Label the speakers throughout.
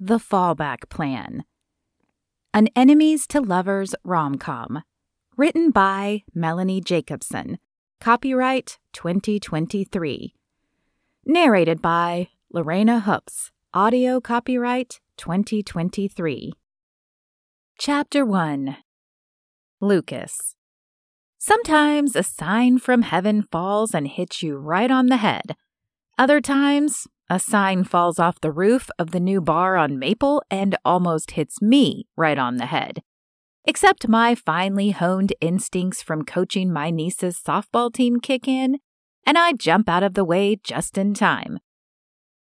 Speaker 1: The Fallback Plan. An Enemies to Lovers rom-com. Written by Melanie Jacobson. Copyright 2023. Narrated by Lorana Hoops. Audio copyright 2023. Chapter 1. Lucas. Sometimes a sign from heaven falls and hits you right on the head. Other times, a sign falls off the roof of the new bar on Maple and almost hits me right on the head. Except my finely honed instincts from coaching my niece's softball team kick in, and I jump out of the way just in time.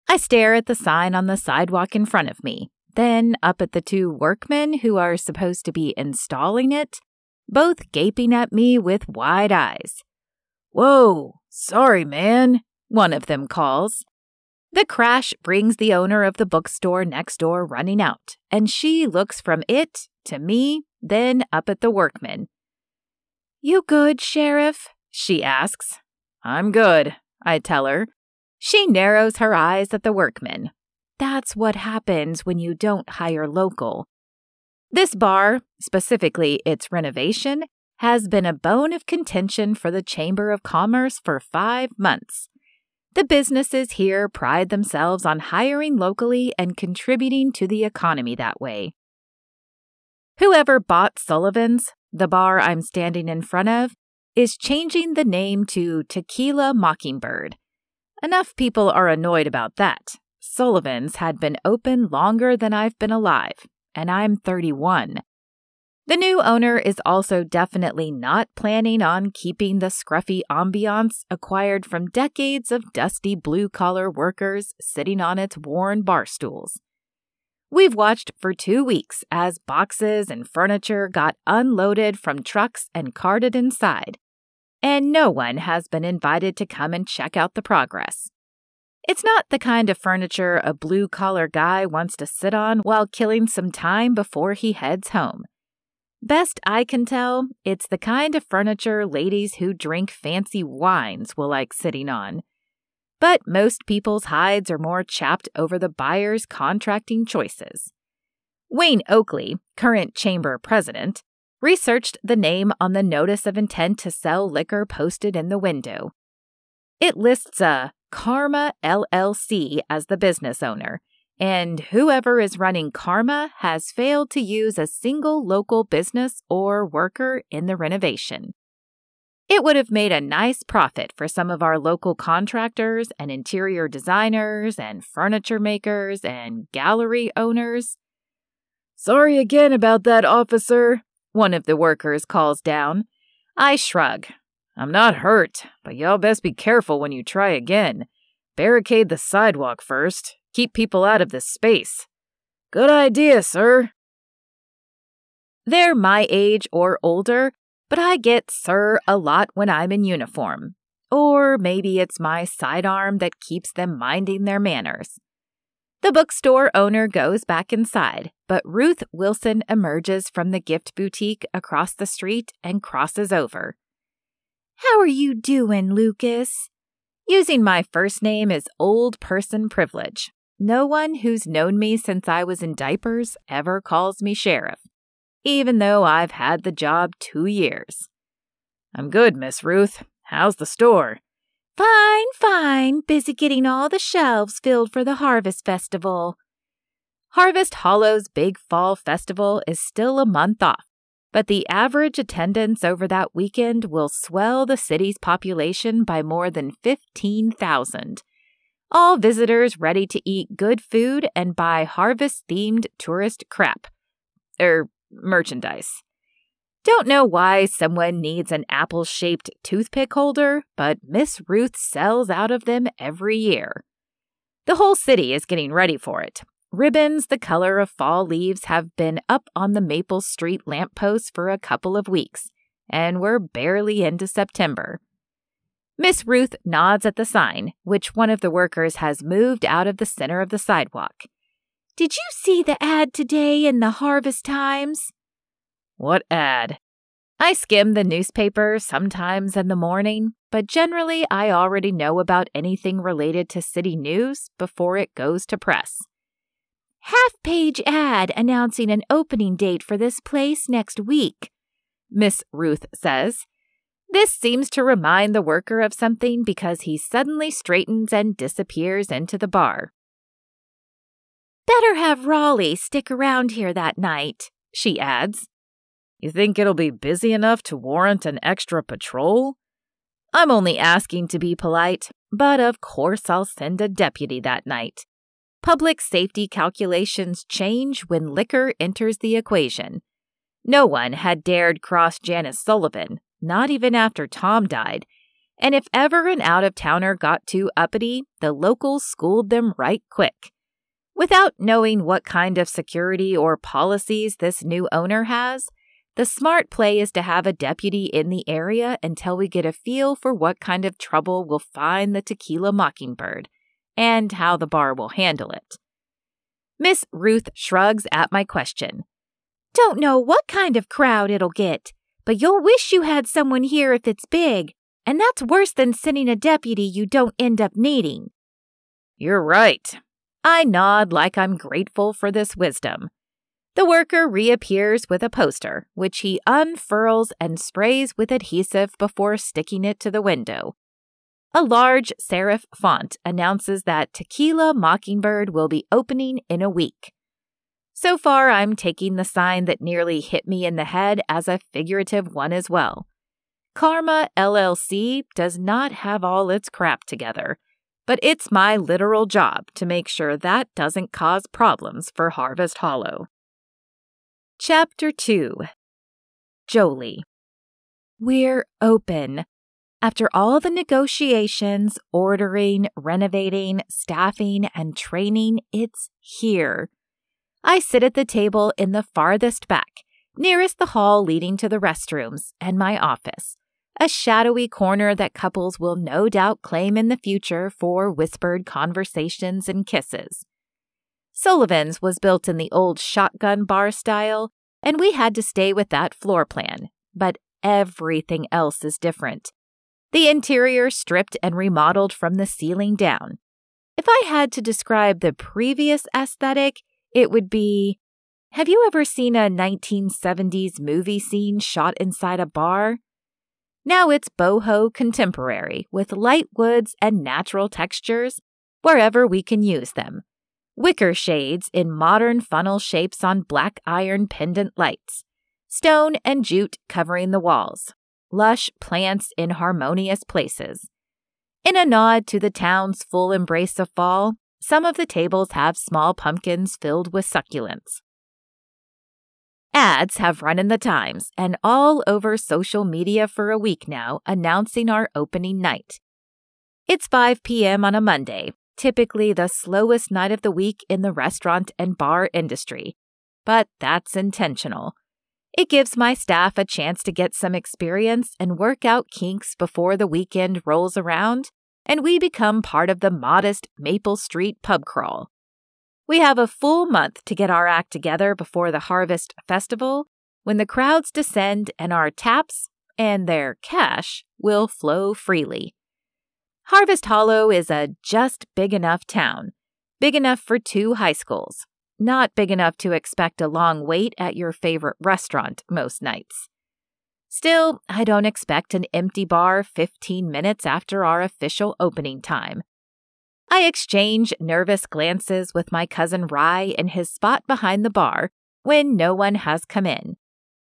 Speaker 1: I stare at the sign on the sidewalk in front of me, then up at the two workmen who are supposed to be installing it, both gaping at me with wide eyes. "Whoa, sorry, man," one of them calls. The crash brings the owner of the bookstore next door running out, and she looks from it to me, then up at the workman. "You good, Sheriff?" she asks. "I'm good," I tell her. She narrows her eyes at the workman. That's what happens when you don't hire local. This bar, specifically its renovation, has been a bone of contention for the Chamber of Commerce for 5 months. The businesses here pride themselves on hiring locally and contributing to the economy that way. Whoever bought Sullivan's, the bar I'm standing in front of, is changing the name to Tequila Mockingbird. Enough people are annoyed about that. Sullivan's had been open longer than I've been alive, and I'm 31. The new owner is also definitely not planning on keeping the scruffy ambiance acquired from decades of dusty blue-collar workers sitting on its worn bar stools. We've watched for 2 weeks as boxes and furniture got unloaded from trucks and carted inside, and no one has been invited to come and check out the progress. It's not the kind of furniture a blue-collar guy wants to sit on while killing some time before he heads home. Best I can tell, it's the kind of furniture ladies who drink fancy wines will like sitting on. But most people's hides are more chapped over the buyer's contracting choices. Wayne Oakley, current chamber president, researched the name on the notice of intent to sell liquor posted in the window. It lists a Karma LLC as the business owner, and whoever is running Karma has failed to use a single local business or worker in the renovation. It would have made a nice profit for some of our local contractors and interior designers and furniture makers and gallery owners. "Sorry again about that, officer," one of the workers calls down. I shrug. "I'm not hurt, but y'all best be careful when you try again. Barricade the sidewalk first. Keep people out of this space." "Good idea, sir." They're my age or older, but I get "sir" a lot when I'm in uniform. Or maybe it's my sidearm that keeps them minding their manners. The bookstore owner goes back inside, but Ruth Wilson emerges from the gift boutique across the street and crosses over. "How are you doing, Lucas?" Using my first name is old person privilege. No one who's known me since I was in diapers ever calls me Sheriff, even though I've had the job 2 years. "I'm good, Miss Ruth. How's the store?" "Fine, fine. Busy getting all the shelves filled for the Harvest Festival." Harvest Hollow's big fall festival is still a month off, but the average attendance over that weekend will swell the city's population by more than 15,000. All visitors ready to eat good food and buy harvest-themed tourist crap. Merchandise. Don't know why someone needs an apple-shaped toothpick holder, but Miss Ruth sells out of them every year. The whole city is getting ready for it. Ribbons the color of fall leaves have been up on the Maple Street lampposts for a couple of weeks, and we're barely into September. Miss Ruth nods at the sign, which one of the workers has moved out of the center of the sidewalk. "Did you see the ad today in the Harvest Times?" "What ad?" I skim the newspaper sometimes in the morning, but generally I already know about anything related to city news before it goes to press. "Half front-page ad announcing an opening date for this place next week," Miss Ruth says. This seems to remind the worker of something because he suddenly straightens and disappears into the bar. "Better have Raleigh stick around here that night," she adds. "You think it'll be busy enough to warrant an extra patrol?" I'm only asking to be polite, but of course I'll send a deputy that night. Public safety calculations change when liquor enters the equation. No one had dared cross Janice Sullivan, not even after Tom died, and if ever an out-of-towner got too uppity, the locals schooled them right quick. Without knowing what kind of security or policies this new owner has, the smart play is to have a deputy in the area until we get a feel for what kind of trouble will find the Tequila Mockingbird and how the bar will handle it. Miss Ruth shrugs at my question. "Don't know what kind of crowd it'll get, but you'll wish you had someone here if it's big, and that's worse than sending a deputy you don't end up needing." You're right. I nod like I'm grateful for this wisdom. The worker reappears with a poster, which he unfurls and sprays with adhesive before sticking it to the window. A large serif font announces that Tequila Mockingbird will be opening in a week. So far, I'm taking the sign that nearly hit me in the head as a figurative one as well. Karma LLC does not have all its crap together, but it's my literal job to make sure that doesn't cause problems for Harvest Hollow. Chapter 2. Jolie. We're open. After all the negotiations, ordering, renovating, staffing, and training, it's here. I sit at the table in the farthest back, nearest the hall leading to the restrooms and my office, a shadowy corner that couples will no doubt claim in the future for whispered conversations and kisses. Sullivan's was built in the old shotgun bar style, and we had to stay with that floor plan, but everything else is different. The interior stripped and remodeled from the ceiling down. If I had to describe the previous aesthetic, it would be, have you ever seen a 1970s movie scene shot inside a bar? Now it's boho contemporary with light woods and natural textures wherever we can use them. Wicker shades in modern funnel shapes on black iron pendant lights. Stone and jute covering the walls. Lush plants in harmonious places. In a nod to the town's full embrace of fall, some of the tables have small pumpkins filled with succulents. Ads have run in the Times and all over social media for a week now announcing our opening night. It's 5 p.m. on a Monday, typically the slowest night of the week in the restaurant and bar industry, but that's intentional. It gives my staff a chance to get some experience and work out kinks before the weekend rolls around, and we become part of the modest Maple Street pub crawl. We have a full month to get our act together before the Harvest Festival, when the crowds descend and our taps, and their cash, will flow freely. Harvest Hollow is a just big enough town, big enough for 2 high schools, not big enough to expect a long wait at your favorite restaurant most nights. Still, I don't expect an empty bar 15 minutes after our official opening time. I exchange nervous glances with my cousin Rye in his spot behind the bar when no one has come in.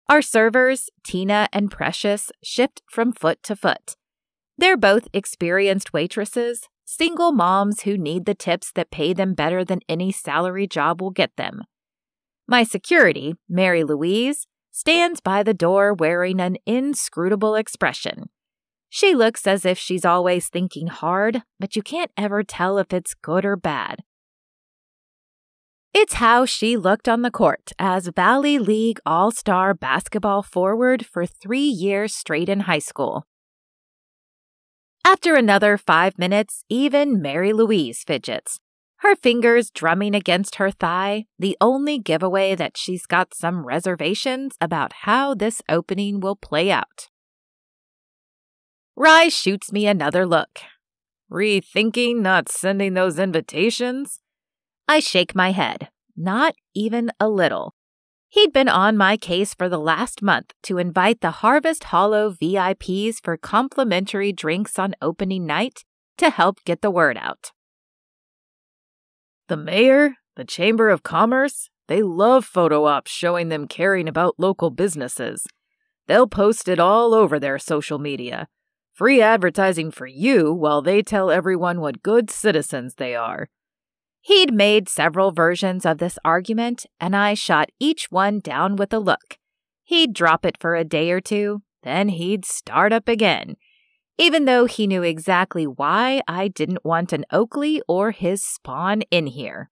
Speaker 1: Our servers, Tina and Precious, shift from foot to foot. They're both experienced waitresses, single moms who need the tips that pay them better than any salary job will get them. My security, Mary Louise, stands by the door wearing an inscrutable expression. She looks as if she's always thinking hard, but you can't ever tell if it's good or bad. It's how she looked on the court as Valley League All-Star basketball forward for 3 years straight in high school. After another 5 minutes, even Mary Louise fidgets, her fingers drumming against her thigh, the only giveaway that she's got some reservations about how this opening will play out. Rye shoots me another look. Rethinking not sending those invitations? I shake my head. not even a little. He'd been on my case for the last month to invite the Harvest Hollow VIPs for complimentary drinks on opening night to help get the word out. The mayor, the Chamber of Commerce, they love photo ops showing them caring about local businesses. They'll post it all over their social media. Free advertising for you while they tell everyone what good citizens they are. He'd made several versions of this argument, and I shot each one down with a look. He'd drop it for a day or two, then he'd start up again, even though he knew exactly why I didn't want an Oakley or his spawn in here.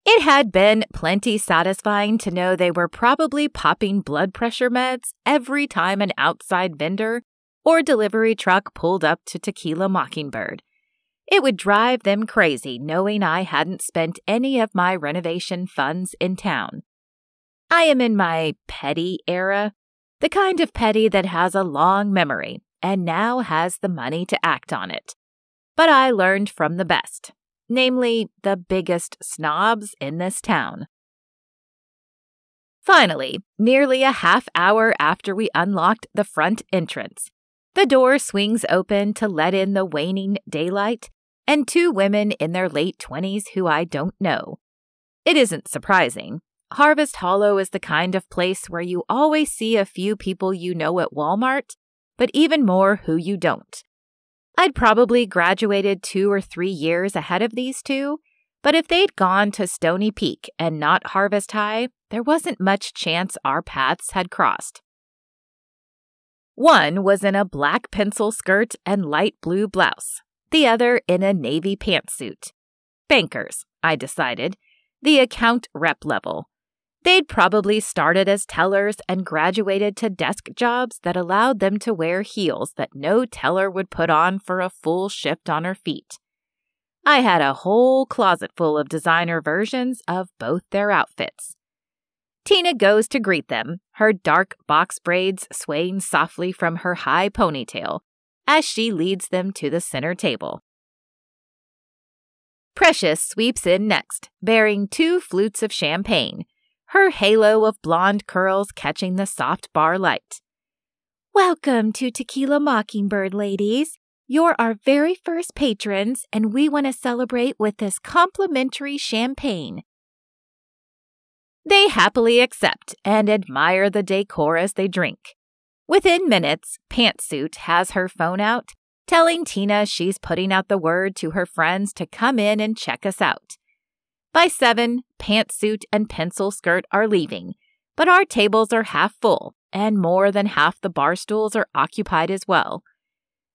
Speaker 1: It had been plenty satisfying to know they were probably popping blood pressure meds every time an outside vendor or delivery truck pulled up to Tequila Mockingbird. It would drive them crazy knowing I hadn't spent any of my renovation funds in town. I am in my petty era, the kind of petty that has a long memory and now has the money to act on it. But I learned from the best. Namely, the biggest snobs in this town. Finally, nearly a half hour after we unlocked the front entrance, the door swings open to let in the waning daylight and two women in their late 20s who I don't know. It isn't surprising. Harvest Hollow is the kind of place where you always see a few people you know at Walmart, but even more who you don't. I'd probably graduated 2 or 3 years ahead of these two, but if they'd gone to Stony Peak and not Harvest High, there wasn't much chance our paths had crossed. One was in a black pencil skirt and light blue blouse, the other in a navy pantsuit. Bankers, I decided, the account rep level. They'd probably started as tellers and graduated to desk jobs that allowed them to wear heels that no teller would put on for a full shift on her feet. I had a whole closet full of designer versions of both their outfits. Tina goes to greet them, her dark box braids swaying softly from her high ponytail as she leads them to the center table. Precious sweeps in next, bearing 2 flutes of champagne, her halo of blonde curls catching the soft bar light. Welcome to Tequila Mockingbird, ladies. You're our very first patrons, and we want to celebrate with this complimentary champagne. They happily accept and admire the decor as they drink. Within minutes, Pantsuit has her phone out, telling Tina she's putting out the word to her friends to come in and check us out. By 7, Pantsuit and Pencil Skirt are leaving, but our tables are half full, and more than half the bar stools are occupied as well.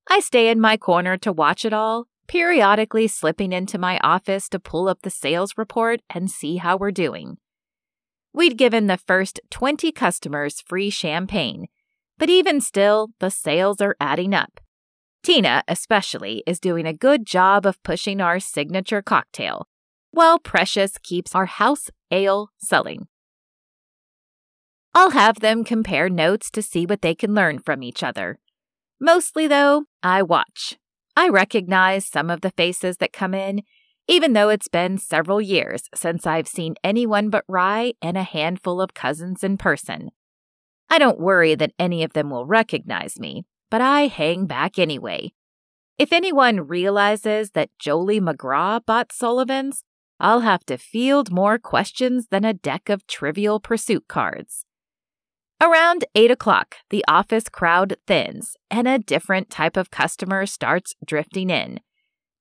Speaker 1: I stay in my corner to watch it all, periodically slipping into my office to pull up the sales report and see how we're doing. We'd given the first 20 customers free champagne, but even still, the sales are adding up. Tina, especially, is doing a good job of pushing our signature cocktail, while Precious keeps our house ale selling. I'll have them compare notes to see what they can learn from each other. Mostly, though, I watch. I recognize some of the faces that come in, even though it's been several years since I've seen anyone but Rye and a handful of cousins in person. I don't worry that any of them will recognize me, but I hang back anyway. If anyone realizes that Jolie McGraw bought Sullivan's, I'll have to field more questions than a deck of Trivial Pursuit cards. Around 8 o'clock, the office crowd thins, and a different type of customer starts drifting in.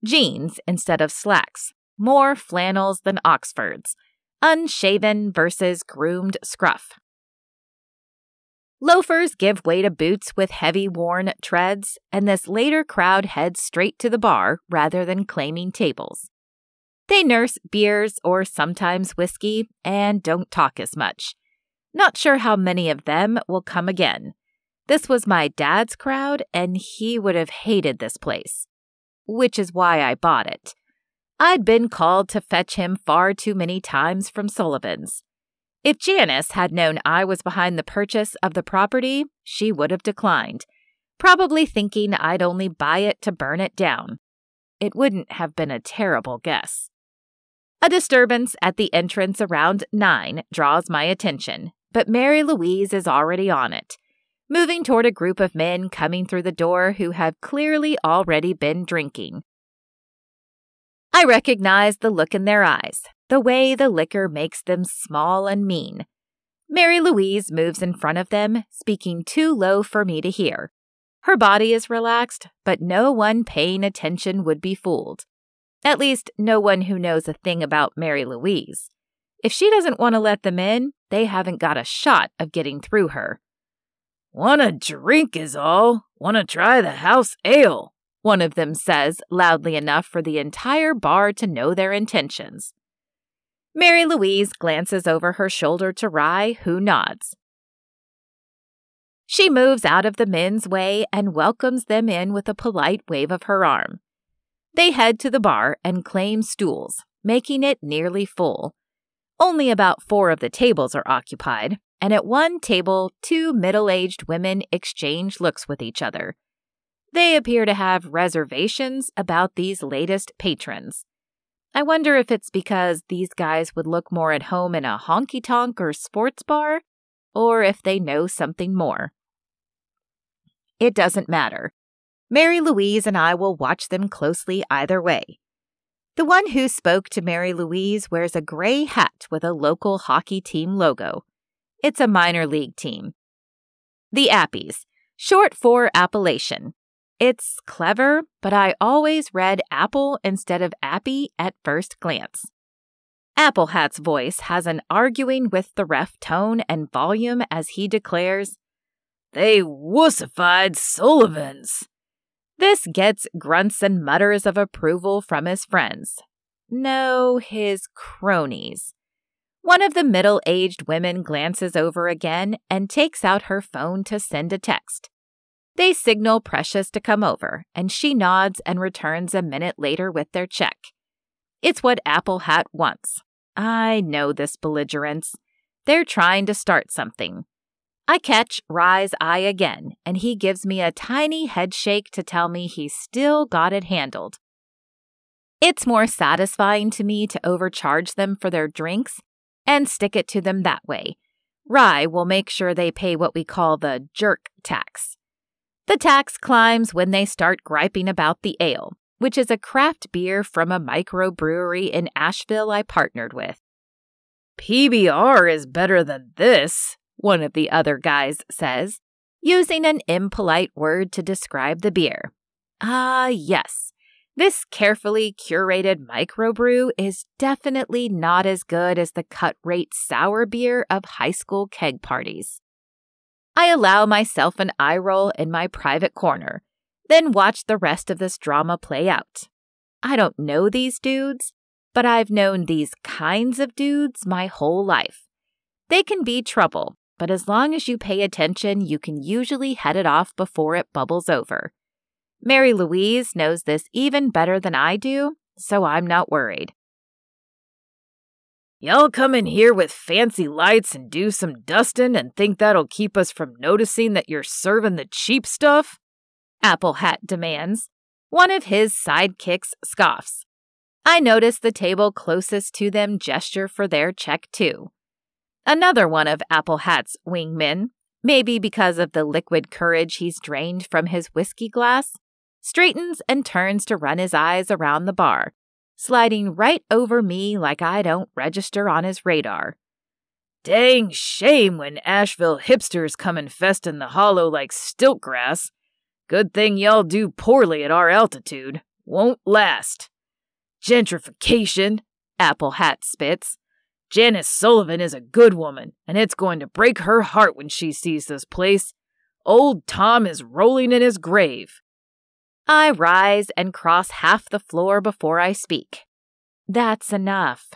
Speaker 1: Jeans instead of slacks, more flannels than Oxfords, unshaven versus groomed scruff. Loafers give way to boots with heavy worn treads, and this later crowd heads straight to the bar rather than claiming tables. They nurse beers or sometimes whiskey and don't talk as much. Not sure how many of them will come again. This was my dad's crowd, and he would have hated this place, which is why I bought it. I'd been called to fetch him far too many times from Sullivan's. If Janice had known I was behind the purchase of the property, she would have declined, probably thinking I'd only buy it to burn it down. It wouldn't have been a terrible guess. A disturbance at the entrance around 9 draws my attention, but Mary Louise is already on it, moving toward a group of men coming through the door who have clearly already been drinking. I recognize the look in their eyes, the way the liquor makes them small and mean. Mary Louise moves in front of them, speaking too low for me to hear. Her body is relaxed, but no one paying attention would be fooled. At least, no one who knows a thing about Mary Louise. If she doesn't want to let them in, they haven't got a shot of getting through her.
Speaker 2: "Want a drink is all. Want to try the house ale,"
Speaker 1: one of them says loudly enough for the entire bar to know their intentions. Mary Louise glances over her shoulder to Rye, who nods. She moves out of the men's way and welcomes them in with a polite wave of her arm. They head to the bar and claim stools, making it nearly full. Only about 4 of the tables are occupied, and at one table, 2 middle-aged women exchange looks with each other. They appear to have reservations about these latest patrons. I wonder if it's because these guys would look more at home in a honky-tonk or sports bar, or if they know something more. It doesn't matter. Mary Louise and I will watch them closely either way. The one who spoke to Mary Louise wears a gray hat with a local hockey team logo. It's a minor league team. The Appies, short for Appellation. It's clever, but I always read Apple instead of Appy at first glance. Apple Hat's voice has an arguing with the ref tone and volume as he declares,
Speaker 2: "They wussified Sullivans."
Speaker 1: This gets grunts and mutters of approval from his friends. No, his cronies. One of the middle-aged women glances over again and takes out her phone to send a text. They signal Precious to come over, and she nods and returns a minute later with their check. It's what Apple Hat wants. I know this belligerence. They're trying to start something. I catch Rye's eye again, and he gives me a tiny head shake to tell me he's still got it handled. It's more satisfying to me to overcharge them for their drinks and stick it to them that way. Rye will make sure they pay what we call the jerk tax. The tax climbs when they start griping about the ale, which is a craft beer from a microbrewery in Asheville I partnered with.
Speaker 2: "PBR is better than this,"
Speaker 1: one of the other guys says, using an impolite word to describe the beer. Ah, yes. This carefully curated microbrew is definitely not as good as the cut-rate sour beer of high school keg parties. I allow myself an eye roll in my private corner, then watch the rest of this drama play out. I don't know these dudes, but I've known these kinds of dudes my whole life. They can be trouble, but as long as you pay attention, you can usually head it off before it bubbles over. Mary Louise knows this even better than I do, so I'm not worried.
Speaker 2: "Y'all come in here with fancy lights and do some dustin' and think that'll keep us from noticing that you're serving the cheap stuff?"
Speaker 1: Apple Hat demands. One of his sidekicks scoffs. I notice the table closest to them gesture for their check too. Another one of Apple Hat's wingmen, maybe because of the liquid courage he's drained from his whiskey glass, straightens and turns to run his eyes around the bar, sliding right over me like I don't register on his radar.
Speaker 2: "Dang shame when Asheville hipsters come infesting the hollow like stilt grass. Good thing y'all do poorly at our altitude. Won't last. Gentrification," Apple Hat spits. "Janice Sullivan is a good woman, and it's going to break her heart when she sees this place. Old Tom is rolling in his grave."
Speaker 1: I rise and cross half the floor before I speak. That's enough.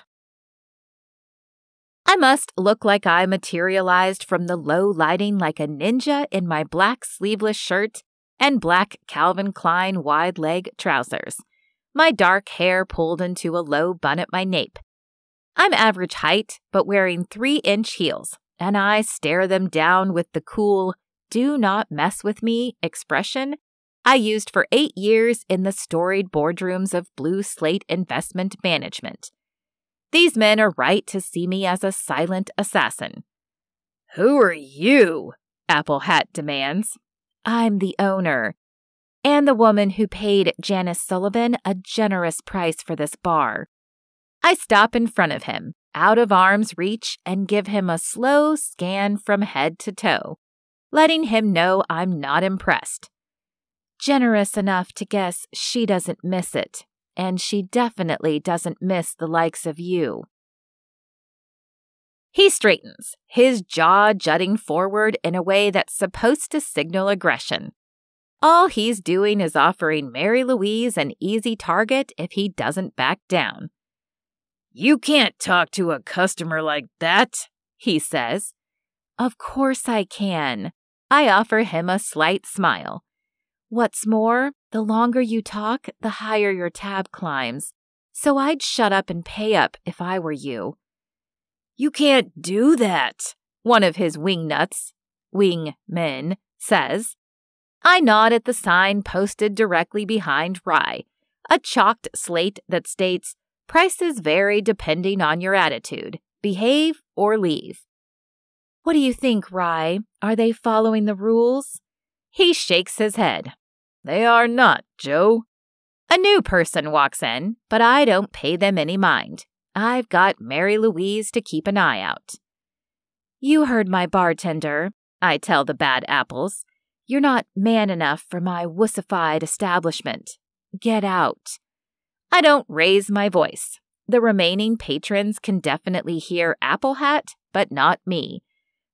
Speaker 1: I must look like I materialized from the low lighting like a ninja in my black sleeveless shirt and black Calvin Klein wide leg trousers, my dark hair pulled into a low bun at my nape. I'm average height, but wearing 3-inch heels, and I stare them down with the cool, "do not mess with me" expression I used for 8 years in the storied boardrooms of Blue Slate Investment Management. These men are right to see me as a silent assassin.
Speaker 2: Who are you?
Speaker 1: Apple Hat demands. I'm the owner, and the woman who paid Janice Sullivan a generous price for this bar. I stop in front of him, out of arm's reach, and give him a slow scan from head to toe, letting him know I'm not impressed. Generous enough to guess she doesn't miss it, and she definitely doesn't miss the likes of you. He straightens, his jaw jutting forward in a way that's supposed to signal aggression. All he's doing is offering Mary Louise an easy target if he doesn't back down.
Speaker 2: You can't talk to a customer like that,
Speaker 1: he says. Of course I can. I offer him a slight smile. What's more, the longer you talk, the higher your tab climbs. So I'd shut up and pay up if I were you.
Speaker 2: You can't do that,
Speaker 1: one of his wingmen, says. I nod at the sign posted directly behind Rye, a chalked slate that states, prices vary depending on your attitude. Behave or leave. What do you think, Rye? Are they following the rules? He shakes his head.
Speaker 2: They are not, Joe.
Speaker 1: A new person walks in, but I don't pay them any mind. I've got Mary Louise to keep an eye out. You heard my bartender, I tell the bad apples. You're not man enough for my wussified establishment. Get out. I don't raise my voice. The remaining patrons can definitely hear Apple Hat, but not me.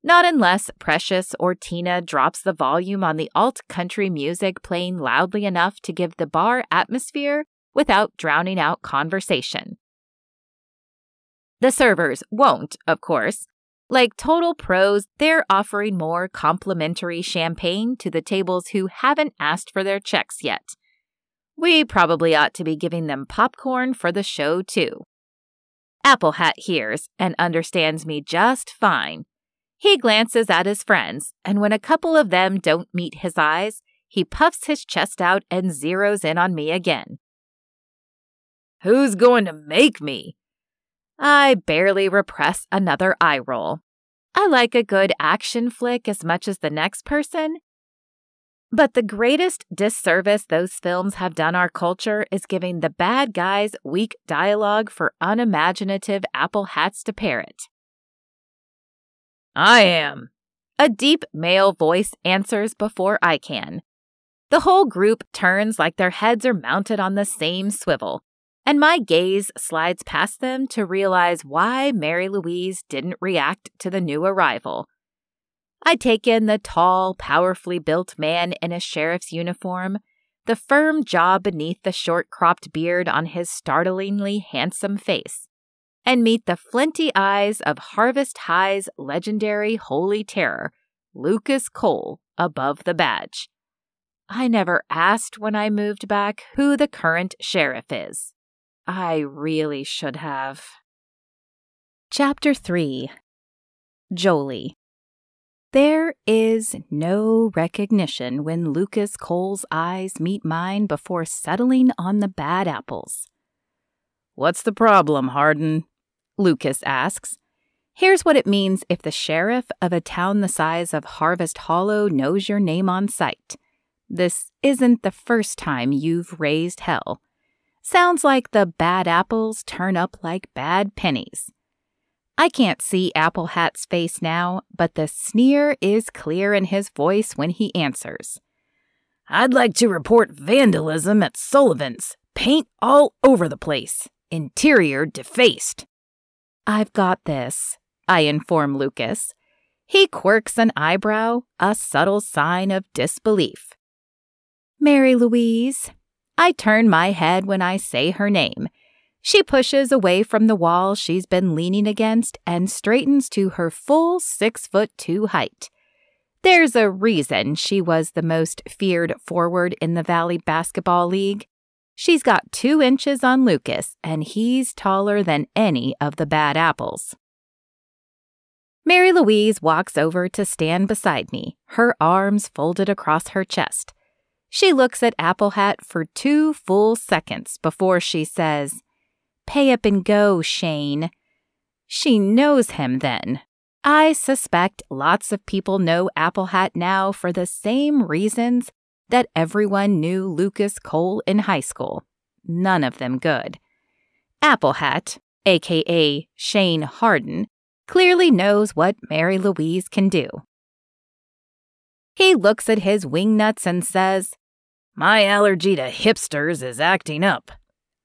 Speaker 1: Not unless Precious or Tina drops the volume on the alt-country music playing loudly enough to give the bar atmosphere without drowning out conversation. The servers won't, of course. Like total pros, they're offering more complimentary champagne to the tables who haven't asked for their checks yet. We probably ought to be giving them popcorn for the show, too. Apple Hat hears and understands me just fine. He glances at his friends, and when a couple of them don't meet his eyes, he puffs his chest out and zeroes in on me again.
Speaker 2: Who's going to make me?
Speaker 1: I barely repress another eye roll. I like a good action flick as much as the next person. But the greatest disservice those films have done our culture is giving the bad guys weak dialogue for unimaginative Apple Hats to parrot.
Speaker 2: I am.
Speaker 1: A deep male voice answers before I can. The whole group turns like their heads are mounted on the same swivel, and my gaze slides past them to realize why Mary Louise didn't react to the new arrival. I take in the tall, powerfully built man in a sheriff's uniform, the firm jaw beneath the short-cropped beard on his startlingly handsome face, and meet the flinty eyes of Harvest High's legendary holy terror, Lucas Cole, above the badge. I never asked when I moved back who the current sheriff is. I really should have. Chapter 3. Jolie. There is no recognition when Lucas Cole's eyes meet mine before settling on the bad apples.
Speaker 2: What's the problem, Hardin?
Speaker 1: Lucas asks. Here's what it means if the sheriff of a town the size of Harvest Hollow knows your name on sight. This isn't the first time you've raised hell. Sounds like the bad apples turn up like bad pennies. I can't see Apple Hat's face now, but the sneer is clear in his voice when he answers.
Speaker 2: I'd like to report vandalism at Sullivan's. Paint all over the place. Interior defaced.
Speaker 1: I've got this, I inform Lucas. He quirks an eyebrow, a subtle sign of disbelief. Mary Louise. I turn my head when I say her name. She pushes away from the wall she's been leaning against and straightens to her full 6'2" height. There's a reason she was the most feared forward in the Valley Basketball League. She's got 2 inches on Lucas, and he's taller than any of the bad apples. Mary Louise walks over to stand beside me, her arms folded across her chest. She looks at Apple Hat for 2 full seconds before she says, Pay up and go, Shane. She knows him then. I suspect lots of people know Apple Hat now for the same reasons that everyone knew Lucas Cole in high school. None of them good. Apple Hat, a.k.a. Shane Harden, clearly knows what Mary Louise can do. He looks at his wingnuts and says,
Speaker 2: "My allergy to hipsters is acting up."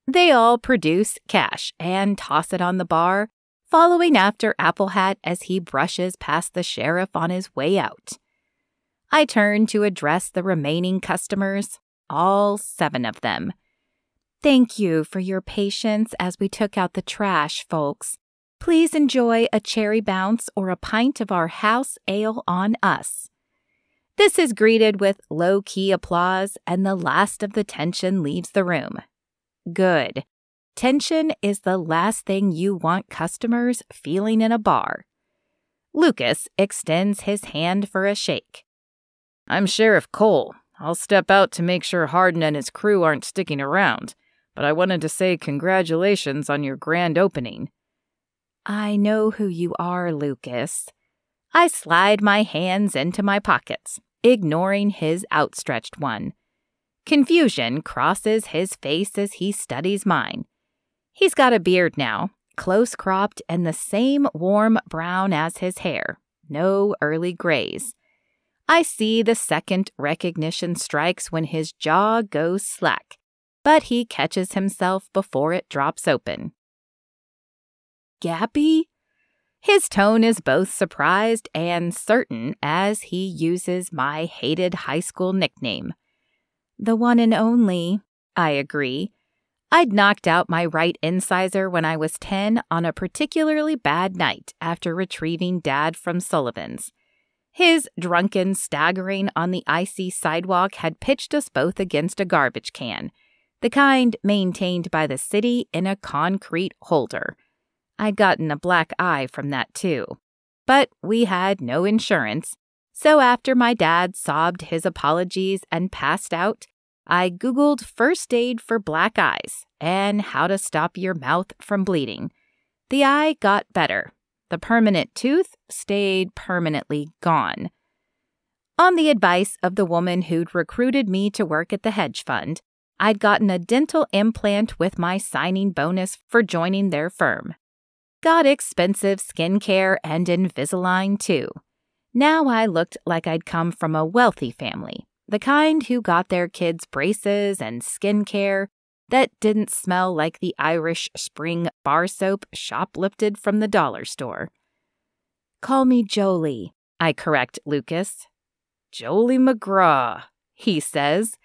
Speaker 1: They all produce cash and toss it on the bar, following after Apple Hat as he brushes past the sheriff on his way out. I turn to address the remaining customers, all 7 of them. Thank you for your patience as we took out the trash, folks. Please enjoy a cherry bounce or a pint of our house ale on us. This is greeted with low-key applause, and the last of the tension leaves the room. Good. Tension is the last thing you want customers feeling in a bar. Lucas extends his hand for a shake.
Speaker 2: "I'm Sheriff Cole. I'll step out to make sure Harden and his crew aren't sticking around, but I wanted to say congratulations on your grand opening."
Speaker 1: I know who you are, Lucas. I slide my hands into my pockets, ignoring his outstretched one. Confusion crosses his face as he studies mine. He's got a beard now, close-cropped and the same warm brown as his hair, no early grays. I see the second recognition strikes when his jaw goes slack, but he catches himself before it drops open. Gappy? His tone is both surprised and certain as he uses my hated high school nickname. The one and only, I agree. I'd knocked out my right incisor when I was 10 on a particularly bad night after retrieving Dad from Sullivan's. His drunken staggering on the icy sidewalk had pitched us both against a garbage can, the kind maintained by the city in a concrete holder. I'd gotten a black eye from that too. But we had no insurance, so after my dad sobbed his apologies and passed out, I Googled first aid for black eyes and how to stop your mouth from bleeding. The eye got better. The permanent tooth stayed permanently gone. On the advice of the woman who'd recruited me to work at the hedge fund, I'd gotten a dental implant with my signing bonus for joining their firm. Got expensive skincare and Invisalign, too. Now I looked like I'd come from a wealthy family, the kind who got their kids braces and skincare that didn't smell like the Irish Spring bar soap shoplifted from the dollar store. Call me Jolie, I correct Lucas.
Speaker 2: "Jolie McGraw," he says.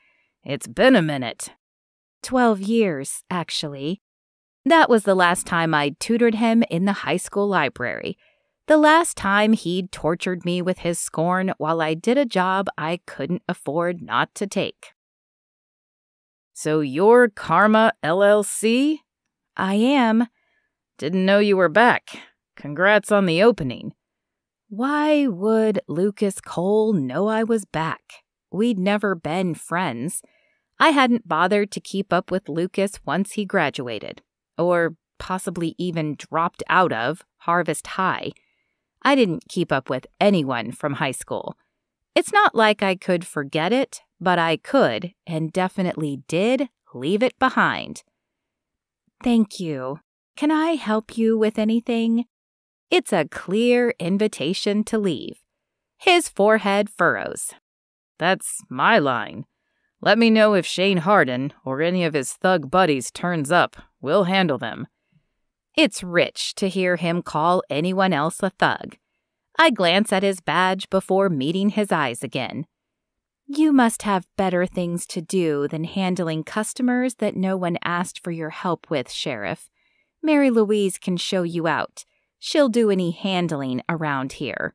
Speaker 2: "It's been a minute."
Speaker 1: 12 years, actually. That was the last time I'd tutored him in the high school library. The last time he'd tortured me with his scorn while I did a job I couldn't afford not to take.
Speaker 2: "So you're Karma LLC?"
Speaker 1: I am.
Speaker 2: "Didn't know you were back. Congrats on the opening."
Speaker 1: Why would Lucas Cole know I was back? We'd never been friends. I hadn't bothered to keep up with Lucas once he graduated, or possibly even dropped out of Harvest High. I didn't keep up with anyone from high school. It's not like I could forget it, but I could, and definitely did, leave it behind. Thank you. Can I help you with anything? It's a clear invitation to leave. His forehead furrows.
Speaker 2: "That's my line. Let me know if Shane Harden or any of his thug buddies turns up. We'll handle them."
Speaker 1: It's rich to hear him call anyone else a thug. I glance at his badge before meeting his eyes again. You must have better things to do than handling customers that no one asked for your help with, Sheriff. Mary Louise can show you out. She'll do any handling around here.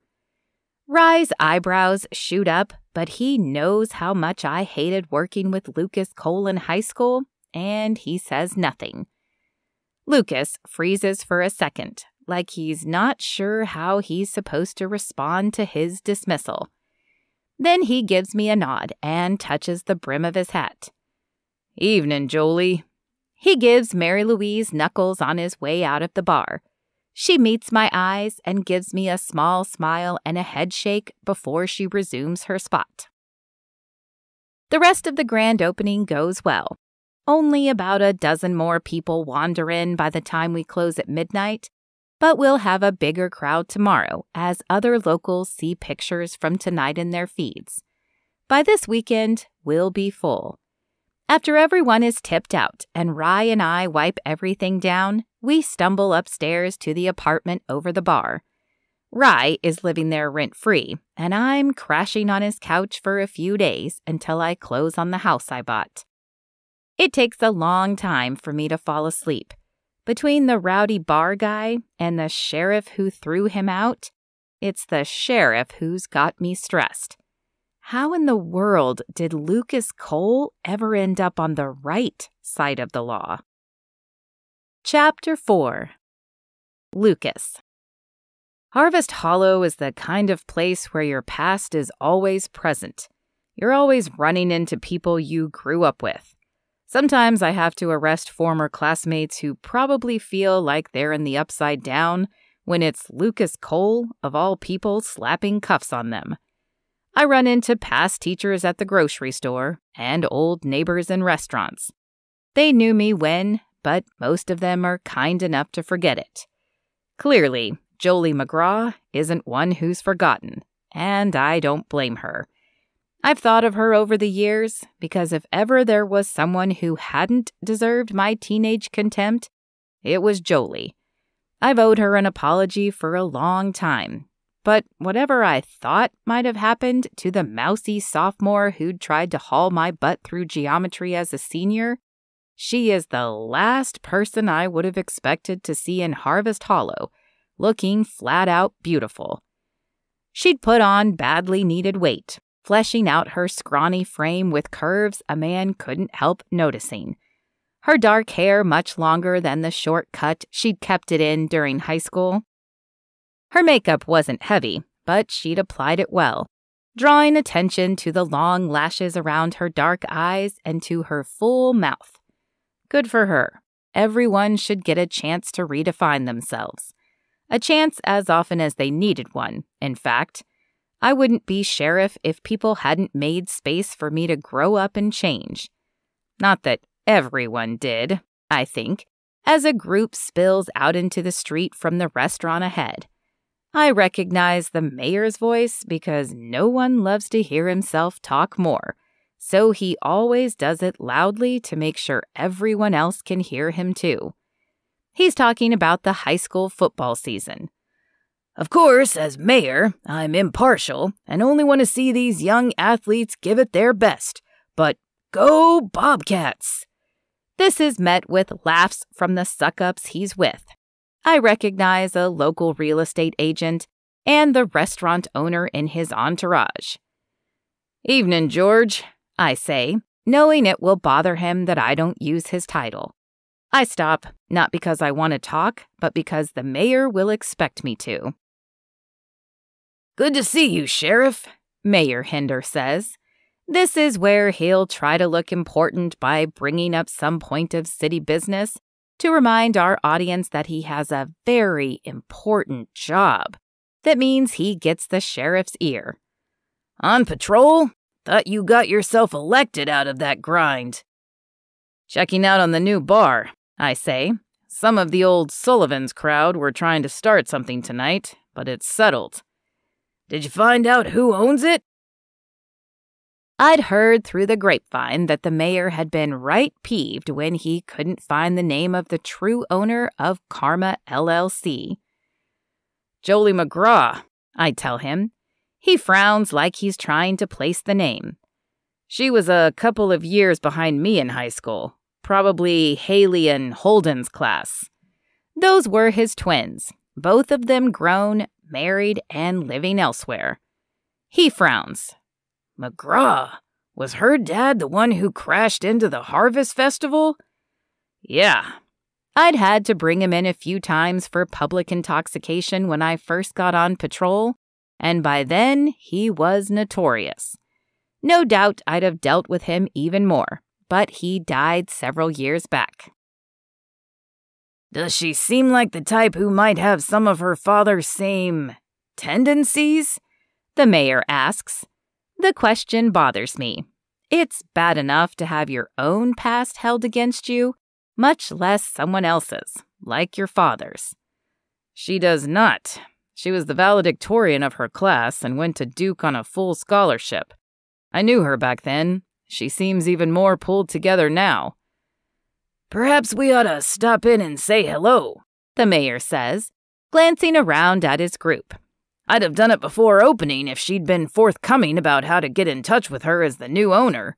Speaker 1: Rye's eyebrows shoot up, but he knows how much I hated working with Lucas Cole in high school, and he says nothing. Lucas freezes for a second, like he's not sure how he's supposed to respond to his dismissal. Then he gives me a nod and touches the brim of his hat.
Speaker 2: "Evening, Jolie."
Speaker 1: He gives Mary Louise knuckles on his way out of the bar. She meets my eyes and gives me a small smile and a head shake before she resumes her spot. The rest of the grand opening goes well. Only about a dozen more people wander in by the time we close at midnight, but we'll have a bigger crowd tomorrow as other locals see pictures from tonight in their feeds. By this weekend, we'll be full. After everyone is tipped out and Rye and I wipe everything down, we stumble upstairs to the apartment over the bar. Rye is living there rent-free, and I'm crashing on his couch for a few days until I close on the house I bought. It takes a long time for me to fall asleep. Between the rowdy bar guy and the sheriff who threw him out, it's the sheriff who's got me stressed. How in the world did Lucas Cole ever end up on the right side of the law? Chapter 4. Lucas. Harvest Hollow is the kind of place where your past is always present. You're always running into people you grew up with. Sometimes I have to arrest former classmates who probably feel like they're in the upside down when it's Lucas Cole, of all people, slapping cuffs on them. I run into past teachers at the grocery store and old neighbors in restaurants. They knew me when, but most of them are kind enough to forget it. Clearly, Jolie McGraw isn't one who's forgotten, and I don't blame her. I've thought of her over the years because if ever there was someone who hadn't deserved my teenage contempt, it was Jolie. I've owed her an apology for a long time, but whatever I thought might have happened to the mousy sophomore who'd tried to haul my butt through geometry as a senior, she is the last person I would have expected to see in Harvest Hollow, looking flat out beautiful. She'd put on badly needed weight, fleshing out her scrawny frame with curves a man couldn't help noticing. Her dark hair much longer than the short cut she'd kept it in during high school. Her makeup wasn't heavy, but she'd applied it well, drawing attention to the long lashes around her dark eyes and to her full mouth. Good for her. Everyone should get a chance to redefine themselves. A chance as often as they needed one, in fact. I wouldn't be sheriff if people hadn't made space for me to grow up and change. Not that everyone did, I think, as a group spills out into the street from the restaurant ahead. I recognize the mayor's voice because no one loves to hear himself talk more, so he always does it loudly to make sure everyone else can hear him too. He's talking about the high school football season. Of course, as mayor, I'm impartial and only want to see these young athletes give it their best. But go Bobcats! This is met with laughs from the suck-ups he's with. I recognize a local real estate agent and the restaurant owner in his entourage. Evening, George, I say, knowing it will bother him that I don't use his title. I stop, not because I want to talk, but because the mayor will expect me to. Good to see you, Sheriff, Mayor Hinder says. This is where he'll try to look important by bringing up some point of city business to remind our audience that he has a very important job. That means he gets the sheriff's ear. On patrol? Thought you got yourself elected out of that grind. Checking out on the new bar, I say. Some of the old Sullivan's crowd were trying to start something tonight, but it's settled. Did you find out who owns it? I'd heard through the grapevine that the mayor had been right peeved when he couldn't find the name of the true owner of Karma LLC. Jolie McGraw, I tell him. He frowns like he's trying to place the name. She was a couple of years behind me in high school, probably Haley and Holden's class. Those were his twins, both of them grown, married, and living elsewhere. He frowns. McGraw, was her dad the one who crashed into the Harvest Festival? Yeah. I'd had to bring him in a few times for public intoxication when I first got on patrol, and by then he was notorious. No doubt I'd have dealt with him even more, but he died several years back.
Speaker 2: Does she seem like the type who might have some of her father's same tendencies?
Speaker 1: The mayor asks. The question bothers me. It's bad enough to have your own past held against you, much less someone else's, like your father's.
Speaker 2: She does not. She was the valedictorian of her class and went to Duke on a full scholarship. I knew her back then. She seems even more pulled together now. Perhaps we ought to stop in and say hello,
Speaker 1: the mayor says, glancing around at his group.
Speaker 2: I'd have done it before opening if she'd been forthcoming about how to get in touch with her as the new owner.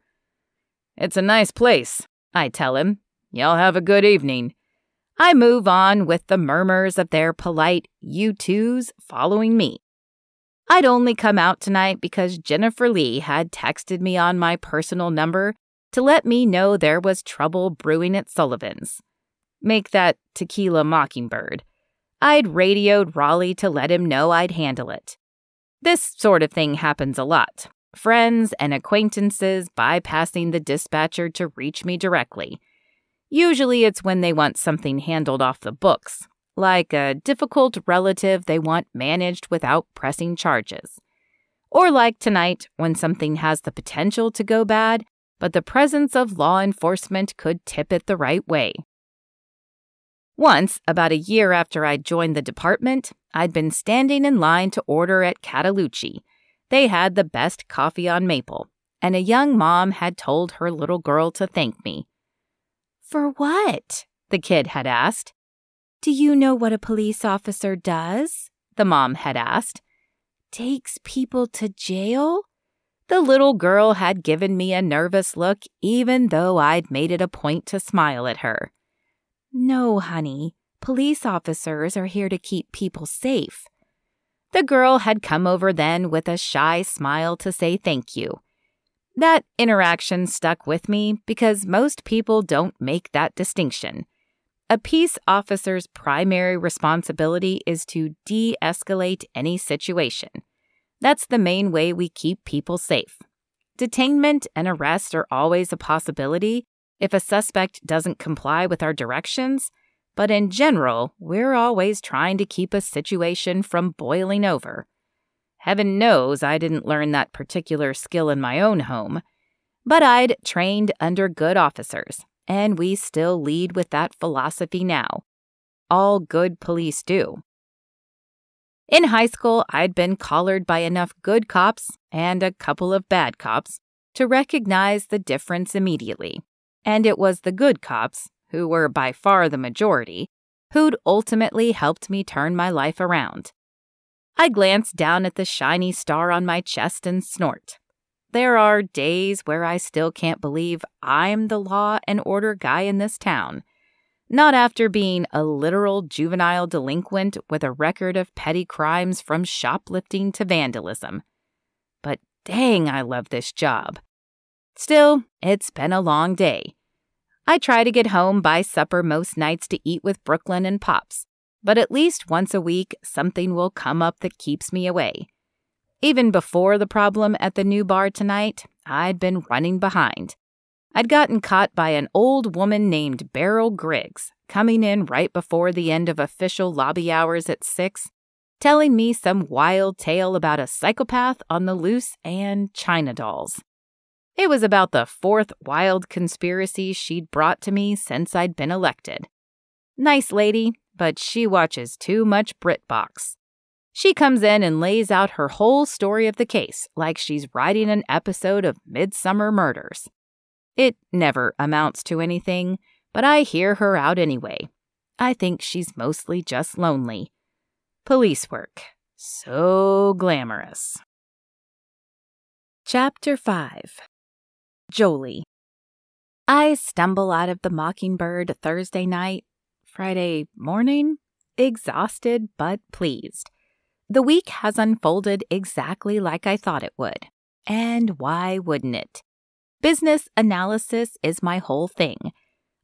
Speaker 2: It's a nice place, I tell him. Y'all have a good evening.
Speaker 1: I move on with the murmurs of their polite you-twos following me. I'd only come out tonight because Jennifer Lee had texted me on my personal number to let me know there was trouble brewing at Sullivan's. Make that Tequila Mockingbird. I'd radioed Raleigh to let him know I'd handle it. This sort of thing happens a lot. Friends and acquaintances bypassing the dispatcher to reach me directly. Usually it's when they want something handled off the books, like a difficult relative they want managed without pressing charges. Or like tonight, when something has the potential to go bad, but the presence of law enforcement could tip it the right way. Once, about a year after I'd joined the department, I'd been standing in line to order at Catalucci. They had the best coffee on Maple, and a young mom had told her little girl to thank me. "For what?" the kid had asked. "Do you know what a police officer does?" the mom had asked. "Takes people to jail?" The little girl had given me a nervous look, even though I'd made it a point to smile at her. "No, honey. Police officers are here to keep people safe." The girl had come over then with a shy smile to say thank you. That interaction stuck with me because most people don't make that distinction. A peace officer's primary responsibility is to de-escalate any situation. That's the main way we keep people safe. Detainment and arrest are always a possibility if a suspect doesn't comply with our directions, but in general, we're always trying to keep a situation from boiling over. Heaven knows I didn't learn that particular skill in my own home, but I'd trained under good officers, and we still lead with that philosophy now. All good police do. In high school, I'd been collared by enough good cops and a couple of bad cops to recognize the difference immediately. And it was the good cops, who were by far the majority, who'd ultimately helped me turn my life around. I glance down at the shiny star on my chest and snort. There are days where I still can't believe I'm the law and order guy in this town. Not after being a literal juvenile delinquent with a record of petty crimes from shoplifting to vandalism. But dang, I love this job. Still, it's been a long day. I try to get home by supper most nights to eat with Brooklyn and Pops, but at least once a week something will come up that keeps me away. Even before the problem at the new bar tonight, I'd been running behind. I'd gotten caught by an old woman named Beryl Griggs, coming in right before the end of official lobby hours at 6, telling me some wild tale about a psychopath on the loose and China dolls. It was about the 4th wild conspiracy she'd brought to me since I'd been elected. Nice lady, but she watches too much BritBox. She comes in and lays out her whole story of the case like she's writing an episode of Midsummer Murders. It never amounts to anything, but I hear her out anyway. I think she's mostly just lonely. Police work. So glamorous. Chapter 5. Jolie. I stumble out of the Mockingbird Thursday night, Friday morning, exhausted but pleased. The week has unfolded exactly like I thought it would. And why wouldn't it? Business analysis is my whole thing.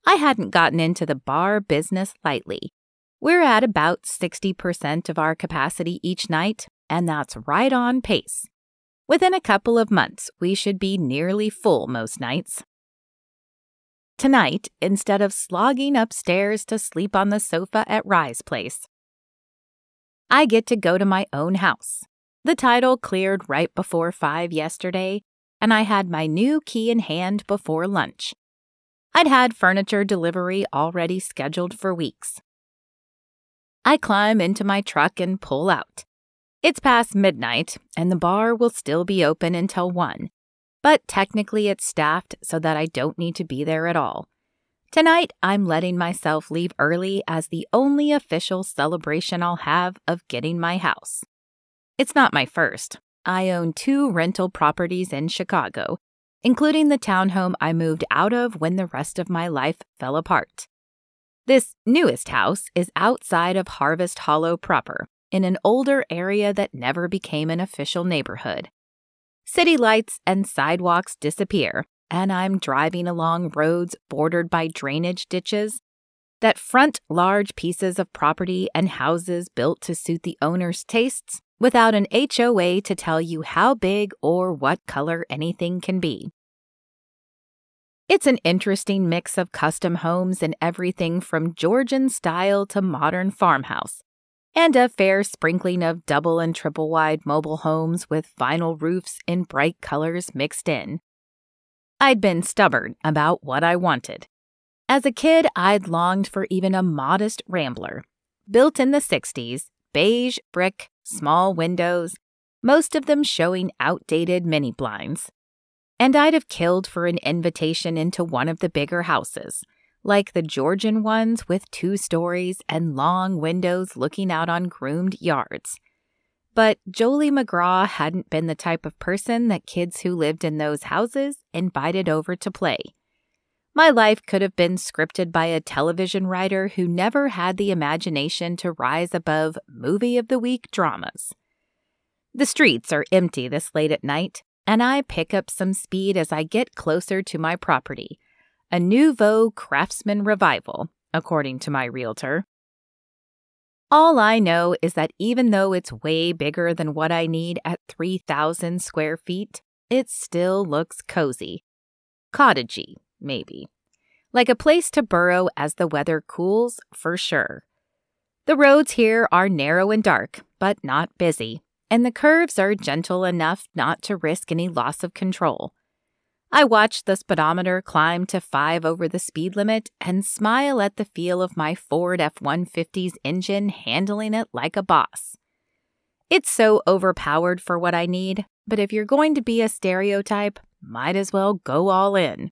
Speaker 1: I hadn't gotten into the bar business lightly. We're at about 60% of our capacity each night, and that's right on pace. Within a couple of months, we should be nearly full most nights. tonight instead of slogging upstairs to sleep on the sofa at Rye's place. I get to go to my own house. The title cleared right before 5 yesterday, and I had my new key in hand before lunch. I'd had furniture delivery already scheduled for weeks. I climb into my truck and pull out. It's past midnight, and the bar will still be open until 1, but technically it's staffed so that I don't need to be there at all. Tonight, I'm letting myself leave early as the only official celebration I'll have of getting my house. It's not my first. I own 2 rental properties in Chicago, including the townhome I moved out of when the rest of my life fell apart. This newest house is outside of Harvest Hollow proper, in an older area that never became an official neighborhood. City lights and sidewalks disappear, and I'm driving along roads bordered by drainage ditches that front large pieces of property and houses built to suit the owner's tastes without an HOA to tell you how big or what color anything can be. It's an interesting mix of custom homes and everything from Georgian style to modern farmhouse, and a fair sprinkling of double and triple wide mobile homes with vinyl roofs in bright colors mixed in. I'd been stubborn about what I wanted. As a kid, I'd longed for even a modest rambler. Built in the 60s, beige brick, small windows, most of them showing outdated mini blinds. And I'd have killed for an invitation into one of the bigger houses, like the Georgian ones with 2 stories and long windows looking out on groomed yards. But Jolie McGraw hadn't been the type of person that kids who lived in those houses invited over to play. My life could have been scripted by a television writer who never had the imagination to rise above movie of the week dramas. The streets are empty this late at night, and I pick up some speed as I get closer to my property, a Nouveau Craftsman revival, according to my realtor. All I know is that even though it's way bigger than what I need at 3,000 square feet, it still looks cozy. Cottagey, maybe. Like a place to burrow as the weather cools, for sure. The roads here are narrow and dark, but not busy, and the curves are gentle enough not to risk any loss of control. I watch the speedometer climb to 5 over the speed limit and smile at the feel of my Ford F-150's engine handling it like a boss. It's so overpowered for what I need, but if you're going to be a stereotype, might as well go all in.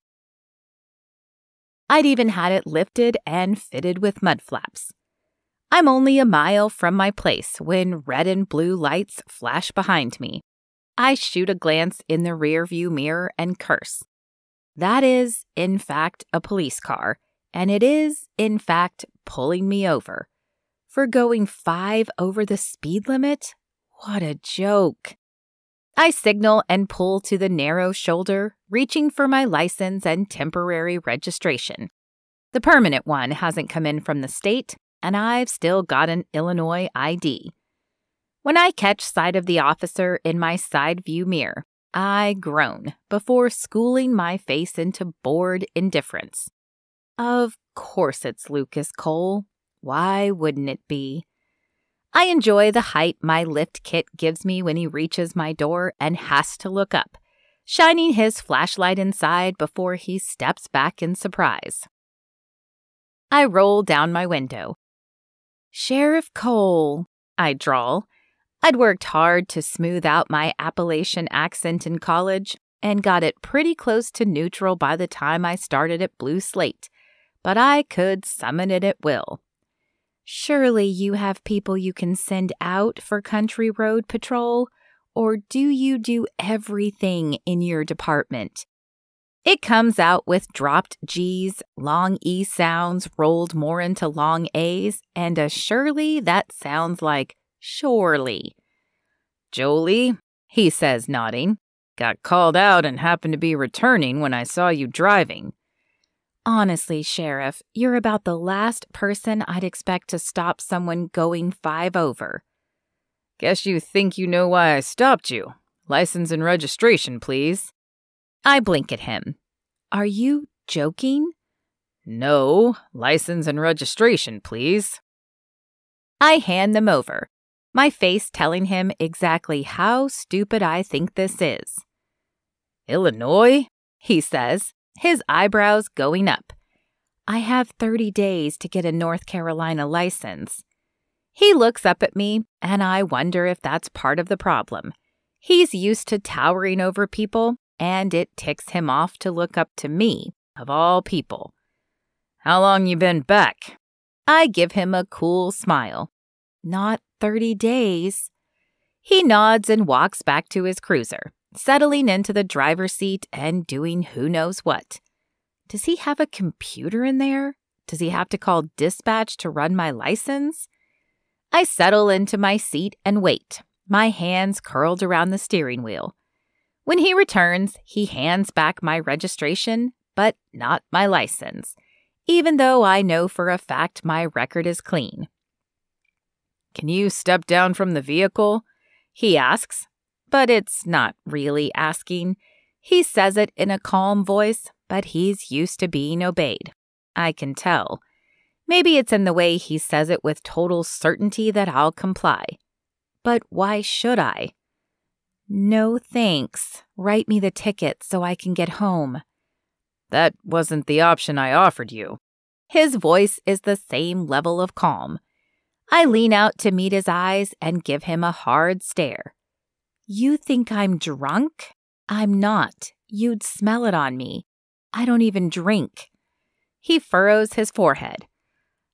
Speaker 1: I'd even had it lifted and fitted with mud flaps. I'm only a mile from my place when red and blue lights flash behind me. I shoot a glance in the rearview mirror and curse. That is, in fact, a police car, and it is, in fact, pulling me over. For going 5 over the speed limit? What a joke. I signal and pull to the narrow shoulder, reaching for my license and temporary registration. The permanent one hasn't come in from the state, and I've still got an Illinois ID. When I catch sight of the officer in my side view mirror, I groan before schooling my face into bored indifference. Of course it's Lucas Cole. Why wouldn't it be? I enjoy the height my lift kit gives me when he reaches my door and has to look up, shining his flashlight inside before he steps back in surprise. I roll down my window. "Sheriff Cole," I drawl. I'd worked hard to smooth out my Appalachian accent in college and got it pretty close to neutral by the time I started at Blue Slate, but I could summon it at will. "Surely you have people you can send out for country road patrol, or do you do everything in your department?" It comes out with dropped G's, long E sounds rolled more into long A's, and a surely that sounds like surely. "Jolie," he says, nodding. "Got called out and happened to be returning when I saw you driving." Honestly, Sheriff, you're about the last person I'd expect to stop someone going 5 over. "Guess you think you know why I stopped you. License and registration, please." I blink at him. Are you joking?
Speaker 2: No, license and registration, please.
Speaker 1: I hand them over, my face telling him exactly how stupid I think this is.
Speaker 2: Illinois?
Speaker 1: He says, his eyebrows going up. I have 30 days to get a North Carolina license. He looks up at me, and I wonder if that's part of the problem. He's used to towering over people, and it ticks him off to look up to me, of all people.
Speaker 2: How long you been back?
Speaker 1: I give him a cool smile. Not 30 days. He nods and walks back to his cruiser, settling into the driver's seat and doing who knows what. Does he have a computer in there? Does he have to call dispatch to run my license? I settle into my seat and wait, my hands curled around the steering wheel. When he returns, he hands back my registration, but not my license, even though I know for a fact my record is clean.
Speaker 2: Can you step down from the vehicle?
Speaker 1: He asks, but it's not really asking. He says it in a calm voice, but he's used to being obeyed. I can tell. Maybe it's in the way he says it with total certainty that I'll comply. But why should I? No thanks. Write me the ticket so I can get home.
Speaker 2: That wasn't the option I offered you.
Speaker 1: His voice is the same level of calm. I lean out to meet his eyes and give him a hard stare. You think I'm drunk? I'm not. You'd smell it on me. I don't even drink. He furrows his forehead.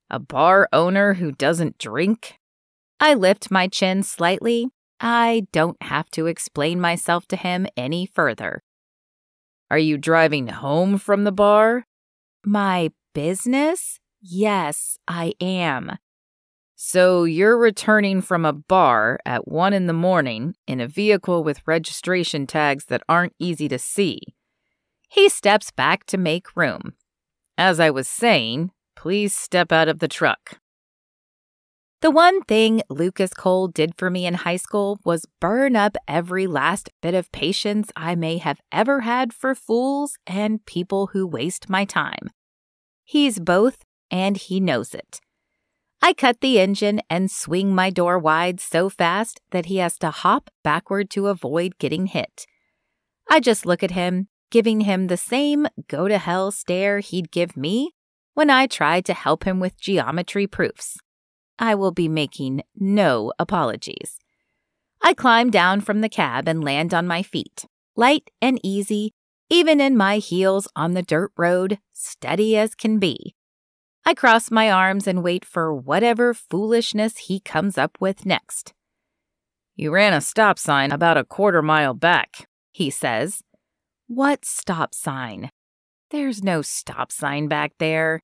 Speaker 2: A bar owner who doesn't drink?
Speaker 1: I lift my chin slightly. I don't have to explain myself to him any further.
Speaker 2: Are you driving home from the bar?
Speaker 1: My business? Yes, I am.
Speaker 2: So you're returning from a bar at 1 a.m. in a vehicle with registration tags that aren't easy to see.
Speaker 1: He steps back to make room.
Speaker 2: As I was saying, please step out of the truck.
Speaker 1: The one thing Lucas Cole did for me in high school was burn up every last bit of patience I may have ever had for fools and people who waste my time. He's both, and he knows it. I cut the engine and swing my door wide so fast that he has to hop backward to avoid getting hit. I just look at him, giving him the same go-to-hell stare he'd give me when I tried to help him with geometry proofs. I will be making no apologies. I climb down from the cab and land on my feet, light and easy, even in my heels on the dirt road, steady as can be. I cross my arms and wait for whatever foolishness he comes up with next.
Speaker 2: You ran a stop sign about a quarter-mile back, he says.
Speaker 1: What stop sign? There's no stop sign back there.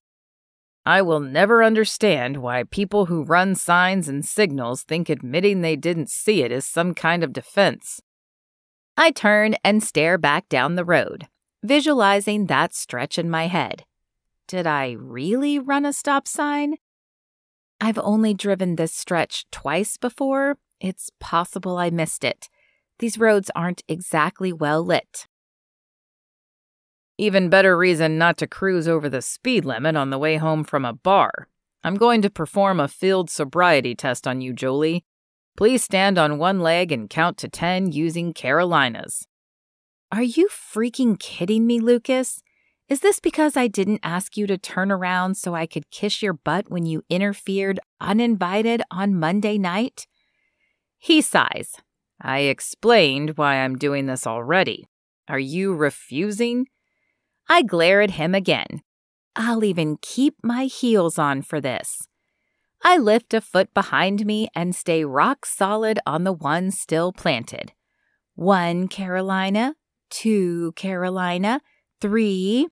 Speaker 2: I will never understand why people who run signs and signals think admitting they didn't see it is some kind of defense.
Speaker 1: I turn and stare back down the road, visualizing that stretch in my head. Did I really run a stop sign? I've only driven this stretch twice before. It's possible I missed it. These roads aren't exactly well lit.
Speaker 2: Even better reason not to cruise over the speed limit on the way home from a bar. I'm going to perform a field sobriety test on you, Jolie. Please stand on one leg and count to 10 using Carolinas.
Speaker 1: Are you freaking kidding me, Lucas? Is this because I didn't ask you to turn around so I could kiss your butt when you interfered uninvited on Monday night?
Speaker 2: He sighs. I explained why I'm doing this already. Are you refusing?
Speaker 1: I glare at him again. I'll even keep my heels on for this. I lift a foot behind me and stay rock solid on the one still planted. 1 Carolina, 2 Carolina, 3.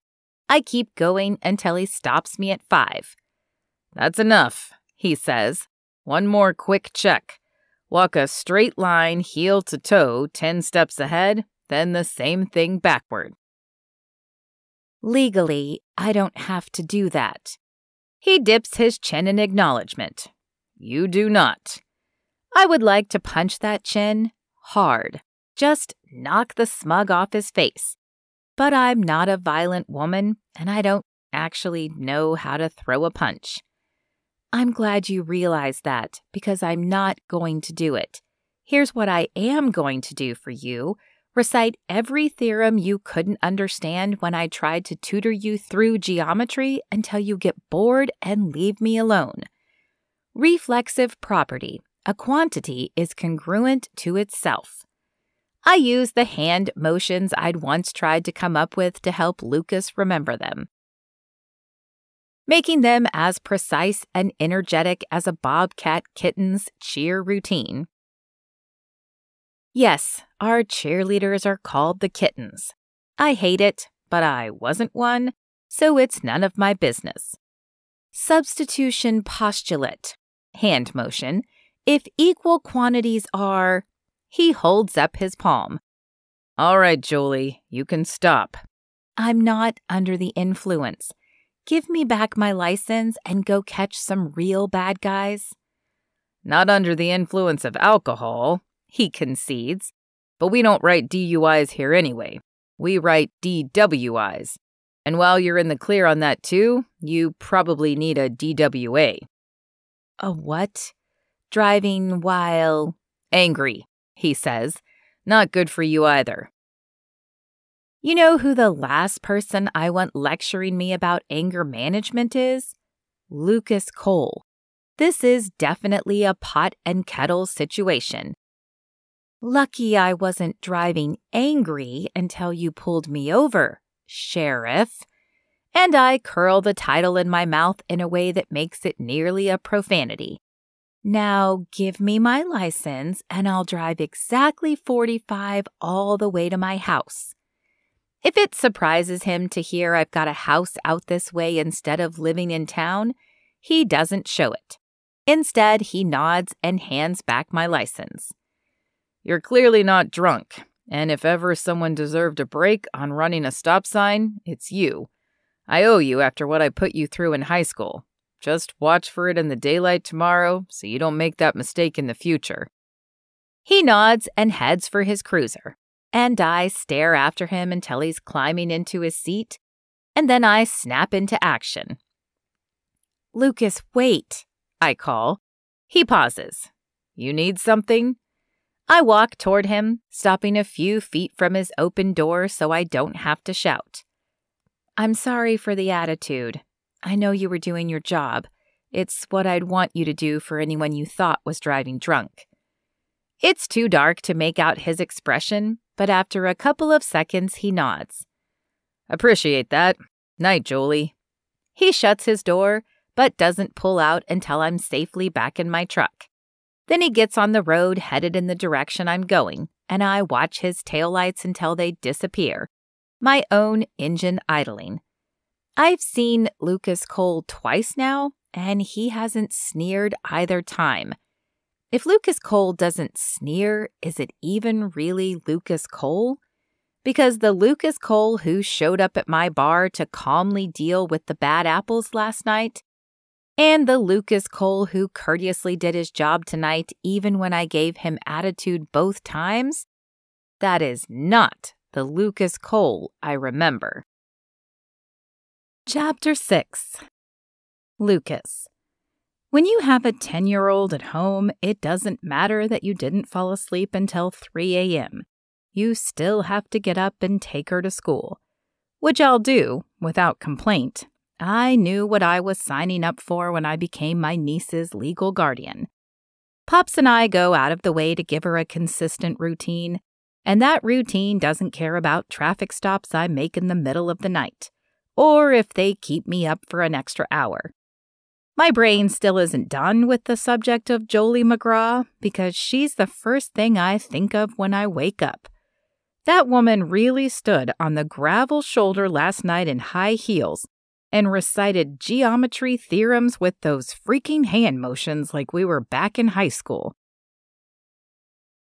Speaker 1: I keep going until he stops me at 5.
Speaker 2: That's enough, he says. One more quick check. Walk a straight line, heel to toe, 10 steps ahead, then the same thing backward.
Speaker 1: Legally, I don't have to do that. He dips his chin in acknowledgement.
Speaker 2: You do not.
Speaker 1: I would like to punch that chin hard. Just knock the smug off his face. But I'm not a violent woman, and I don't actually know how to throw a punch. I'm glad you realize that, because I'm not going to do it. Here's what I am going to do for you. Recite every theorem you couldn't understand when I tried to tutor you through geometry until you get bored and leave me alone. Reflexive property. A quantity is congruent to itself. I use the hand motions I'd once tried to come up with to help Lucas remember them, making them as precise and energetic as a bobcat kitten's cheer routine. Yes, our cheerleaders are called the kittens. I hate it, but I wasn't one, so it's none of my business. Substitution postulate. Hand motion. If equal quantities are... He holds up his palm.
Speaker 2: All right, Jolie, you can stop.
Speaker 1: I'm not under the influence. Give me back my license and go catch some real bad guys.
Speaker 2: Not under the influence of alcohol, he concedes. But we don't write DUIs here anyway. We write DWIs. And while you're in the clear on that too, you probably need a DWA.
Speaker 1: A what? Driving while...
Speaker 2: Angry, he says. Not good for you either.
Speaker 1: You know who the last person I want lecturing me about anger management is? Lucas Cole. This is definitely a pot and kettle situation. Lucky I wasn't driving angry until you pulled me over, Sheriff. And I curl the title in my mouth in a way that makes it nearly a profanity. Now give me my license and I'll drive exactly 45 all the way to my house. If it surprises him to hear I've got a house out this way instead of living in town, he doesn't show it. Instead, he nods and hands back my license.
Speaker 2: You're clearly not drunk, and if ever someone deserved a break on running a stop sign, it's you. I owe you after what I put you through in high school. Just watch for it in the daylight tomorrow so you don't make that mistake in the future.
Speaker 1: He nods and heads for his cruiser, and I stare after him until he's climbing into his seat, and then I snap into action. Lucas, wait, I call. He pauses.
Speaker 2: You need something?
Speaker 1: I walk toward him, stopping a few feet from his open door so I don't have to shout. I'm sorry for the attitude. I know you were doing your job. It's what I'd want you to do for anyone you thought was driving drunk. It's too dark to make out his expression, but after a couple of seconds, he nods.
Speaker 2: Appreciate that. Night, Jolie.
Speaker 1: He shuts his door, but doesn't pull out until I'm safely back in my truck. Then he gets on the road headed in the direction I'm going, and I watch his taillights until they disappear, my own engine idling. I've seen Lucas Cole twice now, and he hasn't sneered either time. If Lucas Cole doesn't sneer, is it even really Lucas Cole? Because the Lucas Cole who showed up at my bar to calmly deal with the bad apples last night, and the Lucas Cole who courteously did his job tonight even when I gave him attitude both times, that is not the Lucas Cole I remember. Chapter 6. Lucas. When you have a 10-year-old at home, it doesn't matter that you didn't fall asleep until 3 a.m. You still have to get up and take her to school, which I'll do without complaint. I knew what I was signing up for when I became my niece's legal guardian. Pops and I go out of the way to give her a consistent routine, and that routine doesn't care about traffic stops I make in the middle of the night, or if they keep me up for an extra hour. My brain still isn't done with the subject of Jolie McGraw because she's the first thing I think of when I wake up. That woman really stood on the gravel shoulder last night in high heels and recited geometry theorems with those freaking hand motions like we were back in high school.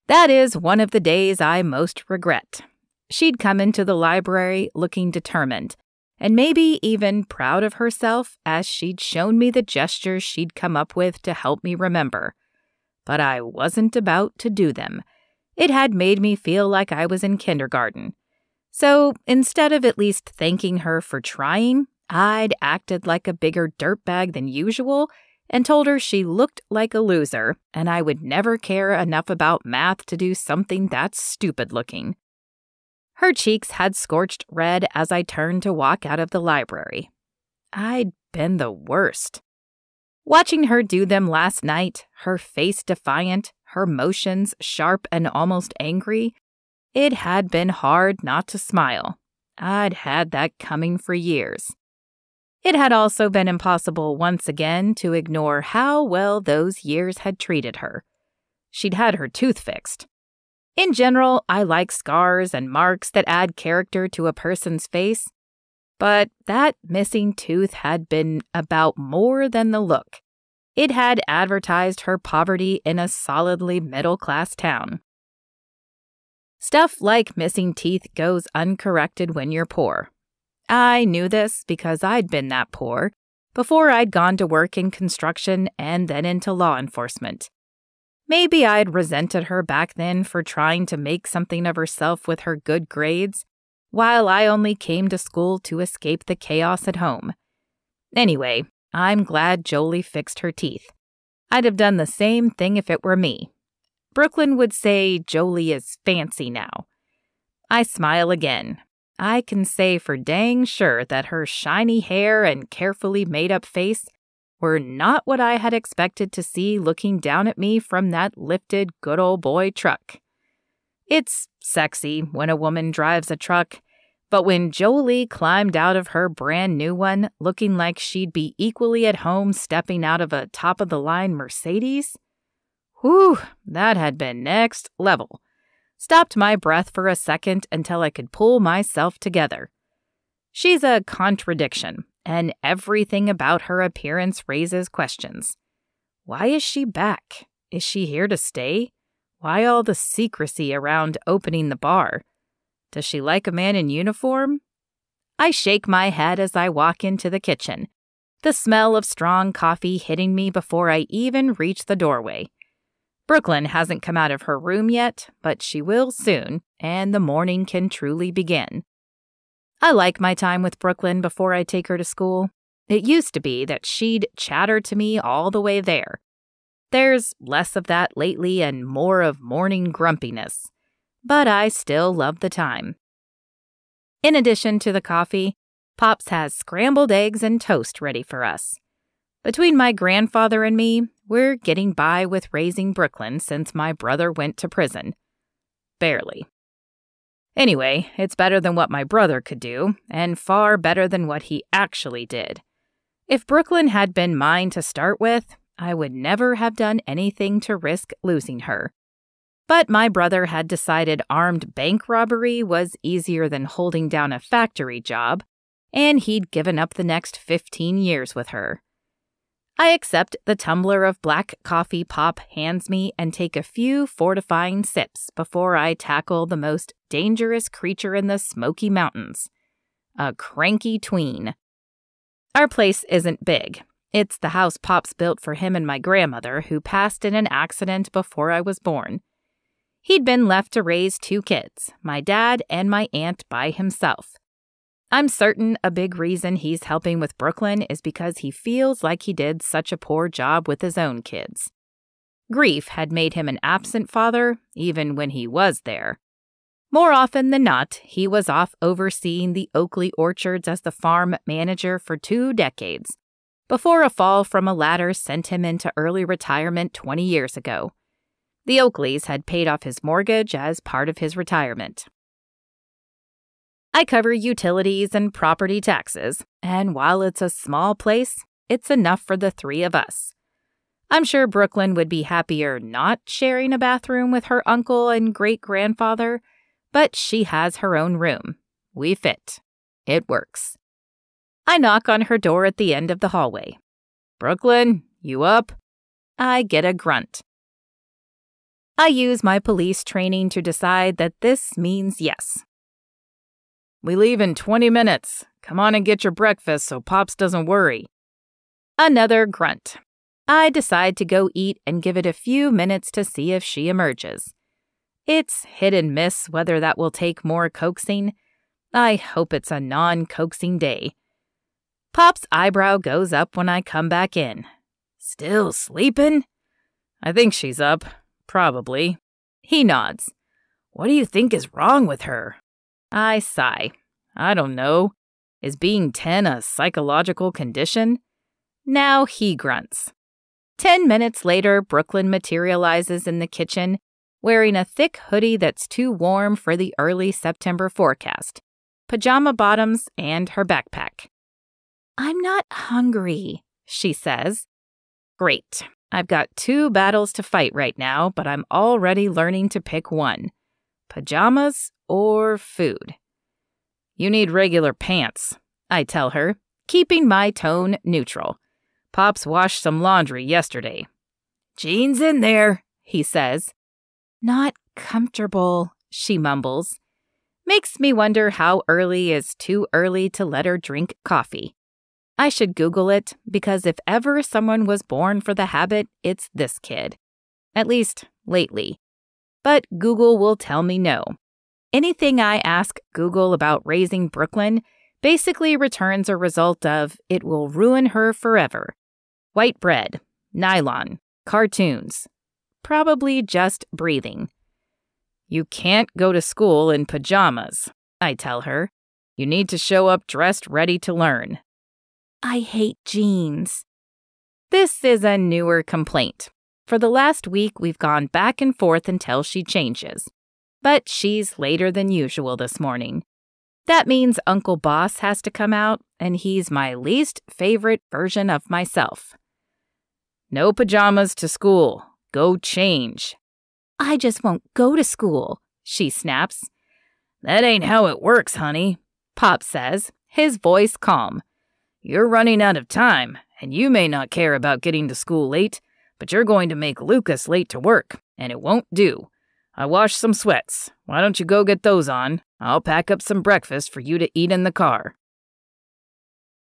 Speaker 1: That is one of the days I most regret. She'd come into the library looking determined, and maybe even proud of herself as she'd shown me the gestures she'd come up with to help me remember. But I wasn't about to do them. It had made me feel like I was in kindergarten. So instead of at least thanking her for trying, I'd acted like a bigger dirtbag than usual and told her she looked like a loser and I would never care enough about math to do something that stupid looking. Her cheeks had scorched red as I turned to walk out of the library. I'd been the worst. Watching her do them last night, her face defiant, her motions sharp and almost angry, it had been hard not to smile. I'd had that coming for years. It had also been impossible once again to ignore how well those years had treated her. She'd had her tooth fixed. In general, I like scars and marks that add character to a person's face, but that missing tooth had been about more than the look. It had advertised her poverty in a solidly middle-class town. Stuff like missing teeth goes uncorrected when you're poor. I knew this because I'd been that poor before I'd gone to work in construction and then into law enforcement. Maybe I'd resented her back then for trying to make something of herself with her good grades, while I only came to school to escape the chaos at home. Anyway, I'm glad Jolie fixed her teeth. I'd have done the same thing if it were me. Brooklyn would say Jolie is fancy now. I smile again. I can say for dang sure that her shiny hair and carefully made-up face were not what I had expected to see looking down at me from that lifted good old boy truck. It's sexy when a woman drives a truck, but when Jolie climbed out of her brand new one looking like she'd be equally at home stepping out of a top-of-the-line Mercedes, whew, that had been next level. Stopped my breath for a second until I could pull myself together. She's a contradiction, and everything about her appearance raises questions. Why is she back? Is she here to stay? Why all the secrecy around opening the bar? Does she like a man in uniform? I shake my head as I walk into the kitchen, the smell of strong coffee hitting me before I even reach the doorway. Brooklyn hasn't come out of her room yet, but she will soon, and the morning can truly begin. I like my time with Brooklyn before I take her to school. It used to be that she'd chatter to me all the way there. There's less of that lately and more of morning grumpiness, but I still love the time. In addition to the coffee, Pops has scrambled eggs and toast ready for us. Between my grandfather and me, we're getting by with raising Brooklyn since my brother went to prison. Barely. Anyway, it's better than what my brother could do, and far better than what he actually did. If Brooklyn had been mine to start with, I would never have done anything to risk losing her. But my brother had decided armed bank robbery was easier than holding down a factory job, and he'd given up the next 15 years with her. I accept the tumbler of black coffee Pop hands me and take a few fortifying sips before I tackle the most dangerous creature in the Smoky Mountains, a cranky tween. Our place isn't big. It's the house Pops built for him and my grandmother, who passed in an accident before I was born. He'd been left to raise 2 kids, my dad and my aunt, by himself. I'm certain a big reason he's helping with Brooklyn is because he feels like he did such a poor job with his own kids. Grief had made him an absent father, even when he was there. More often than not, he was off overseeing the Oakley orchards as the farm manager for 2 decades, before a fall from a ladder sent him into early retirement 20 years ago. The Oakleys had paid off his mortgage as part of his retirement. I cover utilities and property taxes, and while it's a small place, it's enough for the 3 of us. I'm sure Brooklyn would be happier not sharing a bathroom with her uncle and great-grandfather, but she has her own room. We fit. It works. I knock on her door at the end of the hallway. "Brooklyn, you up?" I get a grunt. I use my police training to decide that this means yes. "We leave in 20 minutes. Come on and get your breakfast so Pops doesn't worry." Another grunt. I decide to go eat and give it a few minutes to see if she emerges. It's hit and miss whether that will take more coaxing. I hope it's a non-coaxing day.
Speaker 2: Pop's eyebrow goes up when I come back in. Still sleeping? I think she's up. Probably. He nods. What do you think is wrong with her? I sigh. I don't know. Is being 10 a psychological condition? Now he grunts. 10 minutes later, Brooklyn materializes in the kitchen, wearing a thick hoodie that's too warm for the early September forecast, pajama bottoms, and her backpack. I'm not hungry, she says. Great. I've got 2 battles to fight right now, but I'm already learning to pick one. Pajamas or food? You need regular pants, I tell her, keeping my tone neutral. Pops washed some laundry yesterday. Jeans in there, he says. Not comfortable, she mumbles. Makes me wonder how early is too early to let her drink coffee. I should Google it, because if ever someone was born for the habit, it's this kid. At least, lately. But Google will tell me no. Anything I ask Google about raising Brooklyn basically returns a result of it will ruin her forever. White bread, nylon, cartoons. Probably just breathing. You can't go to school in pajamas, I tell her. You need to show up dressed ready to learn. I hate jeans. This is a newer complaint. For the last week, we've gone back and forth until she changes. But she's later than usual this morning. That means Uncle Boss has to come out, and he's my least favorite version of myself. No pajamas to school. Go change. I just won't go to school, she snaps. That ain't how it works, honey, Pop says, his voice calm. You're running out of time, and you may not care about getting to school late, but you're going to make Lucas late to work, and it won't do. I washed some sweats. Why don't you go get those on? I'll pack up some breakfast for you to eat in the car.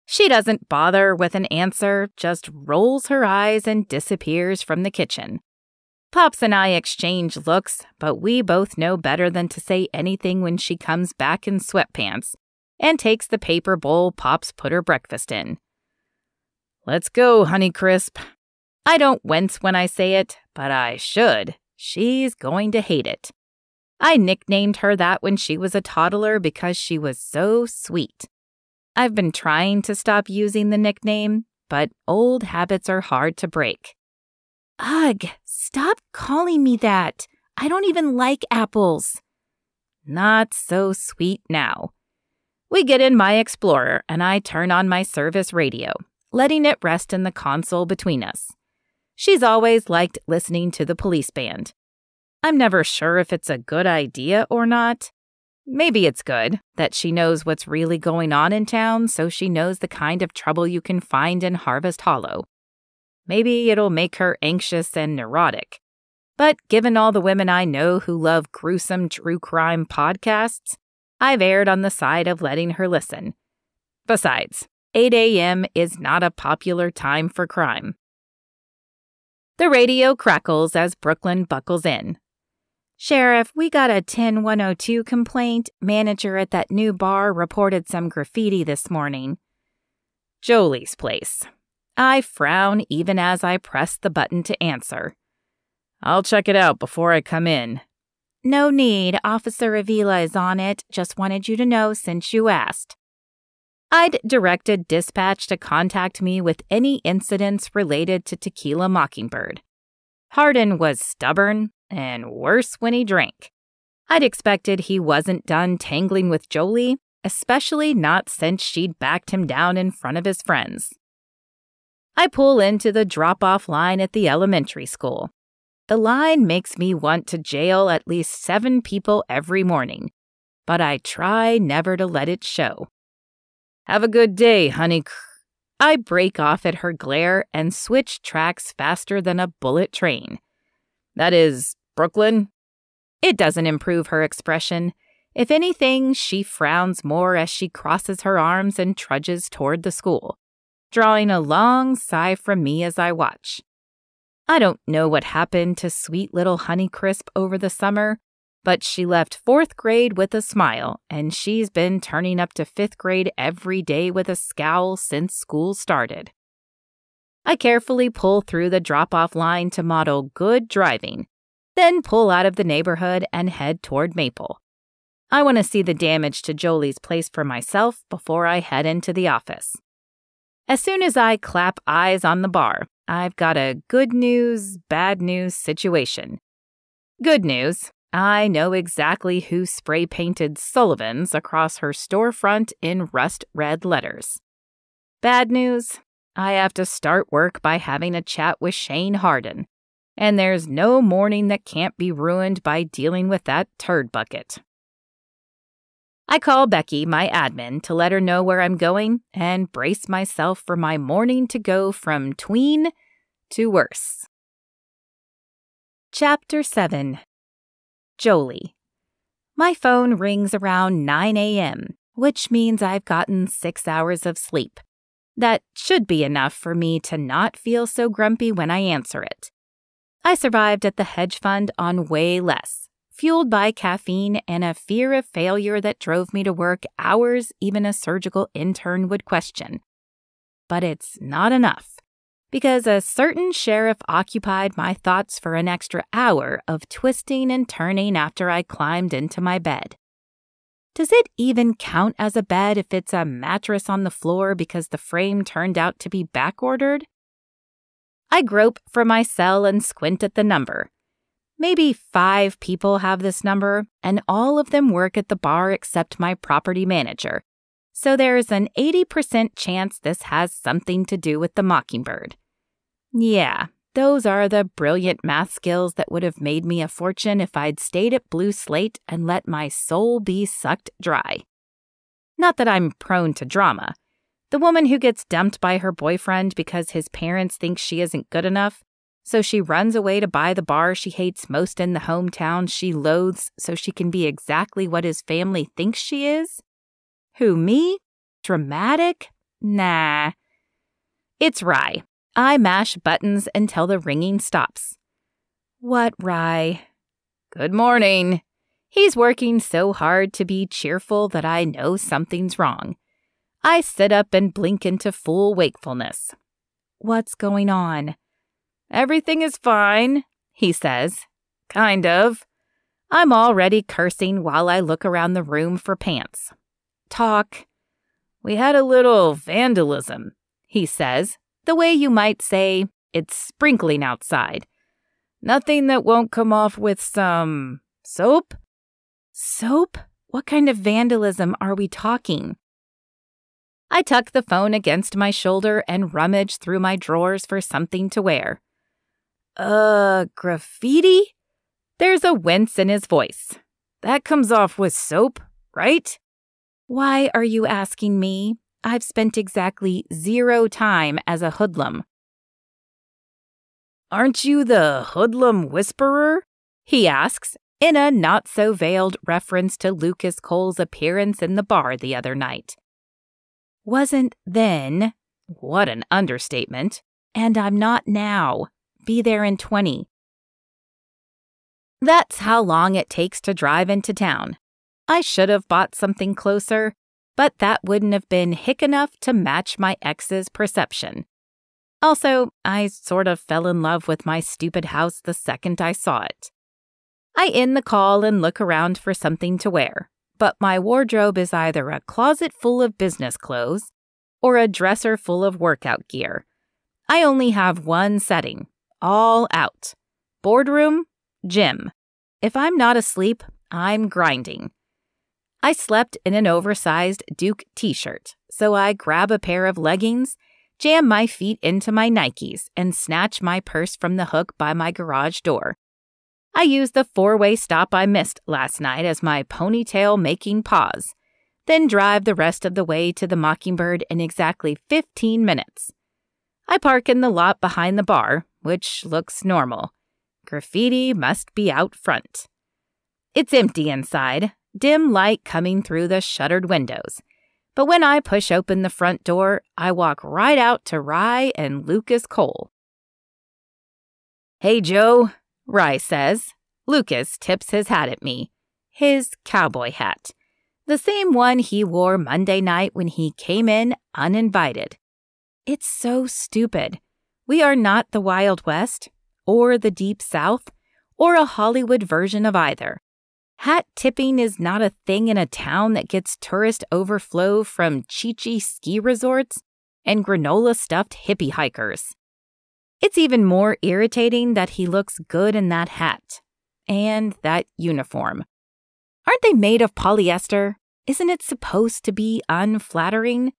Speaker 2: She doesn't bother with an answer, just rolls her eyes and disappears from the kitchen. Pops and I exchange looks, but we both know better than to say anything when she comes back in sweatpants and takes the paper bowl Pops put her breakfast in. Let's go, Honeycrisp. I don't wince when I say it, but I should. She's going to hate it. I nicknamed her that when she was a toddler because she was so sweet. I've been trying to stop using the nickname, but old habits are hard to break. Ugh, stop calling me that. I don't even like apples. Not so sweet now. We get in my Explorer and I turn on my service radio, letting it rest in the console between us. She's always liked listening to the police band. I'm never sure if it's a good idea or not. Maybe it's good that she knows what's really going on in town, so she knows the kind of trouble you can find in Harvest Hollow. Maybe it'll make her anxious and neurotic. But given all the women I know who love gruesome true crime podcasts, I've erred on the side of letting her listen. Besides, 8 a.m. is not a popular time for crime. The radio crackles as Brooklyn buckles in. Sheriff, we got a 10102 complaint. Manager at that new bar reported some graffiti this morning. Jolie's place. I frown even as I press the button to answer. I'll check it out before I come in. No need. Officer Avila is on it. Just wanted you to know since you asked. I'd directed dispatch to contact me with any incidents related to Tequila Mockingbird. Hardin was stubborn, and worse when he drank. I'd expected he wasn't done tangling with Jolie, especially not since she'd backed him down in front of his friends. I pull into the drop-off line at the elementary school. The line makes me want to jail at least 7 people every morning, but I try never to let it show. Have a good day, honey. I break off at her glare and switch tracks faster than a bullet train. That is, Brooklyn? It doesn't improve her expression. If anything, she frowns more as she crosses her arms and trudges toward the school, drawing a long sigh from me as I watch. I don't know what happened to sweet little Honeycrisp over the summer,
Speaker 1: But she left 4th grade with a smile, and she's been turning up to 5th grade every day with a scowl since school started. I carefully pull through the drop-off line to model good driving, then pull out of the neighborhood and head toward Maple. I want to see the damage to Jolie's place for myself before I head into the office. As soon as I clap eyes on the bar, I've got a good news, bad news situation. Good news, I know exactly who spray-painted Sullivan's across her storefront in rust-red letters. Bad news, I have to start work by having a chat with Shane Harden, and there's no morning that can't be ruined by dealing with that turd bucket. I call Becky, my admin, to let her know where I'm going and brace myself for my morning to go from tween to worse. Chapter 7. Jolie. My phone rings around 9 a.m., which means I've gotten 6 hours of sleep. That should be enough for me to not feel so grumpy when I answer it. I survived at the hedge fund on way less, fueled by caffeine and a fear of failure that drove me to work hours even a surgical intern would question. But it's not enough, because a certain sheriff occupied my thoughts for an extra hour of twisting and turning after I climbed into my bed. Does it even count as a bed if it's a mattress on the floor because the frame turned out to be backordered? I grope for my cell and squint at the number. Maybe 5 people have this number, and all of them work at the bar except my property manager. So there's an 80% chance this has something to do with the Mockingbird. Yeah, those are the brilliant math skills that would have made me a fortune if I'd stayed at Blue Slate and let my soul be sucked dry. Not that I'm prone to drama. The woman who gets dumped by her boyfriend because his parents think she isn't good enough, so she runs away to buy the bar she hates most in the hometown she loathes so she can be exactly what his family thinks she is? Who, me? Dramatic? Nah. It's Rye. I mash buttons until the ringing stops. What, Rye? Good morning. He's working so hard to be cheerful that I know something's wrong. I sit up and blink into full wakefulness. What's going on? Everything is fine, he says. Kind of. I'm already cursing while I look around the room for pants. Talk. We had a little vandalism, he says, the way you might say it's sprinkling outside. Nothing that won't come off with some soap? Soap? What kind of vandalism are we talking? I tuck the phone against my shoulder and rummage through my drawers for something to wear. Graffiti? There's a wince in his voice. That comes off with soap, right? Why are you asking me? I've spent exactly 0 time as a hoodlum. Aren't you the hoodlum whisperer? He asks, in a not-so-veiled reference to Lucas Cole's appearance in the bar the other night. Wasn't then. What an understatement. And I'm not now. Be there in 20. That's how long it takes to drive into town. I should have bought something closer, but that wouldn't have been hick enough to match my ex's perception. Also, I sort of fell in love with my stupid house the second I saw it. I end the call and look around for something to wear, but my wardrobe is either a closet full of business clothes or a dresser full of workout gear. I only have one setting, all out. Boardroom, gym. If I'm not asleep, I'm grinding. I slept in an oversized Duke t-shirt, so I grab a pair of leggings, jam my feet into my Nikes, and snatch my purse from the hook by my garage door. I use the 4-way stop I missed last night as my ponytail-making pause, then drive the rest of the way to the Mockingbird in exactly 15 minutes. I park in the lot behind the bar, which looks normal. Graffiti must be out front. It's empty inside, dim light coming through the shuttered windows. But when I push open the front door, I walk right out to Rye and Lucas Cole. Hey, Joe, Rye says. Lucas tips his hat at me. His cowboy hat. The same one he wore Monday night when he came in uninvited. It's so stupid. We are not the Wild West, or the Deep South, or a Hollywood version of either. Hat tipping is not a thing in a town that gets tourist overflow from Chi-Chi ski resorts and granola-stuffed hippie hikers. It's even more irritating that he looks good in that hat and that uniform. Aren't they made of polyester? Isn't it supposed to be unflattering?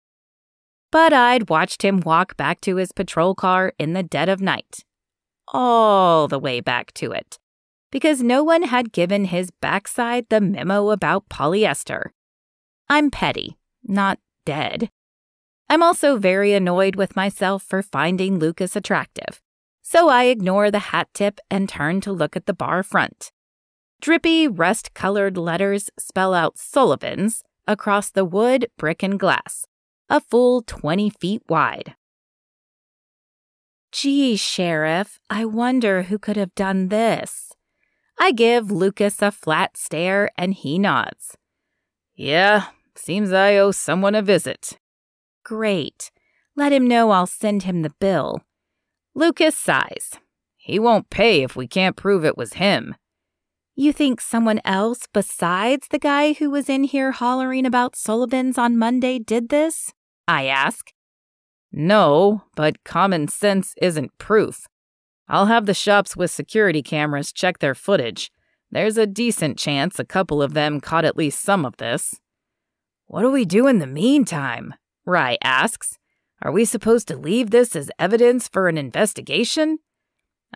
Speaker 1: But I'd watched him walk back to his patrol car in the dead of night. All the way back to it. Because no one had given his backside the memo about polyester. I'm petty, not dead. I'm also very annoyed with myself for finding Lucas attractive. So I ignore the hat tip and turn to look at the bar front. Drippy, rust-colored letters spell out Sullivan's across the wood, brick, and glass, a full 20 feet wide. Gee, Sheriff, I wonder who could have done this. I give Lucas a flat stare and he nods.
Speaker 2: Yeah, seems I owe someone a visit.
Speaker 1: Great. Let him know I'll send him the bill. Lucas sighs.
Speaker 2: He won't pay if we can't prove it was him.
Speaker 1: You think someone else besides the guy who was in here hollering about Sullivan's on Monday did this? I ask.
Speaker 2: No, but common sense isn't proof. I'll have the shops with security cameras check their footage. There's a decent chance a couple of them caught at least some of this.
Speaker 1: What do we do in the meantime? Rye asks.
Speaker 2: Are we supposed to leave this as evidence for an investigation?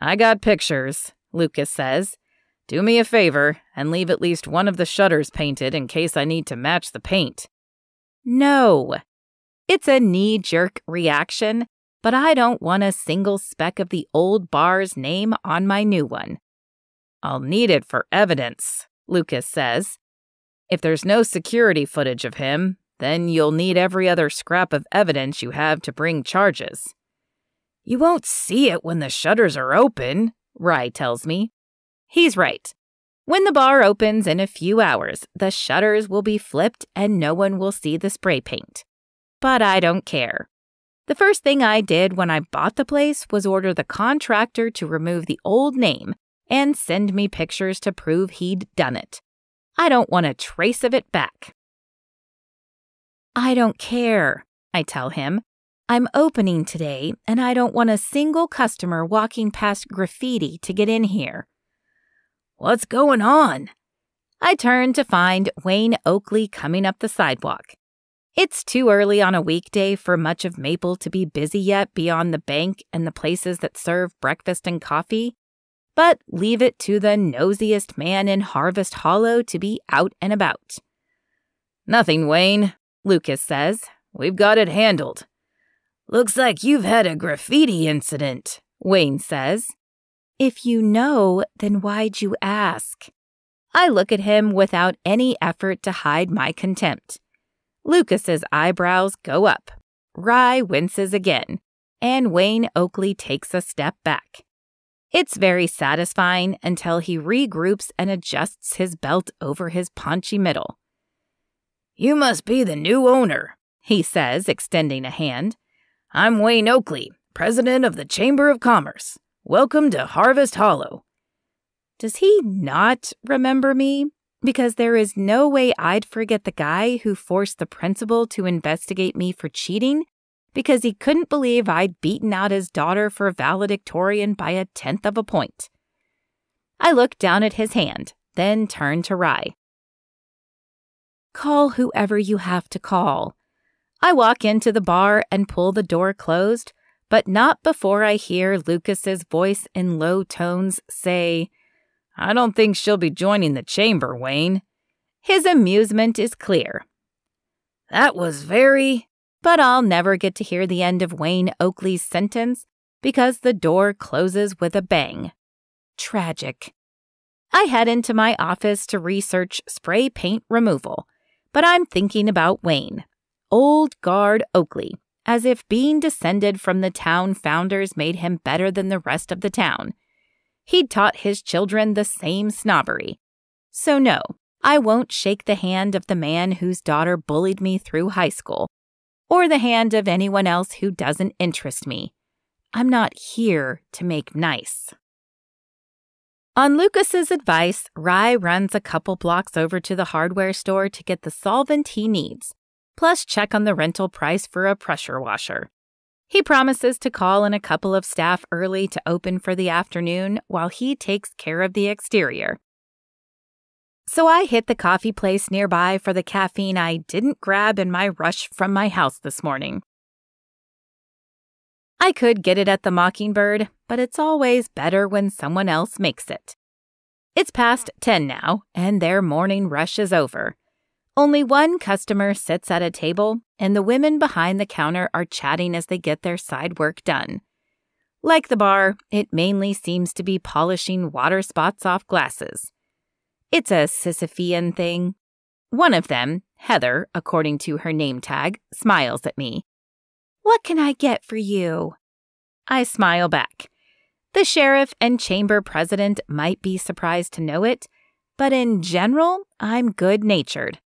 Speaker 2: I got pictures, Lucas says. Do me a favor and leave at least one of the shutters painted in case I need to match the paint.
Speaker 1: No. It's a knee-jerk reaction, but I don't want a single speck of the old bar's name on my new one.
Speaker 2: I'll need it for evidence, Lucas says. If there's no security footage of him, then you'll need every other scrap of evidence you have to bring charges.
Speaker 1: You won't see it when the shutters are open, Rye tells me. He's right. When the bar opens in a few hours, the shutters will be flipped and no one will see the spray paint. But I don't care. The first thing I did when I bought the place was order the contractor to remove the old name and send me pictures to prove he'd done it. I don't want a trace of it back. I don't care, I tell him. I'm opening today, and I don't want a single customer walking past graffiti to get in here.
Speaker 2: What's going on?
Speaker 1: I turn to find Wayne Oakley coming up the sidewalk. It's too early on a weekday for much of Maple to be busy yet beyond the bank and the places that serve breakfast and coffee, but leave it to the nosiest man in Harvest Hollow to be out and about.
Speaker 2: Nothing, Wayne, Lucas says. We've got it handled.
Speaker 1: Looks like you've had a graffiti incident, Wayne says. If you know, then why'd you ask? I look at him without any effort to hide my contempt. Lucas's eyebrows go up. Rye winces again, and Wayne Oakley takes a step back. It's very satisfying until he regroups and adjusts his belt over his paunchy middle.
Speaker 2: You must be the new owner,
Speaker 1: he says, extending a hand.
Speaker 2: I'm Wayne Oakley, president of the Chamber of Commerce. Welcome to Harvest Hollow.
Speaker 1: Does he not remember me? Because there is no way I'd forget the guy who forced the principal to investigate me for cheating because he couldn't believe I'd beaten out his daughter for valedictorian by 1/10 of a point. I look down at his hand, then turn to Rye. Call whoever you have to call. I walk into the bar and pull the door closed, but not before I hear Lucas's voice in low tones say,
Speaker 2: I don't think she'll be joining the chamber, Wayne.
Speaker 1: His amusement is clear.
Speaker 2: That was very...
Speaker 1: But I'll never get to hear the end of Wayne Oakley's sentence because the door closes with a bang. Tragic. I head into my office to research spray paint removal, but I'm thinking about Wayne, old guard Oakley, as if being descended from the town founders made him better than the rest of the town. He'd taught his children the same snobbery. So no, I won't shake the hand of the man whose daughter bullied me through high school, or the hand of anyone else who doesn't interest me. I'm not here to make nice. On Lucas's advice, Rye runs a couple blocks over to the hardware store to get the solvent he needs, plus check on the rental price for a pressure washer. He promises to call in a couple of staff early to open for the afternoon while he takes care of the exterior. So I hit the coffee place nearby for the caffeine I didn't grab in my rush from my house this morning. I could get it at the Mockingbird, but it's always better when someone else makes it. It's past 10 now, and their morning rush is over. Only one customer sits at a table, and the women behind the counter are chatting as they get their side work done. Like the bar, it mainly seems to be polishing water spots off glasses. It's a Sisyphean thing. One of them, Heather, according to her name tag, smiles at me. "What can I get for you?" I smile back. The sheriff and chamber president might be surprised to know it, but in general, I'm good-natured.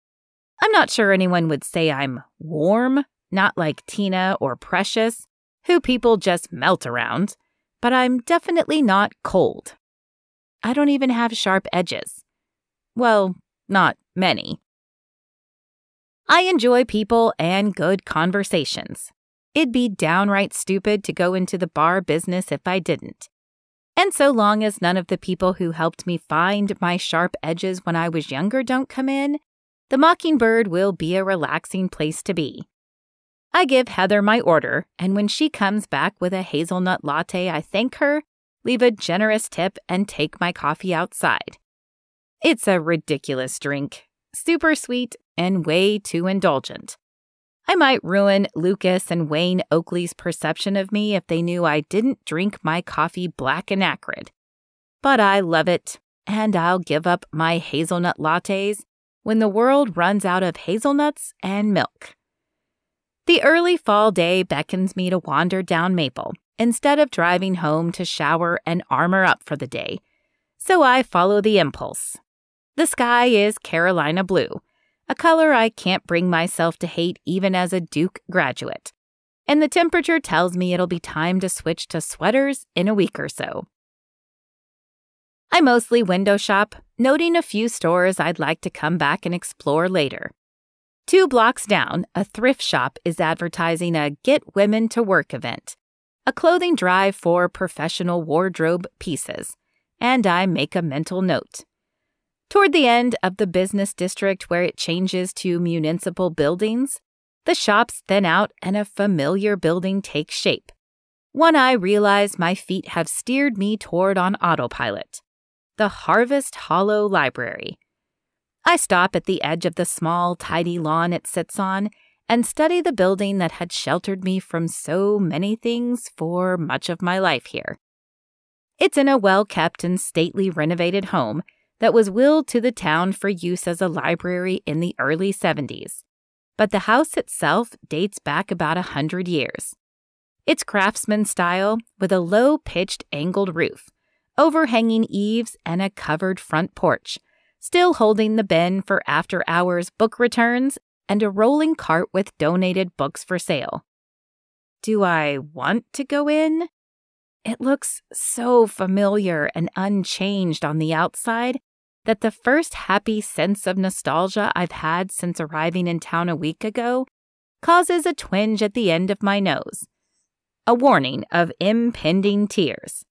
Speaker 1: I'm not sure anyone would say I'm warm, not like Tina or Precious, who people just melt around, but I'm definitely not cold. I don't even have sharp edges. Well, not many. I enjoy people and good conversations. It'd be downright stupid to go into the bar business if I didn't. And so long as none of the people who helped me find my sharp edges when I was younger don't come in, the Mockingbird will be a relaxing place to be. I give Heather my order, and when she comes back with a hazelnut latte, I thank her, leave a generous tip, and take my coffee outside. It's a ridiculous drink, super sweet and way too indulgent. I might ruin Lucas and Wayne Oakley's perception of me if they knew I didn't drink my coffee black and acrid. But I love it, and I'll give up my hazelnut lattes when the world runs out of hazelnuts and milk. The early fall day beckons me to wander down Maple instead of driving home to shower and armor up for the day, so I follow the impulse. The sky is Carolina blue, a color I can't bring myself to hate even as a Duke graduate, and the temperature tells me it'll be time to switch to sweaters in a week or so. I mostly window shop, noting a few stores I'd like to come back and explore later. 2 blocks down, a thrift shop is advertising a Get Women to Work event, a clothing drive for professional wardrobe pieces, and I make a mental note. Toward the end of the business district where it changes to municipal buildings, the shops thin out and a familiar building takes shape. One I realize my feet have steered me toward on autopilot. The Harvest Hollow Library. I stop at the edge of the small, tidy lawn it sits on and study the building that had sheltered me from so many things for much of my life here. It's in a well-kept and stately renovated home that was willed to the town for use as a library in the early 70s, but the house itself dates back about 100 years. It's craftsman style with a low-pitched angled roof, overhanging eaves, and a covered front porch, still holding the bin for after-hours book returns and a rolling cart with donated books for sale. Do I want to go in? It looks so familiar and unchanged on the outside that the first happy sense of nostalgia I've had since arriving in town a week ago causes a twinge at the end of my nose, a warning of impending tears.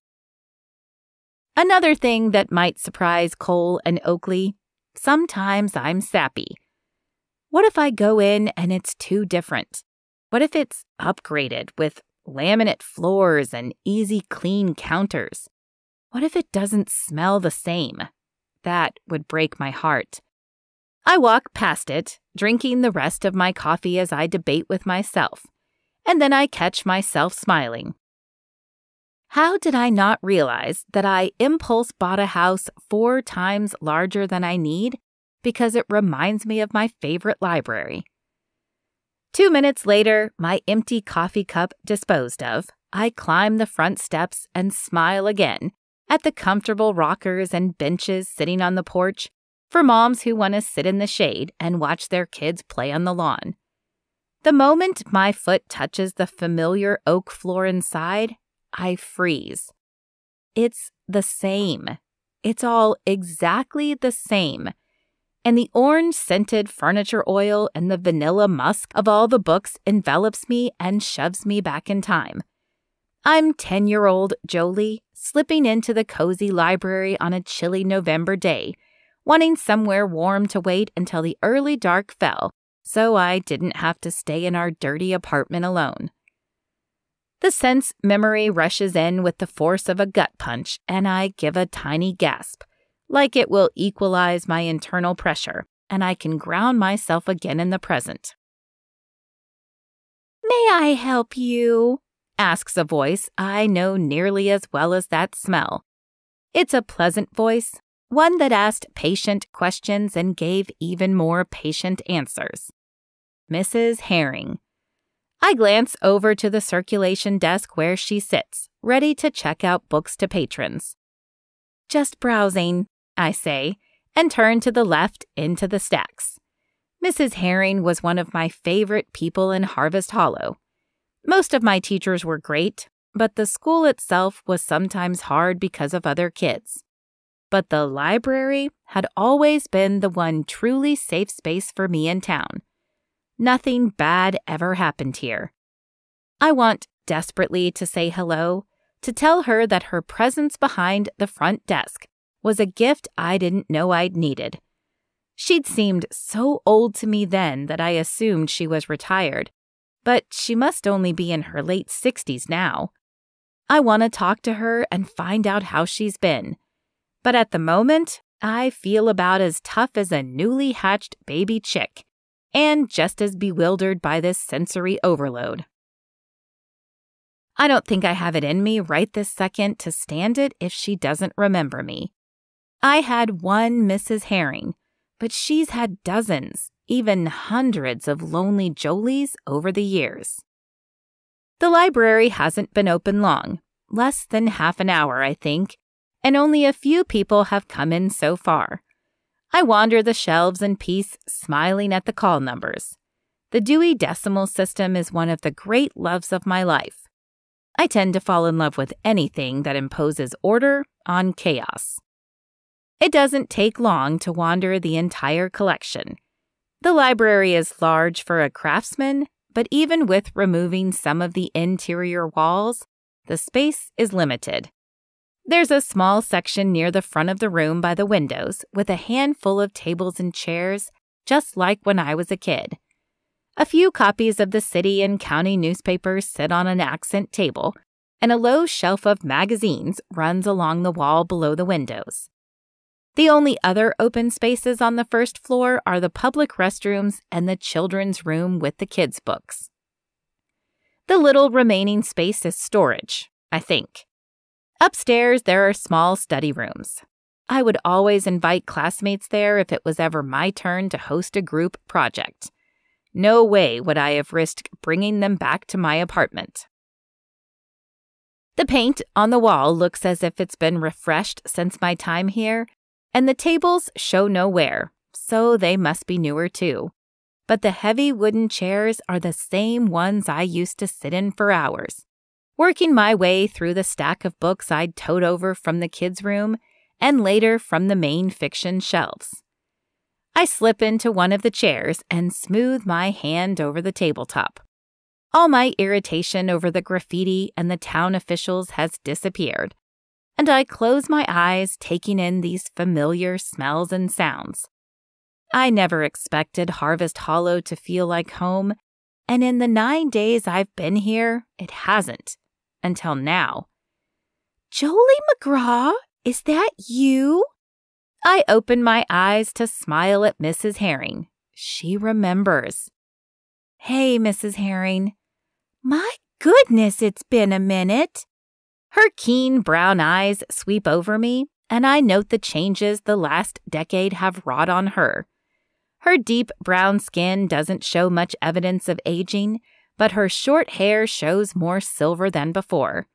Speaker 1: Another thing that might surprise Cole and Oakley, sometimes I'm sappy. What if I go in and it's too different? What if it's upgraded with laminate floors and easy clean counters? What if it doesn't smell the same? That would break my heart. I walk past it, drinking the rest of my coffee as I debate with myself, and then I catch myself smiling. How did I not realize that I impulse bought a house 4 times larger than I need because it reminds me of my favorite library? 2 minutes later, my empty coffee cup disposed of, I climb the front steps and smile again at the comfortable rockers and benches sitting on the porch, for moms who want to sit in the shade and watch their kids play on the lawn. The moment my foot touches the familiar oak floor inside, I freeze. It's the same. It's all exactly the same. And the orange-scented furniture oil and the vanilla musk of all the books envelops me and shoves me back in time. I'm 10-year-old Jolie, slipping into the cozy library on a chilly November day, wanting somewhere warm to wait until the early dark fell, so I didn't have to stay in our dirty apartment alone. The sense memory rushes in with the force of a gut punch, and I give a tiny gasp, like it will equalize my internal pressure, and I can ground myself again in the present. "May I help you?" asks a voice I know nearly as well as that smell. It's a pleasant voice, one that asked patient questions and gave even more patient answers. Mrs. Herring. I glance over to the circulation desk where she sits, ready to check out books to patrons. "Just browsing," I say, and turn to the left into the stacks. Mrs. Herring was one of my favorite people in Harvest Hollow. Most of my teachers were great, but the school itself was sometimes hard because of other kids. But the library had always been the one truly safe space for me in town. Nothing bad ever happened here. I want desperately to say hello, to tell her that her presence behind the front desk was a gift I didn't know I'd needed. She'd seemed so old to me then that I assumed she was retired, but she must only be in her late 60s now. I want to talk to her and find out how she's been. But at the moment, I feel about as tough as a newly hatched baby chick, and just as bewildered by this sensory overload. I don't think I have it in me right this second to stand it if she doesn't remember me. I had one Mrs. Herring, but she's had dozens, even hundreds of lonely Jolies over the years. The library hasn't been open long, less than half an hour, I think, and only a few people have come in so far. I wander the shelves in peace, smiling at the call numbers. The Dewey Decimal System is one of the great loves of my life. I tend to fall in love with anything that imposes order on chaos. It doesn't take long to wander the entire collection. The library is large for a craftsman, but even with removing some of the interior walls, the space is limited. There's a small section near the front of the room by the windows with a handful of tables and chairs, just like when I was a kid. A few copies of the city and county newspapers sit on an accent table, and a low shelf of magazines runs along the wall below the windows. The only other open spaces on the first floor are the public restrooms and the children's room with the kids' books. The little remaining space is storage, I think. Upstairs, there are small study rooms. I would always invite classmates there if it was ever my turn to host a group project. No way would I have risked bringing them back to my apartment. The paint on the wall looks as if it's been refreshed since my time here, and the tables show no wear, so they must be newer too. But the heavy wooden chairs are the same ones I used to sit in for hours, working my way through the stack of books I'd towed over from the kids' room and later from the main fiction shelves. I slip into one of the chairs and smooth my hand over the tabletop. All my irritation over the graffiti and the town officials has disappeared, and I close my eyes, taking in these familiar smells and sounds. I never expected Harvest Hollow to feel like home, and in the 9 days I've been here, it hasn't, until now. "Jolie McGraw, is that you?" I open my eyes to smile at Mrs. Herring. She remembers. "Hey, Mrs. Herring." "My goodness, it's been a minute." Her keen brown eyes sweep over me, and I note the changes the last decade have wrought on her. Her deep brown skin doesn't show much evidence of aging, but her short hair shows more silver than before.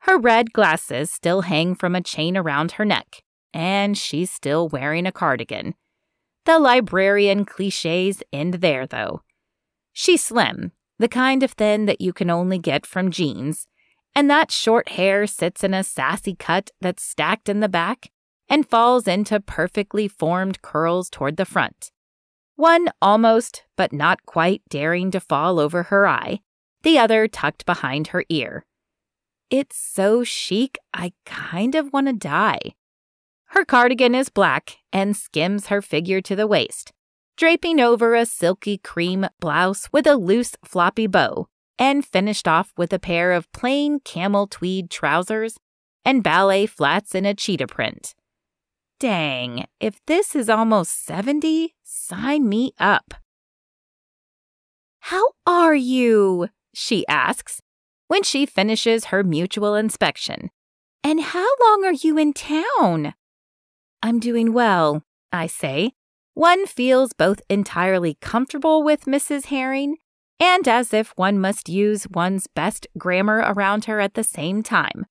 Speaker 1: Her red glasses still hang from a chain around her neck, and she's still wearing a cardigan. The librarian cliches end there, though. She's slim, the kind of thin that you can only get from jeans, and that short hair sits in a sassy cut that's stacked in the back and falls into perfectly formed curls toward the front. One almost, but not quite, daring to fall over her eye, the other tucked behind her ear. It's so chic, I kind of want to die. Her cardigan is black and skims her figure to the waist, draping over a silky cream blouse with a loose, floppy bow, and finished off with a pair of plain camel tweed trousers and ballet flats in a cheetah print. Dang, if this is almost 70, sign me up. "How are you?" she asks when she finishes her mutual inspection. "And how long are you in town?" "I'm doing well," I say. One feels both entirely comfortable with Mrs. Herring and as if one must use one's best grammar around her at the same time.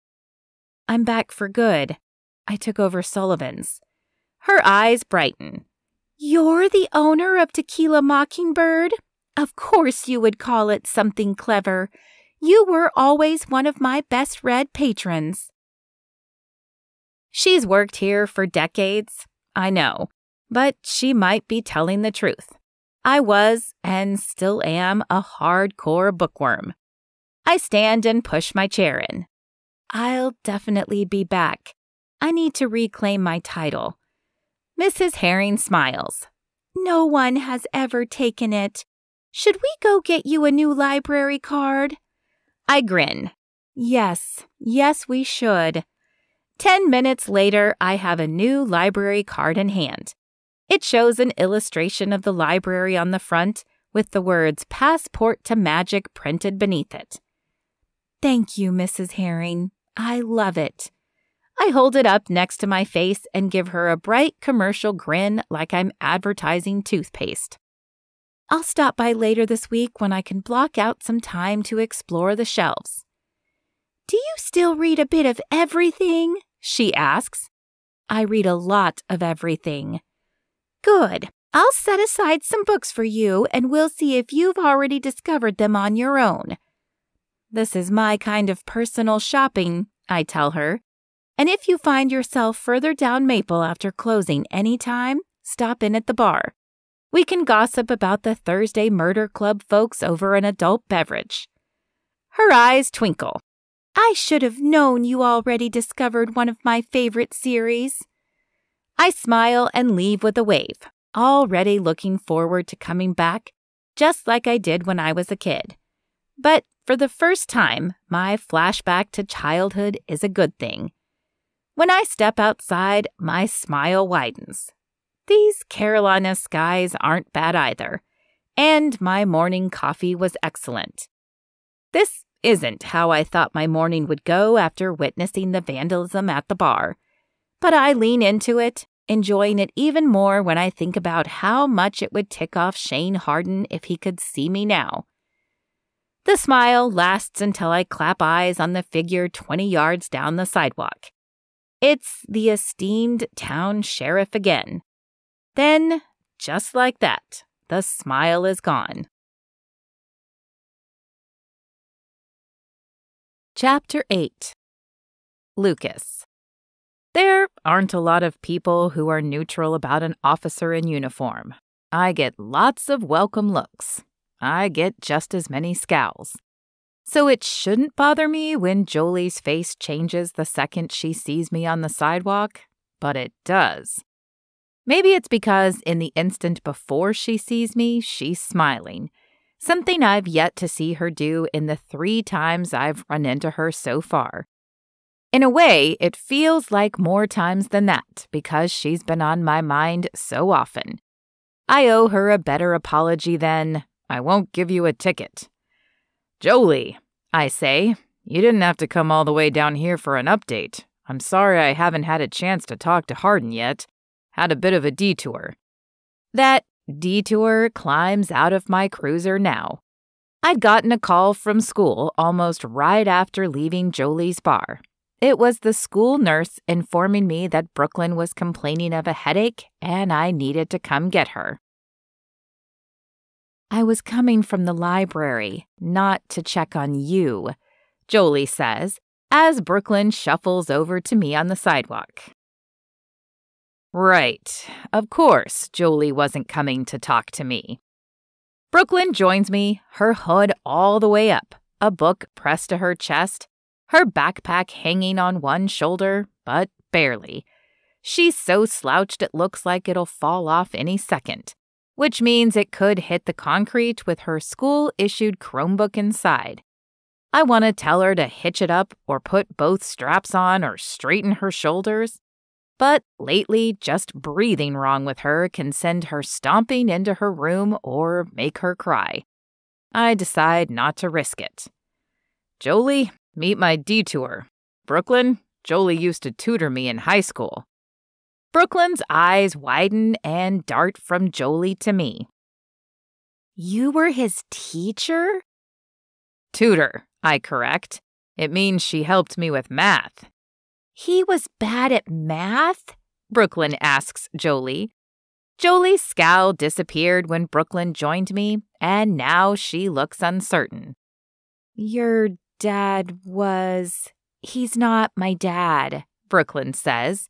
Speaker 1: "I'm back for good. I took over Sullivan's." Her eyes brighten. "You're the owner of Tequila Mockingbird? Of course you would call it something clever. You were always one of my best-read patrons." She's worked here for decades, I know, but she might be telling the truth. I was, and still am, a hardcore bookworm. I stand and push my chair in. "I'll definitely be back. I need to reclaim my title." Mrs. Herring smiles. "No one has ever taken it. Should we go get you a new library card?" I grin. Yes, we should. 10 minutes later, I have a new library card in hand. It shows an illustration of the library on the front with the words "Passport to Magic" printed beneath it. "Thank you, Mrs. Herring. I love it." I hold it up next to my face and give her a bright commercial grin like I'm advertising toothpaste. "I'll stop by later this week when I can block out some time to explore the shelves." "Do you still read a bit of everything?" she asks. "I read a lot of everything." "Good. I'll set aside some books for you and we'll see if you've already discovered them on your own." "This is my kind of personal shopping," I tell her. "And if you find yourself further down Maple after closing any time, stop in at the bar. We can gossip about the Thursday Murder Club folks over an adult beverage." Her eyes twinkle. "I should have known you already discovered one of my favorite series." I smile and leave with a wave, already looking forward to coming back, just like I did when I was a kid. But for the first time, my flashback to childhood is a good thing. When I step outside, my smile widens. These Carolina skies aren't bad either, and my morning coffee was excellent. This isn't how I thought my morning would go after witnessing the vandalism at the bar, but I lean into it, enjoying it even more when I think about how much it would tick off Shane Harden if he could see me now. The smile lasts until I clap eyes on the figure 20 yards down the sidewalk. It's the esteemed town sheriff again. Then, just like that, the smile is gone. Chapter 8. Lucas. There aren't a lot of people who are neutral about an officer in uniform. I get lots of welcome looks. I get just as many scowls. So it shouldn't bother me when Jolie's face changes the second she sees me on the sidewalk, but it does. Maybe it's because in the instant before she sees me, she's smiling, something I've yet to see her do in the 3 times I've run into her so far. In a way, it feels like more times than that because she's been on my mind so often. I owe her a better apology than, "I won't give you a ticket." "Jolie," I say, "you didn't have to come all the way down here for an update. I'm sorry I haven't had a chance to talk to Harden yet. Had a bit of a detour." That detour climbs out of my cruiser now. I'd gotten a call from school almost right after leaving Jolie's bar. It was the school nurse informing me that Brooklyn was complaining of a headache and I needed to come get her. I was coming from the library, not to check on you, Jolie says, as Brooklyn shuffles over to me on the sidewalk. Right, of course Jolie wasn't coming to talk to me. Brooklyn joins me, her hood all the way up, a book pressed to her chest, her backpack hanging on one shoulder, but barely. She's so slouched it looks like it'll fall off any second, which means it could hit the concrete with her school-issued Chromebook inside. I want to tell her to hitch it up or put both straps on or straighten her shoulders, but lately just breathing wrong with her can send her stomping into her room or make her cry. I decide not to risk it. Jolie, meet my detour. Brooklyn, Jolie used to tutor me in high school. Brooklyn's eyes widen and dart from Jolie to me. You were his teacher? Tutor, I correct. It means she helped me with math. He was bad at math? Brooklyn asks Jolie. Jolie's scowl disappeared when Brooklyn joined me, and now she looks uncertain. Your dad was... He's not my dad, Brooklyn says.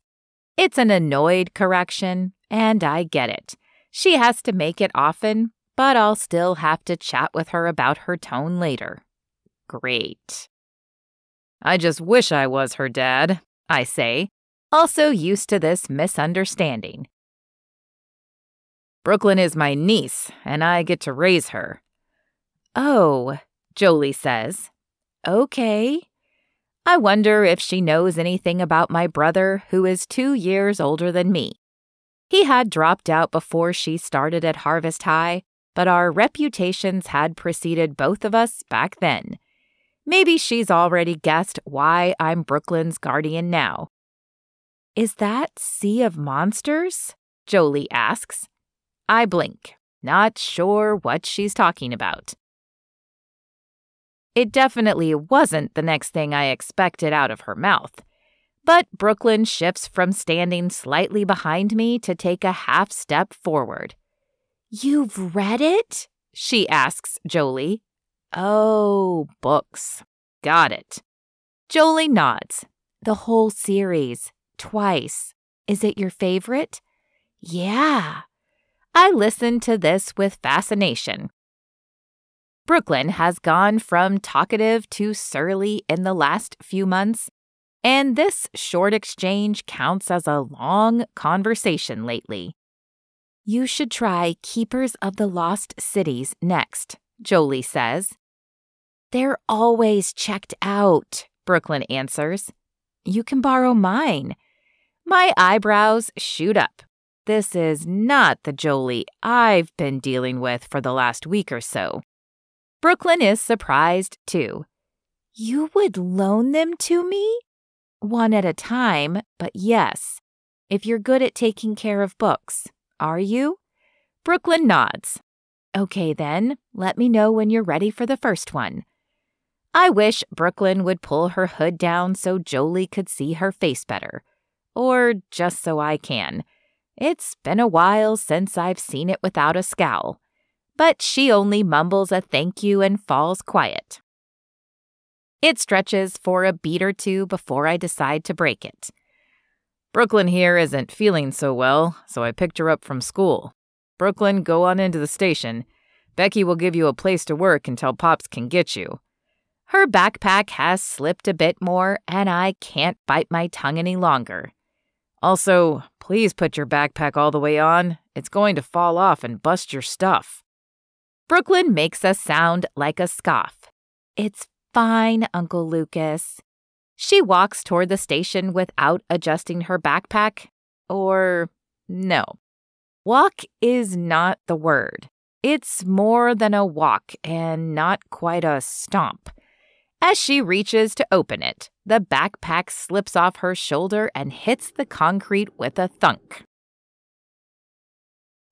Speaker 1: It's an annoyed correction, and I get it. She has to make it often, but I'll still have to chat with her about her tone later. Great. I just wish I was her dad, I say, also used to this misunderstanding. Brooklyn is my niece, and I get to raise her. Oh, Jolie says. Okay. I wonder if she knows anything about my brother, who is 2 years older than me. He had dropped out before she started at Harvest High, but our reputations had preceded both of us back then. Maybe she's already guessed why I'm Brooklyn's guardian now. Is that Sea of Monsters? Jolie asks. I blink, not sure what she's talking about. It definitely wasn't the next thing I expected out of her mouth. But Brooklyn shifts from standing slightly behind me to take a half step forward. You've read it? She asks Jolie. Oh, books. Got it. Jolie nods. The whole series. Twice. Is it your favorite? Yeah. I listened to this with fascination. Brooklyn has gone from talkative to surly in the last few months, and this short exchange counts as a long conversation lately. You should try Keepers of the Lost Cities next, Jolie says. They're always checked out, Brooklyn answers. You can borrow mine. My eyebrows shoot up. This is not the Jolie I've been dealing with for the last week or so. Brooklyn is surprised, too. You would loan them to me? One at a time, but yes, if you're good at taking care of books. Are you? Brooklyn nods. Okay, then, let me know when you're ready for the first one. I wish Brooklyn would pull her hood down so Jolie could see her face better. Or just so I can. It's been a while since I've seen it without a scowl. But she only mumbles a thank you and falls quiet. It stretches for a beat or two before I decide to break it. Brooklyn here isn't feeling so well, so I picked her up from school. Brooklyn, go on into the station. Becky will give you a place to work until Pops can get you. Her backpack has slipped a bit more, and I can't bite my tongue any longer. Also, please put your backpack all the way on. It's going to fall off and bust your stuff. Brooklyn makes us sound like a scoff. It's fine, Uncle Lucas. She walks toward the station without adjusting her backpack. Or, no. Walk is not the word. It's more than a walk and not quite a stomp. As she reaches to open it, the backpack slips off her shoulder and hits the concrete with a thunk.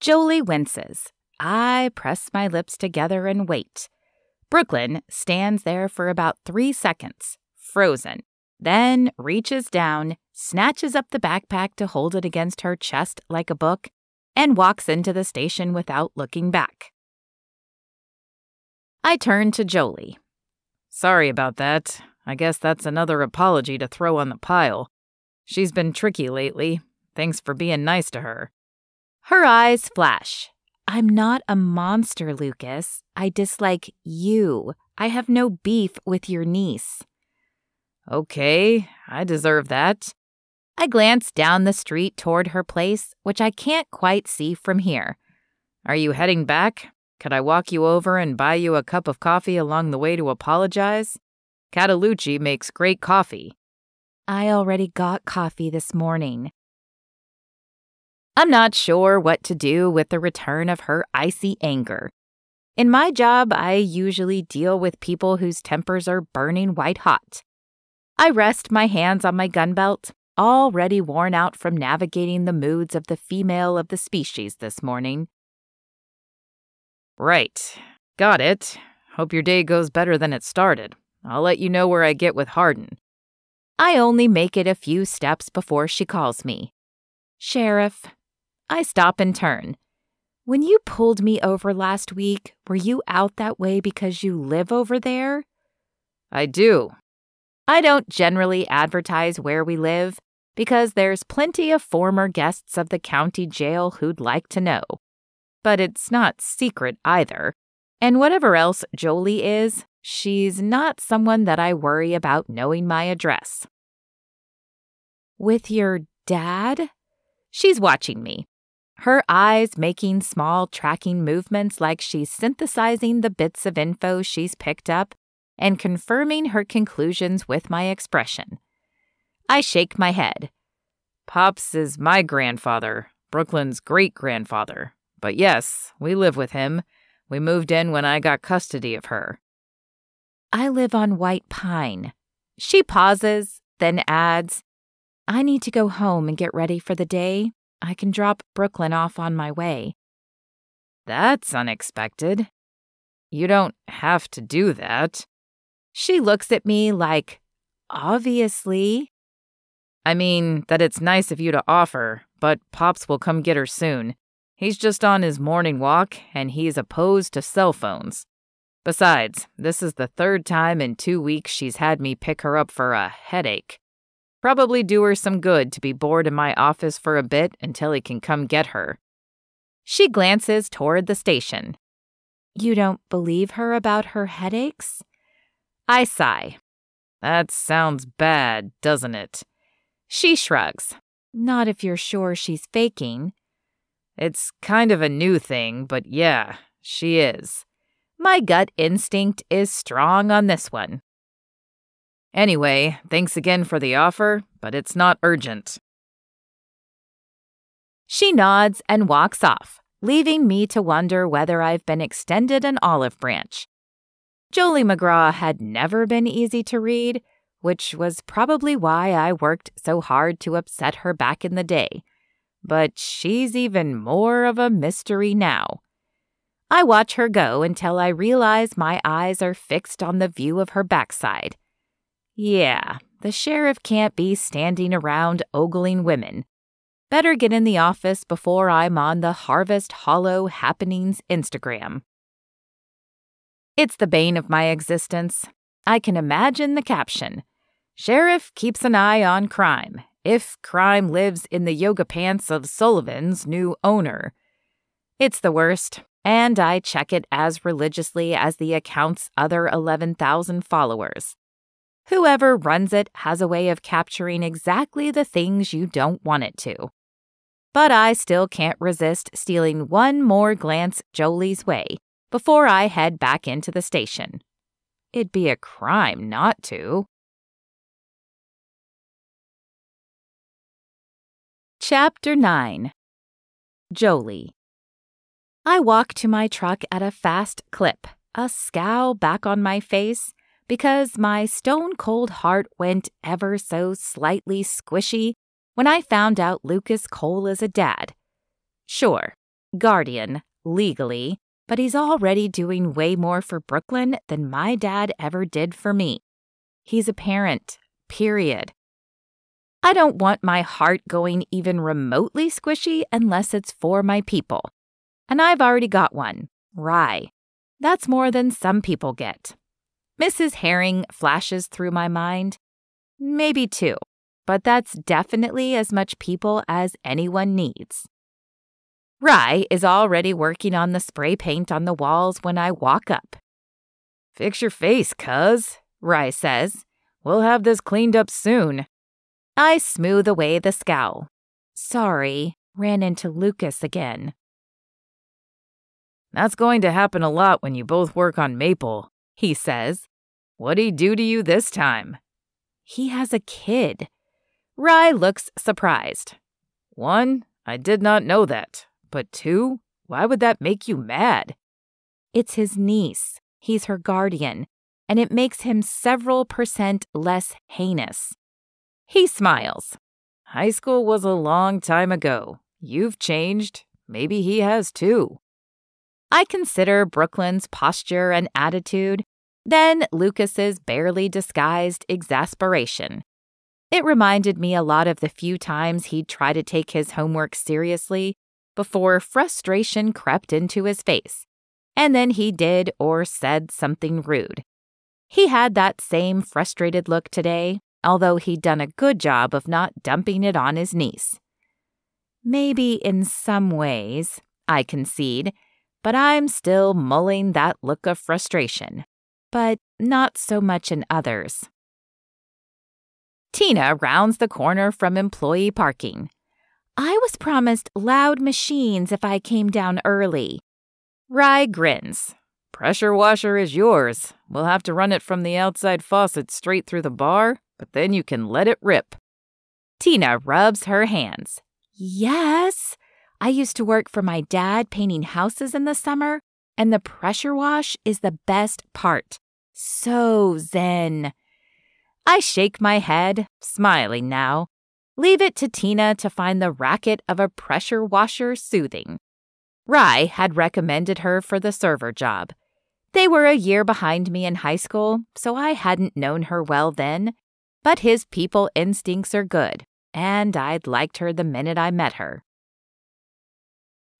Speaker 1: Jolie winces. I press my lips together and wait. Brooklyn stands there for about 3 seconds, frozen, then reaches down, snatches up the backpack to hold it against her chest like a book, and walks into the station without looking back. I turn to Jolie.
Speaker 2: Sorry about that. I guess that's another apology to throw on the pile. She's been tricky lately. Thanks for being nice to her.
Speaker 1: Her eyes flash. I'm not a monster, Lucas. I dislike you. I have no beef with your niece.
Speaker 2: Okay, I deserve that.
Speaker 1: I glance down the street toward her place, which I can't quite see from here.
Speaker 2: Are you heading back? Could I walk you over and buy you a cup of coffee along the way to apologize? Catalucci makes great coffee.
Speaker 1: I already got coffee this morning. I'm not sure what to do with the return of her icy anger. In my job, I usually deal with people whose tempers are burning white hot. I rest my hands on my gun belt, already worn out from navigating the moods of the female of the species this morning.
Speaker 2: Right. Got it. Hope your day goes better than it started. I'll let you know where I get with Hardin.
Speaker 1: I only make it a few steps before she calls me. Sheriff. I stop and turn. When you pulled me over last week, were you out that way because you live over there?
Speaker 2: I do.
Speaker 1: I don't generally advertise where we live because there's plenty of former guests of the county jail who'd like to know. But it's not secret either. And whatever else Jolie is, she's not someone that I worry about knowing my address. With your dad? She's watching me. Her eyes making small tracking movements like she's synthesizing the bits of info she's picked up and confirming her conclusions with my expression. I shake my head.
Speaker 2: Pops is my grandfather, Brooklyn's great-grandfather. But yes, we live with him. We moved in when I got custody of her.
Speaker 1: I live on White Pine. She pauses, then adds, I need to go home and get ready for the day. I can drop Brooklyn off on my way.
Speaker 2: That's unexpected. You don't have to do that.
Speaker 1: She looks at me like, obviously.
Speaker 2: I mean, that it's nice of you to offer, but Pops will come get her soon. He's just on his morning walk, and he's opposed to cell phones. Besides, this is the third time in 2 weeks she's had me pick her up for a headache. Probably do her some good to be bored in my office for a bit until he can come get her.
Speaker 1: She glances toward the station. You don't believe her about her headaches? I sigh.
Speaker 2: That sounds bad, doesn't it?
Speaker 1: She shrugs. Not if you're sure she's faking.
Speaker 2: It's kind of a new thing, but yeah, she is.
Speaker 1: My gut instinct is strong on this one.
Speaker 2: Anyway, thanks again for the offer, but it's not urgent.
Speaker 1: She nods and walks off, leaving me to wonder whether I've been extended an olive branch. Jolie McGraw had never been easy to read, which was probably why I worked so hard to upset her back in the day. But she's even more of a mystery now. I watch her go until I realize my eyes are fixed on the view of her backside. Yeah, the sheriff can't be standing around ogling women. Better get in the office before I'm on the Harvest Hollow Happenings Instagram. It's the bane of my existence. I can imagine the caption. Sheriff keeps an eye on crime. If crime lives in the yoga pants of Sullivan's new owner. It's the worst, and I check it as religiously as the account's other 11,000 followers. Whoever runs it has a way of capturing exactly the things you don't want it to. But I still can't resist stealing one more glance Jolie's way before I head back into the station. It'd be a crime not to. Chapter 9. Jolie. I walk to my truck at a fast clip, a scowl back on my face, because my stone-cold heart went ever so slightly squishy when I found out Lucas Cole is a dad. Sure, guardian, legally, but he's already doing way more for Brooklyn than my dad ever did for me. He's a parent, period. I don't want my heart going even remotely squishy unless it's for my people. And I've already got one, Rye. That's more than some people get. Mrs. Herring flashes through my mind. Maybe two, but that's definitely as much people as anyone needs. Rye is already working on the spray paint on the walls when I walk up.
Speaker 2: "Fix your face, cuz," Rye says. "We'll have this cleaned up soon."
Speaker 1: I smooth away the scowl. Sorry, ran into Lucas again.
Speaker 2: "That's going to happen a lot when you both work on Maple," he says. "What'd he do to you this time?"
Speaker 1: He has a kid. Rye looks surprised.
Speaker 2: "One, I did not know that. But two, why would that make you mad?"
Speaker 1: It's his niece. He's her guardian, and it makes him several % less heinous. He smiles.
Speaker 2: "High school was a long time ago. You've changed. Maybe he has too."
Speaker 1: I consider Brooklyn's posture and attitude, then Lucas's barely disguised exasperation. It reminded me a lot of the few times he'd try to take his homework seriously before frustration crept into his face, and then he did or said something rude. He had that same frustrated look today, although he'd done a good job of not dumping it on his niece. Maybe in some ways, I concede, but I'm still mulling that look of frustration. But not so much in others. Tina rounds the corner from employee parking. I was promised loud machines if I came down early. Rye grins.
Speaker 2: "Pressure washer is yours. We'll have to run it from the outside faucet straight through the bar, but then you can let it rip."
Speaker 1: Tina rubs her hands. Yes, I used to work for my dad painting houses in the summer, and the pressure wash is the best part. So zen. I shake my head, smiling now. Leave it to Tina to find the racket of a pressure washer soothing. Rye had recommended her for the server job. They were a year behind me in high school, so I hadn't known her well then, but his people instincts are good, and I'd liked her the minute I met her.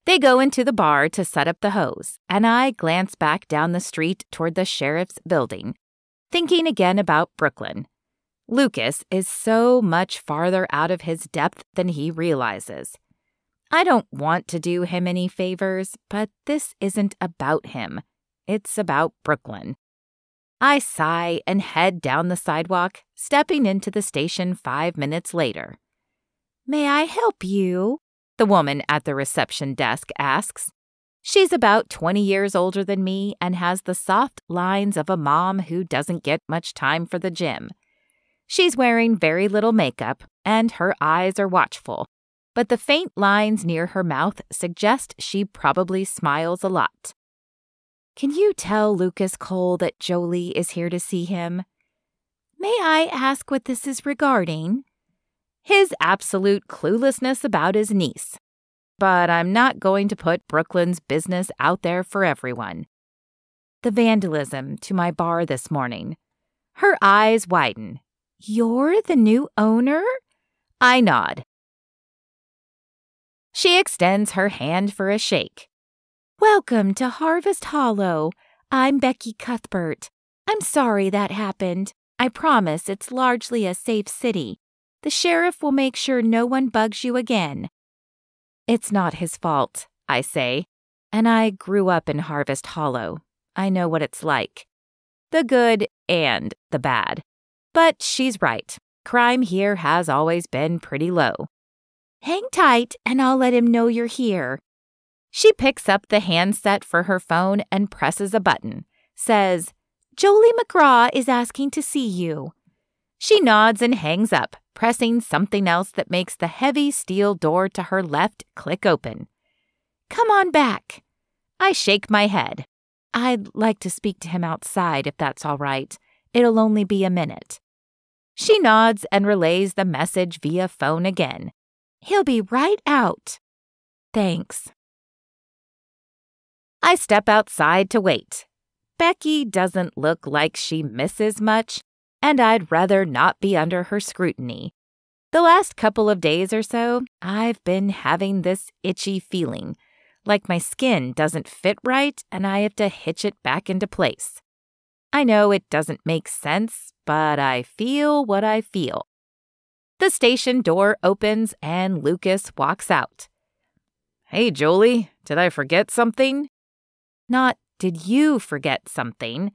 Speaker 1: They go into the bar to set up the hose, and I glance back down the street toward the sheriff's building, thinking again about Brooklyn. Lucas is so much farther out of his depth than he realizes. I don't want to do him any favors, but this isn't about him. It's about Brooklyn. I sigh and head down the sidewalk, stepping into the station 5 minutes later. "May I help you?" the woman at the reception desk asks. She's about 20 years older than me and has the soft lines of a mom who doesn't get much time for the gym. She's wearing very little makeup, and her eyes are watchful, but the faint lines near her mouth suggest she probably smiles a lot. Can you tell Lucas Cole that Jolie is here to see him? May I ask what this is regarding? His absolute cluelessness about his niece. But I'm not going to put Brooklyn's business out there for everyone. The vandalism to my bar this morning. Her eyes widen. You're the new owner? I nod. She extends her hand for a shake. Welcome to Harvest Hollow. I'm Becky Cuthbert. I'm sorry that happened. I promise it's largely a safe city. The sheriff will make sure no one bugs you again. It's not his fault, I say, and I grew up in Harvest Hollow. I know what it's like. The good and the bad. But she's right. Crime here has always been pretty low. Hang tight, and I'll let him know you're here. She picks up the handset for her phone and presses a button. Says, Jolie McGraw is asking to see you. She nods and hangs up, pressing something else that makes the heavy steel door to her left click open. Come on back. I shake my head. I'd like to speak to him outside if that's all right. It'll only be a minute. She nods and relays the message via phone again. He'll be right out. Thanks. I step outside to wait. Becky doesn't look like she misses much, and I'd rather not be under her scrutiny. The last couple of days or so, I've been having this itchy feeling, like my skin doesn't fit right and I have to hitch it back into place. I know it doesn't make sense, but I feel what I feel. The station door opens and Lucas walks out.
Speaker 2: Hey, Jolie, did I forget something?
Speaker 1: Not, did you forget something?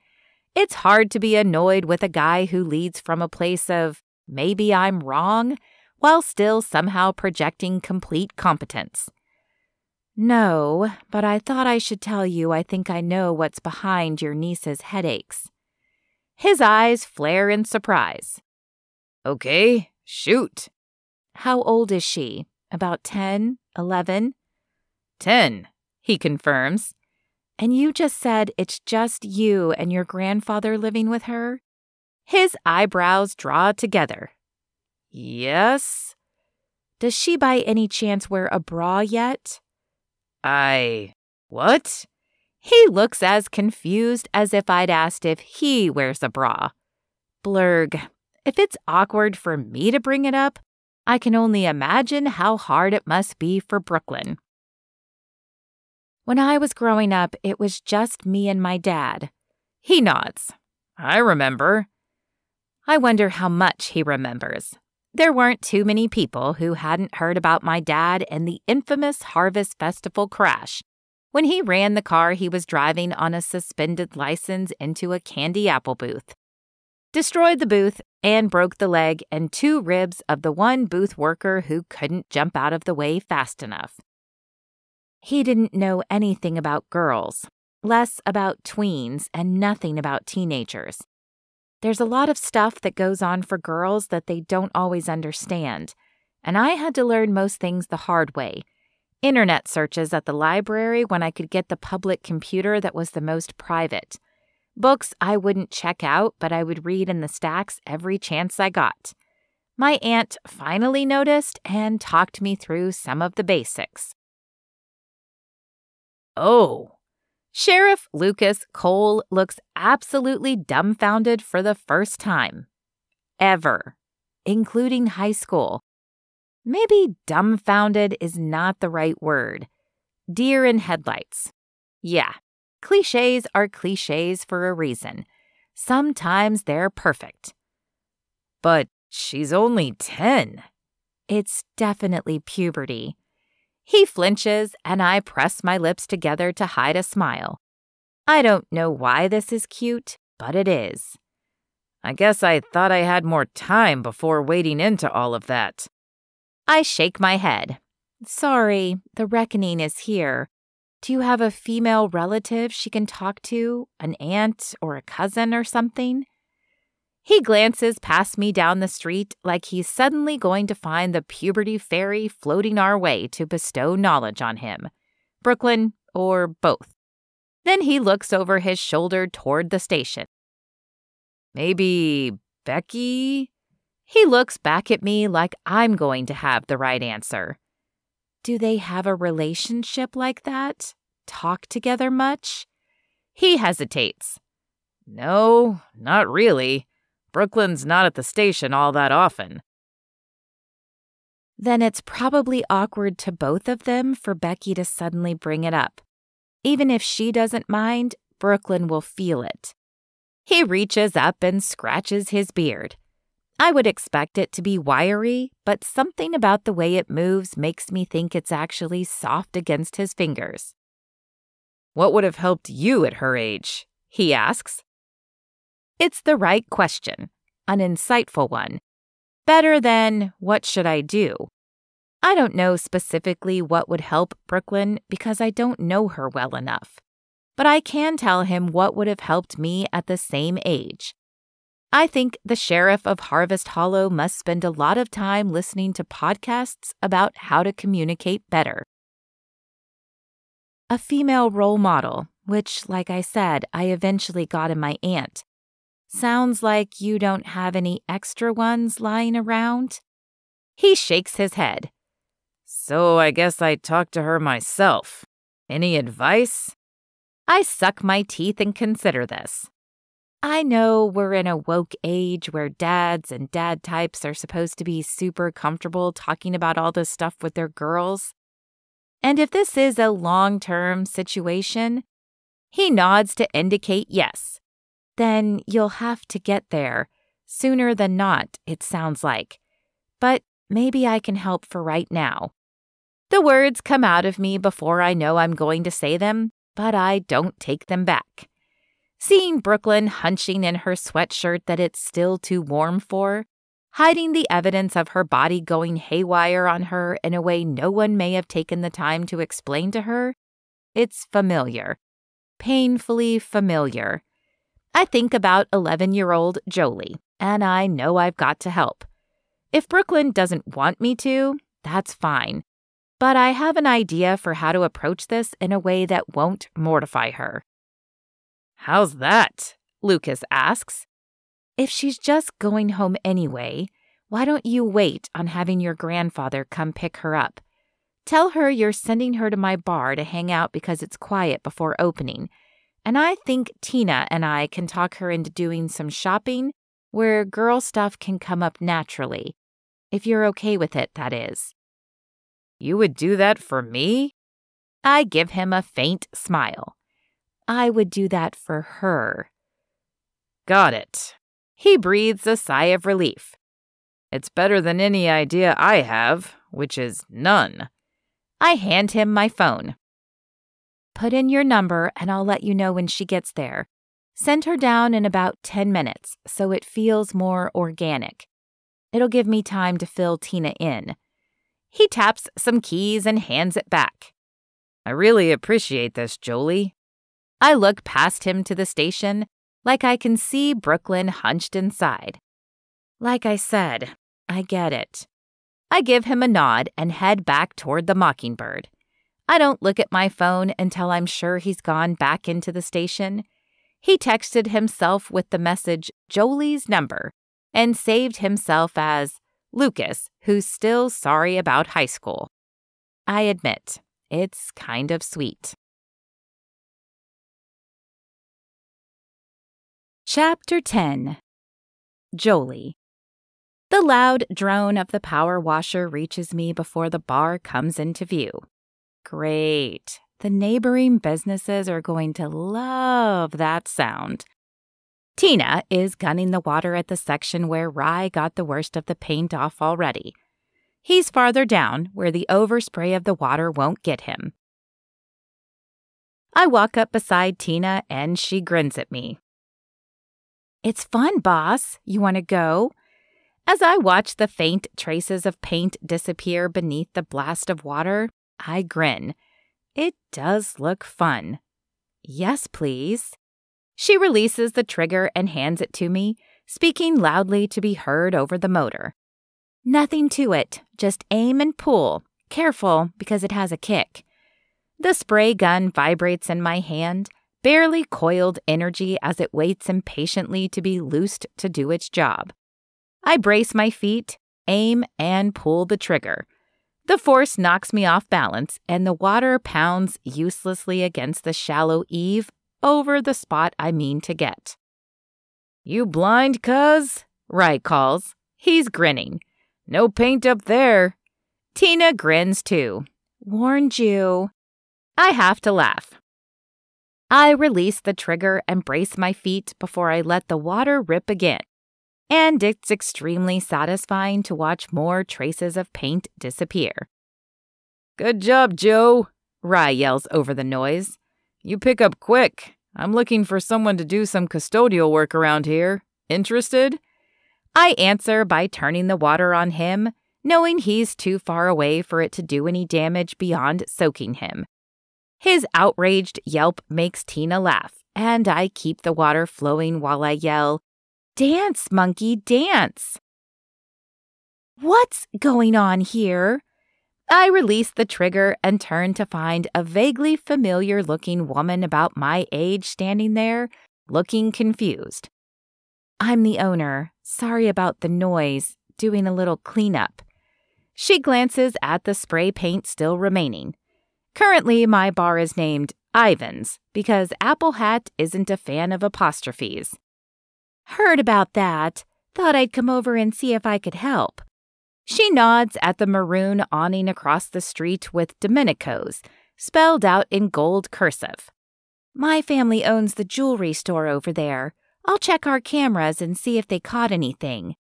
Speaker 1: It's hard to be annoyed with a guy who leads from a place of, maybe I'm wrong, while still somehow projecting complete competence. No, but I thought I should tell you I think I know what's behind your niece's headaches. His eyes flare in surprise.
Speaker 2: Okay, shoot.
Speaker 1: How old is she? About 10, 11?
Speaker 2: 10,
Speaker 1: he confirms. And you just said it's just you and your grandfather living with her? His eyebrows draw together.
Speaker 2: Yes?
Speaker 1: Does she by any chance wear a bra yet?
Speaker 2: What?
Speaker 1: He looks as confused as if I'd asked if he wears a bra. Blurg. If it's awkward for me to bring it up, I can only imagine how hard it must be for Brooklyn. When I was growing up, it was just me and my dad. He nods.
Speaker 2: I remember.
Speaker 1: I wonder how much he remembers. There weren't too many people who hadn't heard about my dad and the infamous Harvest Festival crash when he ran the car he was driving on a suspended license into a candy apple booth, destroyed the booth, and broke the leg and 2 ribs of the one booth worker who couldn't jump out of the way fast enough. He didn't know anything about girls, less about tweens, and nothing about teenagers. There's a lot of stuff that goes on for girls that they don't always understand, and I had to learn most things the hard way. Internet searches at the library when I could get the public computer that was the most private. Books I wouldn't check out, but I would read in the stacks every chance I got. My aunt finally noticed and talked me through some of the basics.
Speaker 2: Oh.
Speaker 1: Sheriff Lucas Cole looks absolutely dumbfounded for the first time. Ever. Including high school. Maybe dumbfounded is not the right word. Deer in headlights. Yeah, cliches are cliches for a reason. Sometimes they're perfect.
Speaker 2: But she's only 10.
Speaker 1: It's definitely puberty. He flinches, and I press my lips together to hide a smile. I don't know why this is cute, but it is.
Speaker 2: I guess I thought I had more time before wading into all of that.
Speaker 1: I shake my head. Sorry, the reckoning is here. Do you have a female relative she can talk to? An aunt or a cousin or something? He glances past me down the street like he's suddenly going to find the puberty fairy floating our way to bestow knowledge on him. Brooklyn or both. Then he looks over his shoulder toward the station.
Speaker 2: Maybe Becky?
Speaker 1: He looks back at me like I'm going to have the right answer. Do they have a relationship like that? Talk together much? He hesitates.
Speaker 2: No, not really. Brooklyn's not at the station all that often.
Speaker 1: Then it's probably awkward to both of them for Becky to suddenly bring it up. Even if she doesn't mind, Brooklyn will feel it. He reaches up and scratches his beard. I would expect it to be wiry, but something about the way it moves makes me think it's actually soft against his fingers.
Speaker 2: What would have helped you at her age? He asks.
Speaker 1: It's the right question, an insightful one. Better than, what should I do? I don't know specifically what would help Brooklyn because I don't know her well enough. But I can tell him what would have helped me at the same age. I think the sheriff of Harvest Hollow must spend a lot of time listening to podcasts about how to communicate better. A female role model, which, like I said, I eventually got in my aunt. Sounds like you don't have any extra ones lying around? He shakes his head.
Speaker 2: So I guess I talked to her myself. Any advice?
Speaker 1: I suck my teeth and consider this. I know we're in a woke age where dads and dad types are supposed to be super comfortable talking about all this stuff with their girls. And if this is a long-term situation, he nods to indicate yes. Then you'll have to get there, sooner than not, it sounds like. But maybe I can help for right now. The words come out of me before I know I'm going to say them, but I don't take them back. Seeing Brooklyn hunching in her sweatshirt that it's still too warm for, hiding the evidence of her body going haywire on her in a way no one may have taken the time to explain to her, it's familiar. Painfully familiar. I think about 11-year-old Jolie, and I know I've got to help. If Brooklyn doesn't want me to, that's fine. But I have an idea for how to approach this in a way that won't mortify her.
Speaker 2: How's that?
Speaker 1: Lucas asks. If she's just going home anyway, why don't you wait on having your grandfather come pick her up? Tell her you're sending her to my bar to hang out because it's quiet before opening, and I think Tina and I can talk her into doing some shopping where girl stuff can come up naturally. If you're okay with it, that is.
Speaker 2: You would do that for me?
Speaker 1: I give him a faint smile. I would do that for her.
Speaker 2: Got it.
Speaker 1: He breathes a sigh of relief.
Speaker 2: It's better than any idea I have, which is none.
Speaker 1: I hand him my phone. Put in your number and I'll let you know when she gets there. Send her down in about 10 minutes so it feels more organic. It'll give me time to fill Tina in. He taps some keys and hands it back.
Speaker 2: I really appreciate this, Jolie.
Speaker 1: I look past him to the station, like I can see Brooklyn hunched inside. Like I said, I get it. I give him a nod and head back toward the Mockingbird. I don't look at my phone until I'm sure he's gone back into the station. He texted himself with the message Jolie's number and saved himself as Lucas, who's still sorry about high school. I admit, it's kind of sweet. Chapter 10. Jolie. The loud drone of the power washer reaches me before the bar comes into view. Great. The neighboring businesses are going to love that sound. Tina is gunning the water at the section where Rye got the worst of the paint off already. He's farther down, where the overspray of the water won't get him. I walk up beside Tina, and she grins at me. It's fun, boss. You want to go? As I watch the faint traces of paint disappear beneath the blast of water, I grin. It does look fun. Yes, please. She releases the trigger and hands it to me, speaking loudly to be heard over the motor. Nothing to it, just aim and pull. Careful, because it has a kick. The spray gun vibrates in my hand, barely coiled energy as it waits impatiently to be loosed to do its job. I brace my feet, aim, and pull the trigger. The force knocks me off balance, and the water pounds uselessly against the shallow eave over the spot I mean to get.
Speaker 2: You blind, cuz?
Speaker 1: Rye calls. He's grinning.
Speaker 2: No paint up there.
Speaker 1: Tina grins too. Warned you. I have to laugh. I release the trigger and brace my feet before I let the water rip again. And it's extremely satisfying to watch more traces of paint disappear.
Speaker 2: Good job, Joe,
Speaker 1: Rye yells over the noise.
Speaker 2: You pick up quick. I'm looking for someone to do some custodial work around here. Interested?
Speaker 1: I answer by turning the water on him, knowing he's too far away for it to do any damage beyond soaking him. His outraged yelp makes Tina laugh, and I keep the water flowing while I yell, "Dance, monkey, dance!" What's going on here? I release the trigger and turn to find a vaguely familiar-looking woman about my age standing there, looking confused. I'm the owner. Sorry about the noise. Doing a little cleanup. She glances at the spray paint still remaining. Currently, my bar is named Ivan's because Apple Hat isn't a fan of apostrophes. Heard about that. Thought I'd come over and see if I could help. She nods at the maroon awning across the street with Domenico's, spelled out in gold cursive. My family owns the jewelry store over there. I'll check our cameras and see if they caught anything.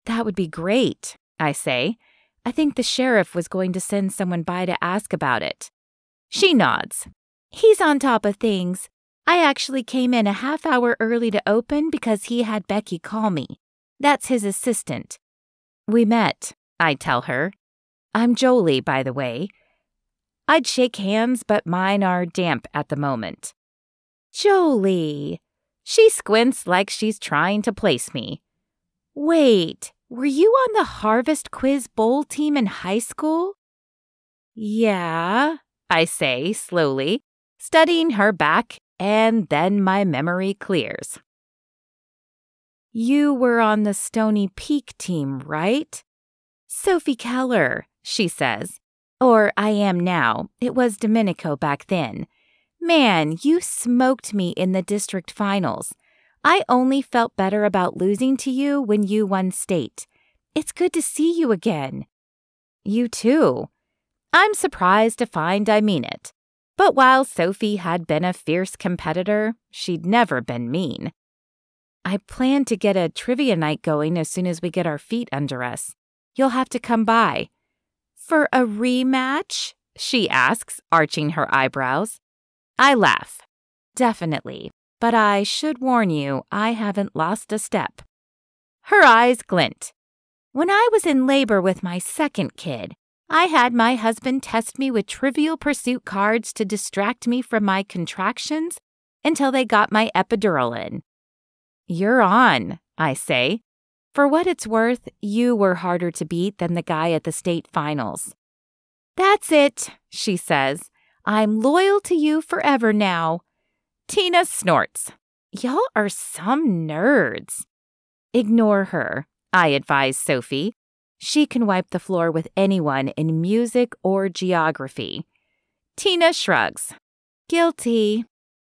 Speaker 1: That would be great, I say. I think the sheriff was going to send someone by to ask about it. She nods. He's on top of things. I actually came in a half hour early to open because he had Becky call me. That's his assistant. We met, I tell her. I'm Jolie, by the way. I'd shake hands, but mine are damp at the moment. Jolie. She squints like she's trying to place me. Wait, were you on the Harvest Quiz Bowl team in high school? Yeah, I say slowly, studying her back, and then my memory clears. You were on the Stony Peak team, right? Sophie Keller, she says. Or I am now. It was Domenico back then. Man, you smoked me in the district finals. I only felt better about losing to you when you won state. It's good to see you again. You too. I'm surprised to find I mean it. But while Sophie had been a fierce competitor, she'd never been mean. I plan to get a trivia night going as soon as we get our feet under us. You'll have to come by. For a rematch? She asks, arching her eyebrows. I laugh. Definitely. But I should warn you, I haven't lost a step. Her eyes glint. When I was in labor with my second kid, I had my husband test me with Trivial Pursuit cards to distract me from my contractions until they got my epidural in. You're on, I say. For what it's worth, you were harder to beat than the guy at the state finals. That's it, she says. I'm loyal to you forever now. Tina snorts. Y'all are some nerds. Ignore her, I advise Sophie. She can wipe the floor with anyone in music or geography. Tina shrugs. Guilty.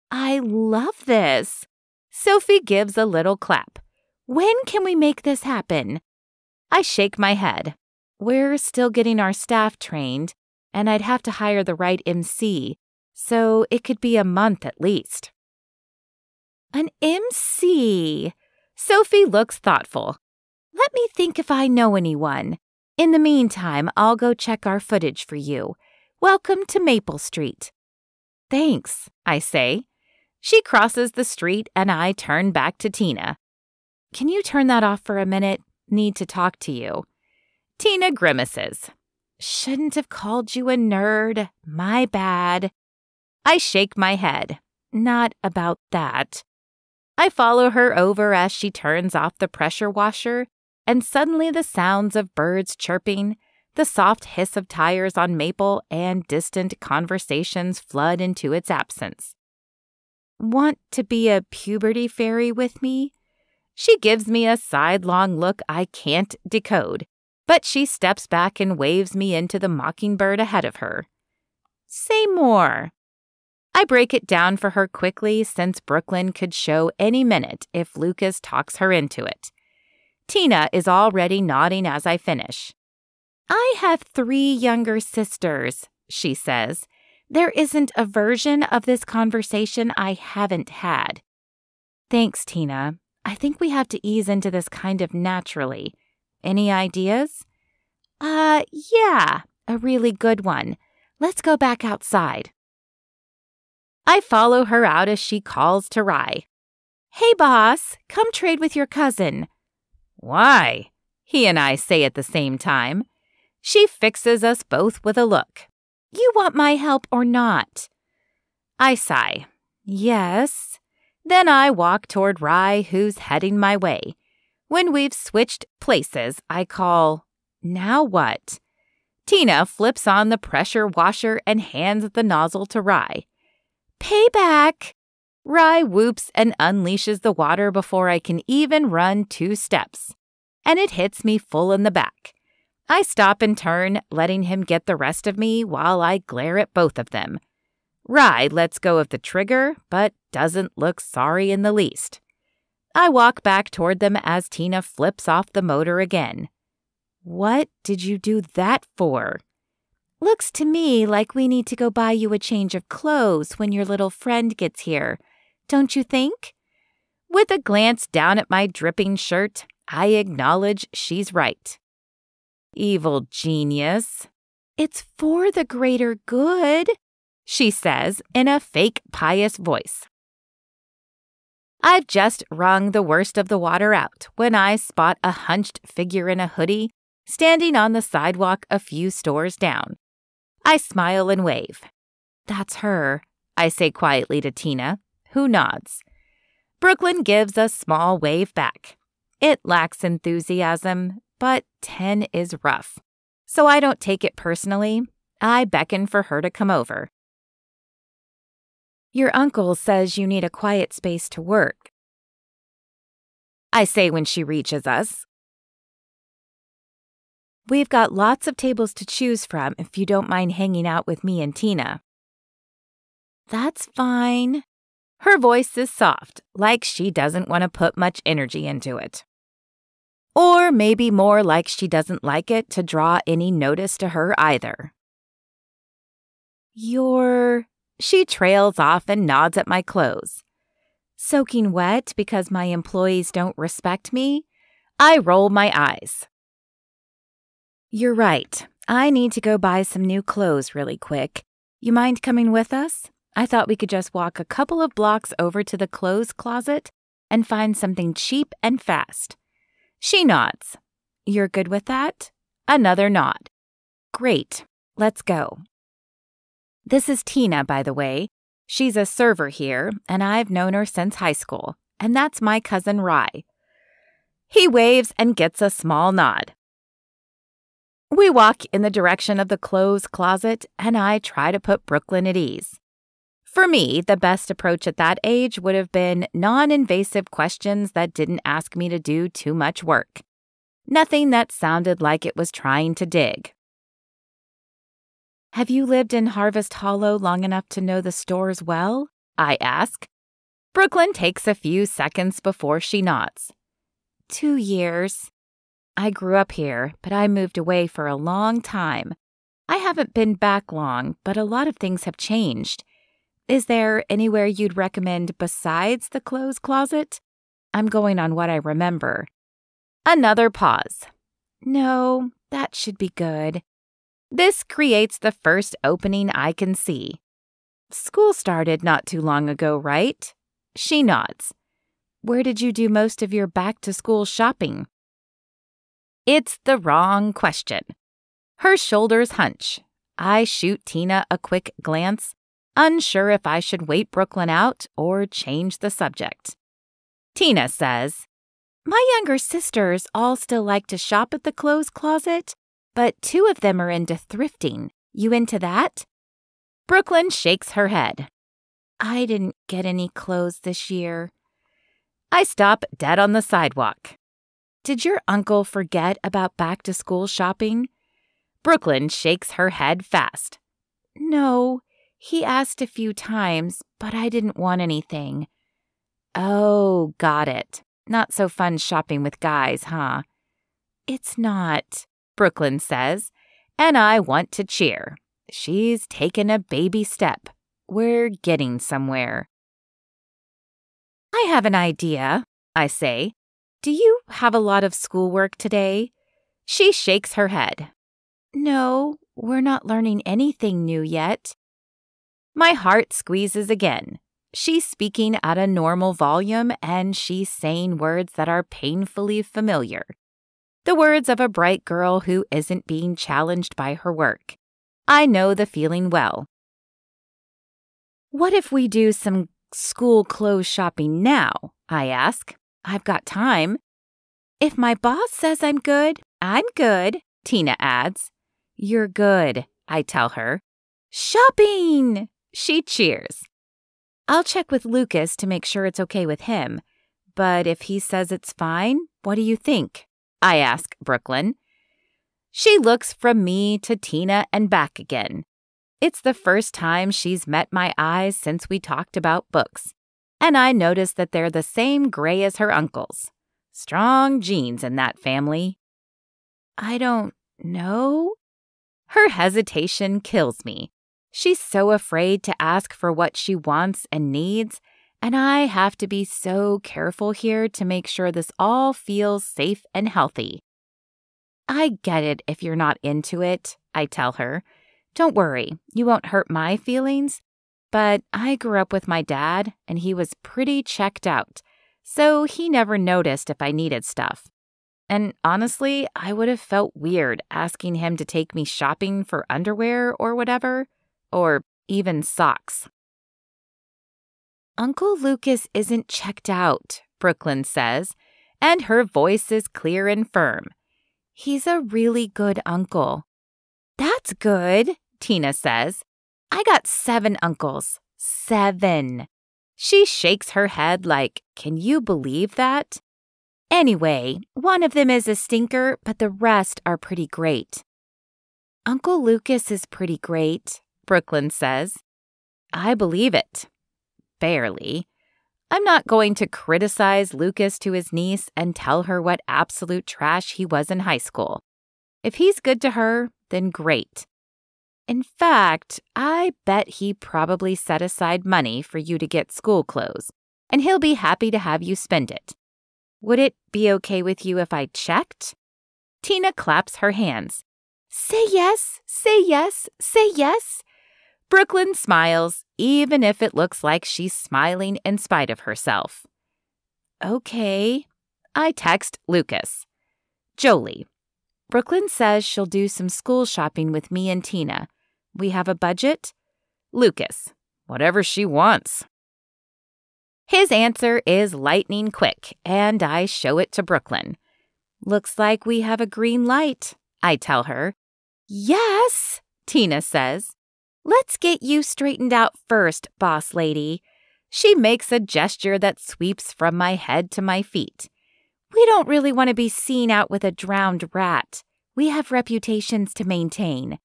Speaker 1: I love this. Sophie gives a little clap. When can we make this happen? I shake my head. We're still getting our staff trained, and I'd have to hire the right MC, so it could be a month at least. An MC? Sophie looks thoughtful. Let me think if I know anyone. In the meantime, I'll go check our footage for you. Welcome to Maple Street. Thanks, I say. She crosses the street and I turn back to Tina. Can you turn that off for a minute? Need to talk to you. Tina grimaces. Shouldn't have called you a nerd. My bad. I shake my head. Not about that. I follow her over as she turns off the pressure washer, and suddenly the sounds of birds chirping, the soft hiss of tires on Maple, and distant conversations flood into its absence. Want to be a puberty fairy with me? She gives me a sidelong look I can't decode, but she steps back and waves me into the mockingbird ahead of her. Say more. I break it down for her quickly since Brooklyn could show any minute if Lucas talks her into it. Tina is already nodding as I finish. I have 3 younger sisters, she says. There isn't a version of this conversation I haven't had. Thanks, Tina. I think we have to ease into this kind of naturally. Any ideas? Yeah, a really good one. Let's go back outside. I follow her out as she calls to Rye. Hey, boss, come trade with your cousin. Why? He and I say at the same time. She fixes us both with a look. You want my help or not? I sigh. Yes. Then I walk toward Rye, who's heading my way. When we've switched places, I call, Now what? Tina flips on the pressure washer and hands the nozzle to Rye. Payback! Rye whoops and unleashes the water before I can even run 2 steps. And it hits me full in the back. I stop and turn, letting him get the rest of me while I glare at both of them. Rye lets go of the trigger, but doesn't look sorry in the least. I walk back toward them as Tina flips off the motor again. What did you do that for? Looks to me like we need to go buy you a change of clothes when your little friend gets here, don't you think? With a glance down at my dripping shirt, I acknowledge she's right. Evil genius. It's for the greater good, she says in a fake pious voice. I've just wrung the worst of the water out when I spot a hunched figure in a hoodie standing on the sidewalk a few stores down. I smile and wave. That's her, I say quietly to Tina, who nods. Brooklyn gives a small wave back. It lacks enthusiasm, but 10 is rough. So I don't take it personally. I beckon for her to come over. Your uncle says you need a quiet space to work, I say when she reaches us. We've got lots of tables to choose from if you don't mind hanging out with me and Tina. That's fine. Her voice is soft, like she doesn't want to put much energy into it. Or maybe more like she doesn't like it to draw any notice to her either. She trails off and nods at my clothes. Soaking wet because my employees don't respect me? I roll my eyes. You're right. I need to go buy some new clothes really quick. You mind coming with us? I thought we could just walk a couple of blocks over to the clothes closet and find something cheap and fast. She nods. You're good with that? Another nod. Great. Let's go. This is Tina, by the way. She's a server here, and I've known her since high school, and that's my cousin Rye. He waves and gets a small nod. We walk in the direction of the clothes closet, and I try to put Brooklyn at ease. For me, the best approach at that age would have been non-invasive questions that didn't ask me to do too much work. Nothing that sounded like it was trying to dig. Have you lived in Harvest Hollow long enough to know the stores well? I ask. Brooklyn takes a few seconds before she nods. 2 years. I grew up here, but I moved away for a long time. I haven't been back long, but a lot of things have changed. Is there anywhere you'd recommend besides the clothes closet? I'm going on what I remember. Another pause. No, that should be good. This creates the first opening I can see. School started not too long ago, right? She nods. Where did you do most of your back-to-school shopping? It's the wrong question. Her shoulders hunch. I shoot Tina a quick glance, unsure if I should wait Brooklyn out or change the subject. Tina says, My younger sisters all still like to shop at the clothes closet, but 2 of them are into thrifting. You into that? Brooklyn shakes her head. I didn't get any clothes this year. I stop dead on the sidewalk. Did your uncle forget about back-to-school shopping? Brooklyn shakes her head fast. No, he asked a few times, but I didn't want anything. Oh, got it. Not so fun shopping with guys, huh? It's not, Brooklyn says, and I want to cheer. She's taken a baby step. We're getting somewhere. I have an idea, I say. Do you have a lot of schoolwork today? She shakes her head. No, we're not learning anything new yet. My heart squeezes again. She's speaking at a normal volume, and she's saying words that are painfully familiar. The words of a bright girl who isn't being challenged by her work. I know the feeling well. What if we do some school clothes shopping now? I ask. I've got time. If my boss says I'm good, Tina adds. You're good, I tell her. Shopping! She cheers. I'll check with Lucas to make sure it's okay with him. But if he says it's fine, what do you think? I ask Brooklyn. She looks from me to Tina and back again. It's the first time she's met my eyes since we talked about books. and I notice that they're the same gray as her uncle's. Strong genes in that family. I don't know. Her hesitation kills me. She's so afraid to ask for what she wants and needs, and I have to be so careful here to make sure this all feels safe and healthy. I get it if you're not into it, I tell her. Don't worry, you won't hurt my feelings. But I grew up with my dad, and he was pretty checked out, so he never noticed if I needed stuff. And honestly, I would have felt weird asking him to take me shopping for underwear or whatever, or even socks. Uncle Lucas isn't checked out, Brooklyn says, and her voice is clear and firm. He's a really good uncle. That's good, Tina says. I got 7 uncles. 7. She shakes her head like, can you believe that? Anyway, one of them is a stinker, but the rest are pretty great. Uncle Lucas is pretty great, Brooklyn says. I believe it. Barely. I'm not going to criticize Lucas to his niece and tell her what absolute trash he was in high school. If he's good to her, then great. In fact, I bet he probably set aside money for you to get school clothes, and he'll be happy to have you spend it. Would it be okay with you if I checked? Tina claps her hands. Say yes, say yes, say yes. Brooklyn smiles, even if it looks like she's smiling in spite of herself. Okay. I text Lucas. Jolie. Brooklyn says she'll do some school shopping with me and Tina. We have a budget? Lucas. Whatever she wants. His answer is lightning quick, and I show it to Brooklyn. Looks like we have a green light, I tell her. Yes, Tina says. Let's get you straightened out first, boss lady. She makes a gesture that sweeps from my head to my feet. We don't really want to be seen out with a drowned rat. We have reputations to maintain.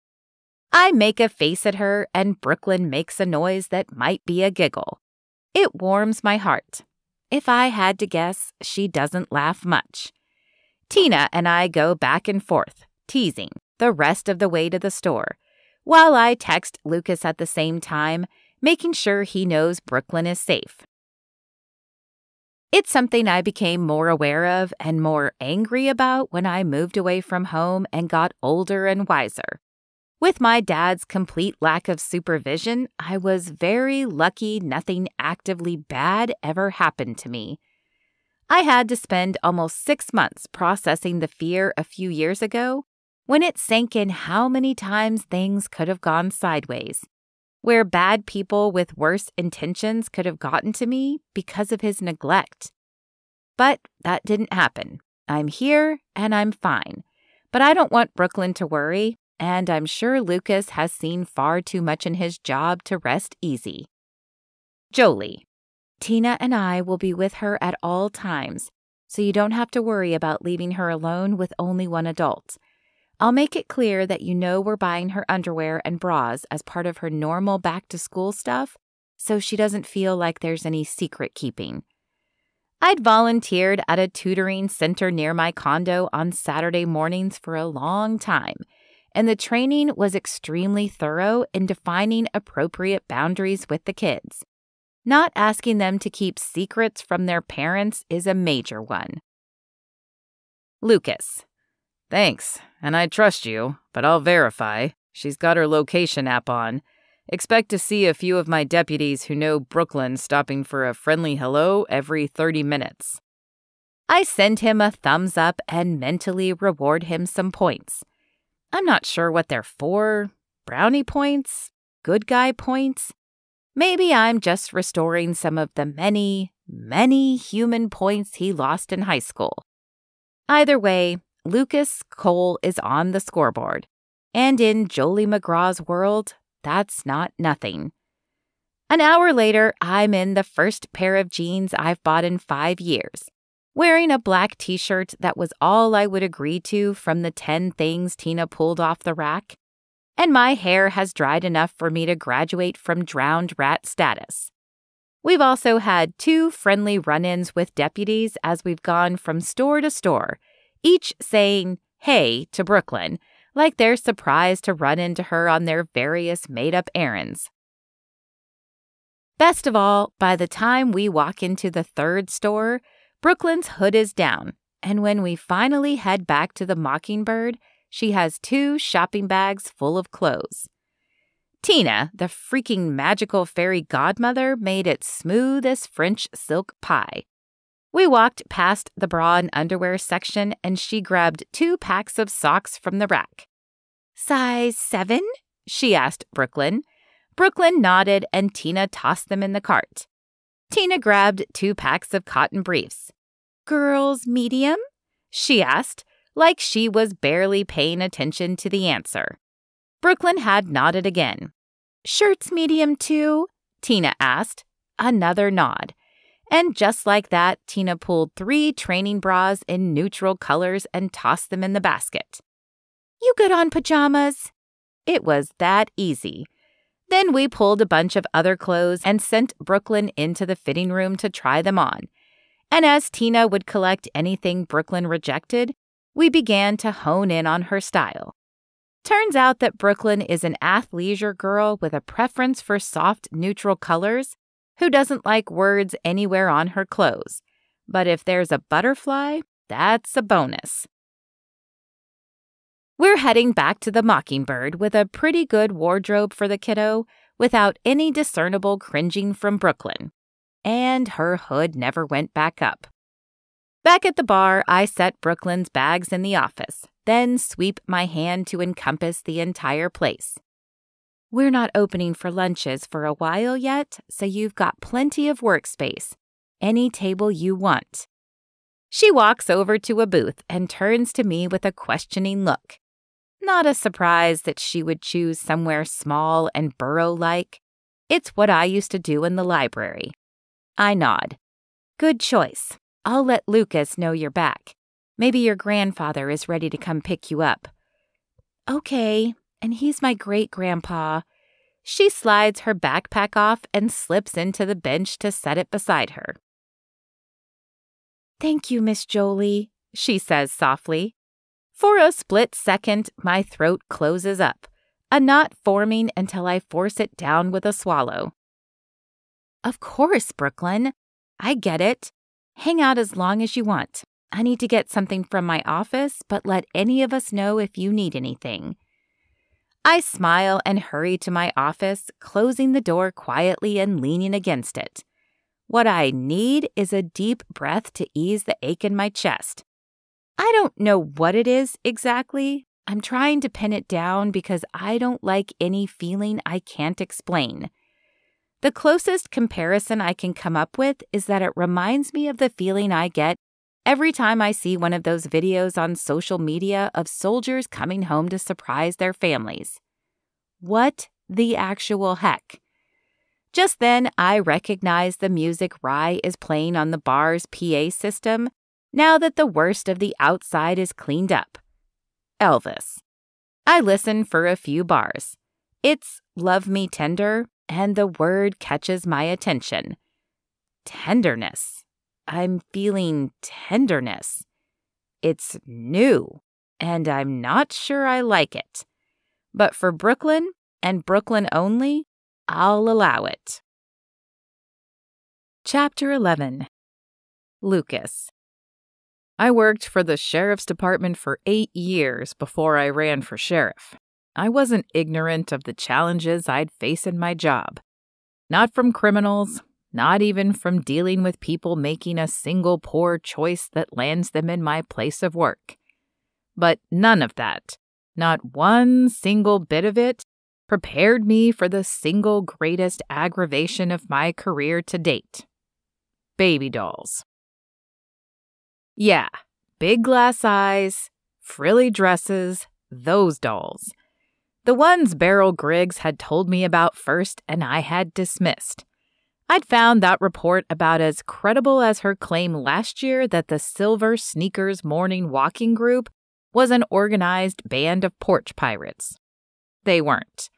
Speaker 1: I make a face at her, and Brooklyn makes a noise that might be a giggle. It warms my heart. If I had to guess, she doesn't laugh much. Tina and I go back and forth, teasing, the rest of the way to the store, while I text Lucas at the same time, making sure he knows Brooklyn is safe. It's something I became more aware of and more angry about when I moved away from home and got older and wiser. With my dad's complete lack of supervision, I was very lucky nothing actively bad ever happened to me. I had to spend almost 6 months processing the fear a few years ago when it sank in how many times things could have gone sideways, where bad people with worse intentions could have gotten to me because of his neglect. But that didn't happen. I'm here and I'm fine. But I don't want Brooklyn to worry. And I'm sure Lucas has seen far too much in his job to rest easy. Jolie. Tina and I will be with her at all times, so you don't have to worry about leaving her alone with only one adult. I'll make it clear that you know we're buying her underwear and bras as part of her normal back-to-school stuff, so she doesn't feel like there's any secret keeping. I'd volunteered at a tutoring center near my condo on Saturday mornings for a long time, and the training was extremely thorough in defining appropriate boundaries with the kids. Not asking them to keep secrets from their parents is a major one. Lucas. Thanks, and I trust you, but I'll verify. She's got her location app on. Expect to see a few of my deputies who know Brooklyn stopping for a friendly hello every 30 minutes. I send him a thumbs up and mentally reward him some points. I'm not sure what they're for. Brownie points? Good guy points? Maybe I'm just restoring some of the many, many human points he lost in high school. Either way, Lucas Cole is on the scoreboard. And in Jolie McGraw's world, that's not nothing. An hour later, I'm in the first pair of jeans I've bought in 5 years. Wearing a black t-shirt that was all I would agree to from the 10 things Tina pulled off the rack, and my hair has dried enough for me to graduate from drowned rat status. We've also had 2 friendly run-ins with deputies as we've gone from store to store, each saying, "Hey," to Brooklyn, like they're surprised to run into her on their various made-up errands. Best of all, by the time we walk into the 3rd store, Brooklyn's hood is down, and when we finally head back to the Mockingbird, she has 2 shopping bags full of clothes. Tina, the freaking magical fairy godmother, made it smooth as French silk pie. We walked past the bra and underwear section, and she grabbed 2 packs of socks from the rack. "Size 7?" she asked Brooklyn. Brooklyn nodded, and Tina tossed them in the cart. Tina grabbed 2 packs of cotton briefs. "Girls medium?" she asked, like she was barely paying attention to the answer. Brooklyn had nodded again. "Shirts medium too?" Tina asked. Another nod. And just like that, Tina pulled 3 training bras in neutral colors and tossed them in the basket. "You good on pajamas?" It was that easy. Then we pulled a bunch of other clothes and sent Brooklyn into the fitting room to try them on. And as Tina would collect anything Brooklyn rejected, we began to hone in on her style. Turns out that Brooklyn is an athleisure girl with a preference for soft, neutral colors who doesn't like words anywhere on her clothes. But if there's a butterfly, that's a bonus. We're heading back to the Mockingbird with a pretty good wardrobe for the kiddo without any discernible cringing from Brooklyn. And her hood never went back up. Back at the bar, I set Brooklyn's bags in the office, then sweep my hand to encompass the entire place. "We're not opening for lunches for a while yet, so you've got plenty of workspace. Any table you want." She walks over to a booth and turns to me with a questioning look. Not a surprise that she would choose somewhere small and burrow-like. It's what I used to do in the library. I nod. "Good choice. I'll let Lucas know you're back. Maybe your grandfather is ready to come pick you up." "Okay, and he's my great-grandpa." She slides her backpack off and slips into the bench to set it beside her. "Thank you, Miss Jolie," she says softly. For a split second, my throat closes up, a knot forming until I force it down with a swallow. "Of course, Brooklyn. I get it. Hang out as long as you want. I need to get something from my office, but let any of us know if you need anything." I smile and hurry to my office, closing the door quietly and leaning against it. What I need is a deep breath to ease the ache in my chest. I don't know what it is exactly. I'm trying to pin it down because I don't like any feeling I can't explain. The closest comparison I can come up with is that it reminds me of the feeling I get every time I see one of those videos on social media of soldiers coming home to surprise their families. What the actual heck? Just then, I recognize the music Rye is playing on the bar's PA system now that the worst of the outside is cleaned up. Elvis. I listen for a few bars. It's "Love Me Tender," and the word catches my attention. Tenderness. I'm feeling tenderness. It's new, and I'm not sure I like it. But for Brooklyn, and Brooklyn only, I'll allow it. Chapter 11. Lucas. I worked for the sheriff's department for 8 years before I ran for sheriff. I wasn't ignorant of the challenges I'd face in my job. Not from criminals, not even from dealing with people making a single poor choice that lands them in my place of work. But none of that, not one single bit of it, prepared me for the single greatest aggravation of my career to date. Baby dolls. Yeah, big glass eyes, frilly dresses, those dolls. The ones Beryl Griggs had told me about first and I had dismissed. I'd found that report about as credible as her claim last year that the Silver Sneakers Morning Walking Group was an organized band of porch pirates. They weren't.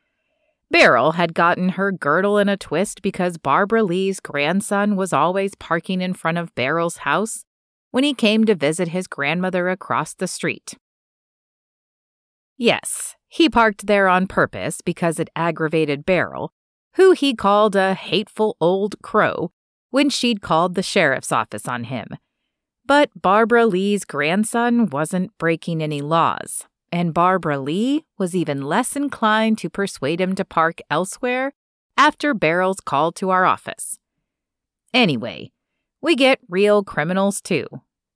Speaker 1: Beryl had gotten her girdle in a twist because Barbara Lee's grandson was always parking in front of Beryl's house when he came to visit his grandmother across the street. Yes, he parked there on purpose because it aggravated Beryl, who he called a hateful old crow when she'd called the sheriff's office on him. But Barbara Lee's grandson wasn't breaking any laws, and Barbara Lee was even less inclined to persuade him to park elsewhere after Beryl's call to our office. Anyway, we get real criminals too,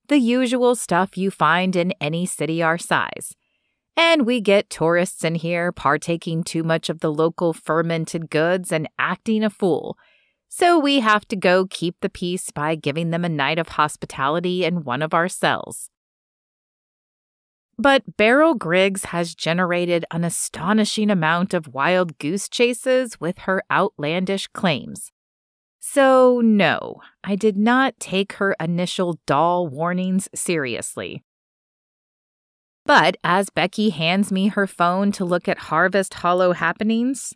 Speaker 1: the usual stuff you find in any city our size. And we get tourists in here partaking too much of the local fermented goods and acting a fool. So we have to go keep the peace by giving them a night of hospitality in one of our cells. But Beryl Griggs has generated an astonishing amount of wild goose chases with her outlandish claims. So no, I did not take her initial doll warnings seriously. But as Becky hands me her phone to look at Harvest Hollow happenings,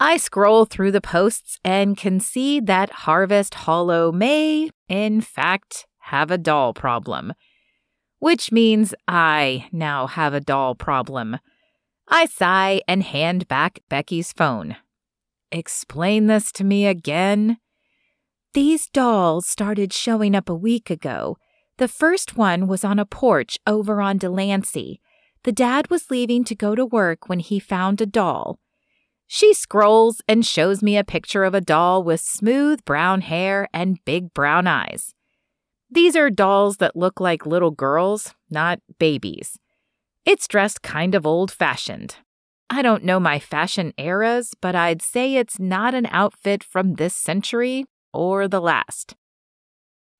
Speaker 1: I scroll through the posts and can see that Harvest Hollow may, in fact, have a doll problem. Which means I now have a doll problem. I sigh and hand back Becky's phone. Explain this to me again? These dolls started showing up a week ago. The first one was on a porch over on Delancey. The dad was leaving to go to work when he found a doll. She scrolls and shows me a picture of a doll with smooth brown hair and big brown eyes. These are dolls that look like little girls, not babies. It's dressed kind of old-fashioned. I don't know my fashion eras, but I'd say it's not an outfit from this century or the last.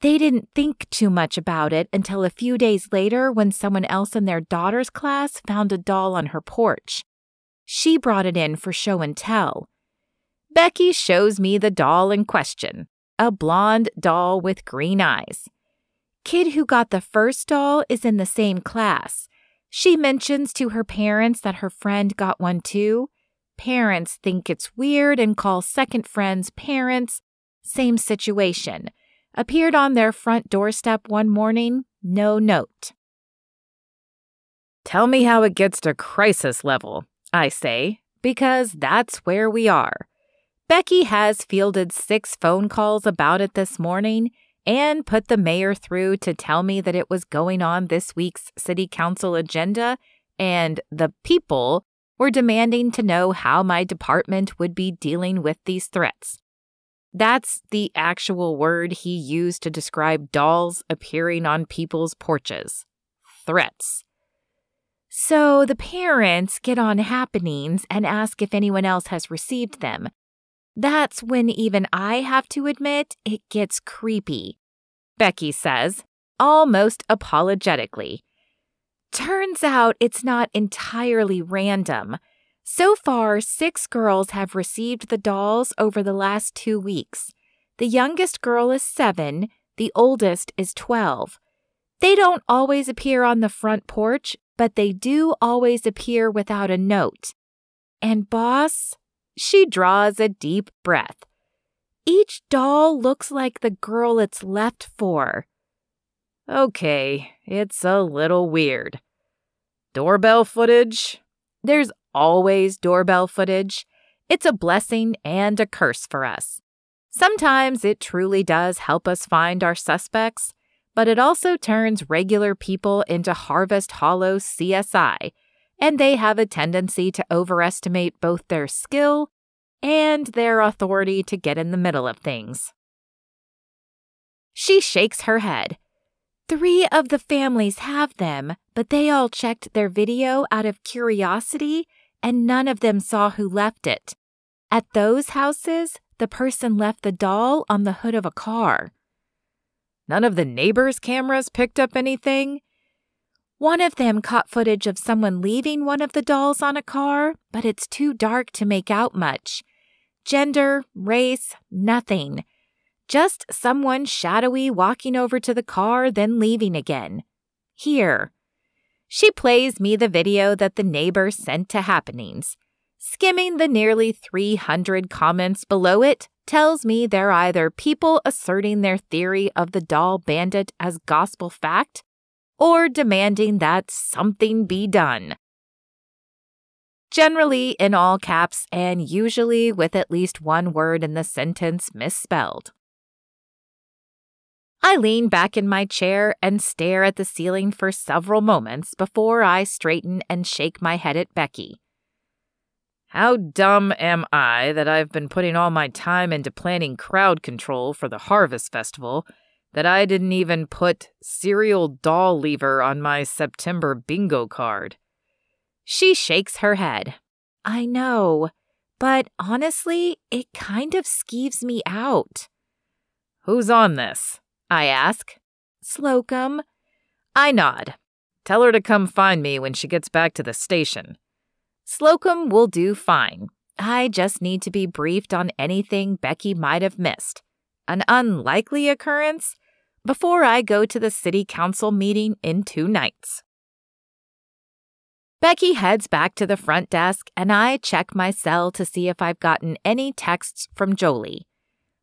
Speaker 1: They didn't think too much about it until a few days later when someone else in their daughter's class found a doll on her porch. She brought it in for show and tell. Becky shows me the doll in question, a blonde doll with green eyes. Kid who got the first doll is in the same class. She mentions to her parents that her friend got one too. Parents think it's weird and call second friends parents. Same situation. Appeared on their front doorstep one morning, no note. Tell me how it gets to crisis level, I say, because that's where we are. Becky has fielded 6 phone calls about it this morning and put the mayor through to tell me that it was going on this week's city council agenda, and the people were demanding to know how my department would be dealing with these threats. That's the actual word he used to describe dolls appearing on people's porches. Threats. So the parents get on happenings and ask if anyone else has received them. That's when even I have to admit it gets creepy. Becky says, almost apologetically. Turns out it's not entirely random. So far, 6 girls have received the dolls over the last 2 weeks. The youngest girl is 7, the oldest is 12. They don't always appear on the front porch, but they do always appear without a note. And boss, she draws a deep breath. Each doll looks like the girl it's left for. Okay, it's a little weird. Doorbell footage? There's always doorbell footage. It's a blessing and a curse for us. Sometimes it truly does help us find our suspects, but it also turns regular people into Harvest Hollow CSI, and they have a tendency to overestimate both their skill and their authority to get in the middle of things. She shakes her head. 3 of the families have them, but they all checked their video out of curiosity, and none of them saw who left it. At those houses, the person left the doll on the hood of a car. None of the neighbors' cameras picked up anything? One of them caught footage of someone leaving one of the dolls on a car, but it's too dark to make out much. Gender, race, nothing. Just someone shadowy walking over to the car, then leaving again. Here. She plays me the video that the neighbor sent to Happenings. Skimming the nearly 300 comments below it tells me they're either people asserting their theory of the doll bandit as gospel fact or demanding that something be done. Generally in all caps and usually with at least one word in the sentence misspelled. I lean back in my chair and stare at the ceiling for several moments before I straighten and shake my head at Becky.
Speaker 2: How dumb am I that I've been putting all my time into planning crowd control for the Harvest Festival that I didn't even put cereal doll lever on my September bingo card?
Speaker 1: She shakes her head. I know, but honestly, it kind of skeeves me out.
Speaker 2: Who's on this?
Speaker 1: I ask. Slocum.
Speaker 2: I nod. Tell her to come find me when she gets back to the station.
Speaker 1: Slocum will do fine. I just need to be briefed on anything Becky might have missed. An unlikely occurrence before I go to the city council meeting in 2 nights. Becky heads back to the front desk and I check my cell to see if I've gotten any texts from Jolie.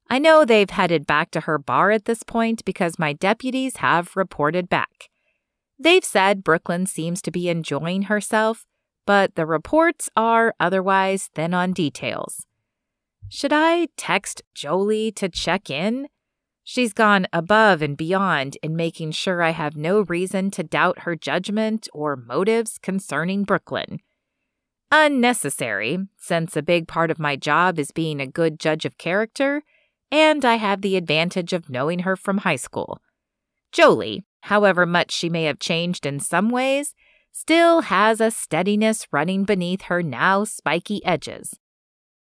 Speaker 1: I know they've headed back to her bar at this point because my deputies have reported back. They've said Brooklyn seems to be enjoying herself, but the reports are otherwise thin on details. Should I text Jolie to check in? She's gone above and beyond in making sure I have no reason to doubt her judgment or motives concerning Brooklyn. Unnecessary, since a big part of my job is being a good judge of character, and I have the advantage of knowing her from high school. Jolie, however much she may have changed in some ways, still has a steadiness running beneath her now spiky edges.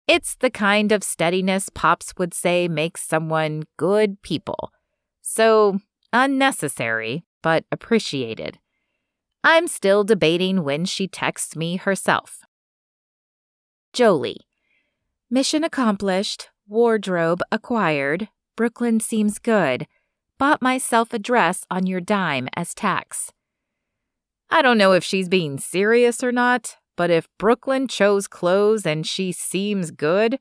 Speaker 1: It's the kind of steadiness Pops would say makes someone good people. So, unnecessary, but appreciated. I'm still debating when she texts me herself. Jolie. Mission accomplished. Wardrobe acquired. Brooklyn seems good. Bought myself a dress on your dime as tax.
Speaker 2: I don't know if she's being serious or not, but if Brooklyn chose clothes and she seems good,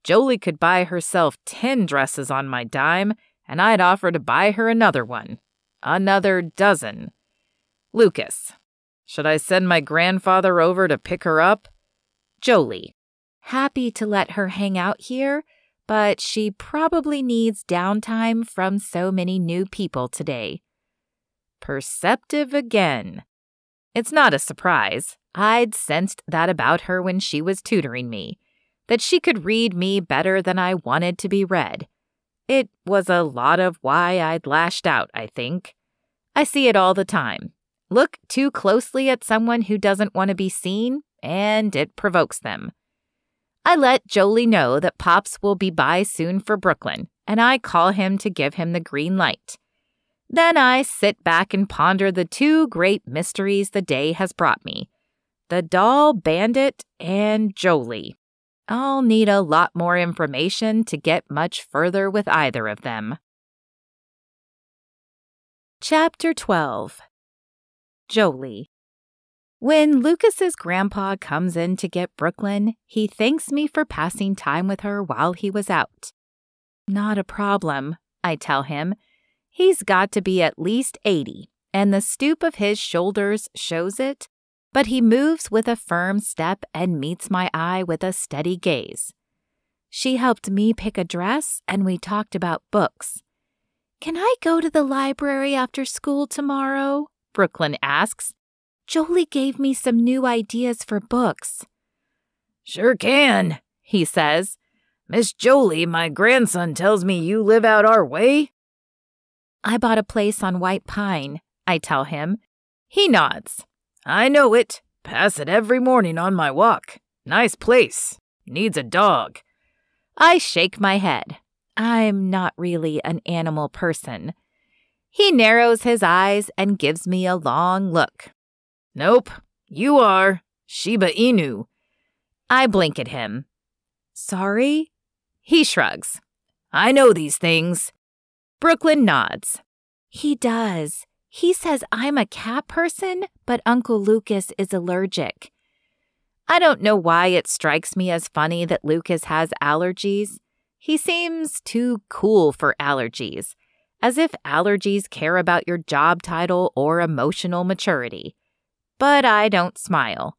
Speaker 2: Jolie could buy herself 10 dresses on my dime, and I'd offer to buy her another one. Another dozen. Lucas. Should I send my grandfather over to pick her up?
Speaker 1: Jolie. Happy to let her hang out here, but she probably needs downtime from so many new people today.
Speaker 2: Perceptive again. It's not a surprise. I'd sensed that about her when she was tutoring me, that she could read me better than I wanted to be read. It was a lot of why I'd lashed out, I think. I see it all the time. Look too closely at someone who doesn't want to be seen, and it provokes them. I let Jolie know that Pops will be by soon for Brooklyn, and I call him to give him the green light. Then I sit back and ponder the 2 great mysteries the day has brought me. The doll bandit and Jolie. I'll need a lot more information to get much further with either of them. Chapter 12. Jolie. When Lucas's grandpa comes in to get Brooklyn, he thanks me for passing time with her while he was out. Not a problem, I tell him. He's got to be at least 80, and the stoop of his shoulders shows it, but he moves with a firm step and meets my eye with a steady gaze. She helped me pick a dress, and we talked about books. Can I go to the library after school tomorrow? Brooklyn asks. Jolie gave me some new ideas for books. Sure can, he says. Miss Jolie, my grandson tells me you live out our way?
Speaker 1: I bought a place on White Pine, I tell him.
Speaker 2: He nods. I know it. Pass it every morning on my walk. Nice place. Needs a dog.
Speaker 1: I shake my head. I'm not really an animal person. He narrows his eyes and gives me a long look.
Speaker 2: Nope, you are. Shiba Inu.
Speaker 1: I blink at him. Sorry? He shrugs.
Speaker 2: I know these things.
Speaker 1: Brooklyn nods. He does. He says I'm a cat person, but Uncle Lucas is allergic. I don't know why it strikes me as funny that Lucas has allergies. He seems too cool for allergies, as if allergies care about your job title or emotional maturity. But I don't smile.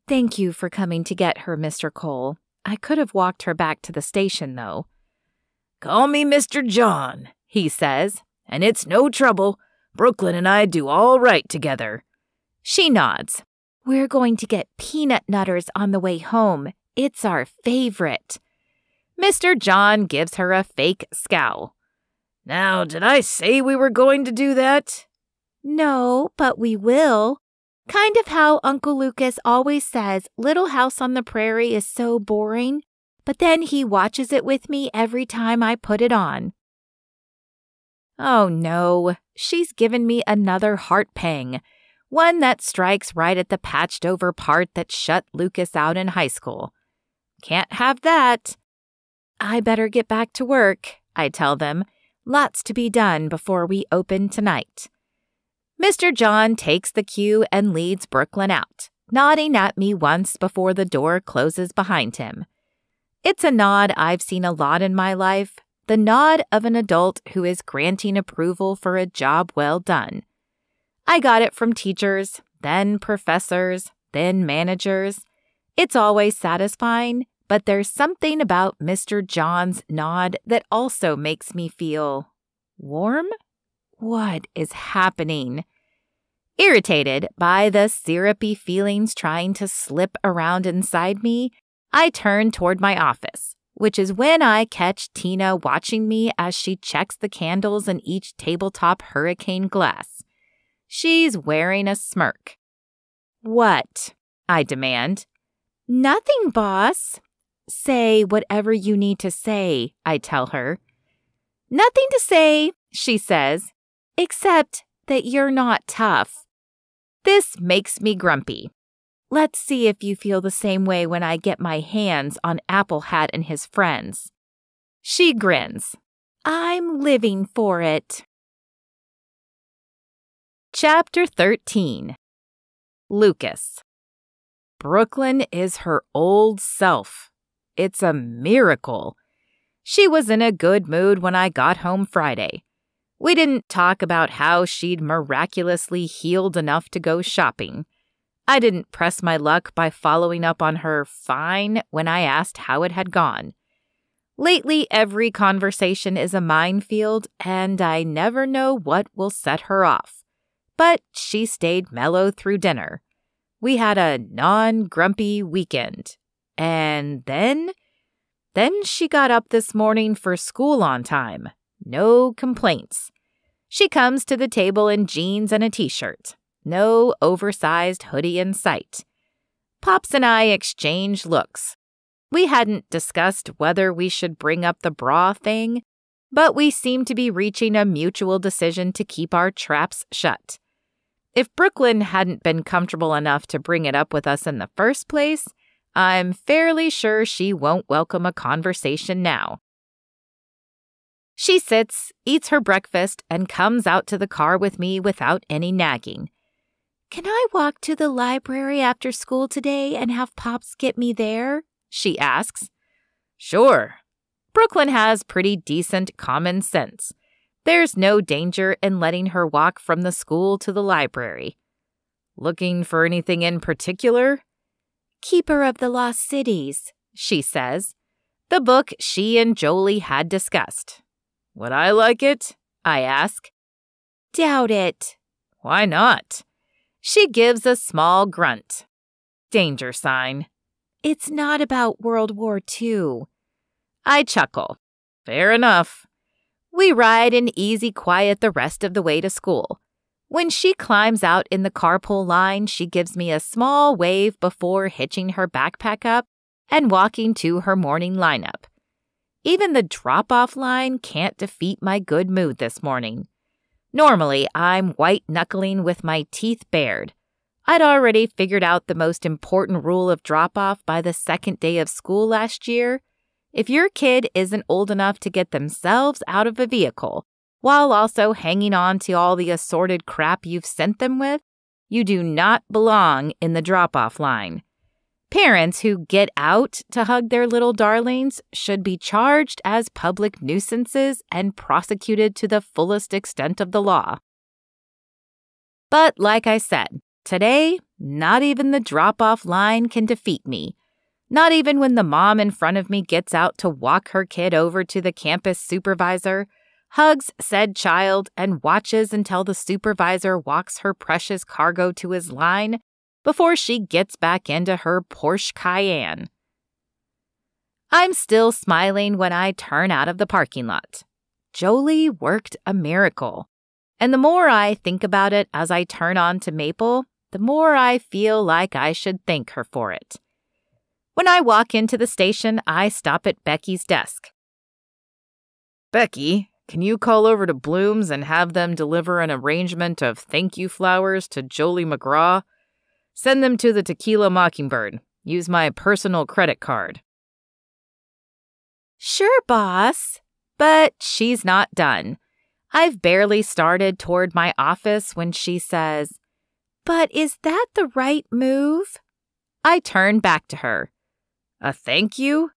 Speaker 1: Thank you for coming to get her, Mr. Cole. I could have walked her back to the station, though.
Speaker 2: Call me Mr. John, he says, and it's no trouble. Brooklyn and I do all right together.
Speaker 1: She nods. We're going to get peanut nutters on the way home. It's our favorite. Mr. John gives her a fake scowl.
Speaker 2: Now, did I say we were going to do that?
Speaker 1: No, but we will. Kind of how Uncle Lucas always says Little House on the Prairie is so boring, but then he watches it with me every time I put it on. Oh no, she's given me another heart pang, one that strikes right at the patched-over part that shut Lucas out in high school. Can't have that. I better get back to work, I tell them. Lots to be done before we open tonight. Mr. John takes the cue and leads Brooklyn out, nodding at me once before the door closes behind him. It's a nod I've seen a lot in my life, the nod of an adult who is granting approval for a job well done. I got it from teachers, then professors, then managers. It's always satisfying, but there's something about Mr. John's nod that also makes me feel warm? What is happening? Irritated by the syrupy feelings trying to slip around inside me, I turn toward my office, which is when I catch Tina watching me as she checks the candles in each tabletop hurricane glass. She's wearing a smirk. What? I demand. Nothing, boss. Say whatever you need to say, I tell her. Nothing to say, she says, except that you're not tough. This makes me grumpy. Let's see if you feel the same way when I get my hands on Apple Hat and his friends. She grins. I'm living for it. Chapter 13. Lucas. Brooklyn is her old self. It's a miracle. She was in a good mood when I got home Friday. We didn't talk about how she'd miraculously healed enough to go shopping. I didn't press my luck by following up on her fine when I asked how it had gone. Lately, every conversation is a minefield, and I never know what will set her off. But she stayed mellow through dinner. We had a non-grumpy weekend. And then she got up this morning for school on time. No complaints. She comes to the table in jeans and a t-shirt. No oversized hoodie in sight. Pops and I exchange looks. We hadn't discussed whether we should bring up the bra thing, but we seem to be reaching a mutual decision to keep our traps shut. If Brooklyn hadn't been comfortable enough to bring it up with us in the first place, I'm fairly sure she won't welcome a conversation now. She sits, eats her breakfast, and comes out to the car with me without any nagging. Can I walk to the library after school today and have Pops get me there? She asks. Sure. Brooklyn has pretty decent common sense. There's no danger in letting her walk from the school to the library. Looking for anything in particular? Keeper of the Lost Cities, she says. The book she and Jolie had discussed. Would I like it? I ask. Doubt it. Why not? She gives a small grunt. Danger sign. It's not about World War II. I chuckle. Fair enough. We ride in easy quiet the rest of the way to school. When she climbs out in the carpool line, she gives me a small wave before hitching her backpack up and walking to her morning lineup. Even the drop-off line can't defeat my good mood this morning. Normally, I'm white-knuckling with my teeth bared. I'd already figured out the most important rule of drop-off by the second day of school last year. If your kid isn't old enough to get themselves out of a vehicle, while also hanging on to all the assorted crap you've sent them with, you do not belong in the drop-off line. Parents who get out to hug their little darlings should be charged as public nuisances and prosecuted to the fullest extent of the law. But like I said, today, not even the drop-off line can defeat me. Not even when the mom in front of me gets out to walk her kid over to the campus supervisor, hugs said child, and watches until the supervisor walks her precious cargo to his line before she gets back into her Porsche Cayenne. I'm still smiling when I turn out of the parking lot. Jolie worked a miracle. And the more I think about it as I turn on to Maple, the more I feel like I should thank her for it. When I walk into the station, I stop at Becky's desk.
Speaker 2: Becky, can you call over to Bloom's and have them deliver an arrangement of thank you flowers to Jolie McGraw? Send them to the Tequila Mockingbird. Use my personal credit card.
Speaker 1: Sure, boss. But she's not done. I've barely started toward my office when she says, "But is that the right move?" I turn back to her.
Speaker 2: A thank you?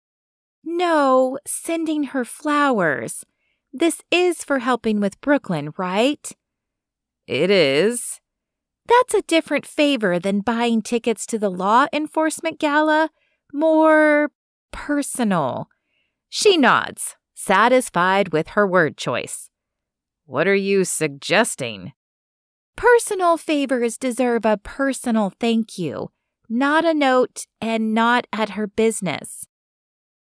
Speaker 1: No, sending her flowers. This is for helping with Brooklyn, right?
Speaker 2: It is.
Speaker 1: That's a different favor than buying tickets to the law enforcement gala. More personal. She nods, satisfied with her word choice.
Speaker 2: What are you suggesting?
Speaker 1: Personal favors deserve a personal thank you, not a note and not at her business.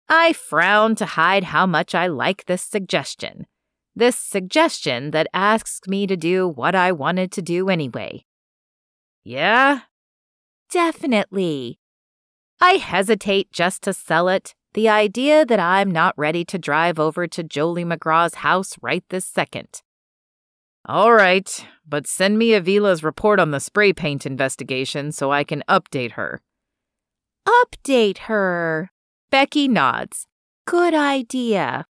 Speaker 1: I frown to hide how much I like this suggestion. This suggestion that asks me to do what I wanted to do anyway.
Speaker 2: Yeah?
Speaker 1: Definitely. I hesitate just to sell it, the idea that I'm not ready to drive over to Jolie McGraw's house right this second.
Speaker 2: All right, but send me Avila's report on the spray paint investigation so I can update her.
Speaker 1: Update her. Becky nods. Good idea.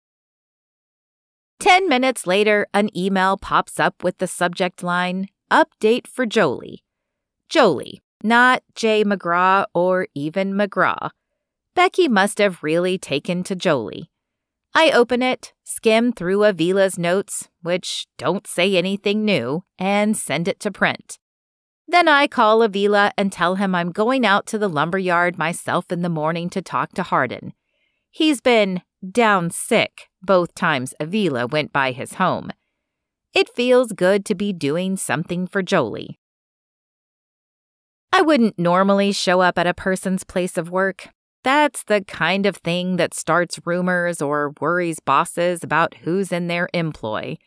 Speaker 1: 10 minutes later, an email pops up with the subject line, Update for Jolie. Jolie, not J. McGraw or even McGraw. Becky must have really taken to Jolie. I open it, skim through Avila's notes, which don't say anything new, and send it to print. Then I call Avila and tell him I'm going out to the lumberyard myself in the morning to talk to Hardin. He's been down sick both times Avila went by his home. It feels good to be doing something for Jolie. I wouldn't normally show up at a person's place of work. That's the kind of thing that starts rumors or worries bosses about who's in their employ.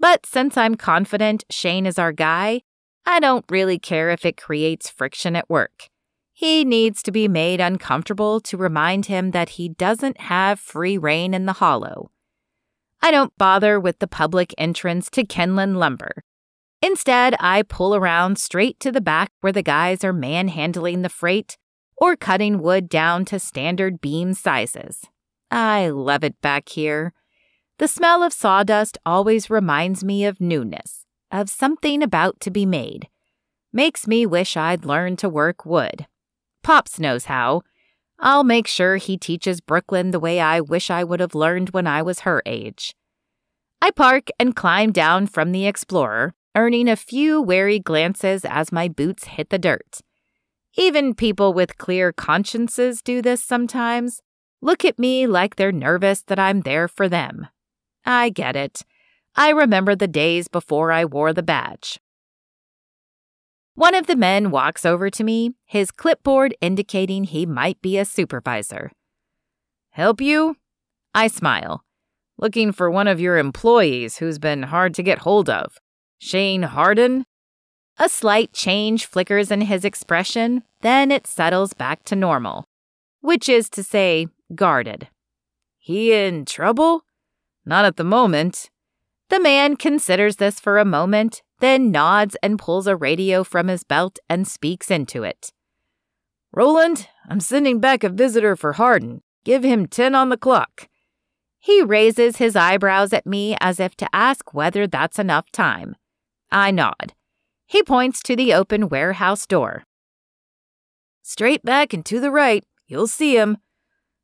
Speaker 1: But since I'm confident Shane is our guy, I don't really care if it creates friction at work. He needs to be made uncomfortable to remind him that he doesn't have free rein in the hollow. I don't bother with the public entrance to Kenland Lumber. Instead, I pull around straight to the back where the guys are manhandling the freight or cutting wood down to standard beam sizes. I love it back here. The smell of sawdust always reminds me of newness, of something about to be made. Makes me wish I'd learned to work wood. Pops knows how. I'll make sure he teaches Brooklyn the way I wish I would have learned when I was her age. I park and climb down from the Explorer, earning a few wary glances as my boots hit the dirt. Even people with clear consciences do this sometimes. Look at me like they're nervous that I'm there for them. I get it. I remember the days before I wore the badge. One of the men walks over to me, his clipboard indicating he might be a supervisor.
Speaker 2: Help you?
Speaker 1: I smile.
Speaker 2: Looking for one of your employees who's been hard to get hold of. Shane Hardin?
Speaker 1: A slight change flickers in his expression, then it settles back to normal. Which is to say, guarded.
Speaker 2: He in trouble? Not at the moment.
Speaker 1: The man considers this for a moment, then nods and pulls a radio from his belt and speaks into it.
Speaker 2: Roland, I'm sending back a visitor for Hardin. Give him 10 on the clock.
Speaker 1: He raises his eyebrows at me as if to ask whether that's enough time. I nod. He points to the open warehouse door.
Speaker 2: Straight back and to the right. You'll see him.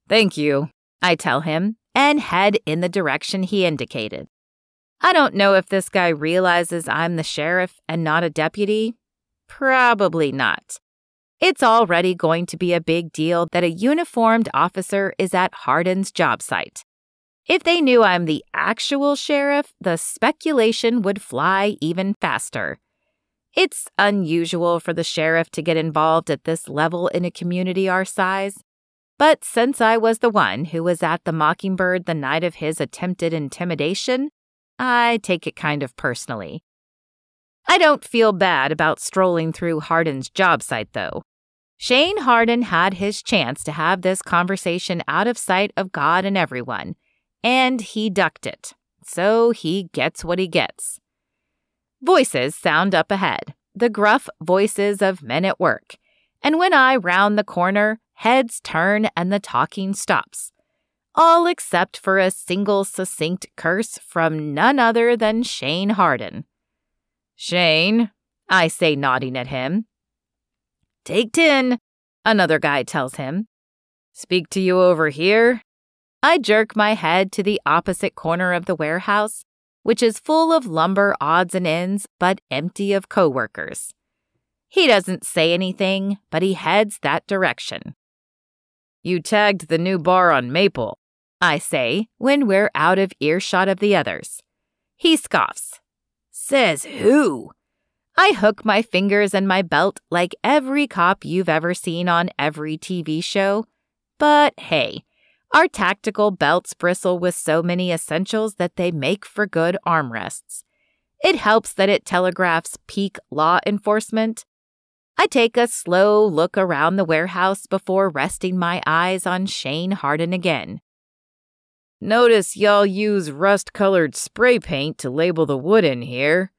Speaker 2: Thank you,
Speaker 1: I tell him, and head in the direction he indicated. I don't know if this guy realizes I'm the sheriff and not a deputy. Probably not. It's already going to be a big deal that a uniformed officer is at Hardin's job site. If they knew I'm the actual sheriff, the speculation would fly even faster. It's unusual for the sheriff to get involved at this level in a community our size. But since I was the one who was at the Mockingbird the night of his attempted intimidation, I take it kind of personally. I don't feel bad about strolling through Hardin's job site, though. Shane Hardin had his chance to have this conversation out of sight of God and everyone, and he ducked it, so he gets what he gets. Voices sound up ahead, the gruff voices of men at work, and when I round the corner, heads turn and the talking stops. All except for a single succinct curse from none other than Shane Hardin. "Shane," I say, nodding at him. "Take 10, another guy tells him. "Speak to you over here?" I jerk my head to the opposite corner of the warehouse, which is full of lumber odds and ends, but empty of coworkers. He doesn't say anything, but he heads that direction. "You tagged the new bar on Maple," I say, when we're out of earshot of the others. He scoffs. "Says who?" I hook my fingers in my belt like every cop you've ever seen on every TV show. But hey, our tactical belts bristle with so many essentials that they make for good armrests. It helps that it telegraphs peak law enforcement. I take a slow look around the warehouse before resting my eyes on Shane Hardin again. "Notice y'all use rust-colored spray paint to label the wood in here."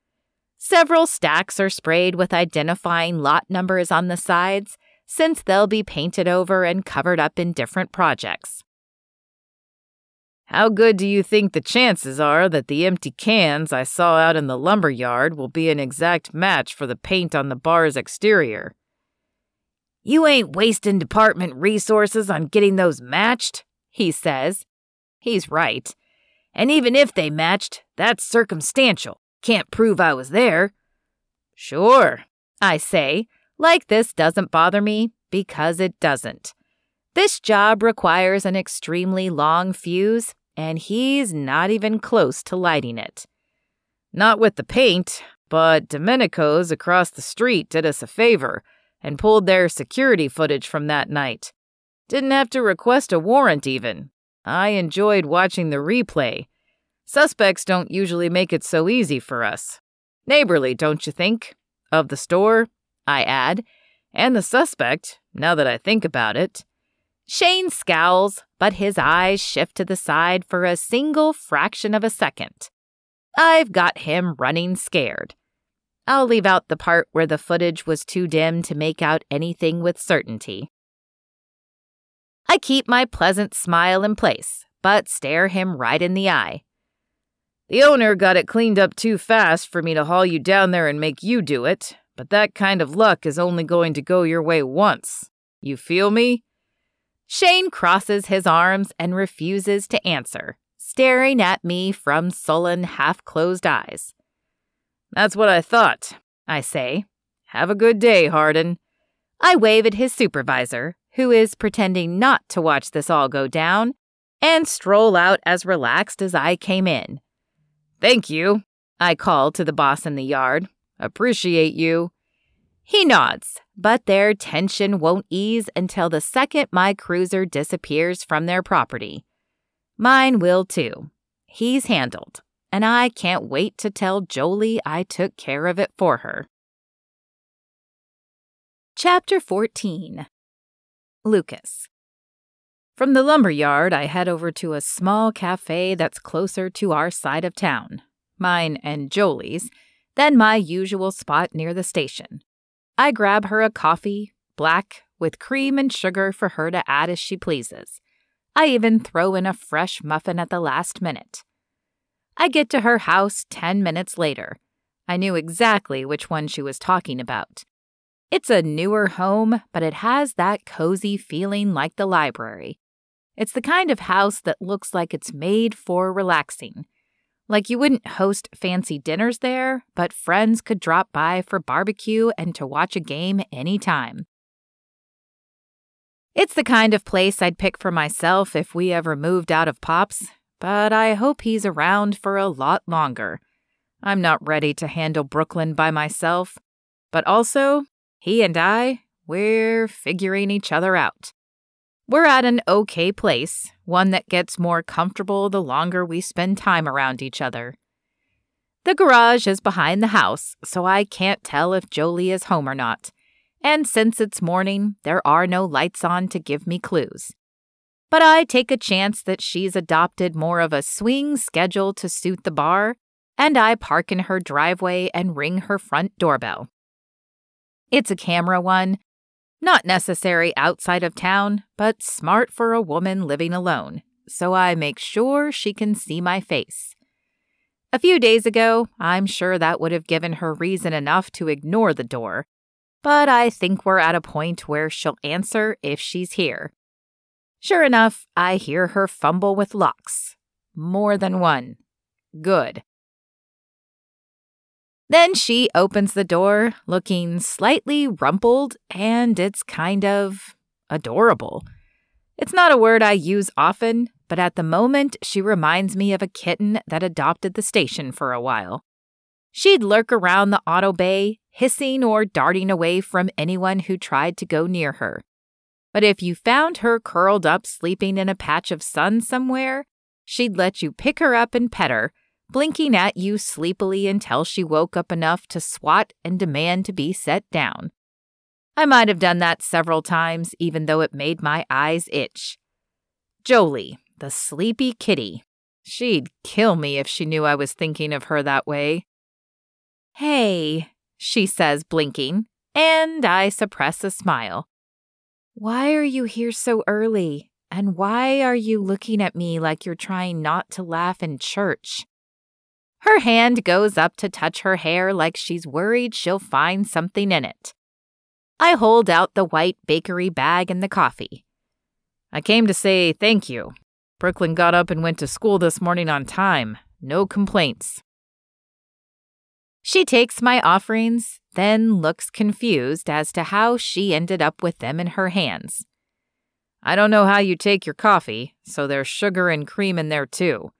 Speaker 1: Several stacks are sprayed with identifying lot numbers on the sides, since they'll be painted over and covered up in different projects. "How good do you think the chances are that the empty cans I saw out in the lumber yard will be an exact match for the paint on the bar's exterior?" "You ain't wasting department resources on getting those matched," he says. He's right. "And even if they matched, that's circumstantial. Can't prove I was there." "Sure," I say, like this doesn't bother me, because it doesn't. This job requires an extremely long fuse, and he's not even close to lighting it. "Not with the paint, but Domenico's across the street did us a favor and pulled their security footage from that night. Didn't have to request a warrant even. I enjoyed watching the replay. Suspects don't usually make it so easy for us. Neighborly, don't you think? Of the store," I add, "and the suspect, now that I think about it." Shane scowls, but his eyes shift to the side for a single fraction of a second. I've got him running scared. I'll leave out the part where the footage was too dim to make out anything with certainty. I keep my pleasant smile in place, but stare him right in the eye. "The owner got it cleaned up too fast for me to haul you down there and make you do it, but that kind of luck is only going to go your way once. You feel me?" Shane crosses his arms and refuses to answer, staring at me from sullen, half-closed eyes. "That's what I thought," I say. "Have a good day, Hardin." I wave at his supervisor, who is pretending not to watch this all go down, and stroll out as relaxed as I came in. "Thank you," I call to the boss in the yard. "Appreciate you." He nods, but their tension won't ease until the second my cruiser disappears from their property. Mine will too. He's handled, and I can't wait to tell Jolie I took care of it for her. Chapter 14. Lucas. From the lumberyard, I head over to a small cafe that's closer to our side of town, mine and Jolie's, than my usual spot near the station. I grab her a coffee, black, with cream and sugar for her to add as she pleases. I even throw in a fresh muffin at the last minute. I get to her house 10 minutes later. I knew exactly which one she was talking about. It's a newer home, but it has that cozy feeling like the library. It's the kind of house that looks like it's made for relaxing. Like you wouldn't host fancy dinners there, but friends could drop by for barbecue and to watch a game anytime. It's the kind of place I'd pick for myself if we ever moved out of Pop's, but I hope he's around for a lot longer. I'm not ready to handle Brooklyn by myself, but also, he and we're figuring each other out. We're at an okay place, one that gets more comfortable the longer we spend time around each other. The garage is behind the house, so I can't tell if Jolie is home or not. And since it's morning, there are no lights on to give me clues. But I take a chance that she's adopted more of a swing schedule to suit the bar, and I park in her driveway and ring her front doorbell. It's a camera one, not necessary outside of town, but smart for a woman living alone, so I make sure she can see my face. A few days ago, I'm sure that would have given her reason enough to ignore the door, but I think we're at a point where she'll answer if she's here. Sure enough, I hear her fumble with locks. More than one. Good. Then she opens the door, looking slightly rumpled, and it's kind of adorable. It's not a word I use often, but at the moment she reminds me of a kitten that adopted the station for a while. She'd lurk around the auto bay, hissing or darting away from anyone who tried to go near her. But if you found her curled up sleeping in a patch of sun somewhere, she'd let you pick her up and pet her, blinking at you sleepily until she woke up enough to swat and demand to be set down. I might have done that several times, even though it made my eyes itch. Jolie, the sleepy kitty. She'd kill me if she knew I was thinking of her that way. "Hey," she says, blinking, and I suppress a smile. "Why are you here so early? And why are you looking at me like you're trying not to laugh in church?" Her hand goes up to touch her hair like she's worried she'll find something in it. I hold out the white bakery bag and the coffee. "I came to say thank you. Brooklyn got up and went to school this morning on time. No complaints." She takes my offerings, then looks confused as to how she ended up with them in her hands. "I don't know how you take your coffee, so there's sugar and cream in there too."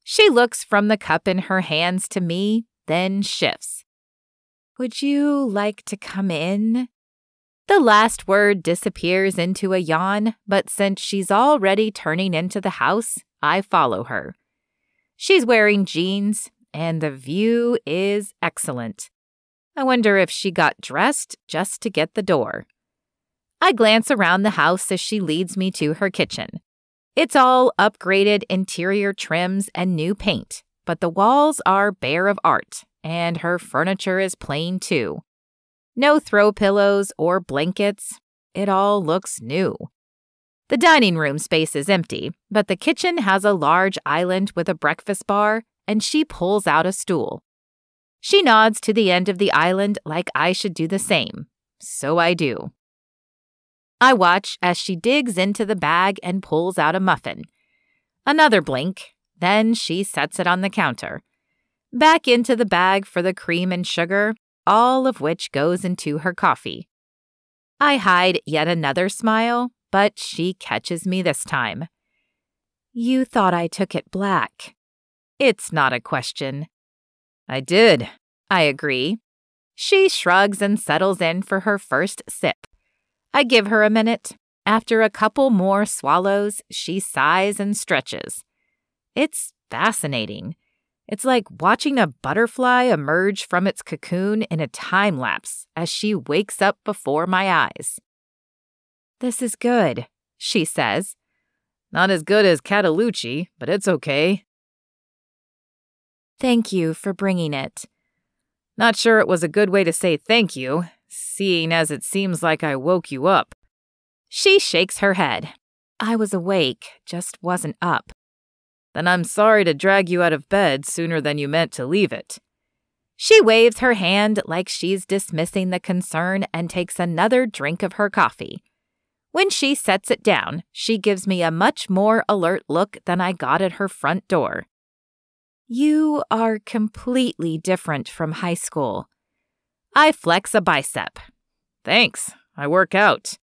Speaker 1: She looks from the cup in her hands to me, then shifts. "Would you like to come in?" The last word disappears into a yawn, but since she's already turning into the house, I follow her. She's wearing jeans, and the view is excellent. I wonder if she got dressed just to get the door. I glance around the house as she leads me to her kitchen. It's all upgraded interior trims and new paint, but the walls are bare of art, and her furniture is plain too. No throw pillows or blankets. It all looks new. The dining room space is empty, but the kitchen has a large island with a breakfast bar, and she pulls out a stool. She nods to the end of the island like I should do the same. So I do. I watch as she digs into the bag and pulls out a muffin. Another blink, then she sets it on the counter. Back into the bag for the cream and sugar, all of which goes into her coffee. I hide yet another smile, but she catches me this time. "You thought I took it black." It's not a question. "I did," I agree. She shrugs and settles in for her first sip. I give her a minute. After a couple more swallows, she sighs and stretches. It's fascinating. It's like watching a butterfly emerge from its cocoon in a time lapse as she wakes up before my eyes. "This is good," she says. "Not as good as Catalucci, but it's okay." "Thank you for bringing it." "Not sure it was a good way to say thank you, seeing as it seems like I woke you up." She shakes her head. "I was awake, just wasn't up." "Then I'm sorry to drag you out of bed sooner than you meant to leave it." She waves her hand like she's dismissing the concern and takes another drink of her coffee. When she sets it down, she gives me a much more alert look than I got at her front door. You are completely different from high school. I flex a bicep.
Speaker 2: Thanks, I work out.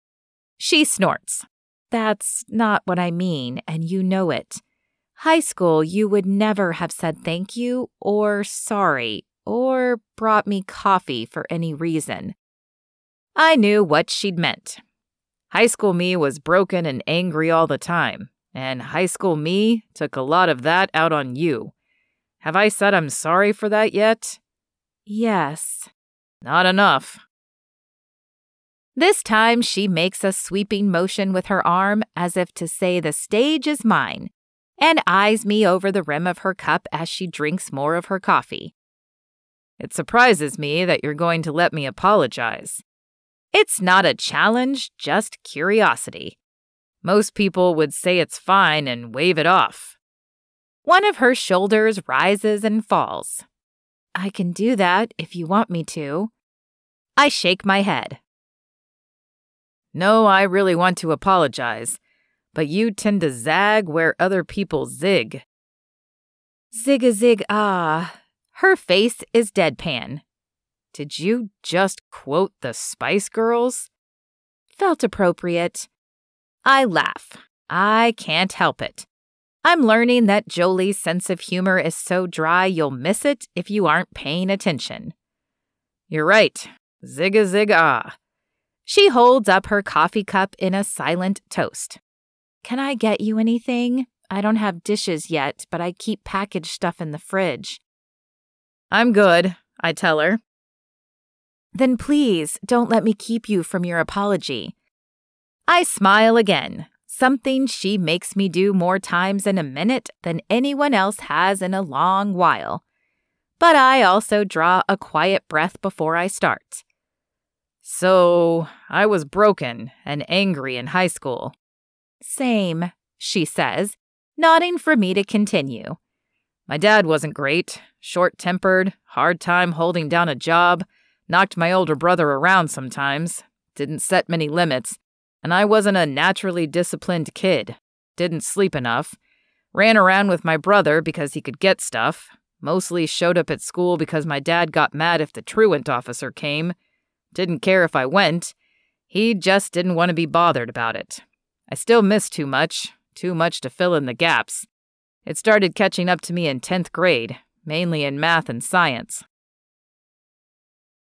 Speaker 1: She snorts. That's not what I mean, and you know it. High school, you would never have said thank you or sorry or brought me coffee for any reason. I knew what she'd meant. High school me was broken and angry all the time, and high school me took a lot of that out on you. Have I said I'm sorry for that yet? Yes.
Speaker 2: Not enough.
Speaker 1: This time she makes a sweeping motion with her arm as if to say the stage is mine, and eyes me over the rim of her cup as she drinks more of her coffee.
Speaker 2: It surprises me that you're going to let me apologize.
Speaker 1: It's not a challenge, just curiosity.
Speaker 2: Most people would say it's fine and wave it off.
Speaker 1: One of her shoulders rises and falls. I can do that if you want me to. I shake my head.
Speaker 2: No, I really want to apologize, but you tend to zag where other people zig.
Speaker 1: Zig-a-zig-ah. Her face is deadpan.
Speaker 2: Did you just quote the Spice Girls?
Speaker 1: Felt appropriate. I laugh. I can't help it. I'm learning that Jolie's sense of humor is so dry you'll miss it if you aren't paying attention.
Speaker 2: You're right. Zig-a-zig-ah.
Speaker 1: She holds up her coffee cup in a silent toast. Can I get you anything? I don't have dishes yet, but I keep packaged stuff in the fridge.
Speaker 2: I'm good, I tell her.
Speaker 1: Then please, don't let me keep you from your apology. I smile again, something she makes me do more times in a minute than anyone else has in a long while. But I also draw a quiet breath before I start.
Speaker 2: So, I was broken and angry in high school.
Speaker 1: Same, she says, nodding for me to continue.
Speaker 2: My dad wasn't great, short-tempered, hard time holding down a job, knocked my older brother around sometimes, didn't set many limits, and I wasn't a naturally disciplined kid, didn't sleep enough, ran around with my brother because he could get stuff, mostly showed up at school because my dad got mad if the truant officer came, didn't care if I went, he just didn't want to be bothered about it. I still missed too much to fill in the gaps. It started catching up to me in 10th grade, mainly in math and science.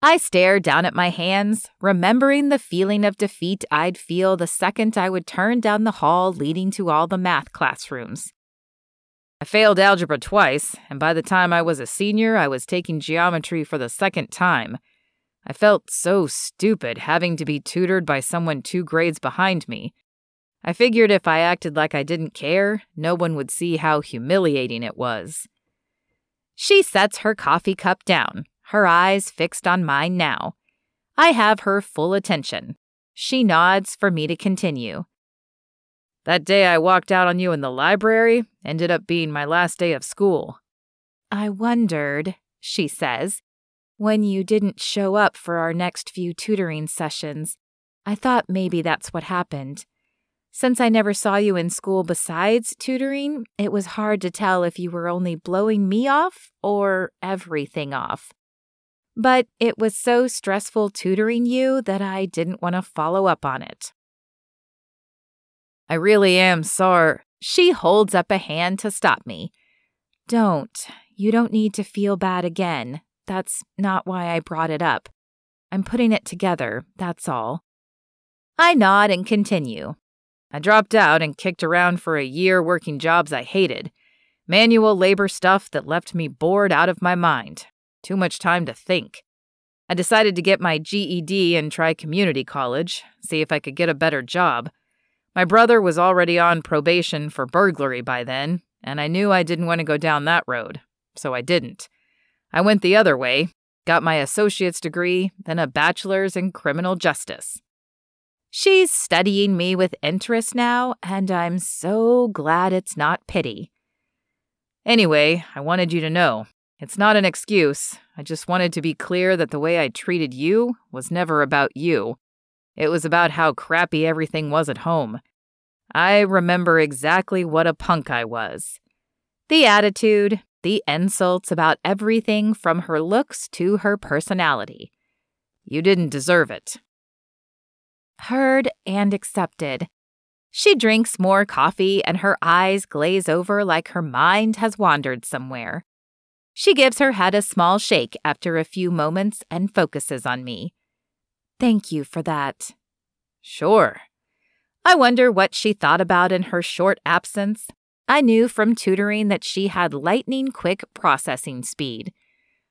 Speaker 1: I stare down at my hands, remembering the feeling of defeat I'd feel the second I would turn down the hall leading to all the math classrooms.
Speaker 2: I failed algebra twice, and by the time I was a senior, I was taking geometry for the second time. I felt so stupid having to be tutored by someone 2 grades behind me. I figured if I acted like I didn't care, no one would see how humiliating it was.
Speaker 1: She sets her coffee cup down, her eyes fixed on mine now. I have her full attention. She nods for me to continue.
Speaker 2: That day I walked out on you in the library ended up being my last day of school.
Speaker 1: I wondered, she says, when you didn't show up for our next few tutoring sessions. I thought maybe that's what happened. Since I never saw you in school besides tutoring, it was hard to tell if you were only blowing me off or everything off. But it was so stressful tutoring you that I didn't want to follow up on it.
Speaker 2: I really am sorry.
Speaker 1: She holds up a hand to stop me. Don't. You don't need to feel bad again. That's not why I brought it up. I'm putting it together, that's all. I nod and continue.
Speaker 2: I dropped out and kicked around for a year working jobs I hated. Manual labor stuff that left me bored out of my mind. Too much time to think. I decided to get my GED and try community college, see if I could get a better job. My brother was already on probation for burglary by then, and I knew I didn't want to go down that road, so I didn't. I went the other way, got my associate's degree, then a bachelor's in criminal justice.
Speaker 1: She's studying me with interest now, and I'm so glad it's not pity.
Speaker 2: Anyway, I wanted you to know. It's not an excuse. I just wanted to be clear that the way I treated you was never about you. It was about how crappy everything was at home. I remember exactly what a punk I was. The attitude, the insults about everything from her looks to her personality. You didn't deserve it. Heard and accepted. She drinks more coffee and her eyes glaze over like her mind has wandered somewhere. She gives her head a small shake after a few moments and focuses on me. Thank you for that. Sure. I wonder what she thought about in her short absence. I knew from tutoring that she had lightning-quick processing speed.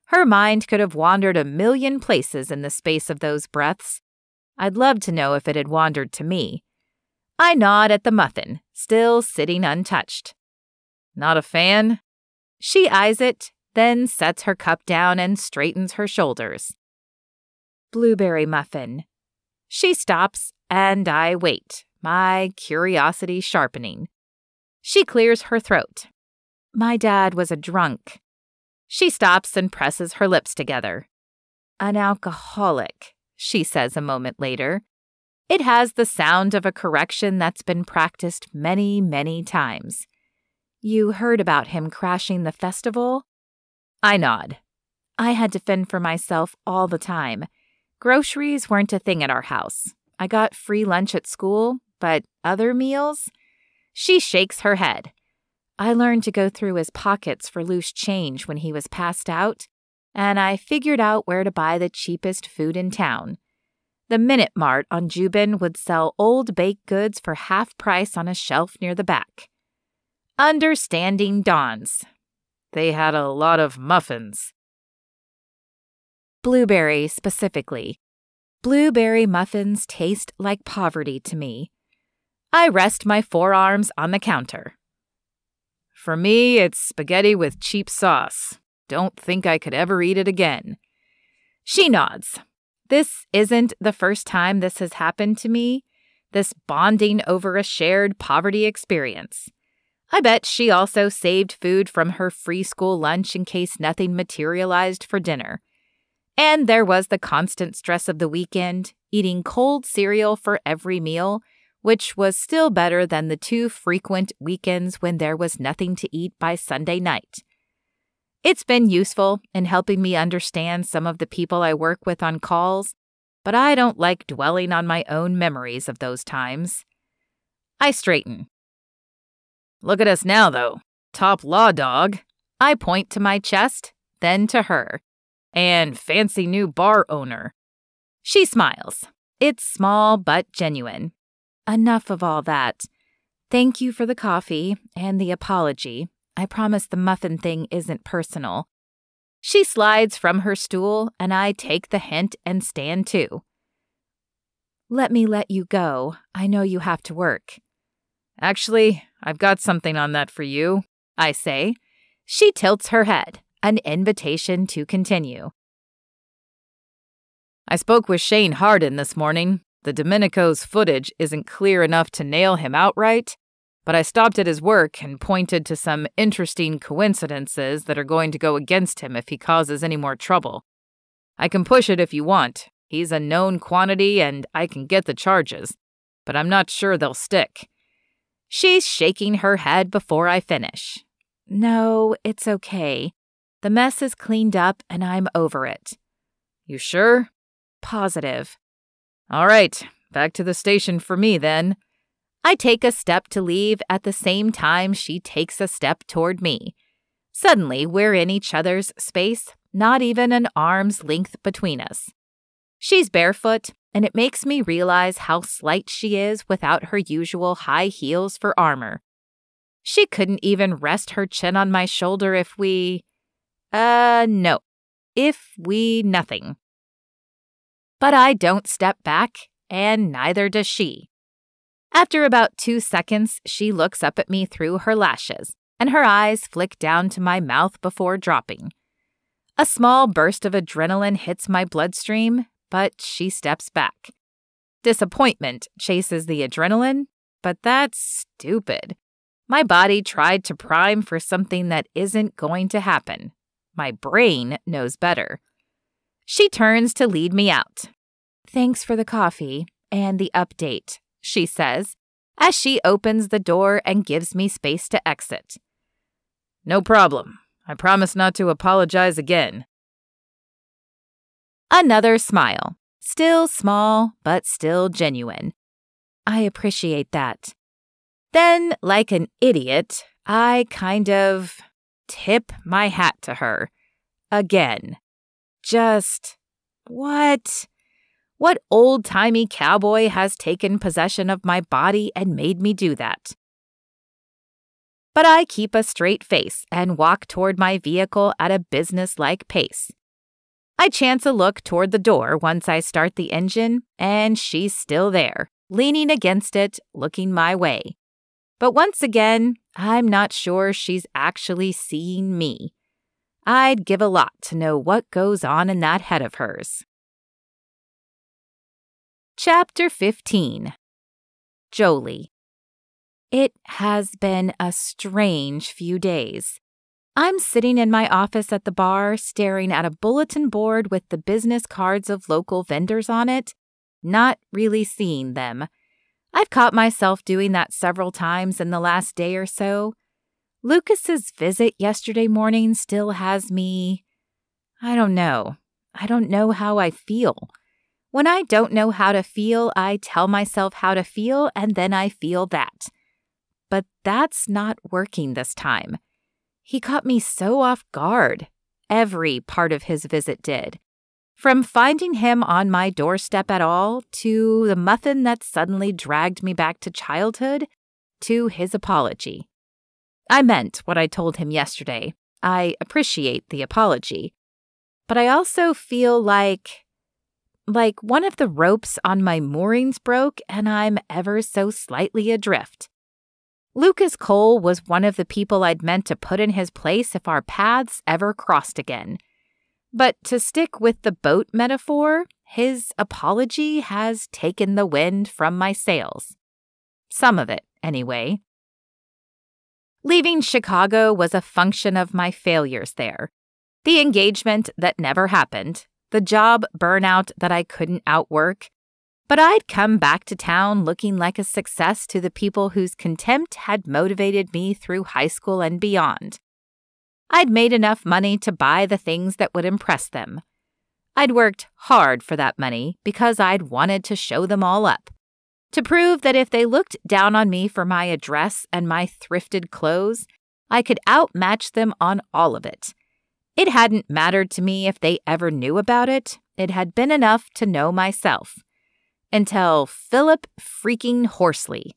Speaker 2: Her mind could have wandered a million places in the space of those breaths. I'd love to know if it had wandered to me. I nod at the muffin, still sitting untouched. Not a fan? She eyes it, then sets her cup down and straightens her shoulders. Blueberry muffin. She stops, and I wait, my curiosity sharpening. She clears her throat. My dad was a drunk. She stops and presses her lips together. An alcoholic, she says a moment later. It has the sound of a correction that's been practiced many, many times. You heard about him crashing the festival? I nod. I had to fend for myself all the time. Groceries weren't a thing at our house. I got free lunch at school, but other meals? She shakes her head. I learned to go through his pockets for loose change when he was passed out, and I figured out where to buy the cheapest food in town. The Minute Mart on Jubin would sell old baked goods for half price on a shelf near the back. Understanding dawns. They had a lot of muffins. Blueberry, specifically. Blueberry muffins taste like poverty to me. I rest my forearms on the counter. For me, it's spaghetti with cheap sauce. Don't think I could ever eat it again. She nods. This isn't the first time this has happened to me, this bonding over a shared poverty experience. I bet she also saved food from her free school lunch in case nothing materialized for dinner. And there was the constant stress of the weekend, eating cold cereal for every meal, which was still better than the too frequent weekends when there was nothing to eat by Sunday night. It's been useful in helping me understand some of the people I work with on calls, but I don't like dwelling on my own memories of those times. I straighten. Look at us now, though. Top law dog. I point to my chest, then to her. And fancy new bar owner. She smiles. It's small but genuine. Enough of all that. Thank you for the coffee and the apology. I promise the muffin thing isn't personal. She slides from her stool, and I take the hint and stand too. Let me let you go. I know you have to work. Actually, I've got something on that for you, I say. She tilts her head, an invitation to continue. I spoke with Shane Harden this morning. The Domenico's footage isn't clear enough to nail him outright, but I stopped at his work and pointed to some interesting coincidences that are going to go against him if he causes any more trouble. I can push it if you want. He's a known quantity and I can get the charges, but I'm not sure they'll stick. She's shaking her head before I finish. No, it's okay. The mess is cleaned up and I'm over it. You sure? Positive. All right, back to the station for me then. I take a step to leave at the same time she takes a step toward me. Suddenly, we're in each other's space, not even an arm's length between us. She's barefoot, and it makes me realize how slight she is without her usual high heels for armor. She couldn't even rest her chin on my shoulder if we... no. If we nothing. But I don't step back, and neither does she. After about 2 seconds, she looks up at me through her lashes, and her eyes flick down to my mouth before dropping. A small burst of adrenaline hits my bloodstream, but she steps back. Disappointment chases the adrenaline, but that's stupid. My body tried to prime for something that isn't going to happen.
Speaker 1: My brain knows better. She turns to lead me out. "Thanks for the coffee and the update," she says, as she opens the door and gives me space to exit.
Speaker 2: "No problem. I promise not to apologize again."
Speaker 1: Another smile. Still small, but still genuine. I appreciate that. Then, like an idiot, I kind of tip my hat to her. Again. Just, what? What old-timey cowboy has taken possession of my body and made me do that? But I keep a straight face and walk toward my vehicle at a business-like pace. I chance a look toward the door once I start the engine, and she's still there, leaning against it, looking my way. But once again, I'm not sure she's actually seeing me. I'd give a lot to know what goes on in that head of hers. Chapter 15. Jolie. It has been a strange few days. I'm sitting in my office at the bar, staring at a bulletin board with the business cards of local vendors on it, not really seeing them. I've caught myself doing that several times in the last day or so. Lucas's visit yesterday morning still has me... I don't know how I feel. When I don't know how to feel, I tell myself how to feel, and then I feel that. But that's not working this time. He caught me so off guard. Every part of his visit did. From finding him on my doorstep at all, to the muffin that suddenly dragged me back to childhood, to his apology. I meant what I told him yesterday. I appreciate the apology. But I also feel like one of the ropes on my moorings broke and I'm ever so slightly adrift. Lucas Cole was one of the people I'd meant to put in his place if our paths ever crossed again. But to stick with the boat metaphor, his apology has taken the wind from my sails. Some of it, anyway. Leaving Chicago was a function of my failures there. The engagement that never happened, the job burnout that I couldn't outwork. But I'd come back to town looking like a success to the people whose contempt had motivated me through high school and beyond. I'd made enough money to buy the things that would impress them. I'd worked hard for that money because I'd wanted to show them all up. To prove that if they looked down on me for my address and my thrifted clothes, I could outmatch them on all of it. It hadn't mattered to me if they ever knew about it. It had been enough to know myself. Until Philip freaking Horsley.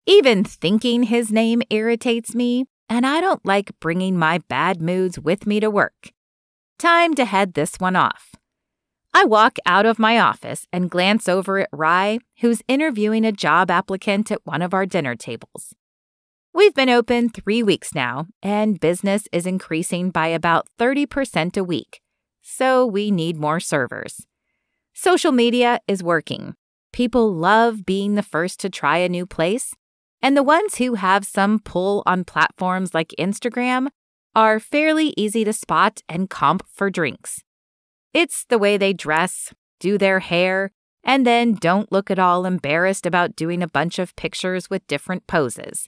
Speaker 1: Even thinking his name irritates me, and I don't like bringing my bad moods with me to work. Time to head this one off. I walk out of my office and glance over at Rye, who's interviewing a job applicant at one of our dinner tables. We've been open 3 weeks now, and business is increasing by about 30% a week, so we need more servers. Social media is working. People love being the first to try a new place, and the ones who have some pull on platforms like Instagram are fairly easy to spot and comp for drinks. It's the way they dress, do their hair, and then don't look at all embarrassed about doing a bunch of pictures with different poses.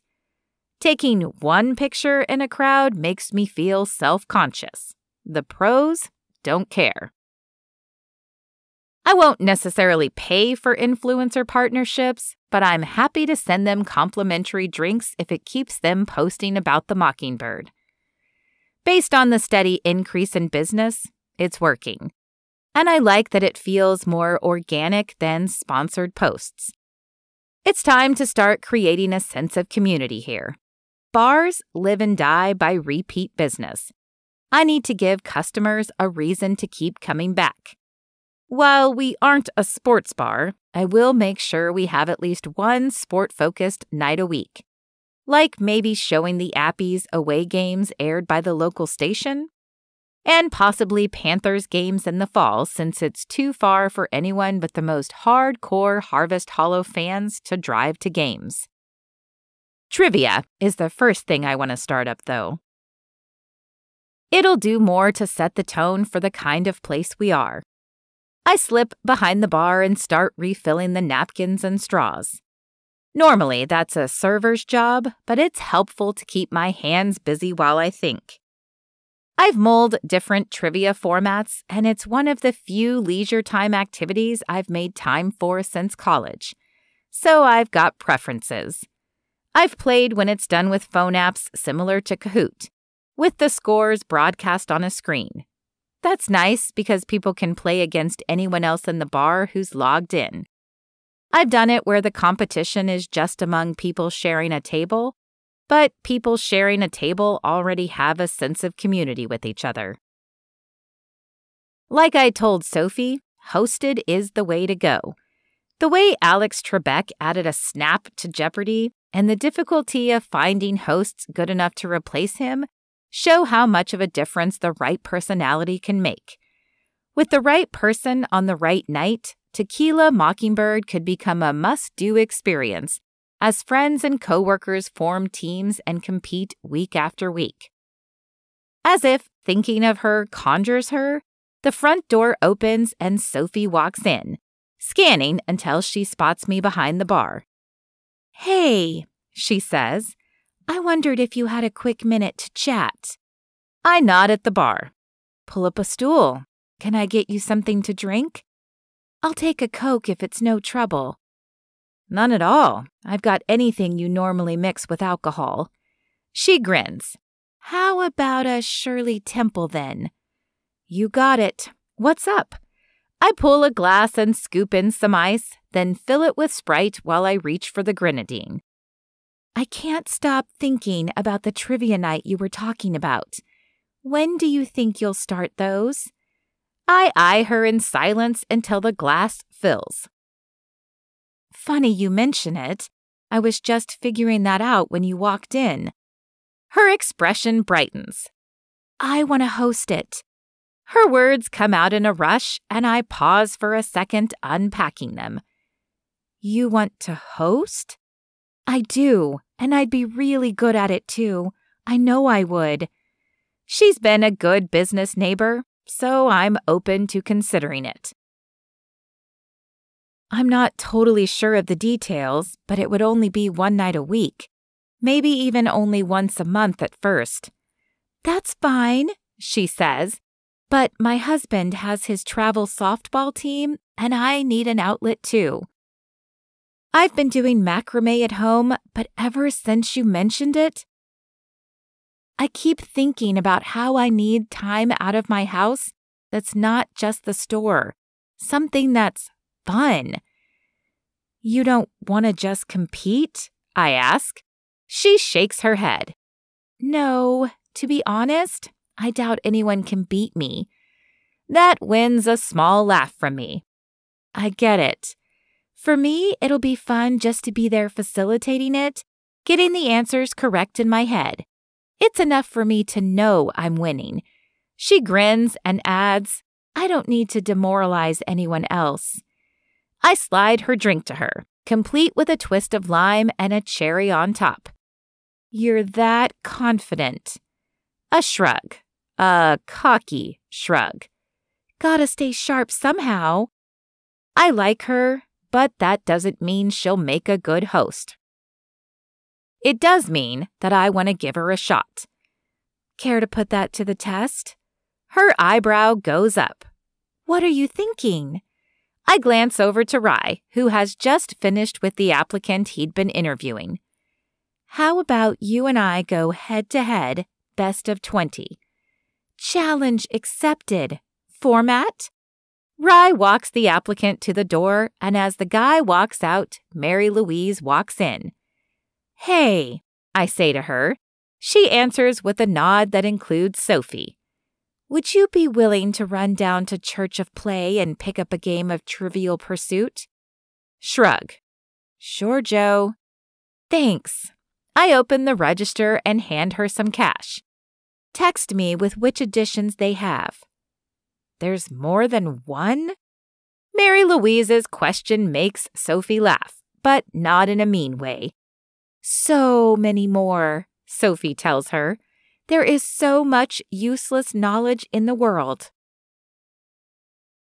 Speaker 1: Taking one picture in a crowd makes me feel self-conscious. The pros don't care. I won't necessarily pay for influencer partnerships, but I'm happy to send them complimentary drinks if it keeps them posting about the mockingbird. Based on the steady increase in business, it's working. And I like that it feels more organic than sponsored posts. It's time to start creating a sense of community here. Bars live and die by repeat business. I need to give customers a reason to keep coming back. While we aren't a sports bar, I will make sure we have at least one sport-focused night a week. Like maybe showing the Appies away games aired by the local station, and possibly Panthers games in the fall since it's too far for anyone but the most hardcore Harvest Hollow fans to drive to games. Trivia is the first thing I want to start up, though. It'll do more to set the tone for the kind of place we are. I slip behind the bar and start refilling the napkins and straws. Normally, that's a server's job, but it's helpful to keep my hands busy while I think. I've mulled different trivia formats, and it's one of the few leisure time activities I've made time for since college. So I've got preferences. I've played when it's done with phone apps similar to Kahoot, with the scores broadcast on a screen. That's nice because people can play against anyone else in the bar who's logged in. I've done it where the competition is just among people sharing a table, but people sharing a table already have a sense of community with each other. Like I told Sophie, hosted is the way to go. The way Alex Trebek added a snap to Jeopardy and the difficulty of finding hosts good enough to replace him show how much of a difference the right personality can make. With the right person on the right night, Tequila Mockingbird could become a must-do experience as friends and coworkers form teams and compete week after week. As if thinking of her conjures her, the front door opens and Sophie walks in, scanning until she spots me behind the bar. "Hey," she says, "I wondered if you had a quick minute to chat." I nod at the bar. "Pull up a stool. Can I get you something to drink?" "I'll take a Coke if it's no trouble." "None at all. I've got anything you normally mix with alcohol." She grins. "How about a Shirley Temple then?" "You got it. What's up?" I pull a glass and scoop in some ice, then fill it with Sprite while I reach for the grenadine. "I can't stop thinking about the trivia night you were talking about. When do you think you'll start those?" I eye her in silence until the glass fills. "Funny you mention it. I was just figuring that out when you walked in." Her expression brightens. "I want to host it." Her words come out in a rush, and I pause for a second, unpacking them. "You want to host?" "I do, and I'd be really good at it too. I know I would." She's been a good business neighbor, so I'm open to considering it. "I'm not totally sure of the details, but it would only be one night a week. Maybe even only once a month at first." "That's fine," she says. "But my husband has his travel softball team, and I need an outlet too." I've been doing macrame at home, but ever since you mentioned it, I keep thinking about how I need time out of my house that's not just the store, something that's fun. "You don't want to just compete?" I ask. She shakes her head. "No, to be honest, I doubt anyone can beat me." That wins a small laugh from me. "I get it. For me, it'll be fun just to be there facilitating it, getting the answers correct in my head. It's enough for me to know I'm winning." She grins and adds, "I don't need to demoralize anyone else." I slide her drink to her, complete with a twist of lime and a cherry on top. "You're that confident." A shrug. A cocky shrug. "Gotta stay sharp somehow." I like her, but that doesn't mean she'll make a good host. It does mean that I want to give her a shot. "Care to put that to the test?" Her eyebrow goes up. "What are you thinking?" I glance over to Rye, who has just finished with the applicant he'd been interviewing. "How about you and I go head-to-head, best of 20? "Challenge accepted. Format?" Rye walks the applicant to the door, and as the guy walks out, Mary Louise walks in. "Hey," I say to her. She answers with a nod that includes Sophie. "Would you be willing to run down to Church of Play and pick up a game of Trivial Pursuit?" Shrug. "Sure, Joe." "Thanks." I open the register and hand her some cash. "Text me with which editions they have." "There's more than one?" Mary Louise's question makes Sophie laugh, but not in a mean way. "So many more," Sophie tells her. There is so much useless knowledge in the world.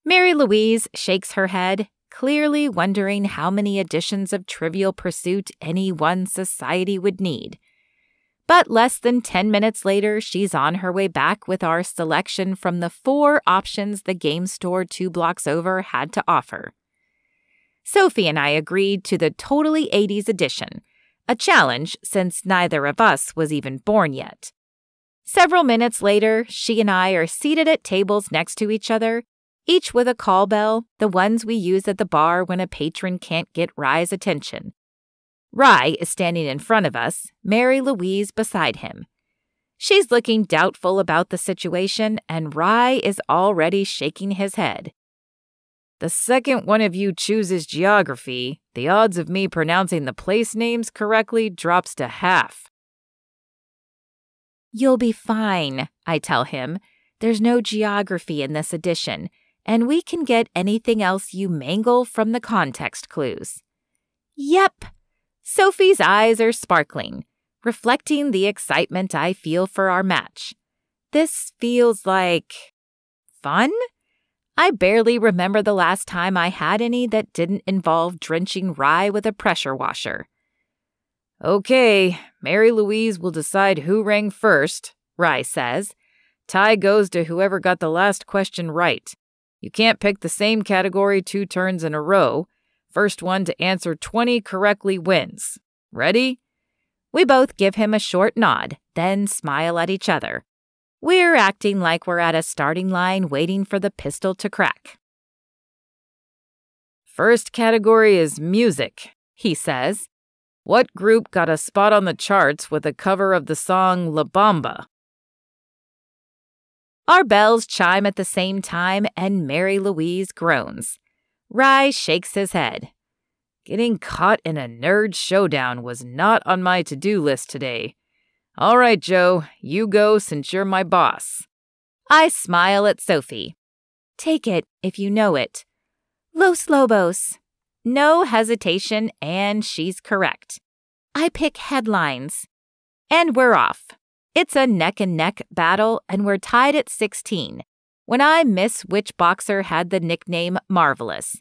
Speaker 1: Mary Louise shakes her head, clearly wondering how many editions of Trivial Pursuit any one society would need. But less than 10 minutes later, she's on her way back with our selection from the 4 options the game store 2 blocks over had to offer. Sophie and I agreed to the Totally 80s edition, a challenge since neither of us was even born yet. Several minutes later, she and I are seated at tables next to each other, each with a call bell, the ones we use at the bar when a patron can't get Rye's attention. Rye is standing in front of us, Mary Louise beside him. She's looking doubtful about the situation, and Rye is already shaking his head.
Speaker 2: The second one of you chooses geography, the odds of me pronouncing the place names correctly drops to half.
Speaker 1: You'll be fine, I tell him. There's no geography in this edition, and we can get anything else you mangle from the context clues. Yep. Sophie's eyes are sparkling, reflecting the excitement I feel for our match. This feels like fun? I barely remember the last time I had any that didn't involve drenching Rye with a pressure washer.
Speaker 2: Okay, Mary Louise will decide who rang first, Rye says. Tie goes to whoever got the last question right. You can't pick the same category 2 turns in a row. First one to answer 20 correctly wins. Ready?
Speaker 1: We both give him a short nod, then smile at each other. We're acting like we're at a starting line waiting for the pistol to crack.
Speaker 2: First category is music, he says. What group got a spot on the charts with a cover of the song La Bamba?
Speaker 1: Our bells chime at the same time and Mary Louise groans. Rye shakes his head.
Speaker 2: Getting caught in a nerd showdown was not on my to-do list today. All right, Joe, you go since you're my boss.
Speaker 1: I smile at Sophie. Take it if you know it. Los Lobos. No hesitation, and she's correct. I pick headlines. And we're off. It's a neck-and-neck battle, and we're tied at 16, when I miss which boxer had the nickname Marvelous.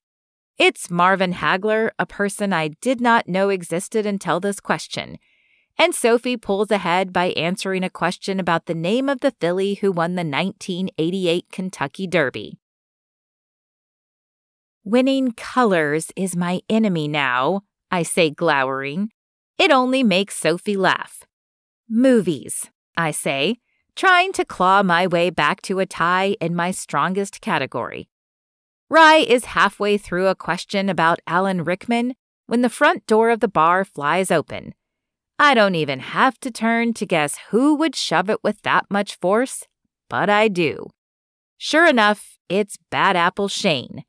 Speaker 1: It's Marvin Hagler, a person I did not know existed until this question. And Sophie pulls ahead by answering a question about the name of the filly who won the 1988 Kentucky Derby. Winning colors is my enemy now, I say glowering. It only makes Sophie laugh. Movies, I say, trying to claw my way back to a tie in my strongest category. Rye is halfway through a question about Alan Rickman when the front door of the bar flies open. I don't even have to turn to guess who would shove it with that much force, but I do. Sure enough, it's Bad Apple Shane.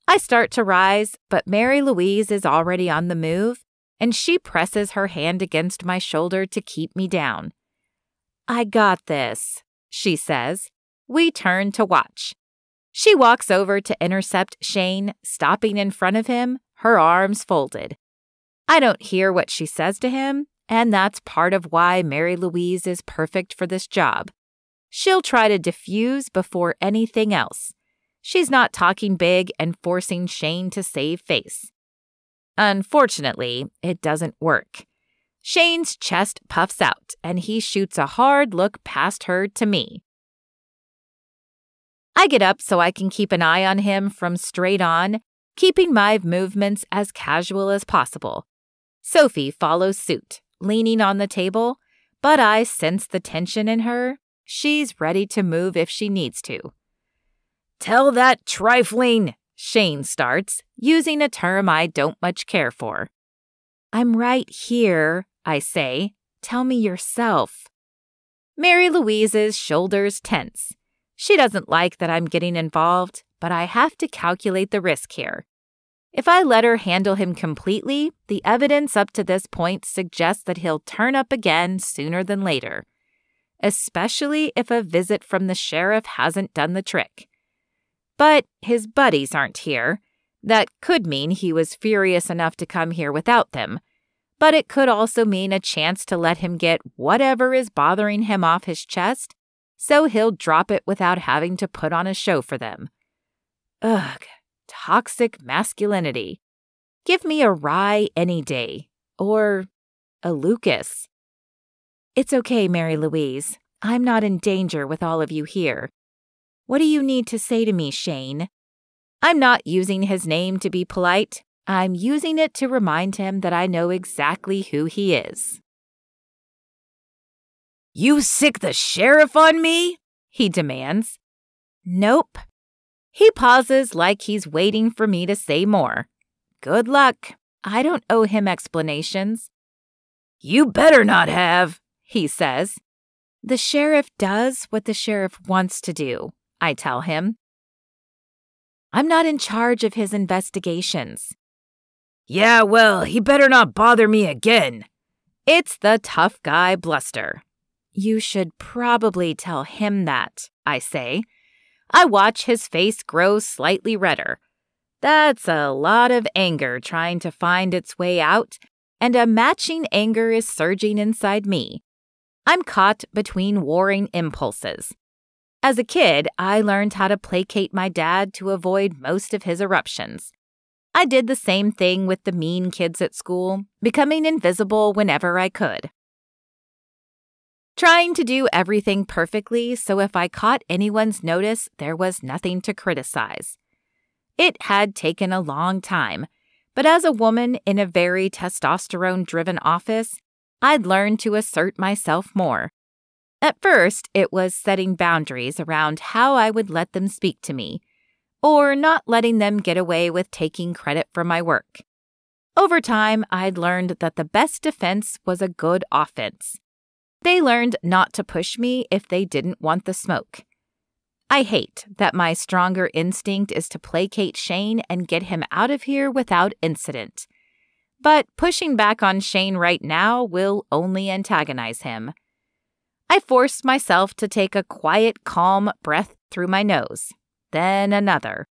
Speaker 1: I start to rise, but Mary Louise is already on the move, and she presses her hand against my shoulder to keep me down. I got this, she says. We turn to watch. She walks over to intercept Shane, stopping in front of him, her arms folded. I don't hear what she says to him, and that's part of why Mary Louise is perfect for this job. She'll try to diffuse before anything else. She's not talking big and forcing Shane to save face. Unfortunately, it doesn't work. Shane's chest puffs out, and he shoots a hard look past her to me. I get up so I can keep an eye on him from straight on, keeping my movements as casual as possible. Sophie follows suit, leaning on the table, but I sense the tension in her. She's ready to move if she needs to.
Speaker 2: Tell that trifling,
Speaker 1: Shane starts, using a term I don't much care for. I'm right here, I say. Tell me yourself. Mary Louise's shoulders tense. She doesn't like that I'm getting involved, but I have to calculate the risk here. If I let her handle him completely, the evidence up to this point suggests that he'll turn up again sooner than later, especially if a visit from the sheriff hasn't done the trick. But his buddies aren't here. That could mean he was furious enough to come here without them. But it could also mean a chance to let him get whatever is bothering him off his chest, so he'll drop it without having to put on a show for them. Ugh, toxic masculinity. Give me a Rye any day. Or a Lucas. It's okay, Mary Louise. I'm not in danger with all of you here. What do you need to say to me, Shane? I'm not using his name to be polite. I'm using it to remind him that I know exactly who he is.
Speaker 2: You sick the sheriff on me?
Speaker 1: He demands. Nope. He pauses like he's waiting for me to say more. Good luck. I don't owe him explanations.
Speaker 2: You better not have,
Speaker 1: he says. The sheriff does what the sheriff wants to do, I tell him. I'm not in charge of his investigations.
Speaker 2: Yeah, well, he better not bother me again.
Speaker 1: It's the tough guy bluster. You should probably tell him that, I say. I watch his face grow slightly redder. That's a lot of anger trying to find its way out, and a matching anger is surging inside me. I'm caught between warring impulses. As a kid, I learned how to placate my dad to avoid most of his eruptions. I did the same thing with the mean kids at school, becoming invisible whenever I could. Trying to do everything perfectly so if I caught anyone's notice, there was nothing to criticize. It had taken a long time, but as a woman in a very testosterone-driven office, I'd learned to assert myself more. At first, it was setting boundaries around how I would let them speak to me, or not letting them get away with taking credit for my work. Over time, I'd learned that the best defense was a good offense. They learned not to push me if they didn't want the smoke. I hate that my stronger instinct is to placate Shane and get him out of here without incident. But pushing back on Shane right now will only antagonize him. I force myself to take a quiet, calm breath through my nose, then another.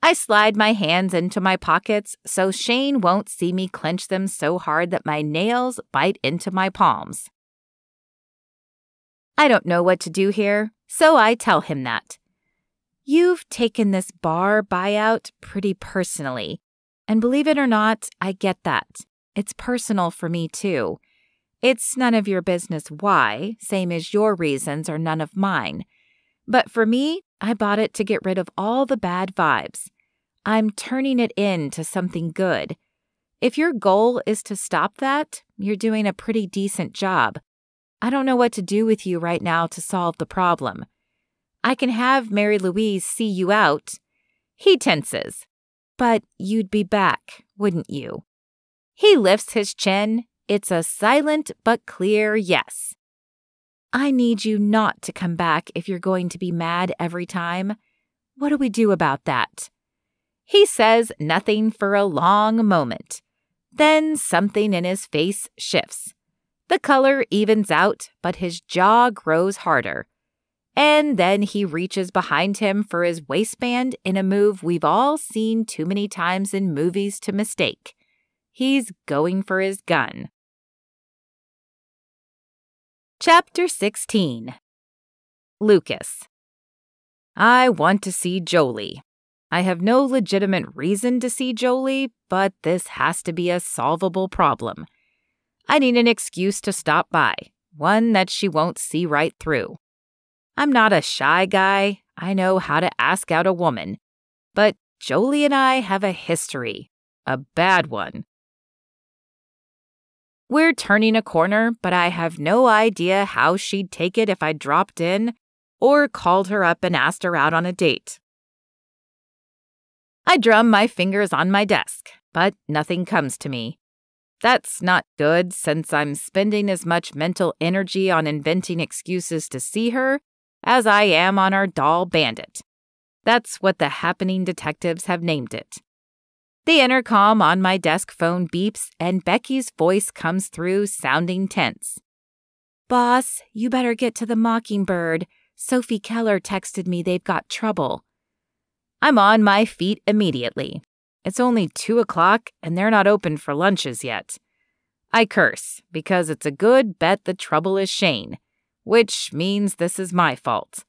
Speaker 1: I slide my hands into my pockets so Shane won't see me clench them so hard that my nails bite into my palms. I don't know what to do here, so I tell him that. You've taken this bar buyout pretty personally, and believe it or not, I get that. It's personal for me too. It's none of your business why, same as your reasons are none of mine. But for me, I bought it to get rid of all the bad vibes. I'm turning it into something good. If your goal is to stop that, you're doing a pretty decent job. I don't know what to do with you right now to solve the problem. I can have Mary Louise see you out. He tenses. But you'd be back, wouldn't you? He lifts his chin. It's a silent but clear yes. I need you not to come back if you're going to be mad every time. What do we do about that? He says nothing for a long moment. Then something in his face shifts. The color evens out, but his jaw grows harder. And then he reaches behind him for his waistband in a move we've all seen too many times in movies to mistake. He's going for his gun. Chapter 16. Lucas. I want to see Jolie. I have no legitimate reason to see Jolie, but this has to be a solvable problem. I need an excuse to stop by, one that she won't see right through. I'm not a shy guy. I know how to ask out a woman. But Jolie and I have a history, a bad one. We're turning a corner, but I have no idea how she'd take it if I dropped in or called her up and asked her out on a date. I drum my fingers on my desk, but nothing comes to me. That's not good since I'm spending as much mental energy on inventing excuses to see her as I am on our doll bandit. That's what the happening detectives have named it. The intercom on my desk phone beeps and Becky's voice comes through sounding tense. Boss, you better get to the Mockingbird. Sophie Keller texted me they've got trouble. I'm on my feet immediately. It's only 2:00 and they're not open for lunches yet. I curse, because it's a good bet the trouble is Shane, which means this is my fault.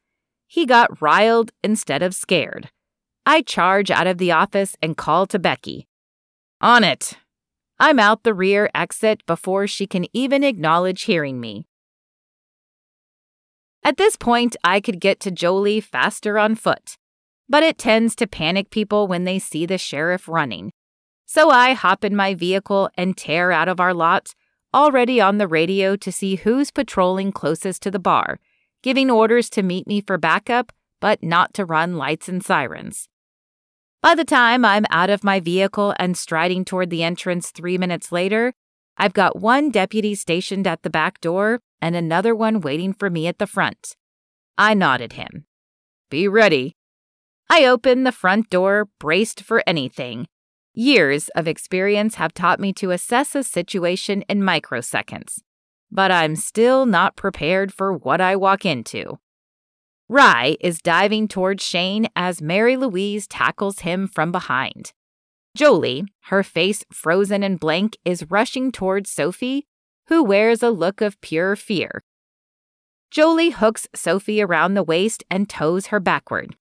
Speaker 1: He got riled instead of scared. I charge out of the office and call to Becky. On it! I'm out the rear exit before she can even acknowledge hearing me. At this point, I could get to Jolie faster on foot, but it tends to panic people when they see the sheriff running. So I hop in my vehicle and tear out of our lot, already on the radio to see who's patrolling closest to the bar, giving orders to meet me for backup, but not to run lights and sirens. By the time I'm out of my vehicle and striding toward the entrance 3 minutes later, I've got one deputy stationed at the back door and another one waiting for me at the front. I nodded him. Be ready. I opened the front door, braced for anything. Years of experience have taught me to assess a situation in microseconds, but I'm still not prepared for what I walk into. Rye is diving towards Shane as Mary Louise tackles him from behind. Jolie, her face frozen and blank, is rushing towards Sophie, who wears a look of pure fear. Jolie hooks Sophie around the waist and tows her backward.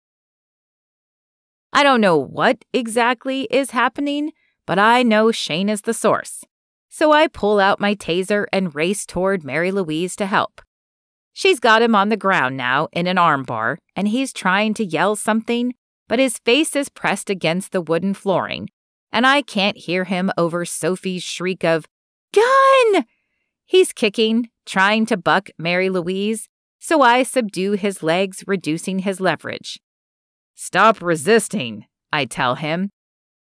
Speaker 1: I don't know what exactly is happening, but I know Shane is the source. So I pull out my taser and race toward Mary Louise to help. She's got him on the ground now in an armbar, and he's trying to yell something, but his face is pressed against the wooden flooring, and I can't hear him over Sophie's shriek of, "Gun!" He's kicking, trying to buck Mary Louise, so I subdue his legs, reducing his leverage. Stop resisting, I tell him.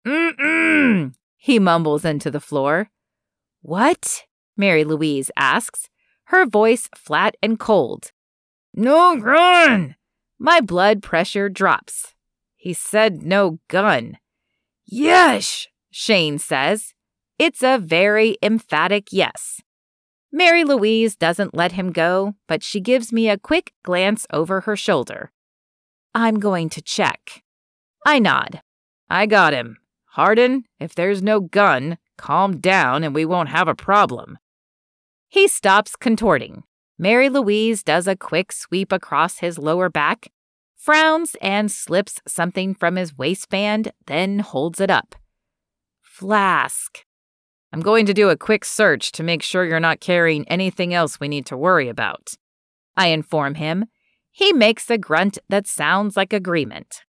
Speaker 1: Mm-mm, he mumbles into the floor. What? Mary Louise asks, her voice flat and cold. No gun! My blood pressure drops. He said no gun. Yes, Shane says. It's a very emphatic yes. Mary Louise doesn't let him go, but she gives me a quick glance over her shoulder. I'm going to check. I nod. I got him. Hardin, if there's no gun, calm down and we won't have a problem. He stops contorting. Mary Louise does a quick sweep across his lower back, frowns and slips something from his waistband, then holds it up. Flask. I'm going to do a quick search to make sure you're not carrying anything else we need to worry about. I inform him. He makes a grunt that sounds like agreement.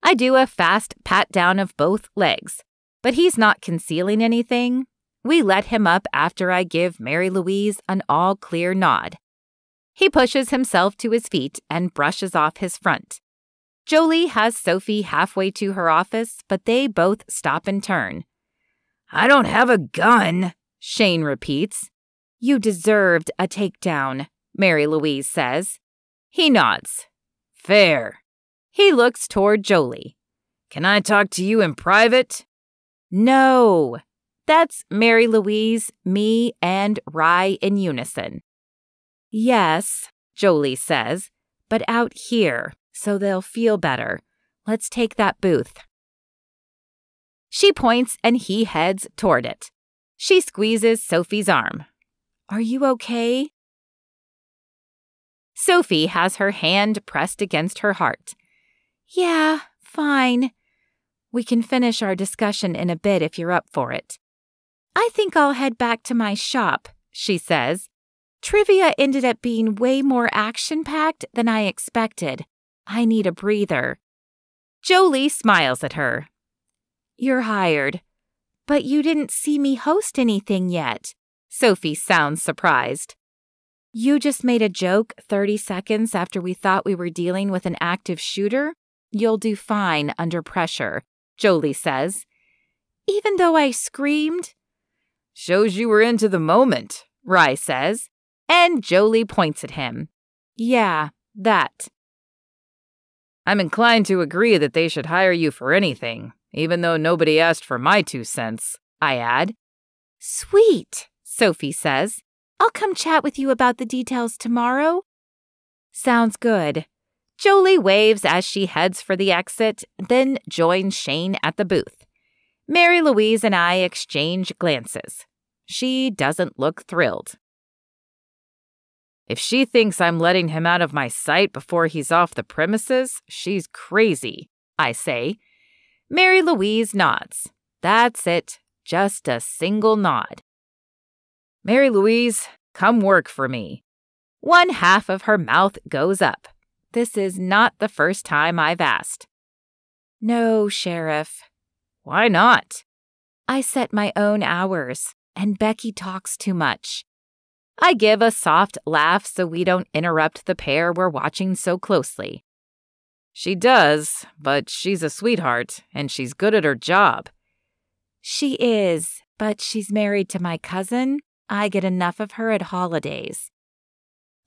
Speaker 1: I do a fast pat down of both legs, but he's not concealing anything. We let him up after I give Mary Louise an all-clear nod. He pushes himself to his feet and brushes off his front. Jolie has Sophie halfway to her office, but they both stop and turn. I don't have a gun, Shane repeats. You deserved a takedown, Mary Louise says. He nods. Fair. He looks toward Jolie. Can I talk to you in private? No. That's Mary Louise, me, and Rye in unison. Yes, Jolie says, but out here, so they'll feel better. Let's take that booth. She points and he heads toward it. She squeezes Sophie's arm. Are you okay? Sophie has her hand pressed against her heart. Yeah, fine. We can finish our discussion in a bit if you're up for it. I think I'll head back to my shop, she says. Trivia ended up being way more action-packed than I expected. I need a breather. Jolie smiles at her. You're hired. But you didn't see me host anything yet. Sophie sounds surprised. You just made a joke 30 seconds after we thought we were dealing with an active shooter? You'll do fine under pressure, Jolie says. Even though I screamed? Shows you were into the moment, Rye says, and Jolie points at him. Yeah, that. I'm inclined to agree that they should hire you for anything, even though nobody asked for my 2 cents, I add. Sweet, Sophie says. I'll come chat with you about the details tomorrow. Sounds good. Jolie waves as she heads for the exit, then joins Shane at the booth. Mary Louise and I exchange glances. She doesn't look thrilled. If she thinks I'm letting him out of my sight before he's off the premises, she's crazy, I say. Mary Louise nods. That's it, just a single nod. Mary Louise, come work for me. One half of her mouth goes up. This is not the first time I've asked. No, Sheriff. Why not? I set my own hours, and Becky talks too much. I give a soft laugh so we don't interrupt the pair we're watching so closely. She does, but she's a sweetheart, and she's good at her job. She is, but she's married to my cousin. I get enough of her at holidays.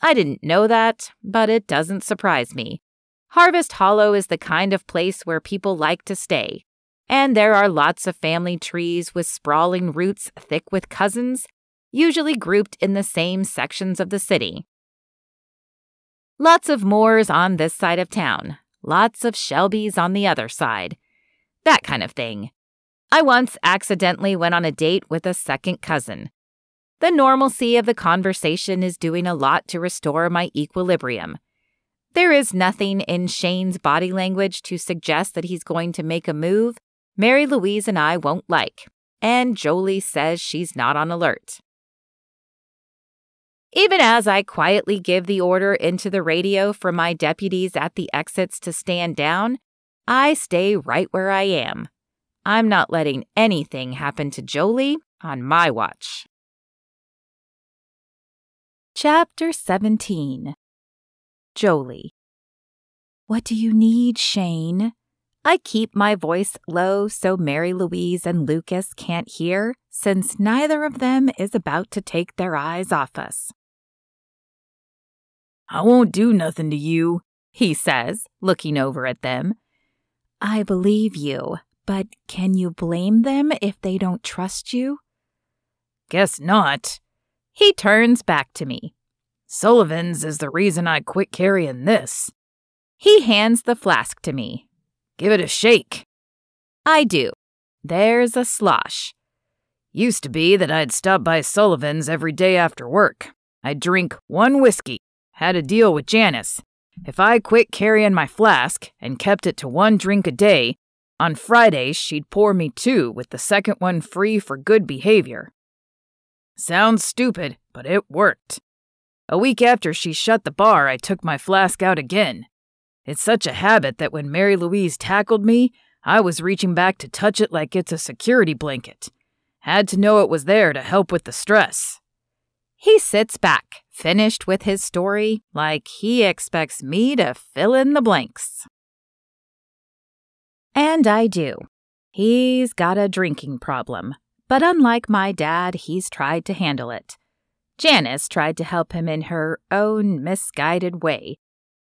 Speaker 1: I didn't know that, but it doesn't surprise me. Harvest Hollow is the kind of place where people like to stay, and there are lots of family trees with sprawling roots thick with cousins, usually grouped in the same sections of the city. Lots of Moores on this side of town, lots of Shelbys on the other side. That kind of thing. I once accidentally went on a date with a second cousin. The normalcy of the conversation is doing a lot to restore my equilibrium. There is nothing in Shane's body language to suggest that he's going to make a move Mary Louise and I won't like, and Jolie says she's not on alert. Even as I quietly give the order into the radio for my deputies at the exits to stand down, I stay right where I am. I'm not letting anything happen to Jolie on my watch. Chapter 17. Jolie. What do you need, Shane? I keep my voice low so Mary Louise and Lucas can't hear, since neither of them is about to take their eyes off us.
Speaker 2: I won't do nothing to you,
Speaker 1: he says, looking over at them. I believe you, but can you blame them if they don't trust you?
Speaker 2: Guess not.
Speaker 1: He turns back to me.
Speaker 2: Sullivan's is the reason I quit carrying this.
Speaker 1: He hands the flask to me.
Speaker 2: Give it a shake.
Speaker 1: I do. There's a slosh.
Speaker 2: Used to be that I'd stop by Sullivan's every day after work. I'd drink one whiskey. Had a deal with Janice. If I quit carrying my flask and kept it to one drink a day, on Fridays she'd pour me 2 with the second one free for good behavior. Sounds stupid, but it worked. A week after she shut the bar, I took my flask out again. It's such a habit that when Mary Louise tackled me, I was reaching back to touch it like it's a security blanket. Had to know it was there to help with the stress.
Speaker 1: He sits back, finished with his story, like he expects me to fill in the blanks. And I do. He's got a drinking problem, but unlike my dad, he's tried to handle it. Janice tried to help him in her own misguided way.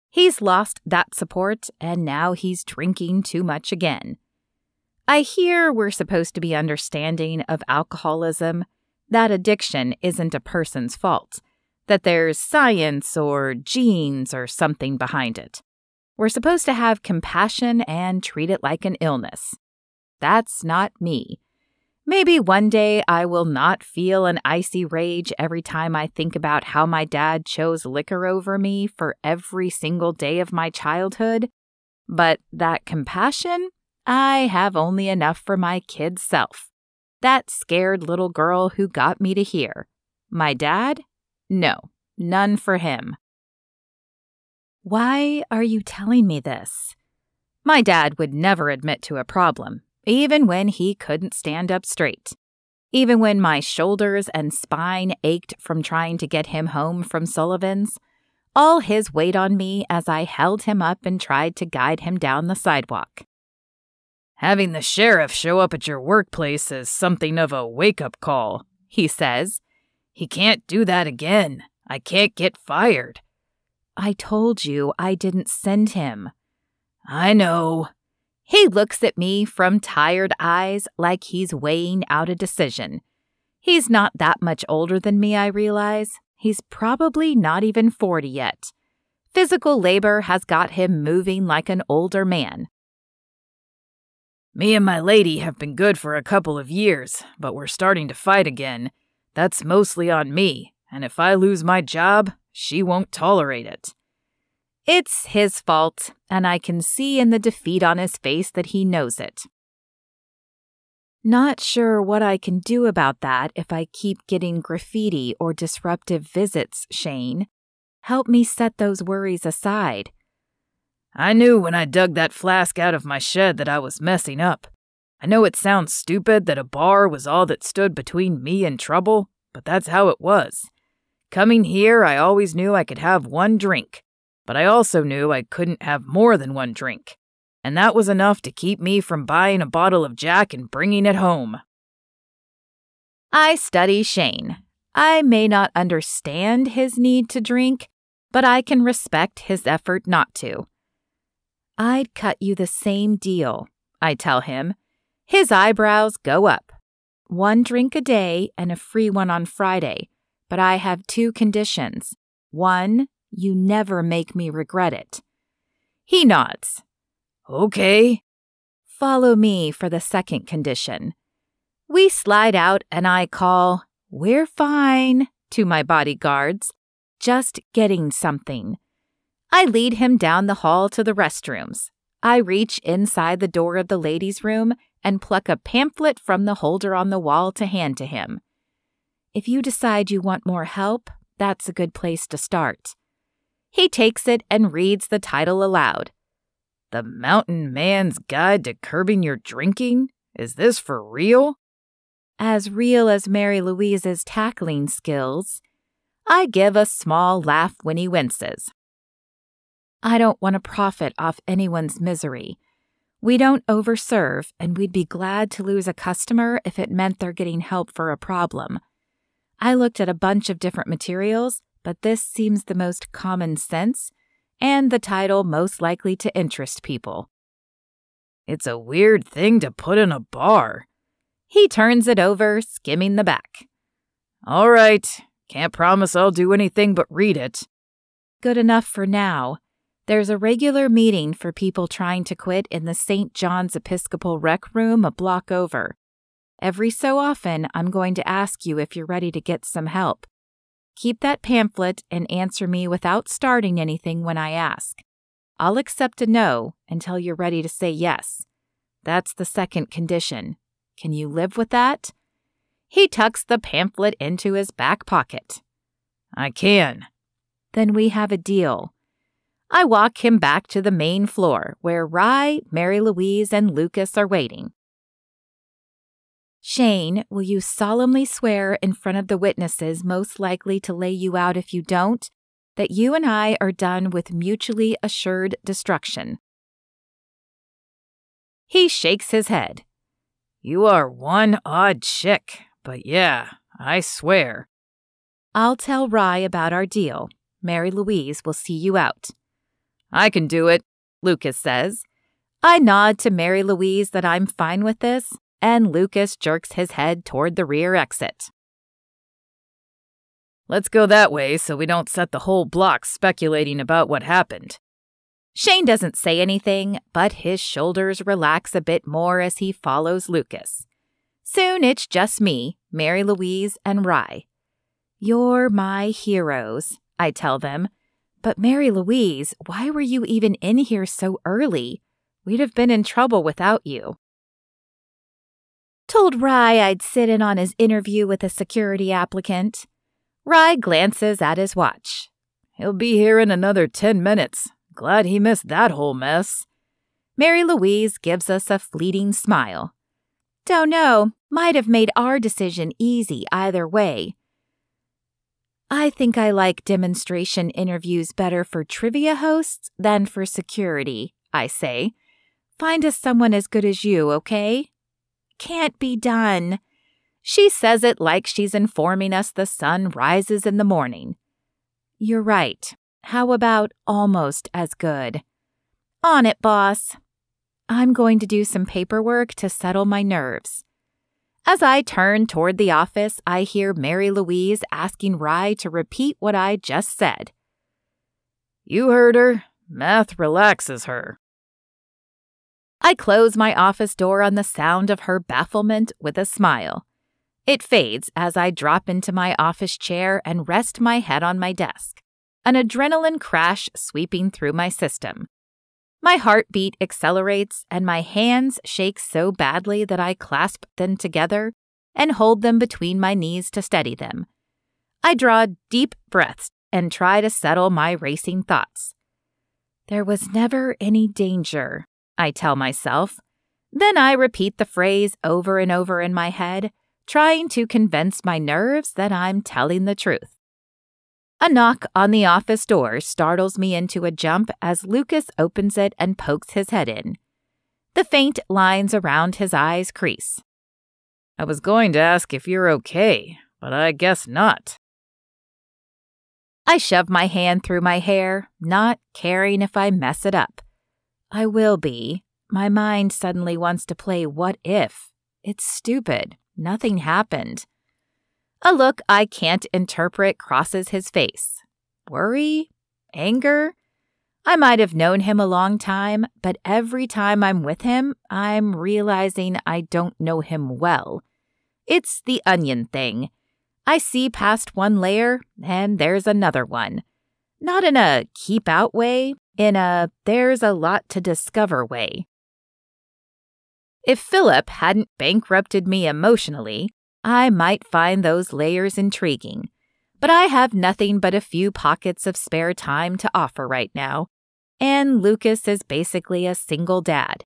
Speaker 1: He's lost that support, and now he's drinking too much again. I hear we're supposed to be understanding of alcoholism, that addiction isn't a person's fault, that there's science or genes or something behind it. We're supposed to have compassion and treat it like an illness. That's not me. Maybe one day I will not feel an icy rage every time I think about how my dad chose liquor over me for every single day of my childhood, but that compassion, I have only enough for my kid self. That scared little girl who got me to here. My dad? No, none for him. Why are you telling me this? My dad would never admit to a problem, even when he couldn't stand up straight. Even when my shoulders and spine ached from trying to get him home from Sullivan's, all his weight on me as I held him up and tried to guide him down the sidewalk.
Speaker 2: Having the sheriff show up at your workplace is something of a wake-up call, he says. He can't do that again. I can't get fired.
Speaker 1: I told you I didn't send him.
Speaker 2: I know.
Speaker 1: He looks at me from tired eyes like he's weighing out a decision. He's not that much older than me, I realize. He's probably not even 40 yet. Physical labor has got him moving like an older man.
Speaker 2: Me and my lady have been good for a couple of years, but we're starting to fight again. That's mostly on me, and if I lose my job, she won't tolerate it."
Speaker 1: It's his fault, and I can see in the defeat on his face that he knows it. Not sure what I can do about that if I keep getting graffiti or disruptive visits, Shane. Help me set those worries aside.
Speaker 2: I knew when I dug that flask out of my shed that I was messing up. I know it sounds stupid that a bar was all that stood between me and trouble, but that's how it was. Coming here, I always knew I could have one drink, but I also knew I couldn't have more than one drink. And that was enough to keep me from buying a bottle of Jack and bringing it home.
Speaker 1: I study Shane. I may not understand his need to drink, but I can respect his effort not to. I'd cut you the same deal, I tell him. His eyebrows go up. 1 drink a day and a free one on Friday, but I have 2 conditions. 1, you never make me regret it. He nods.
Speaker 2: Okay.
Speaker 1: Follow me for the second condition. We slide out and I call, "We're fine," to my bodyguards. Just getting something. I lead him down the hall to the restrooms. I reach inside the door of the ladies' room and pluck a pamphlet from the holder on the wall to hand to him. If you decide you want more help, that's a good place to start. He takes it and reads the title aloud. "The Mountain Man's Guide to Curbing Your Drinking? Is this for real?" As real as Mary Louise's tackling skills. I give a small laugh when he winces. I don't want to profit off anyone's misery. We don't overserve, and we'd be glad to lose a customer if it meant they're getting help for a problem. I looked at a bunch of different materials, but this seems the most common sense, and the title most likely to interest people. It's a weird thing to put in a bar. He turns it over, skimming the back. All right, can't promise I'll do anything but read it. Good enough for now. There's a regular meeting for people trying to quit in the St. John's Episcopal Rec Room a block over. Every so often, I'm going to ask you if you're ready to get some help. Keep that pamphlet and answer me without starting anything when I ask. I'll accept a no until you're ready to say yes. That's the second condition. Can you live with that? He tucks the pamphlet into his back pocket. I can. Then we have a deal. I walk him back to the main floor where Rye, Mary Louise, and Lucas are waiting. Shane, will you solemnly swear in front of the witnesses most likely to lay you out if you don't, that you and I are done with mutually assured destruction? He shakes his head. You are one odd chick, but yeah, I swear. I'll tell Rye about our deal. Mary Louise will see you out. I can do it, Lucas says. I nod to Mary Louise that I'm fine with this, and Lucas jerks his head toward the rear exit. Let's go that way so we don't set the whole block speculating about what happened. Shane doesn't say anything, but his shoulders relax a bit more as he follows Lucas. Soon it's just me, Mary Louise, and Rye. You're my heroes, I tell them. But Mary Louise, why were you even in here so early? We'd have been in trouble without you. Told Rye I'd sit in on his interview with a security applicant. Rye glances at his watch. He'll be here in another 10 minutes. Glad he missed that whole mess. Mary Louise gives us a fleeting smile. Don't know, might have made our decision easy either way. I think I like demonstration interviews better for trivia hosts than for security, I say. Find us someone as good as you, okay? Can't be done. She says it like she's informing us the sun rises in the morning. You're right. How about almost as good? On it, boss. I'm going to do some paperwork to settle my nerves. As I turn toward the office, I hear Mary Louise asking Rye to repeat what I just said. You heard her. Math relaxes her. I close my office door on the sound of her bafflement with a smile. It fades as I drop into my office chair and rest my head on my desk, an adrenaline crash sweeping through my system. My heartbeat accelerates and my hands shake so badly that I clasp them together and hold them between my knees to steady them. I draw deep breaths and try to settle my racing thoughts. There was never any danger, I tell myself. Then I repeat the phrase over and over in my head, trying to convince my nerves that I'm telling the truth. A knock on the office door startles me into a jump as Lucas opens it and pokes his head in. The faint lines around his eyes crease.
Speaker 2: I was going to ask if you're okay, but I guess not.
Speaker 1: I shove my hand through my hair, not caring if I mess it up. I will be. My mind suddenly wants to play what if. It's stupid. Nothing happened. A look I can't interpret crosses his face. Worry? Anger? I might have known him a long time, but every time I'm with him, I'm realizing I don't know him well. It's the onion thing. I see past one layer, and there's another one. Not in a keep out way, in a there's a lot to discover way. If Philip hadn't bankrupted me emotionally, I might find those layers intriguing. But I have nothing but a few pockets of spare time to offer right now, and Lucas is basically a single dad.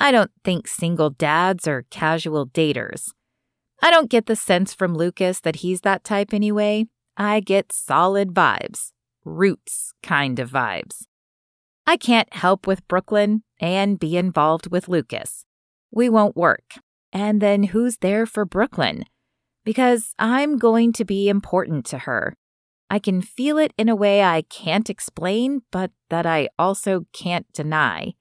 Speaker 1: I don't think single dads are casual daters. I don't get the sense from Lucas that he's that type anyway. I get solid vibes. Roots kind of vibes. I can't help with Brooklyn and be involved with Lucas. We won't work. And then who's there for Brooklyn? Because I'm going to be important to her. I can feel it in a way I can't explain, but that I also can't deny.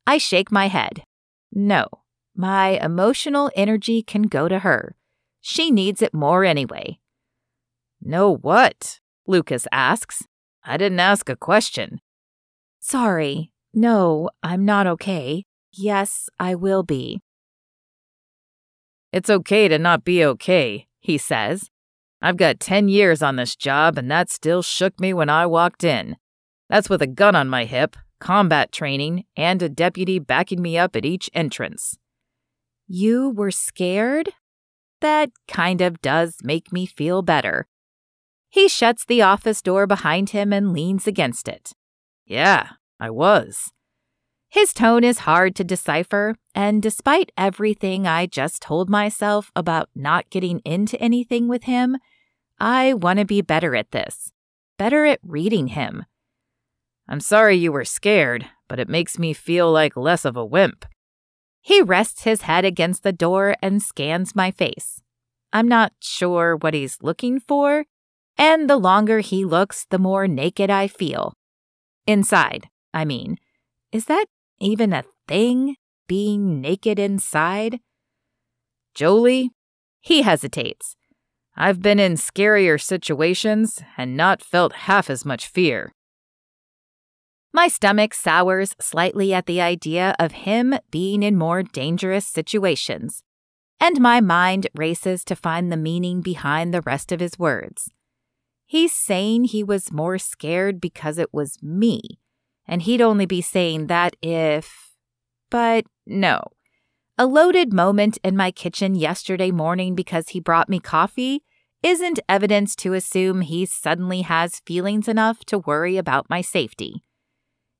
Speaker 1: I shake my head. No. My emotional energy can go to her. She needs it more anyway.
Speaker 2: No what? Lucas asks. I didn't ask a question.
Speaker 1: Sorry. No, I'm not okay. Yes, I will be.
Speaker 2: It's okay to not be okay, he says. I've got 10 years on this job, and that still shook me when I walked in. That's with a gun on my hip, combat training, and a deputy backing me up at each entrance.
Speaker 1: You were scared? That kind of does make me feel better. He shuts the office door behind him and leans against it.
Speaker 2: Yeah, I was.
Speaker 1: His tone is hard to decipher, and despite everything I just told myself about not getting into anything with him, I want to be better at this. Better at reading him.
Speaker 2: I'm sorry you were scared, but it makes me feel like less of a wimp.
Speaker 1: He rests his head against the door and scans my face. I'm not sure what he's looking for, and the longer he looks, the more naked I feel. Inside, I mean. Is that even a thing, being naked inside?
Speaker 2: Jolie?
Speaker 1: He hesitates.
Speaker 2: I've been in scarier situations and not felt half as much fear.
Speaker 1: My stomach sours slightly at the idea of him being in more dangerous situations, and my mind races to find the meaning behind the rest of his words. He's saying he was more scared because it was me, and he'd only be saying that if... But no. A loaded moment in my kitchen yesterday morning because he brought me coffee isn't evidence to assume he suddenly has feelings enough to worry about my safety.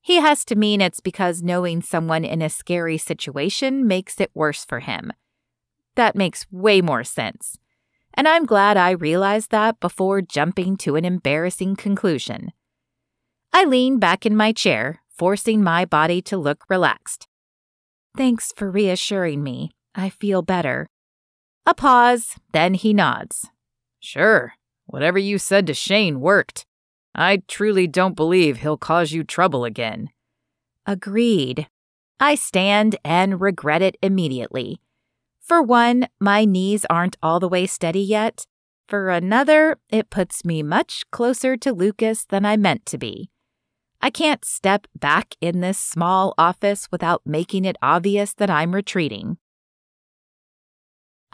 Speaker 1: He has to mean it's because knowing someone in a scary situation makes it worse for him. That makes way more sense. And I'm glad I realized that before jumping to an embarrassing conclusion. I lean back in my chair, forcing my body to look relaxed. Thanks for reassuring me. I feel better. A pause, then he nods.
Speaker 2: Sure. Whatever you said to Shane worked. I truly don't believe he'll cause you trouble again.
Speaker 1: Agreed. I stand and regret it immediately. For one, my knees aren't all the way steady yet. For another, it puts me much closer to Lucas than I meant to be. I can't step back in this small office without making it obvious that I'm retreating.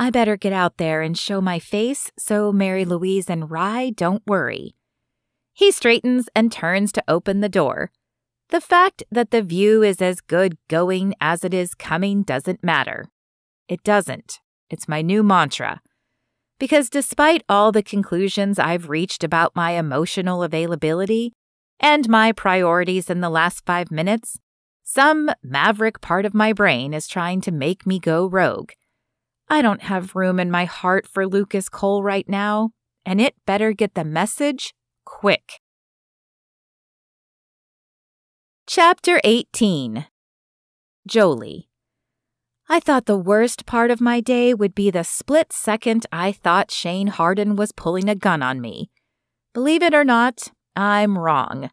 Speaker 1: I better get out there and show my face so Mary Louise and Rye don't worry. He straightens and turns to open the door. The fact that the view is as good going as it is coming doesn't matter. It doesn't. It's my new mantra. Because despite all the conclusions I've reached about my emotional availability and my priorities in the last 5 minutes, some maverick part of my brain is trying to make me go rogue. I don't have room in my heart for Lucas Cole right now, and it better get the message quick. Chapter 18. Jolie. I thought the worst part of my day would be the split second I thought Shane Harden was pulling a gun on me. Believe it or not, I'm wrong.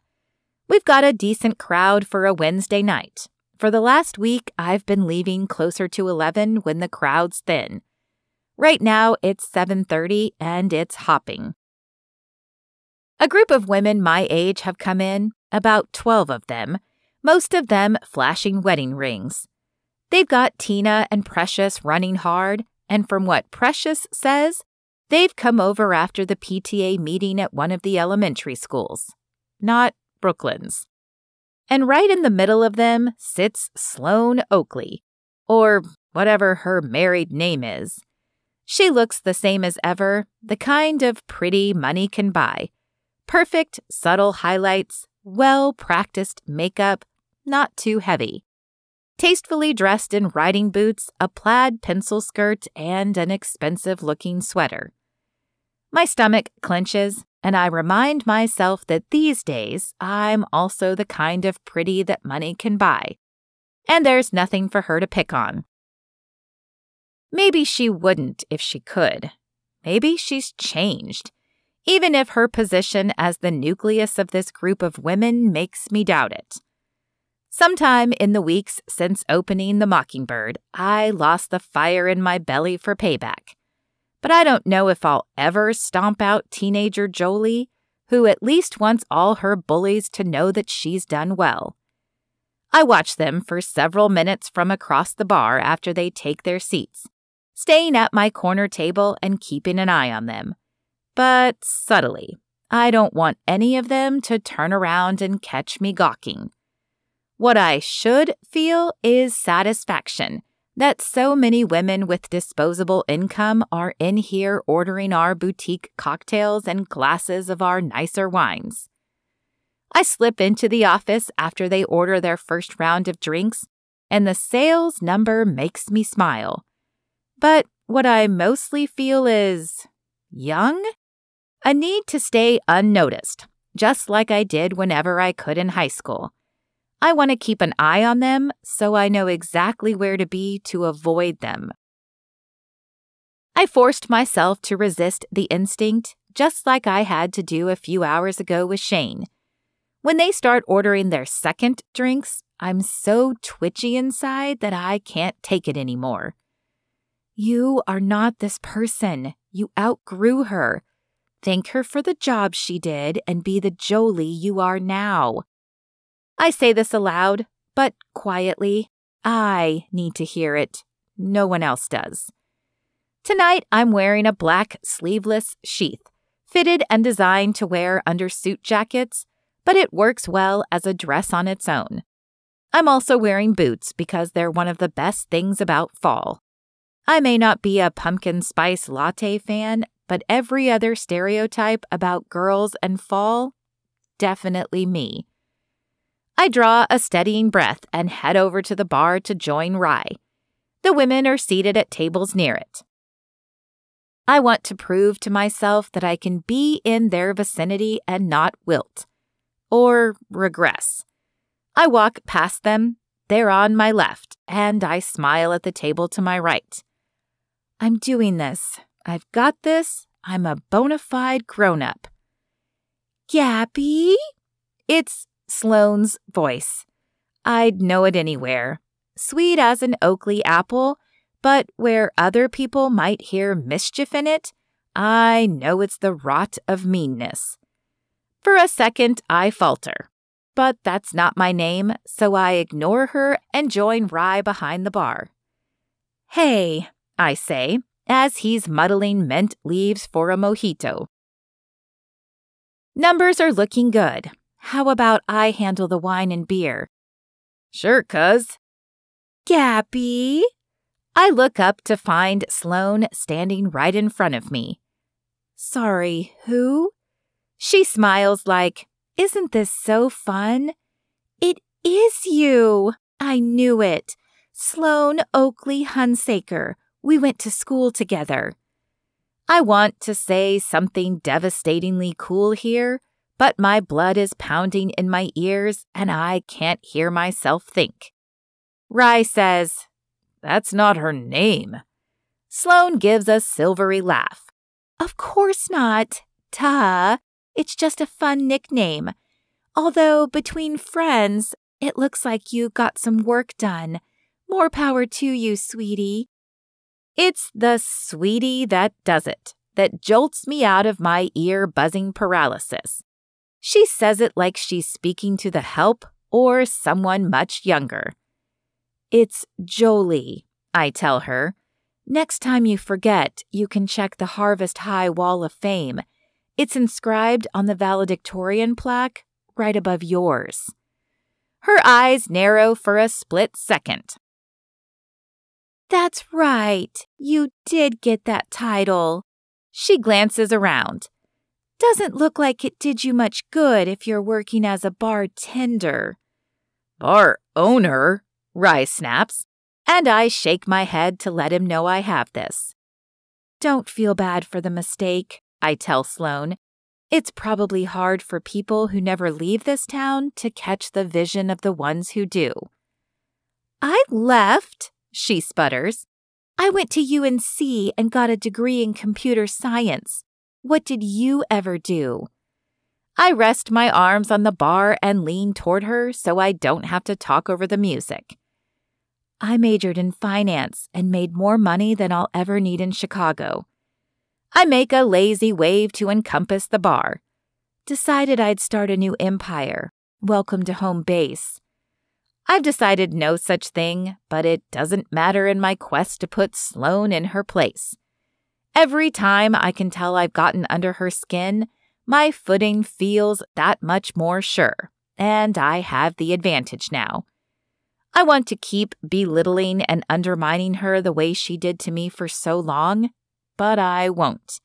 Speaker 1: We've got a decent crowd for a Wednesday night. For the last week, I've been leaving closer to 11 when the crowd's thin. Right now, it's 7:30 and it's hopping. A group of women my age have come in, about 12 of them, most of them flashing wedding rings. They've got Tina and Precious running hard, and from what Precious says, they've come over after the PTA meeting at one of the elementary schools. Not Brooklyn's. And right in the middle of them sits Sloane Oakley, or whatever her married name is. She looks the same as ever, the kind of pretty money can buy. Perfect, subtle highlights, well-practiced makeup, not too heavy. Tastefully dressed in riding boots, a plaid pencil skirt, and an expensive-looking sweater. My stomach clenches, and I remind myself that these days I'm also the kind of pretty that money can buy, and there's nothing for her to pick on. Maybe she wouldn't if she could. Maybe she's changed, even if her position as the nucleus of this group of women makes me doubt it. Sometime in the weeks since opening the Mockingbird, I lost the fire in my belly for payback. But I don't know if I'll ever stomp out teenager Jolie, who at least wants all her bullies to know that she's done well. I watch them for several minutes from across the bar after they take their seats, staying at my corner table and keeping an eye on them. But subtly, I don't want any of them to turn around and catch me gawking. What I should feel is satisfaction that so many women with disposable income are in here ordering our boutique cocktails and glasses of our nicer wines. I slip into the office after they order their first round of drinks, and the sales number makes me smile. But what I mostly feel is young? A need to stay unnoticed, just like I did whenever I could in high school. I want to keep an eye on them so I know exactly where to be to avoid them. I forced myself to resist the instinct, just like I had to do a few hours ago with Shane. When they start ordering their second drinks, I'm so twitchy inside that I can't take it anymore. You are not this person. You outgrew her. Thank her for the job she did and be the Jolie you are now. I say this aloud, but quietly. I need to hear it. No one else does. Tonight, I'm wearing a black sleeveless sheath, fitted and designed to wear under suit jackets, but it works well as a dress on its own. I'm also wearing boots because they're one of the best things about fall. I may not be a pumpkin spice latte fan, but every other stereotype about girls and fall, definitely me. I draw a steadying breath and head over to the bar to join Rye. The women are seated at tables near it. I want to prove to myself that I can be in their vicinity and not wilt. Or regress. I walk past them, they're on my left, and I smile at the table to my right. I'm doing this. I've got this. I'm a bona fide grown-up. Gabby? It's Sloane's voice. I'd know it anywhere. Sweet as an Oakley apple, but where other people might hear mischief in it, I know it's the rot of meanness. For a second, I falter. But that's not my name, so I ignore her and join Rye behind the bar. Hey, I say, as he's muddling mint leaves for a mojito. Numbers are looking good. How about I handle the wine and beer?
Speaker 2: Sure, cuz.
Speaker 1: Gappy? I look up to find Sloane standing right in front of me. Sorry, who? She smiles like, isn't this so fun? It is you. I knew it. Sloane Oakley Hunsaker. We went to school together. I want to say something devastatingly cool here, but my blood is pounding in my ears and I can't hear myself think. Rye says,
Speaker 2: That's not her name.
Speaker 1: Sloane gives a silvery laugh. Of course not. Duh. It's just a fun nickname. Although between friends, it looks like you got some work done. More power to you, sweetie. It's the sweetie that does it, that jolts me out of my ear-buzzing paralysis. She says it like she's speaking to the help or someone much younger. It's Jolie, I tell her. Next time you forget, you can check the Harvest High Wall of Fame. It's inscribed on the valedictorian plaque right above yours. Her eyes narrow for a split second. That's right. You did get that title. She glances around. Doesn't look like it did you much good if you're working as a bartender.
Speaker 2: Bar owner?
Speaker 1: Rye snaps, and I shake my head to let him know I have this. Don't feel bad for the mistake, I tell Sloane. It's probably hard for people who never leave this town to catch the vision of the ones who do. I left, she sputters. I went to UNC and got a degree in computer science. What did you ever do? I rest my arms on the bar and lean toward her so I don't have to talk over the music. I majored in finance and made more money than I'll ever need in Chicago. I make a lazy wave to encompass the bar. Decided I'd start a new empire. Welcome to home base. I've decided no such thing, but it doesn't matter in my quest to put Sloane in her place. Every time I can tell I've gotten under her skin, my footing feels that much more sure, and I have the advantage now. I want to keep belittling and undermining her the way she did to me for so long, but I won't.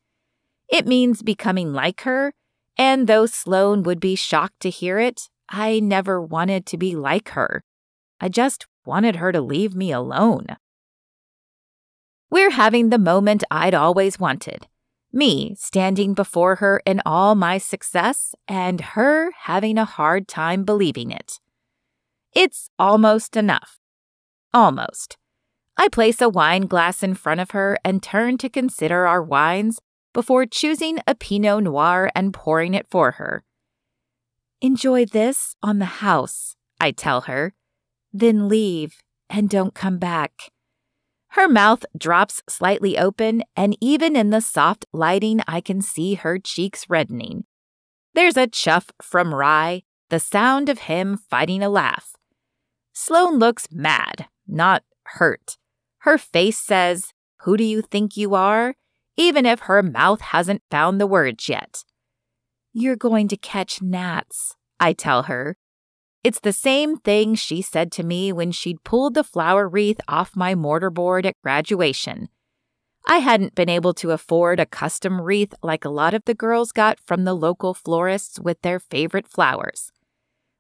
Speaker 1: It means becoming like her, and though Sloane would be shocked to hear it, I never wanted to be like her. I just wanted her to leave me alone. We're having the moment I'd always wanted. Me standing before her in all my success, and her having a hard time believing it. It's almost enough. Almost. I place a wine glass in front of her and turn to consider our wines before choosing a Pinot Noir and pouring it for her. Enjoy this on the house, I tell her. Then leave and don't come back. Her mouth drops slightly open, and even in the soft lighting, I can see her cheeks reddening. There's a chuff from Rye, the sound of him fighting a laugh. Sloane looks mad, not hurt. Her face says, "Who do you think you are?" even if her mouth hasn't found the words yet. You're going to catch gnats, I tell her. It's the same thing she said to me when she'd pulled the flower wreath off my mortarboard at graduation. I hadn't been able to afford a custom wreath like a lot of the girls got from the local florists with their favorite flowers.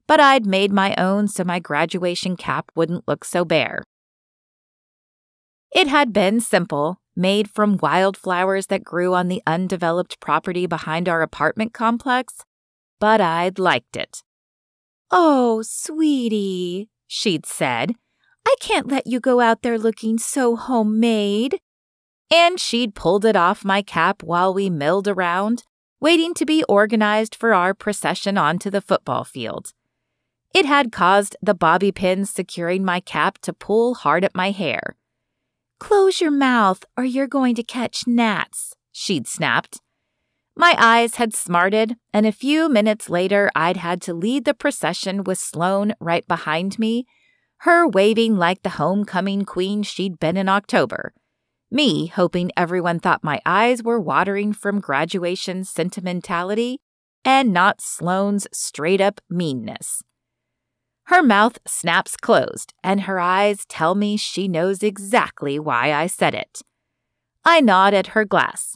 Speaker 1: But I'd made my own so my graduation cap wouldn't look so bare. It had been simple, made from wildflowers that grew on the undeveloped property behind our apartment complex, but I'd liked it. Oh, sweetie, she'd said, I can't let you go out there looking so homemade. And she'd pulled it off my cap while we milled around, waiting to be organized for our procession onto the football field. It had caused the bobby pins securing my cap to pull hard at my hair. Close your mouth or you're going to catch gnats, she'd snapped. My eyes had smarted, and a few minutes later I'd had to lead the procession with Sloane right behind me, her waving like the homecoming queen she'd been in October. Me hoping everyone thought my eyes were watering from graduation sentimentality and not Sloane's straight-up meanness. Her mouth snaps closed, and her eyes tell me she knows exactly why I said it. I nod at her glass.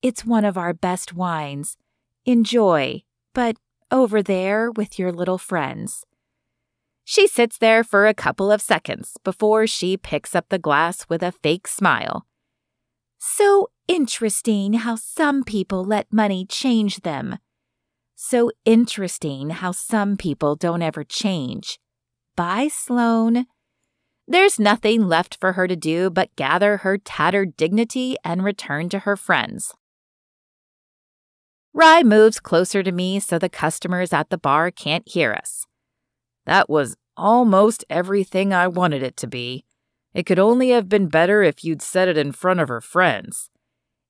Speaker 1: It's one of our best wines. Enjoy, but over there with your little friends. She sits there for a couple of seconds before she picks up the glass with a fake smile. So interesting how some people let money change them. So interesting how some people don't ever change. Bye, Sloane. There's nothing left for her to do but gather her tattered dignity and return to her friends. Rye moves closer to me so the customers at the bar can't hear us.
Speaker 2: That was almost everything I wanted it to be. It could only have been better if you'd said it in front of her friends.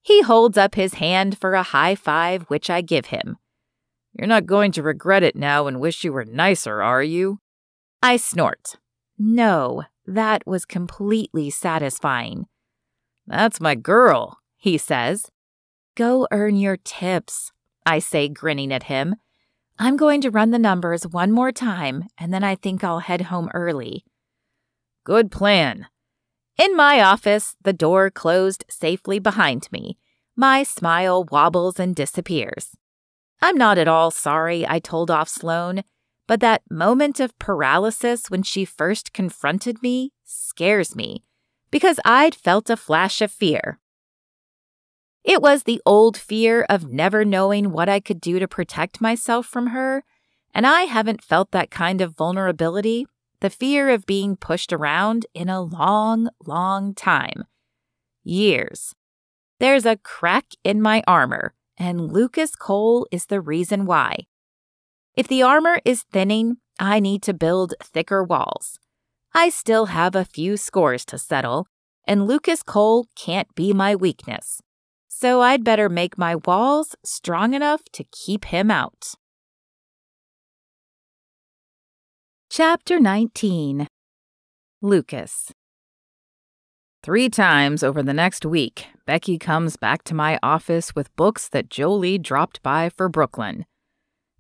Speaker 1: He holds up his hand for a high five, which I give him.
Speaker 2: You're not going to regret it now and wish you were nicer, are you?
Speaker 1: I snort. No, that was completely satisfying.
Speaker 2: That's my girl,
Speaker 1: he says. Go earn your tips, I say, grinning at him. I'm going to run the numbers one more time, and then I think I'll head home early.
Speaker 2: Good plan.
Speaker 1: In my office, the door closed safely behind me. My smile wobbles and disappears. I'm not at all sorry I told off Sloane, but that moment of paralysis when she first confronted me scares me, because I'd felt a flash of fear. It was the old fear of never knowing what I could do to protect myself from her, and I haven't felt that kind of vulnerability, the fear of being pushed around, in a long, long time. Years. There's a crack in my armor, and Lucas Cole is the reason why. If the armor is thinning, I need to build thicker walls. I still have a few scores to settle, and Lucas Cole can't be my weakness. So I'd better make my walls strong enough to keep him out. Chapter 19. Lucas.
Speaker 2: 3 times over the next week, Becky comes back to my office with books that Jolie dropped by for Brooklyn.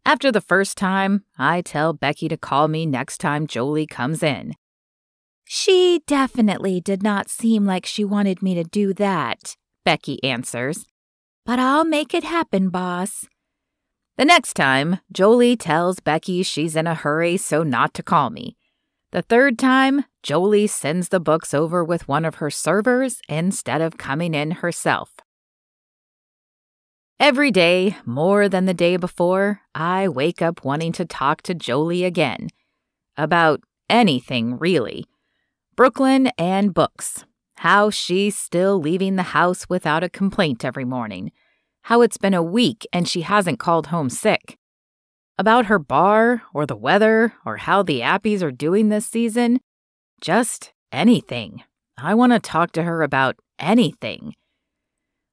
Speaker 2: After the first time, I tell Becky to call me next time Jolie comes in.
Speaker 1: She definitely did not seem like she wanted me to do that, Becky answers. But I'll make it happen, boss.
Speaker 2: The next time, Jolie tells Becky she's in a hurry so not to call me. The third time, Jolie sends the books over with one of her servers instead of coming in herself. Every day, more than the day before, I wake up wanting to talk to Jolie again. About anything, really. Brooklyn and books. How she's still leaving the house without a complaint every morning. How it's been a week and she hasn't called home sick. About her bar, or the weather, or how the Appies are doing this season. Just anything. I want to talk to her about anything.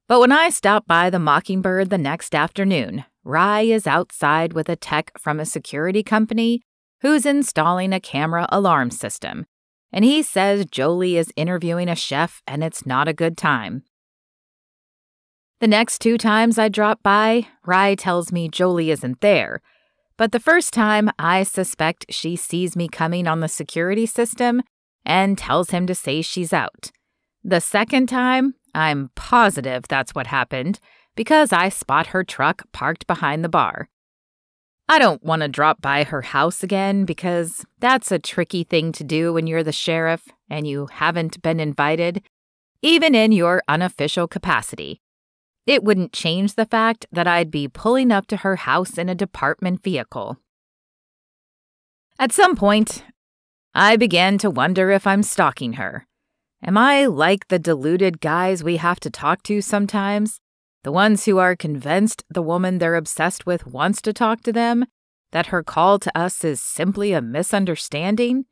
Speaker 2: But when I stop by the Mockingbird the next afternoon, Rye is outside with a tech from a security company who's installing a camera alarm system, and he says Jolie is interviewing a chef and it's not a good time. The next 2 times I drop by, Rye tells me Jolie isn't there, but the first time I suspect she sees me coming on the security system and tells him to say she's out. The second time, I'm positive that's what happened, because I spot her truck parked behind the bar. I don't want to drop by her house again because that's a tricky thing to do when you're the sheriff and you haven't been invited, even in your unofficial capacity. It wouldn't change the fact that I'd be pulling up to her house in a department vehicle. At some point, I began to wonder if I'm stalking her. Am I like the deluded guys we have to talk to sometimes? The ones who are convinced the woman they're obsessed with wants to talk to them? That her call to us is simply a misunderstanding?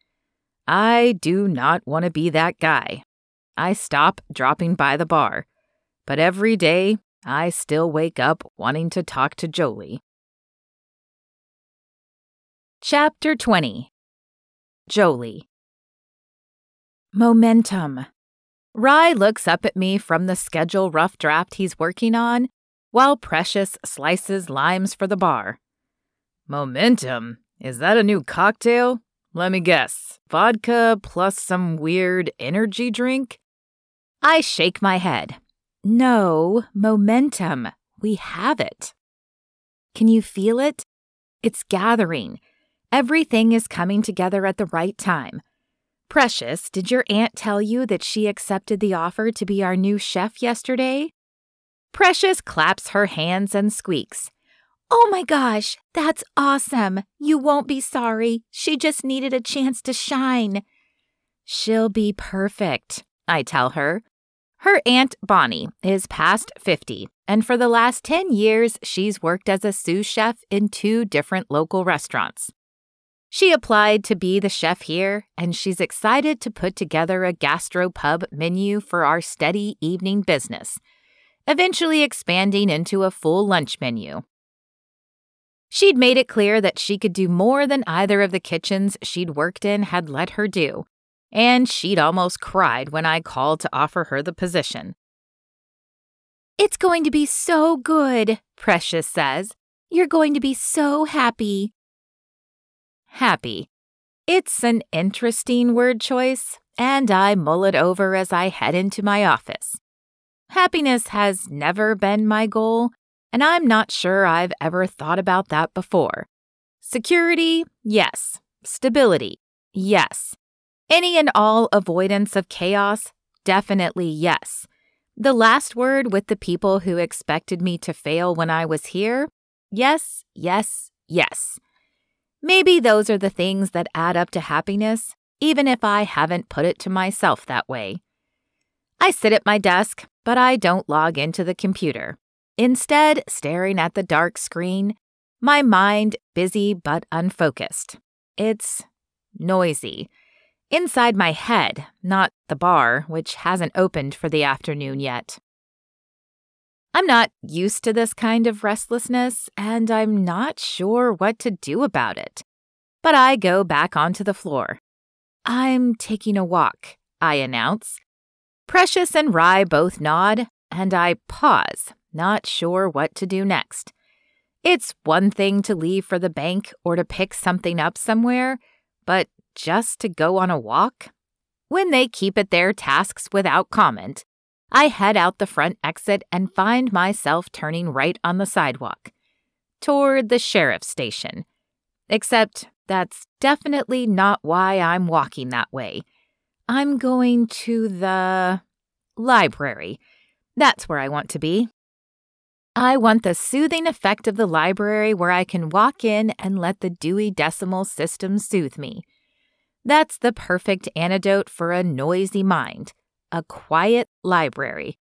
Speaker 2: I do not want to be that guy. I stop dropping by the bar. But every day, I still wake up wanting to talk to Jolie. Chapter 20. Jolie. Momentum.
Speaker 1: Rye looks up at me from the schedule rough draft he's working on, while Precious slices limes for the bar.
Speaker 2: Momentum? Is that a new cocktail? Let me guess. Vodka plus some weird energy drink?
Speaker 1: I shake my head. No, momentum. We have it. Can you feel it? It's gathering. Everything is coming together at the right time. Precious, did your aunt tell you that she accepted the offer to be our new chef yesterday? Precious claps her hands and squeaks. Oh my gosh, that's awesome. You won't be sorry. She just needed a chance to shine. She'll be perfect, I tell her. Her Aunt Bonnie is past 50, and for the last 10 years, she's worked as a sous chef in 2 different local restaurants. She applied to be the chef here, and she's excited to put together a gastropub menu for our steady evening business, eventually expanding into a full lunch menu. She'd made it clear that she could do more than either of the kitchens she'd worked in had let her do, and she'd almost cried when I called to offer her the position. It's going to be so good, Precious says. You're going to be so happy. Happy. It's an interesting word choice, and I mull it over as I head into my office. Happiness has never been my goal, and I'm not sure I've ever thought about that before. Security, yes. Stability, yes. Any and all avoidance of chaos, definitely yes. The last word with the people who expected me to fail when I was here, yes, yes, yes. Maybe those are the things that add up to happiness, even if I haven't put it to myself that way. I sit at my desk, but I don't log into the computer. Instead, staring at the dark screen, my mind busy but unfocused. It's noisy. Inside my head, not the bar, which hasn't opened for the afternoon yet. I'm not used to this kind of restlessness, and I'm not sure what to do about it. But I go back onto the floor. I'm taking a walk, I announce. Precious and Rye both nod, and I pause, not sure what to do next. It's one thing to leave for the bank or to pick something up somewhere, but just to go on a walk? When they keep at their tasks without comment, I head out the front exit and find myself turning right on the sidewalk, toward the sheriff's station. Except that's definitely not why I'm walking that way. I'm going to the library. That's where I want to be. I want the soothing effect of the library where I can walk in and let the Dewey Decimal System soothe me. That's the perfect antidote for a noisy mind. A quiet library.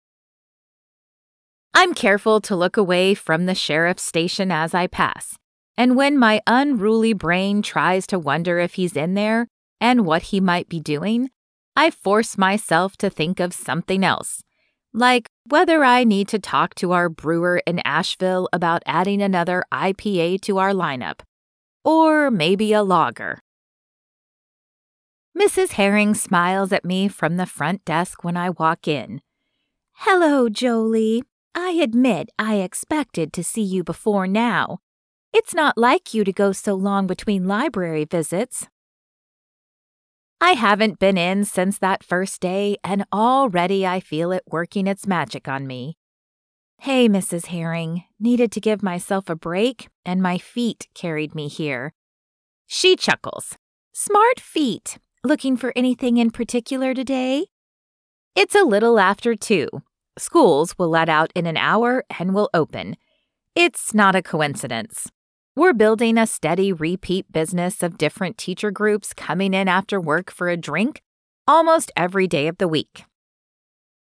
Speaker 1: I'm careful to look away from the sheriff's station as I pass, and when my unruly brain tries to wonder if he's in there and what he might be doing, I force myself to think of something else, like whether I need to talk to our brewer in Asheville about adding another IPA to our lineup, or maybe a lager. Mrs. Herring smiles at me from the front desk when I walk in. Hello, Jolie. I admit I expected to see you before now. It's not like you to go so long between library visits. I haven't been in since that first day, and already I feel it working its magic on me. Hey, Mrs. Herring. Needed to give myself a break, and my feet carried me here. She chuckles. Smart feet. Looking for anything in particular today? It's a little after 2. Schools will let out in an hour and will open. It's not a coincidence. We're building a steady repeat business of different teacher groups coming in after work for a drink almost every day of the week.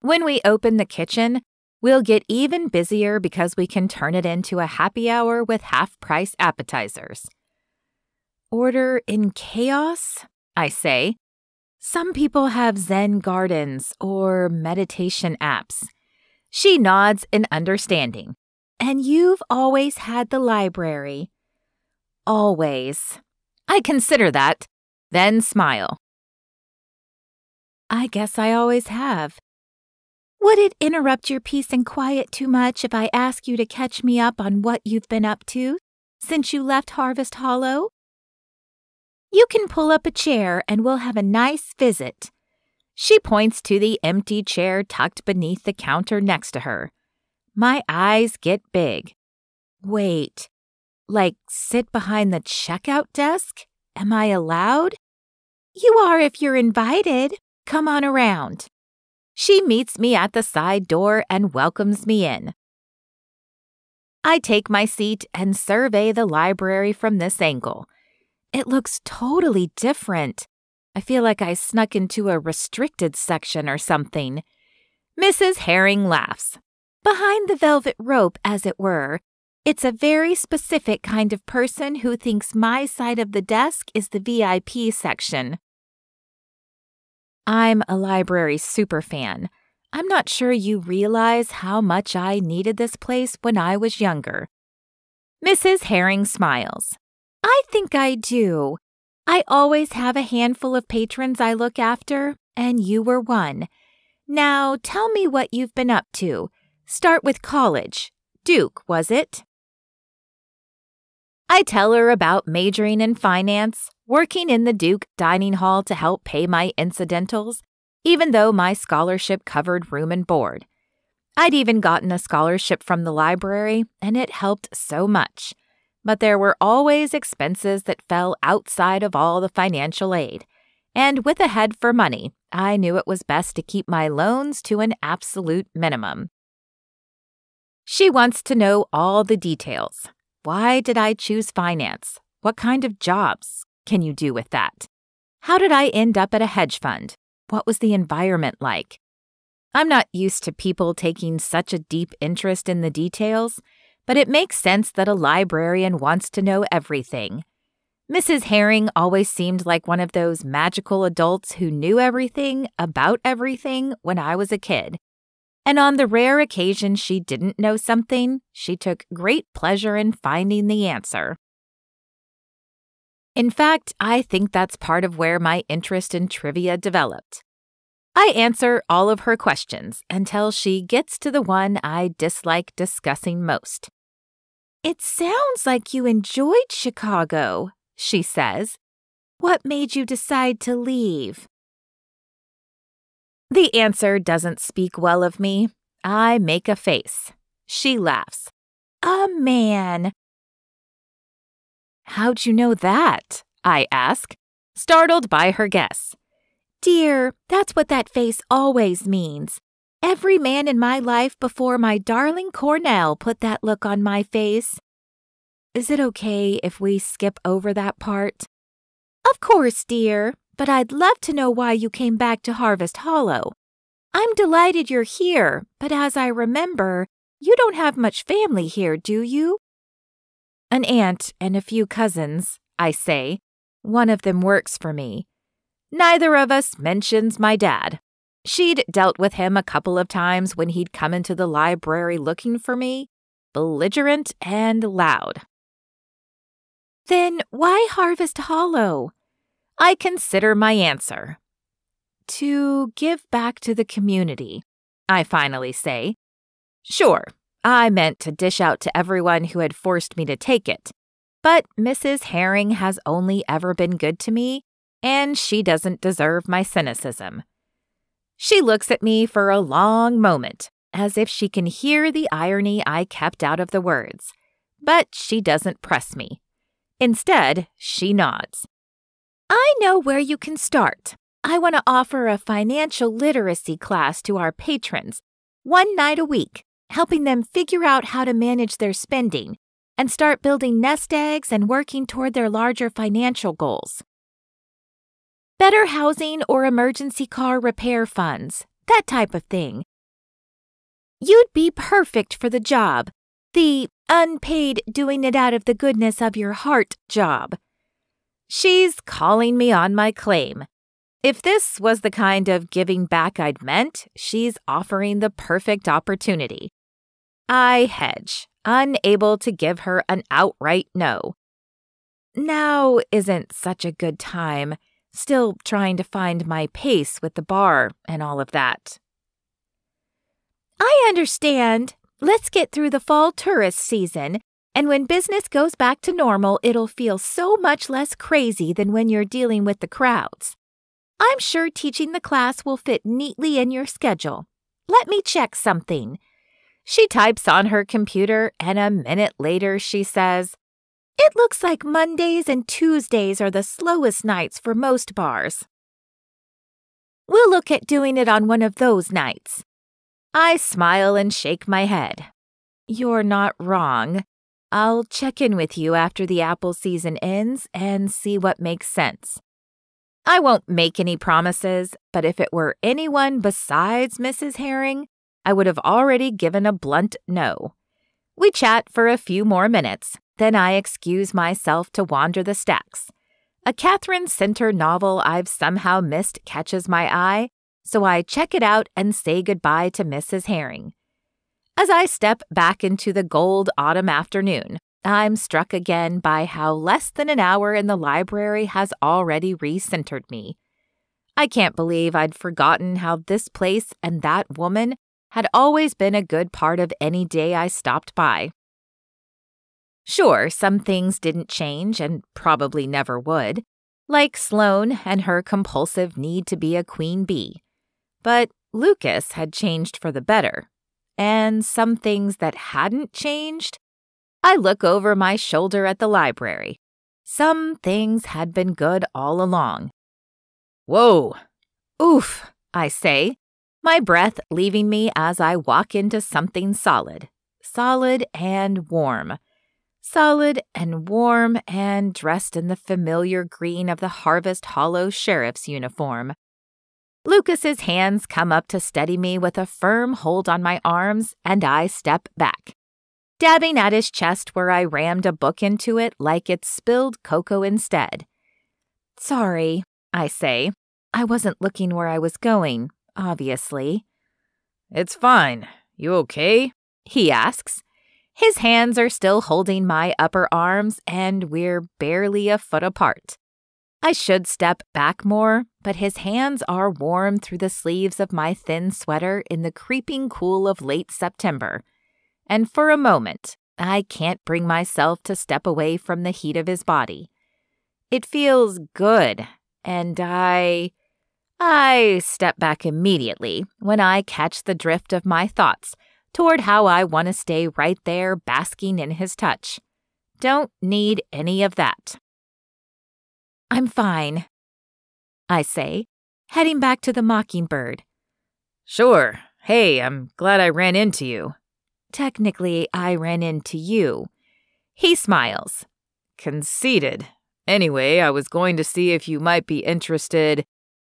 Speaker 1: When we open the kitchen, we'll get even busier because we can turn it into a happy hour with half-price appetizers. Order in chaos? I say. Some people have Zen gardens or meditation apps. She nods in understanding. And you've always had the library. Always. I consider that, then smile. I guess I always have. Would it interrupt your peace and quiet too much if I ask you to catch me up on what you've been up to since you left Harvest Hollow? You can pull up a chair and we'll have a nice visit. She points to the empty chair tucked beneath the counter next to her. My eyes get big. Wait, like sit behind the checkout desk? Am I allowed? You are if you're invited. Come on around. She meets me at the side door and welcomes me in. I take my seat and survey the library from this angle. It looks totally different. I feel like I snuck into a restricted section or something. Mrs. Herring laughs. Behind the velvet rope, as it were, it's a very specific kind of person who thinks my side of the desk is the VIP section. I'm a library superfan. I'm not sure you realize how much I needed this place when I was younger. Mrs. Herring smiles. I think I do. I always have a handful of patrons I look after, and you were one. Now, tell me what you've been up to. Start with college. Duke, was it? I tell her about majoring in finance, working in the Duke dining hall to help pay my incidentals, even though my scholarship covered room and board. I'd even gotten a scholarship from the library, and it helped so much. But there were always expenses that fell outside of all the financial aid. And with a head for money, I knew it was best to keep my loans to an absolute minimum. She wants to know all the details. Why did I choose finance? What kind of jobs can you do with that? How did I end up at a hedge fund? What was the environment like? I'm not used to people taking such a deep interest in the details, but it makes sense that a librarian wants to know everything. Mrs. Herring always seemed like one of those magical adults who knew everything about everything when I was a kid. And on the rare occasion she didn't know something, she took great pleasure in finding the answer. In fact, I think that's part of where my interest in trivia developed. I answer all of her questions until she gets to the one I dislike discussing most. It sounds like you enjoyed Chicago, she says. What made you decide to leave? The answer doesn't speak well of me. I make a face. She laughs. A man. How'd you know that? I ask, startled by her guess. Dear, that's what that face always means. Every man in my life before my darling Cornell put that look on my face. Is it okay if we skip over that part? Of course, dear, but I'd love to know why you came back to Harvest Hollow. I'm delighted you're here, but as I remember, you don't have much family here, do you? An aunt and a few cousins, I say. One of them works for me. Neither of us mentions my dad. She'd dealt with him a couple of times when he'd come into the library looking for me, belligerent and loud. Then why Harvest Hollow? I consider my answer. To give back to the community, I finally say. Sure, I meant to dish out to everyone who had forced me to take it, but Mrs. Herring has only ever been good to me, and she doesn't deserve my cynicism. She looks at me for a long moment, as if she can hear the irony I kept out of the words, but she doesn't press me. Instead, she nods. I know where you can start. I want to offer a financial literacy class to our patrons, one night a week, helping them figure out how to manage their spending and start building nest eggs and working toward their larger financial goals. Better housing or emergency car repair funds, that type of thing. You'd be perfect for the job, the unpaid doing it out of the goodness of your heart job. She's calling me on my claim. If this was the kind of giving back I'd meant, she's offering the perfect opportunity. I hedge, unable to give her an outright no. Now isn't such a good time, still trying to find my pace with the bar and all of that. I understand. Let's get through the fall tourist season, and when business goes back to normal, it'll feel so much less crazy than when you're dealing with the crowds. I'm sure teaching the class will fit neatly in your schedule. Let me check something. She types on her computer, and a minute later she says, "It looks like Mondays and Tuesdays are the slowest nights for most bars. We'll look at doing it on one of those nights." I smile and shake my head. You're not wrong. I'll check in with you after the apple season ends and see what makes sense. I won't make any promises, but if it were anyone besides Mrs. Herring, I would have already given a blunt no. We chat for a few more minutes, then I excuse myself to wander the stacks. A Catherine Center novel I've somehow missed catches my eye, so I check it out and say goodbye to Mrs. Herring. As I step back into the gold autumn afternoon, I'm struck again by how less than an hour in the library has already re-centered me. I can't believe I'd forgotten how this place and that woman had always been a good part of any day I stopped by. Sure, some things didn't change and probably never would, like Sloane and her compulsive need to be a queen bee. But Lucas had changed for the better. And some things that hadn't changed? I look over my shoulder at the library. Some things had been good all along. Whoa! Oof, I say, my breath leaving me as I walk into something solid. Solid and warm. Solid and warm and dressed in the familiar green of the Harvest Hollow sheriff's uniform. Lucas's hands come up to steady me with a firm hold on my arms, and I step back, dabbing at his chest where I rammed a book into it like it's spilled cocoa instead. Sorry, I say. I wasn't looking where I was going, obviously. It's fine. You okay? He asks. His hands are still holding my upper arms, and we're barely a foot apart. I should step back more, but his hands are warm through the sleeves of my thin sweater in the creeping cool of late September. And for a moment, I can't bring myself to step away from the heat of his body. It feels good, and I step back immediately when I catch the drift of my thoughts toward how I want to stay right there basking in his touch. Don't need any of that. I'm fine, I say, heading back to the Mockingbird. Sure. Hey, I'm glad I ran into you. Technically, I ran into you. He smiles. Conceited. Anyway, I was going to see if you might be interested.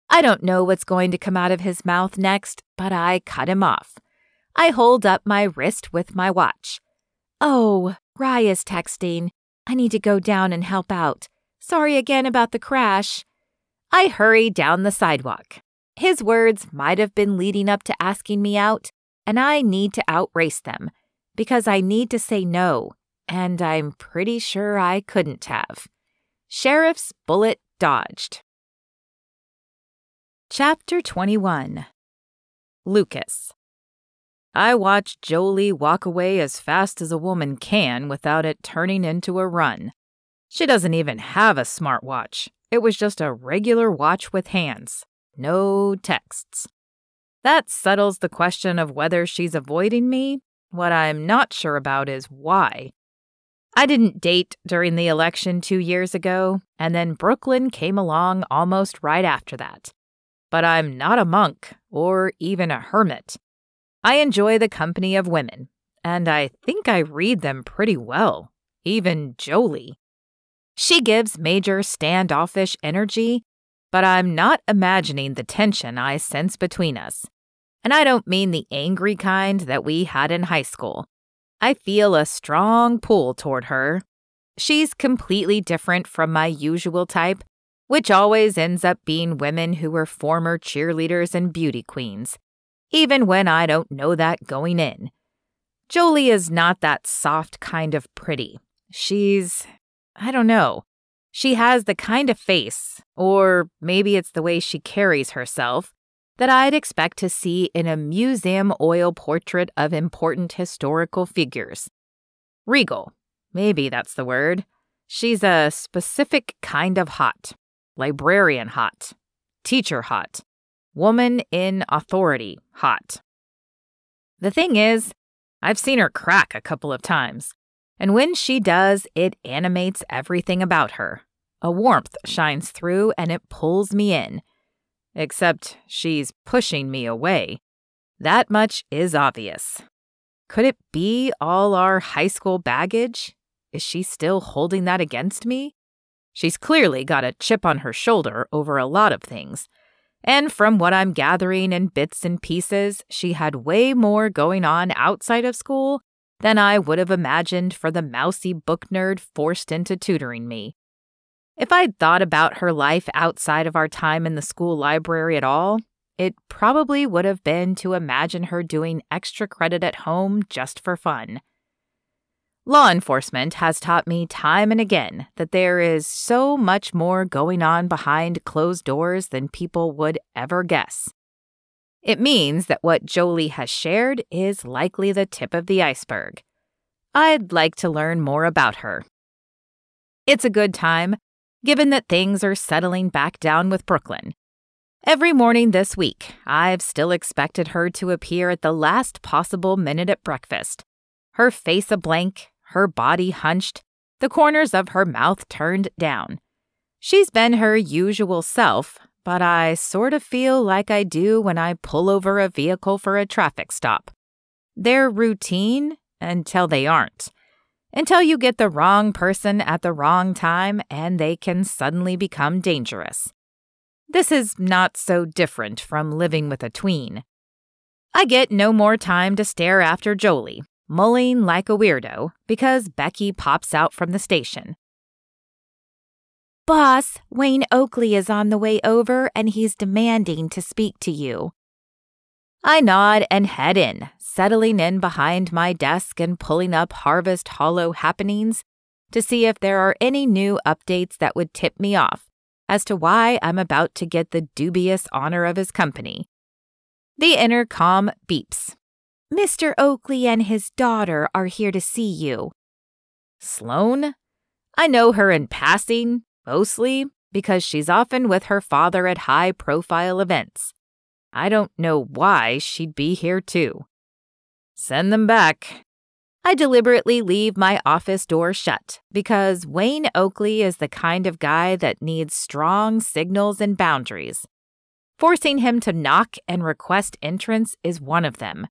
Speaker 1: I don't know what's going to come out of his mouth next, but I cut him off. I hold up my wrist with my watch. Oh, Rye is texting. I need to go down and help out. Sorry again about the crash. I hurry down the sidewalk. His words might have been leading up to asking me out, and I need to outrace them, because I need to say no, and I'm pretty sure I couldn't have. Sheriff's bullet dodged. Chapter 21. Lucas. I watched Jolie walk away as fast as a woman can without it turning into a run. She doesn't even have a smartwatch. It was just a regular watch with hands. No texts. That settles the question of whether she's avoiding me. What I'm not sure about is why. I didn't date during the election 2 years ago, and then Brooklyn came along almost right after that. But I'm not a monk or even a hermit. I enjoy the company of women, and I think I read them pretty well, even Jolie. She gives major standoffish energy, but I'm not imagining the tension I sense between us. And I don't mean the angry kind that we had in high school. I feel a strong pull toward her. She's completely different from my usual type, which always ends up being women who were former cheerleaders and beauty queens, even when I don't know that going in. Jolie is not that soft kind of pretty. I don't know. She has the kind of face, or maybe it's the way she carries herself, that I'd expect to see in a museum oil portrait of important historical figures. Regal, maybe that's the word. She's a specific kind of hot. Librarian hot. Teacher hot. Woman in authority hot. The thing is, I've seen her crack a couple of times, and when she does, it animates everything about her. A warmth shines through and it pulls me in. Except she's pushing me away. That much is obvious. Could it be all our high school baggage? Is she still holding that against me? She's clearly got a chip on her shoulder over a lot of things. And from what I'm gathering in bits and pieces, she had way more going on outside of school than I would have imagined for the mousy book nerd forced into tutoring me. If I'd thought about her life outside of our time in the school library at all, it probably would have been to imagine her doing extra credit at home just for fun. Law enforcement has taught me time and again that there is so much more going on behind closed doors than people would ever guess. It means that what Jolie has shared is likely the tip of the iceberg. I'd like to learn more about her. It's a good time, given that things are settling back down with Brooklyn. Every morning this week, I've still expected her to appear at the last possible minute at breakfast. Her face a blank, her body hunched, the corners of her mouth turned down. She's been her usual self, but I sort of feel like I do when I pull over a vehicle for a traffic stop. They're routine until they aren't. Until you get the wrong person at the wrong time and they can suddenly become dangerous. This is not so different from living with a tween. I get no more time to stare after Jolie, mulling like a weirdo, because Becky pops out from the station. "Boss, Wayne Oakley is on the way over and he's demanding to speak to you." I nod and head in, settling in behind my desk and pulling up Harvest Hollow happenings to see if there are any new updates that would tip me off as to why I'm about to get the dubious honor of his company. The intercom beeps. "Mr. Oakley and his daughter are here to see you." Sloane? I know her in passing, mostly, because she's often with her father at high-profile events. I don't know why she'd be here too. Send them back. I deliberately leave my office door shut because Wayne Oakley is the kind of guy that needs strong signals and boundaries. Forcing him to knock and request entrance is one of them.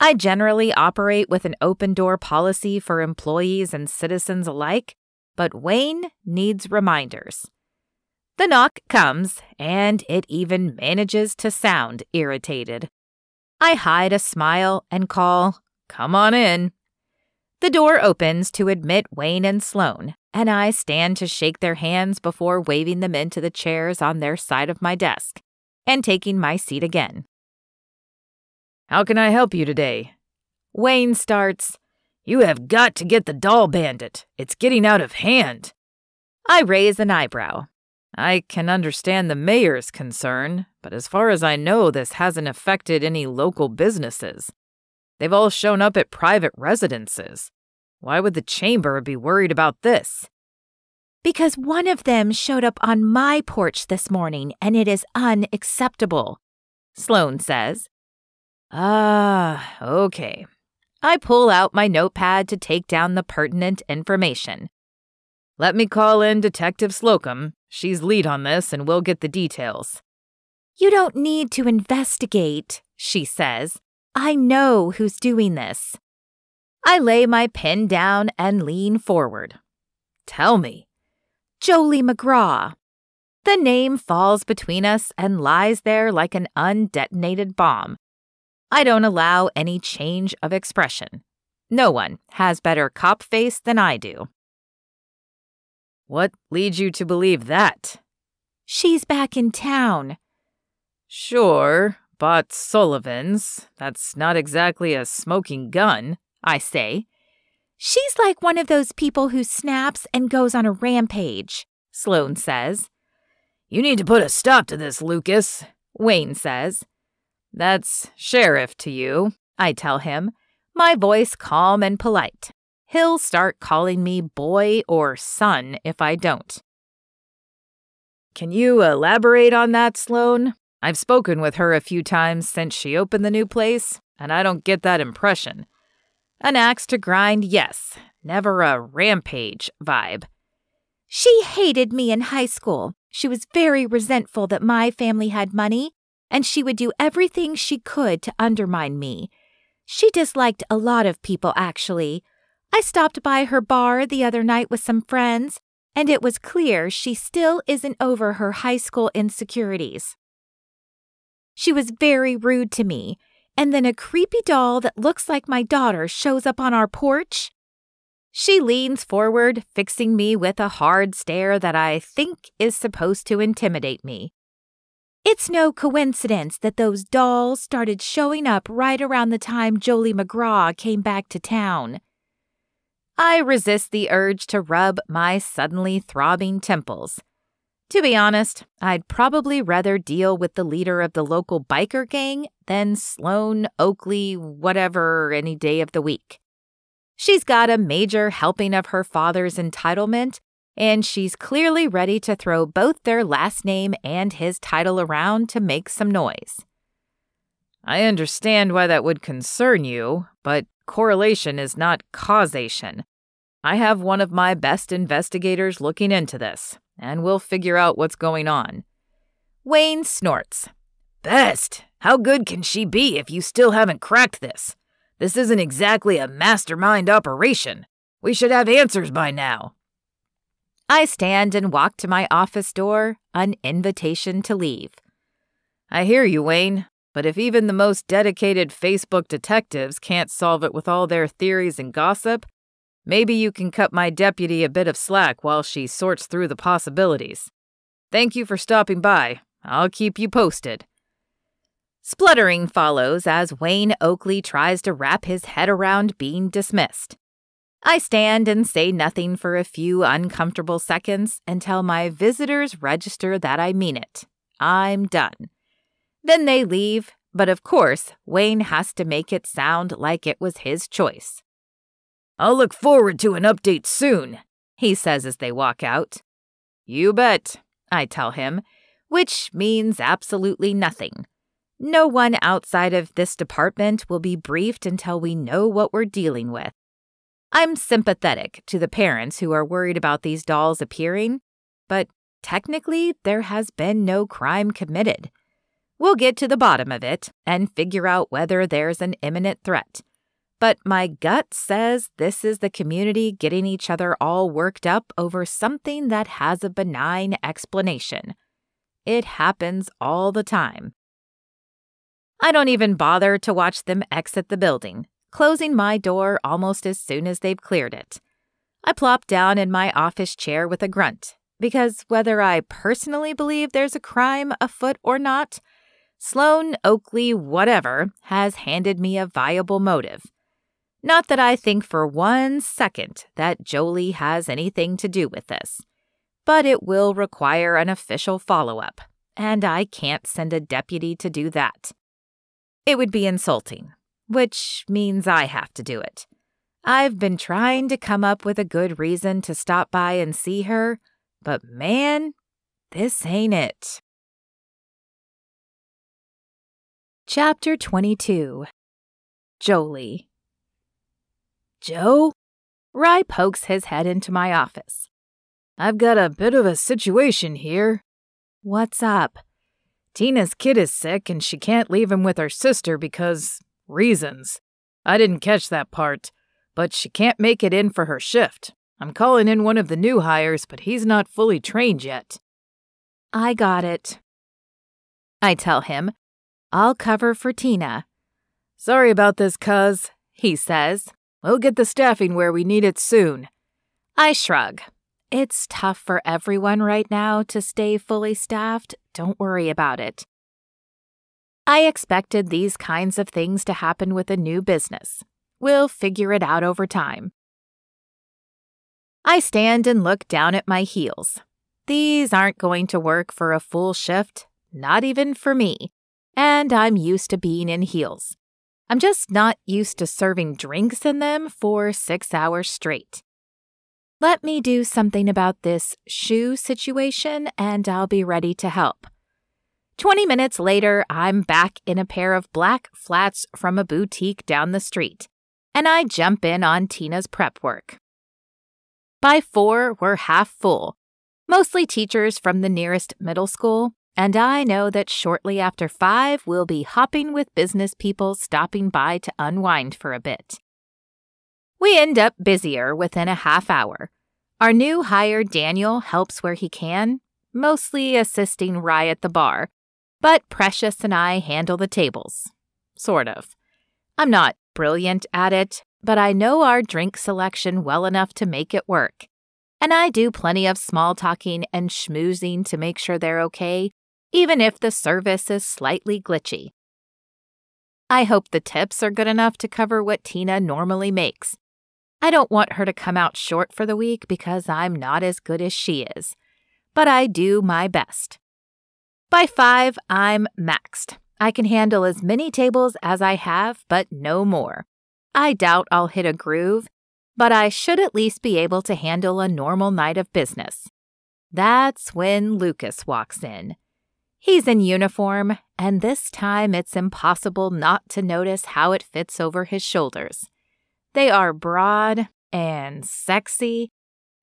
Speaker 1: I generally operate with an open-door policy for employees and citizens alike, but Wayne needs reminders. The knock comes, and it even manages to sound irritated. I hide a smile and call, "Come on in." The door opens to admit Wayne and Sloane, and I stand to shake their hands before waving them into the chairs on their side of my desk and taking my seat again. "How can I help you today?" Wayne starts, "You have got to get the doll bandit. It's getting out of hand." I raise an eyebrow. I can understand the mayor's concern, but as far as I know, this hasn't affected any local businesses. They've all shown up at private residences. Why would the chamber be worried about this? "Because one of them showed up on my porch this morning, and it is unacceptable," Sloane says. Okay. I pull out my notepad to take down the pertinent information. Let me call in Detective Slocum. She's lead on this and we'll get the details. "You don't need to investigate," she says. "I know who's doing this." I lay my pen down and lean forward. "Tell me." "Jolie McGraw." The name falls between us and lies there like an undetonated bomb. I don't allow any change of expression. No one has better cop face than I do. "What leads you to believe that?" "She's back in town." "Sure, bought Sullivan's. That's not exactly a smoking gun," I say. "She's like one of those people who snaps and goes on a rampage," Sloane says. "You need to put a stop to this, Lucas. Wayne says. That's sheriff to you, I tell him, my voice calm and polite. He'll start calling me boy or son if I don't. Can you elaborate on that, Sloane? I've spoken with her a few times since she opened the new place, and I don't get that impression. An axe to grind, yes. Never a rampage vibe. She hated me in high school. She was very resentful that my family had money, and she would do everything she could to undermine me. She disliked a lot of people, actually. I stopped by her bar the other night with some friends, and it was clear she still isn't over her high school insecurities. She was very rude to me, and then a creepy doll that looks like my daughter shows up on our porch. She leans forward, fixing me with a hard stare that I think is supposed to intimidate me. It's no coincidence that those dolls started showing up right around the time Jolie McGraw came back to town. I resist the urge to rub my suddenly throbbing temples. To be honest, I'd probably rather deal with the leader of the local biker gang than Sloane, Oakley, whatever, any day of the week. She's got a major helping of her father's entitlement, and she's clearly ready to throw both their last name and his title around to make some noise. I understand why that would concern you, but correlation is not causation. I have one of my best investigators looking into this, and we'll figure out what's going on. Wayne snorts. Best? How good can she be if you still haven't cracked this? This isn't exactly a mastermind operation. We should have answers by now. I stand and walk to my office door, an invitation to leave. I hear you, Wayne, but if even the most dedicated Facebook detectives can't solve it with all their theories and gossip, maybe you can cut my deputy a bit of slack while she sorts through the possibilities. Thank you for stopping by. I'll keep you posted. Spluttering follows as Wayne Oakley tries to wrap his head around being dismissed. I stand and say nothing for a few uncomfortable seconds until my visitors register that I mean it. I'm done. Then they leave, but of course, Wayne has to make it sound like it was his choice. I'll look forward to an update soon, he says as they walk out. You bet, I tell him, which means absolutely nothing. No one outside of this department will be briefed until we know what we're dealing with. I'm sympathetic to the parents who are worried about these dolls appearing, but technically there has been no crime committed. We'll get to the bottom of it and figure out whether there's an imminent threat. But my gut says this is the community getting each other all worked up over something that has a benign explanation. It happens all the time. I don't even bother to watch them exit the building, closing my door almost as soon as they've cleared it. I plop down in my office chair with a grunt, because whether I personally believe there's a crime afoot or not, Sloane, Oakley, whatever, has handed me a viable motive. Not that I think for 1 second that Jolie has anything to do with this, but it will require an official follow-up, and I can't send a deputy to do that. It would be insulting, which means I have to do it. I've been trying to come up with a good reason to stop by and see her, but man, this ain't it. Chapter 22. Jolie. Joe? Rye pokes his head into my office. I've got a bit of a situation here. What's up? Tina's kid is sick and she can't leave him with her sister because reasons. I didn't catch that part, but she can't make it in for her shift. I'm calling in one of the new hires, but he's not fully trained yet. I got it. I tell him, I'll cover for Tina. Sorry about this, cuz, he says. We'll get the staffing where we need it soon. I shrug. It's tough for everyone right now to stay fully staffed. Don't worry about it. I expected these kinds of things to happen with a new business. We'll figure it out over time. I stand and look down at my heels. These aren't going to work for a full shift, not even for me, and I'm used to being in heels. I'm just not used to serving drinks in them for 6 hours straight. Let me do something about this shoe situation, and I'll be ready to help. 20 minutes later, I'm back in a pair of black flats from a boutique down the street, and I jump in on Tina's prep work. By 4, we're half full, mostly teachers from the nearest middle school, and I know that shortly after 5, we'll be hopping with business people stopping by to unwind for a bit. We end up busier within a half hour. Our new hire Daniel helps where he can, mostly assisting Rye at the bar, but Precious and I handle the tables. Sort of. I'm not brilliant at it, but I know our drink selection well enough to make it work. And I do plenty of small talking and schmoozing to make sure they're okay, even if the service is slightly glitchy. I hope the tips are good enough to cover what Tina normally makes. I don't want her to come out short for the week because I'm not as good as she is, but I do my best. By 5, I'm maxed. I can handle as many tables as I have, but no more. I doubt I'll hit a groove, but I should at least be able to handle a normal night of business. That's when Lucas walks in. He's in uniform, and this time it's impossible not to notice how it fits over his shoulders. They are broad and sexy,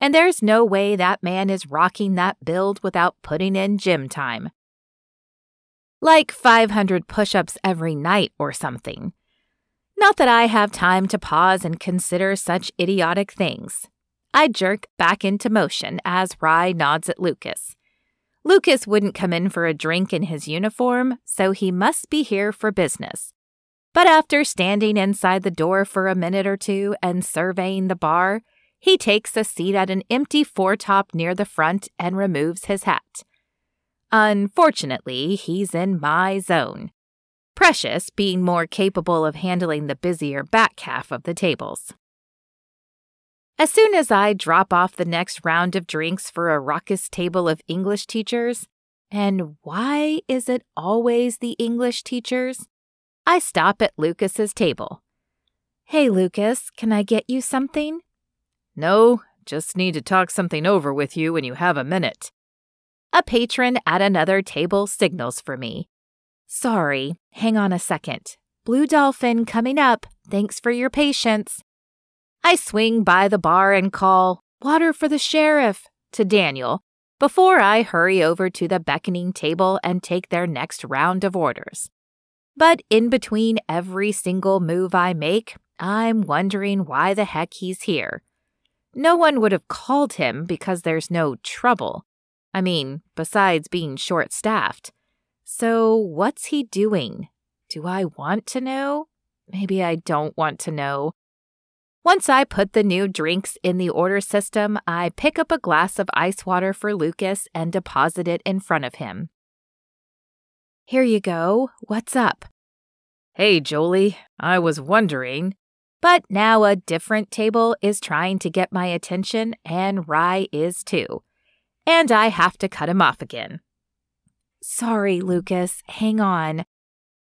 Speaker 1: and there's no way that man is rocking that build without putting in gym time. Like 500 push-ups every night or something. Not that I have time to pause and consider such idiotic things. I jerk back into motion as Rye nods at Lucas. Lucas wouldn't come in for a drink in his uniform, so he must be here for business. But after standing inside the door for a minute or two and surveying the bar, he takes a seat at an empty four-top near the front and removes his hat. Unfortunately, he's in my zone. Precious being more capable of handling the busier back half of the tables. As soon as I drop off the next round of drinks for a raucous table of English teachers, and why is it always the English teachers? I stop at Lucas's table. Hey, Lucas, can I get you something?
Speaker 2: No, just need to talk something over with you when you have a minute.
Speaker 1: A patron at another table signals for me. Sorry, hang on a second. Blue Dolphin coming up. Thanks for your patience. I swing by the bar and call, "Water for the sheriff," to Daniel before I hurry over to the beckoning table and take their next round of orders. But in between every single move I make, I'm wondering why the heck he's here. No one would have called him because there's no trouble. I mean, besides being short-staffed. So what's he doing? Do I want to know? Maybe I don't want to know. Once I put the new drinks in the order system, I pick up a glass of ice water for Lucas and deposit it in front of him. Here you go. What's up?
Speaker 2: Hey, Jolie, I was wondering.
Speaker 1: But now a different table is trying to get my attention, and Rye is too. And I have to cut him off again. Sorry, Lucas, hang on.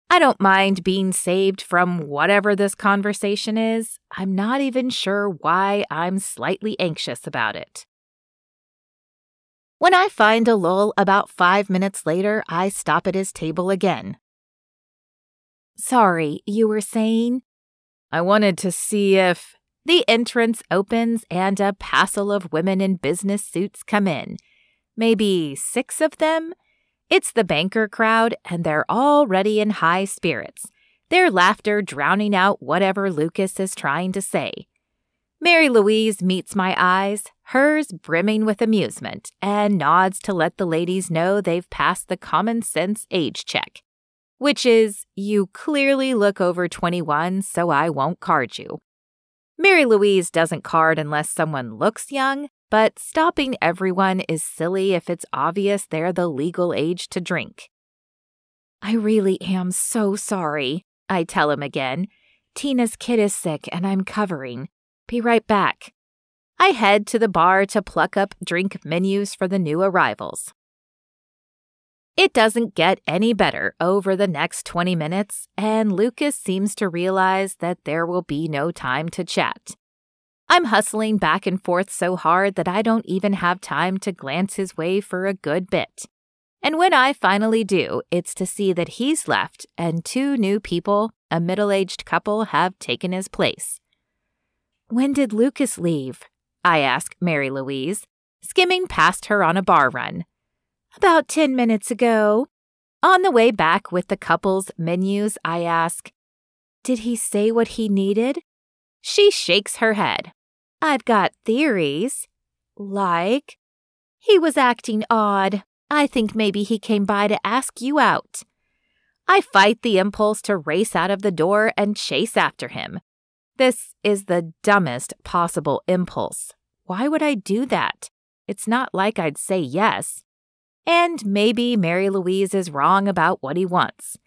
Speaker 1: I don't mind being saved from whatever this conversation is. I'm not even sure why I'm slightly anxious about it. When I find a lull about 5 minutes later, I stop at his table again. Sorry, you were saying?
Speaker 2: I wanted to see if...
Speaker 1: The entrance opens and a passel of women in business suits come in. Maybe 6 of them? It's the banker crowd, and they're already in high spirits, their laughter drowning out whatever Lucas is trying to say. Mary Louise meets my eyes, hers brimming with amusement, and nods to let the ladies know they've passed the common sense age check, which is, you clearly look over 21, so I won't card you. Mary Louise doesn't card unless someone looks young, but stopping everyone is silly if it's obvious they're the legal age to drink. I really am so sorry, I tell him again. Tina's kid is sick and I'm covering. Be right back. I head to the bar to pluck up drink menus for the new arrivals. It doesn't get any better over the next 20 minutes, and Lucas seems to realize that there will be no time to chat. I'm hustling back and forth so hard that I don't even have time to glance his way for a good bit. And when I finally do, it's to see that he's left and 2 new people, a middle-aged couple, have taken his place. "When did Lucas leave?" I ask Mary Louise, skimming past her on a bar run. "About 10 minutes ago." On the way back with the couple's menus, I ask, "Did he say what he needed?" She shakes her head. "I've got theories." "Like?" "He was acting odd. I think maybe he came by to ask you out." I fight the impulse to race out of the door and chase after him. This is the dumbest possible impulse. Why would I do that? It's not like I'd say yes. And maybe Mary Louise is wrong about what he wants.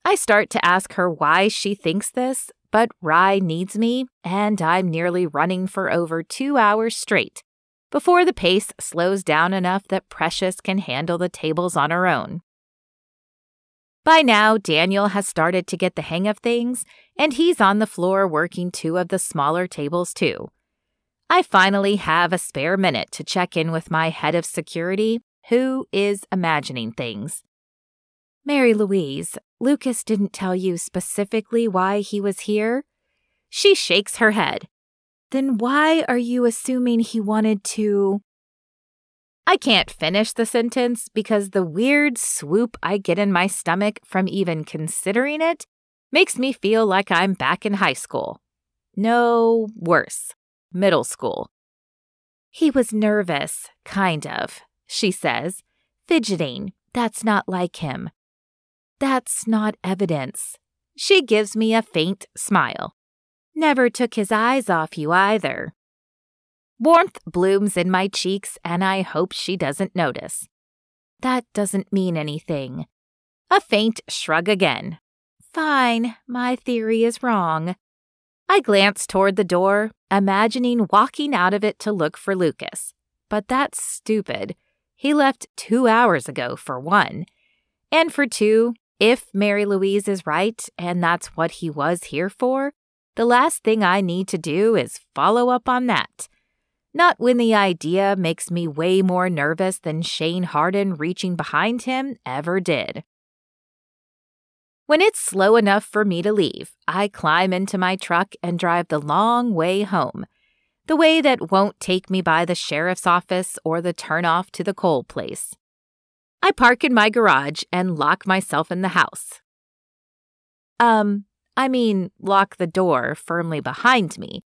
Speaker 1: I start to ask her why she thinks this, but Rye needs me, and I'm nearly running for over 2 hours straight before the pace slows down enough that Precious can handle the tables on her own. By now, Daniel has started to get the hang of things, and he's on the floor working 2 of the smaller tables too. I finally have a spare minute to check in with my head of security, who is imagining things. "Mary Louise, Lucas didn't tell you specifically why he was here?" She shakes her head. "Then why are you assuming he wanted to—" I can't finish the sentence because the weird swoop I get in my stomach from even considering it makes me feel like I'm back in high school. No, worse, middle school. "He was nervous, kind of," she says, "fidgeting. That's not like him." "That's not evidence." She gives me a faint smile. "Never took his eyes off you either." Warmth blooms in my cheeks, and I hope she doesn't notice. "That doesn't mean anything." A faint shrug again. "Fine, my theory is wrong." I glance toward the door, imagining walking out of it to look for Lucas. But that's stupid. He left 2 hours ago, for one. And for 2, if Mary Louise is right and that's what he was here for, the last thing I need to do is follow up on that. Not when the idea makes me way more nervous than Shane Harden reaching behind him ever did. When it's slow enough for me to leave, I climb into my truck and drive the long way home, the way that won't take me by the sheriff's office or the turnoff to the coal place. I park in my garage and lock myself in the house. Lock the door firmly behind me,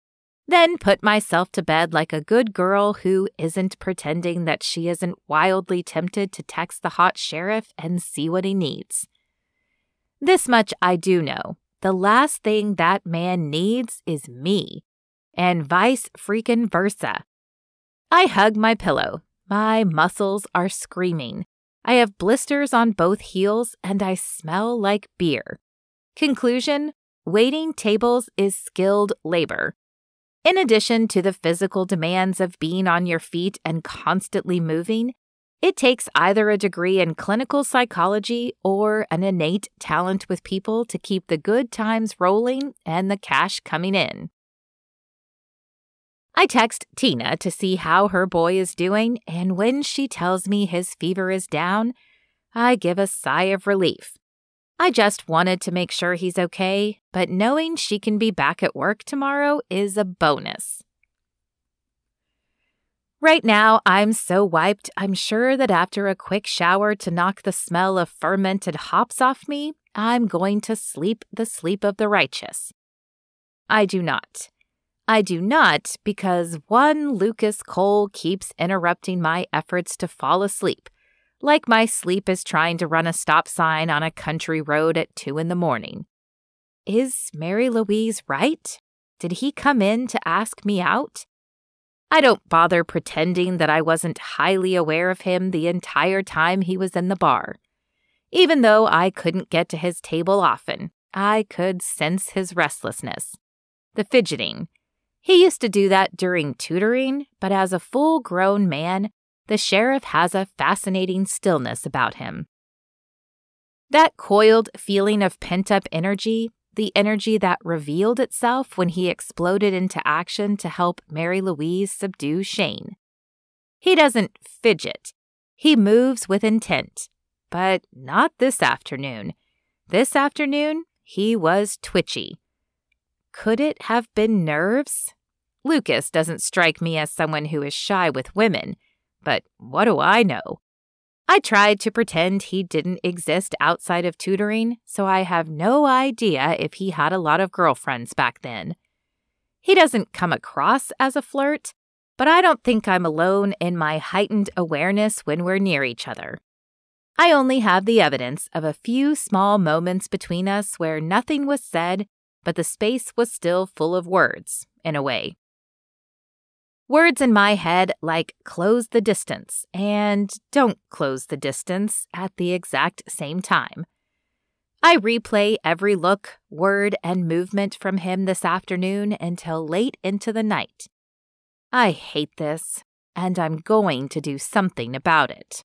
Speaker 1: then put myself to bed like a good girl who isn't pretending that she isn't wildly tempted to text the hot sheriff and see what he needs. This much I do know. The last thing that man needs is me, and vice freaking versa. I hug my pillow. My muscles are screaming. I have blisters on both heels, and I smell like beer. Conclusion: waiting tables is skilled labor. In addition to the physical demands of being on your feet and constantly moving, it takes either a degree in clinical psychology or an innate talent with people to keep the good times rolling and the cash coming in. I text Tina to see how her boy is doing, and when she tells me his fever is down, I give a sigh of relief. I just wanted to make sure he's okay, but knowing she can be back at work tomorrow is a bonus. Right now, I'm so wiped, I'm sure that after a quick shower to knock the smell of fermented hops off me, I'm going to sleep the sleep of the righteous. I do not. I do not because one Lucas Cole keeps interrupting my efforts to fall asleep, like my sleep is trying to run a stop sign on a country road at 2 a.m. Is Mary Louise right? Did he come in to ask me out? I don't bother pretending that I wasn't highly aware of him the entire time he was in the bar. Even though I couldn't get to his table often, I could sense his restlessness. The fidgeting. He used to do that during tutoring, but as a full-grown man, the sheriff has a fascinating stillness about him. That coiled feeling of pent-up energy, the energy that revealed itself when he exploded into action to help Mary Louise subdue Shane. He doesn't fidget. He moves with intent. But not this afternoon. This afternoon, he was twitchy. Could it have been nerves? Lucas doesn't strike me as someone who is shy with women, but what do I know? I tried to pretend he didn't exist outside of tutoring, so I have no idea if he had a lot of girlfriends back then. He doesn't come across as a flirt, but I don't think I'm alone in my heightened awareness when we're near each other. I only have the evidence of a few small moments between us where nothing was said, but the space was still full of words, in a way. Words in my head like close the distance and don't close the distance at the exact same time. I replay every look, word, and movement from him this afternoon until late into the night. I hate this, and I'm going to do something about it.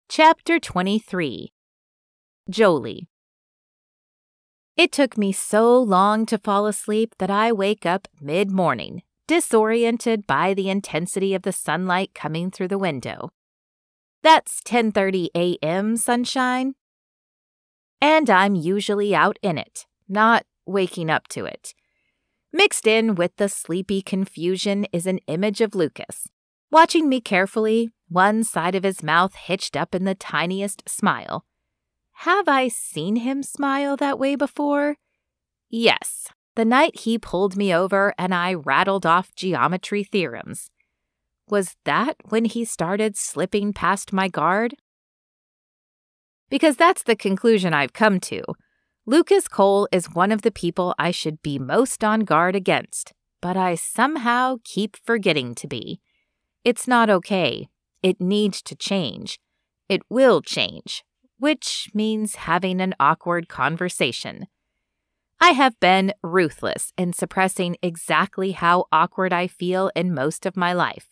Speaker 1: Chapter 23. Jolie. It took me so long to fall asleep that I wake up mid-morning, disoriented by the intensity of the sunlight coming through the window. That's 10:30 a.m. sunshine, and I'm usually out in it, not waking up to it. Mixed in with the sleepy confusion is an image of Lucas, watching me carefully, one side of his mouth hitched up in the tiniest smile. Have I seen him smile that way before? Yes, the night he pulled me over and I rattled off geometry theorems. Was that when he started slipping past my guard? Because that's the conclusion I've come to. Lucas Cole is one of the people I should be most on guard against, but I somehow keep forgetting to be. It's not okay. It needs to change. It will change, which means having an awkward conversation. I have been ruthless in suppressing exactly how awkward I feel in most of my life.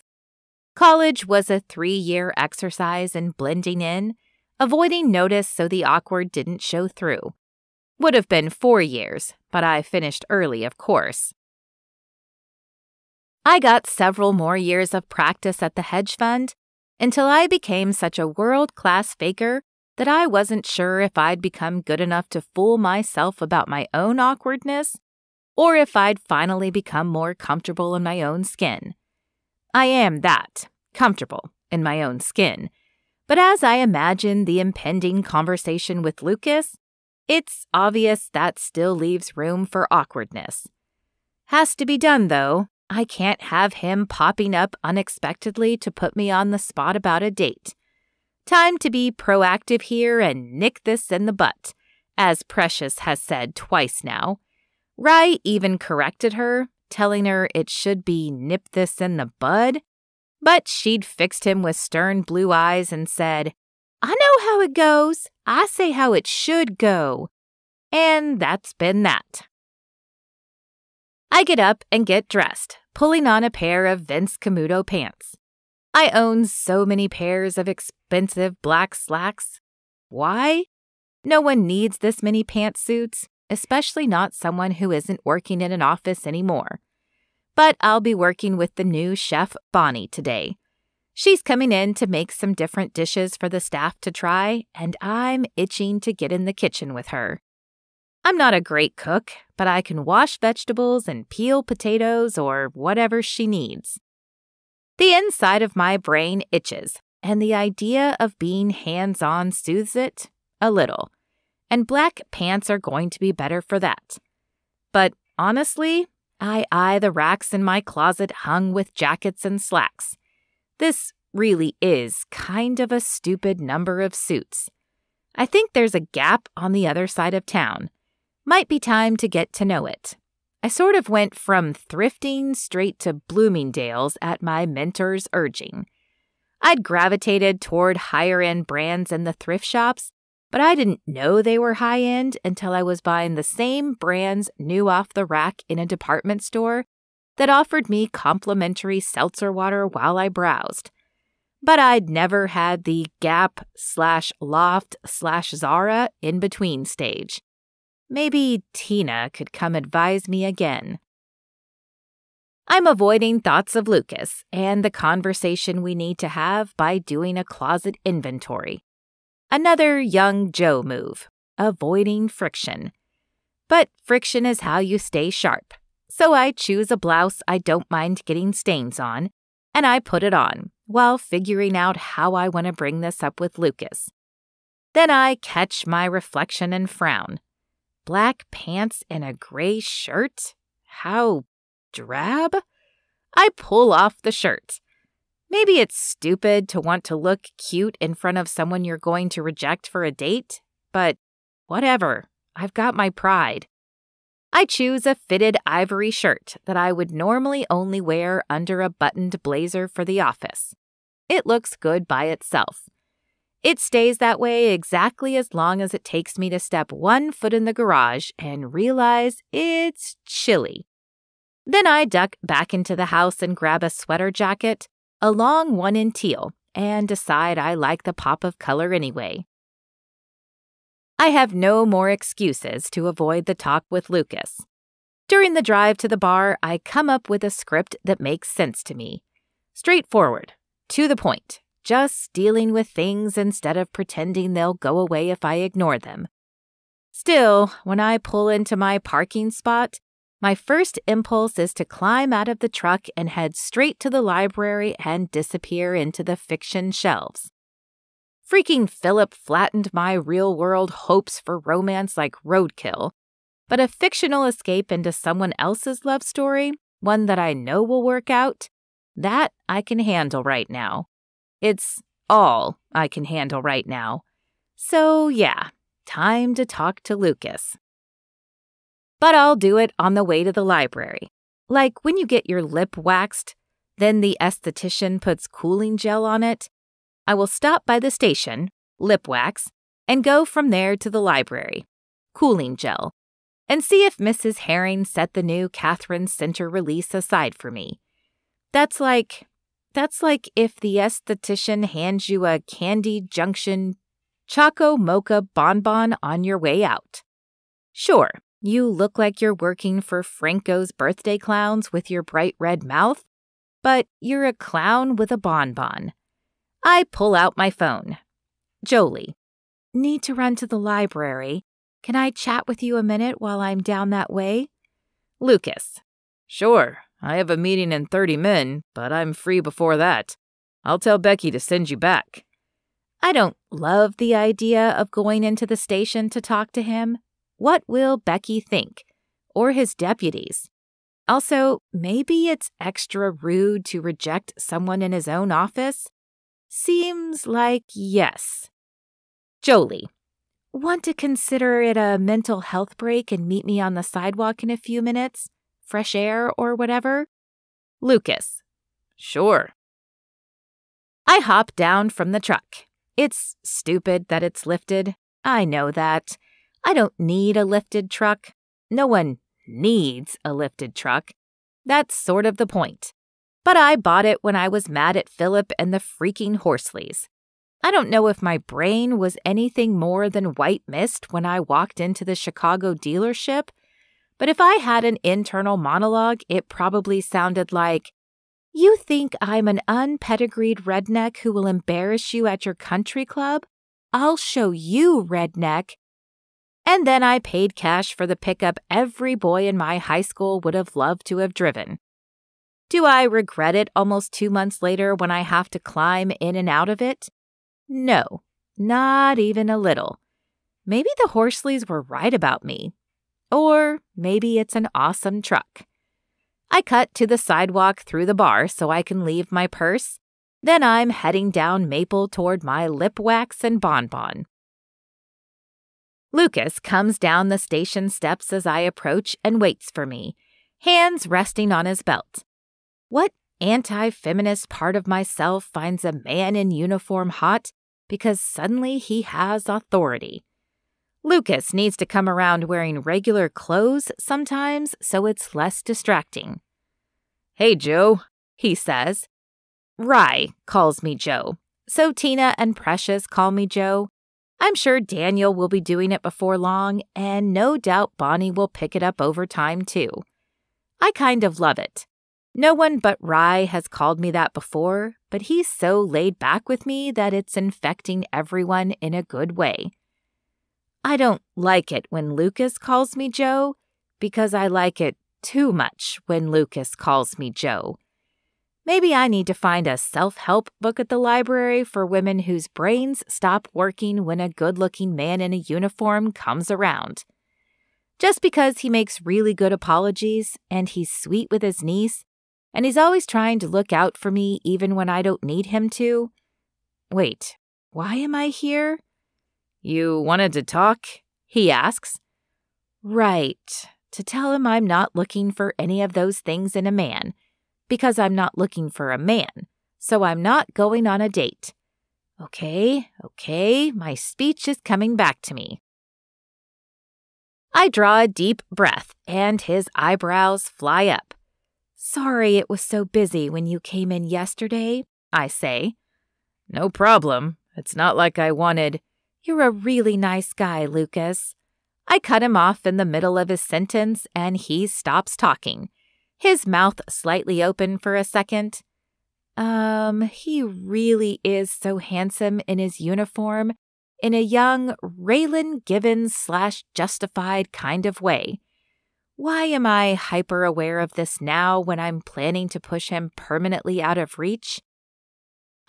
Speaker 1: College was a 3-year exercise in blending in, avoiding notice so the awkward didn't show through. Would have been 4 years, but I finished early, of course. I got several more years of practice at the hedge fund until I became such a world-class faker that I wasn't sure if I'd become good enough to fool myself about my own awkwardness or if I'd finally become more comfortable in my own skin. I am that, comfortable in my own skin. But as I imagine the impending conversation with Lucas, it's obvious that still leaves room for awkwardness. Has to be done, though. I can't have him popping up unexpectedly to put me on the spot about a date. Time to be proactive here and nick this in the butt, as Precious has said twice now. Rye even corrected her, telling her it should be nip this in the bud, but she'd fixed him with stern blue eyes and said, "I know how it goes. I say how it should go." And that's been that. I get up and get dressed, pulling on a pair of Vince Camuto pants. I own so many pairs of expensive black slacks. Why? No one needs this many pantsuits, especially not someone who isn't working in an office anymore. But I'll be working with the new chef, Bonnie, today. She's coming in to make some different dishes for the staff to try, and I'm itching to get in the kitchen with her. I'm not a great cook, but I can wash vegetables and peel potatoes or whatever she needs. The inside of my brain itches, and the idea of being hands-on soothes it a little, and black pants are going to be better for that. But honestly, I eye the racks in my closet hung with jackets and slacks. This really is kind of a stupid number of suits. I think there's a gap on the other side of town. Might be time to get to know it. I sort of went from thrifting straight to Bloomingdale's at my mentor's urging. I'd gravitated toward higher-end brands in the thrift shops, but I didn't know they were high-end until I was buying the same brands new off the rack in a department store that offered me complimentary seltzer water while I browsed. But I'd never had the Gap/Loft/Zara in-between stage. Maybe Tina could come advise me again. I'm avoiding thoughts of Lucas and the conversation we need to have by doing a closet inventory. Another young Joe move, avoiding friction. But friction is how you stay sharp. So I choose a blouse I don't mind getting stains on, and I put it on while figuring out how I want to bring this up with Lucas. Then I catch my reflection and frown. Black pants and a gray shirt? How drab? I pull off the shirt. Maybe it's stupid to want to look cute in front of someone you're going to reject for a date, but whatever, I've got my pride. I choose a fitted ivory shirt that I would normally only wear under a buttoned blazer for the office. It looks good by itself. It stays that way exactly as long as it takes me to step one foot in the garage and realize it's chilly. Then I duck back into the house and grab a sweater jacket, a long one in teal, and decide I like the pop of color anyway. I have no more excuses to avoid the talk with Lucas. During the drive to the bar, I come up with a script that makes sense to me. Straightforward, to the point, just dealing with things instead of pretending they'll go away if I ignore them. Still, when I pull into my parking spot, my first impulse is to climb out of the truck and head straight to the library and disappear into the fiction shelves. Freaking Philip flattened my real-world hopes for romance like roadkill, but a fictional escape into someone else's love story, one that I know will work out, that I can handle right now. It's all I can handle right now. So yeah, time to talk to Lucas. But I'll do it on the way to the library. Like when you get your lip waxed, then the esthetician puts cooling gel on it. I will stop by the station, lip wax, and go from there to the library, cooling gel, and see if Mrs. Herring set the new Catherine Center release aside for me. That's like if the esthetician hands you a Candy Junction Choco Mocha bonbon on your way out. Sure, you look like you're working for Franco's Birthday Clowns with your bright red mouth, but you're a clown with a bonbon. I pull out my phone. Jolie, need to run to the library. Can I chat with you a minute while I'm down that way? Lucas, sure. I have a meeting in 30 min, but I'm free before that. I'll tell Becky to send you back. I don't love the idea of going into the station to talk to him. What will Becky think? Or his deputies? Also, maybe it's extra rude to reject someone in his own office? Seems like yes. Jolie, want to consider it a mental health break and meet me on the sidewalk in a few minutes? Fresh air or whatever? Lucas, sure. I hop down from the truck. It's stupid that it's lifted. I know that. I don't need a lifted truck. No one needs a lifted truck. That's sort of the point. But I bought it when I was mad at Philip and the freaking Horsleys. I don't know if my brain was anything more than white mist when I walked into the Chicago dealership, but if I had an internal monologue, it probably sounded like, "You think I'm an unpedigreed redneck who will embarrass you at your country club? I'll show you, redneck." And then I paid cash for the pickup every boy in my high school would have loved to have driven. Do I regret it almost 2 months later when I have to climb in and out of it? No, not even a little. Maybe the Horsleys were right about me. Or maybe it's an awesome truck. I cut to the sidewalk through the bar so I can leave my purse. Then I'm heading down Maple toward my lip wax and bonbon. Lucas comes down the station steps as I approach and waits for me, hands resting on his belt. What anti-feminist part of myself finds a man in uniform hot because suddenly he has authority? Lucas needs to come around wearing regular clothes sometimes so it's less distracting. "Hey, Joe," he says. Rye calls me Joe, so Tina and Precious call me Joe. I'm sure Daniel will be doing it before long, and no doubt Bonnie will pick it up over time too. I kind of love it. No one but Rye has called me that before, but he's so laid back with me that it's infecting everyone in a good way. I don't like it when Lucas calls me Joe, because I like it too much when Lucas calls me Joe. Maybe I need to find a self-help book at the library for women whose brains stop working when a good-looking man in a uniform comes around. Just because he makes really good apologies, and he's sweet with his niece, and he's always trying to look out for me even when I don't need him to. Wait, why am I here?
Speaker 2: You wanted to talk? He asks.
Speaker 1: Right, to tell him I'm not looking for any of those things in a man, because I'm not looking for a man, so I'm not going on a date. Okay, my speech is coming back to me. I draw a deep breath, and his eyebrows fly up. Sorry it was so busy when you came in yesterday, I say.
Speaker 2: No problem. It's not like I wanted.
Speaker 1: You're a really nice guy, Lucas. I cut him off in the middle of his sentence, and he stops talking, his mouth slightly open for a second. He really is so handsome in his uniform, in a young Raylan Givens/Justified kind of way. Why am I hyper-aware of this now when I'm planning to push him permanently out of reach?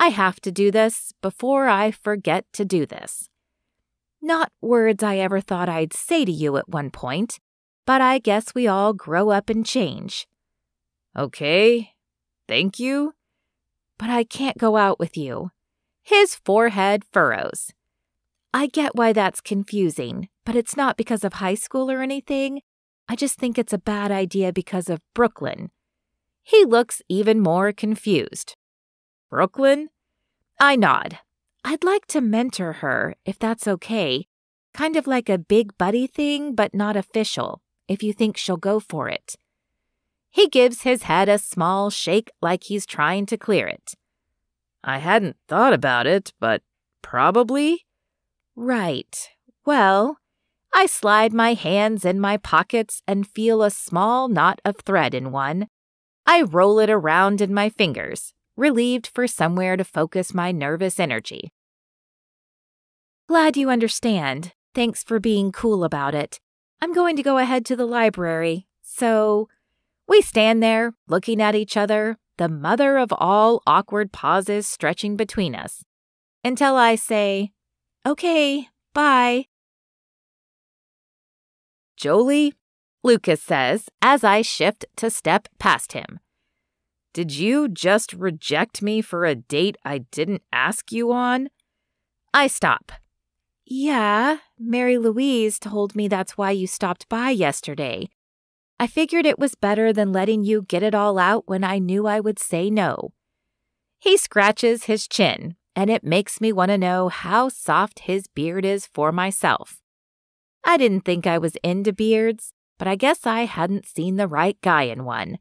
Speaker 1: I have to do this before I forget to do this. Not words I ever thought I'd say to you at one point, but I guess we all grow up and change.
Speaker 2: Okay, thank you.
Speaker 1: But I can't go out with you. His forehead furrows. I get why that's confusing, but it's not because of high school or anything. I just think it's a bad idea because of Brooklyn. He looks even more confused.
Speaker 2: Brooklyn?
Speaker 1: I nod. I'd like to mentor her, if that's okay. Kind of like a big buddy thing, but not official, if you think she'll go for it. He gives his head a small shake like he's trying to clear it.
Speaker 2: I hadn't thought about it, but probably.
Speaker 1: Right. Well, I slide my hands in my pockets and feel a small knot of thread in one. I roll it around in my fingers, relieved for somewhere to focus my nervous energy. Glad you understand. Thanks for being cool about it. I'm going to go ahead to the library, so... We stand there, looking at each other, the mother of all awkward pauses stretching between us, until I say, okay, bye.
Speaker 2: Jolie,
Speaker 1: Lucas says as I shift to step past him.
Speaker 2: Did you just reject me for a date I didn't ask you on?
Speaker 1: I stop. Yeah, Mary Louise told me that's why you stopped by yesterday. I figured it was better than letting you get it all out when I knew I would say no. He scratches his chin, and it makes me want to know how soft his beard is for myself. I didn't think I was into beards, but I guess I hadn't seen the right guy in one.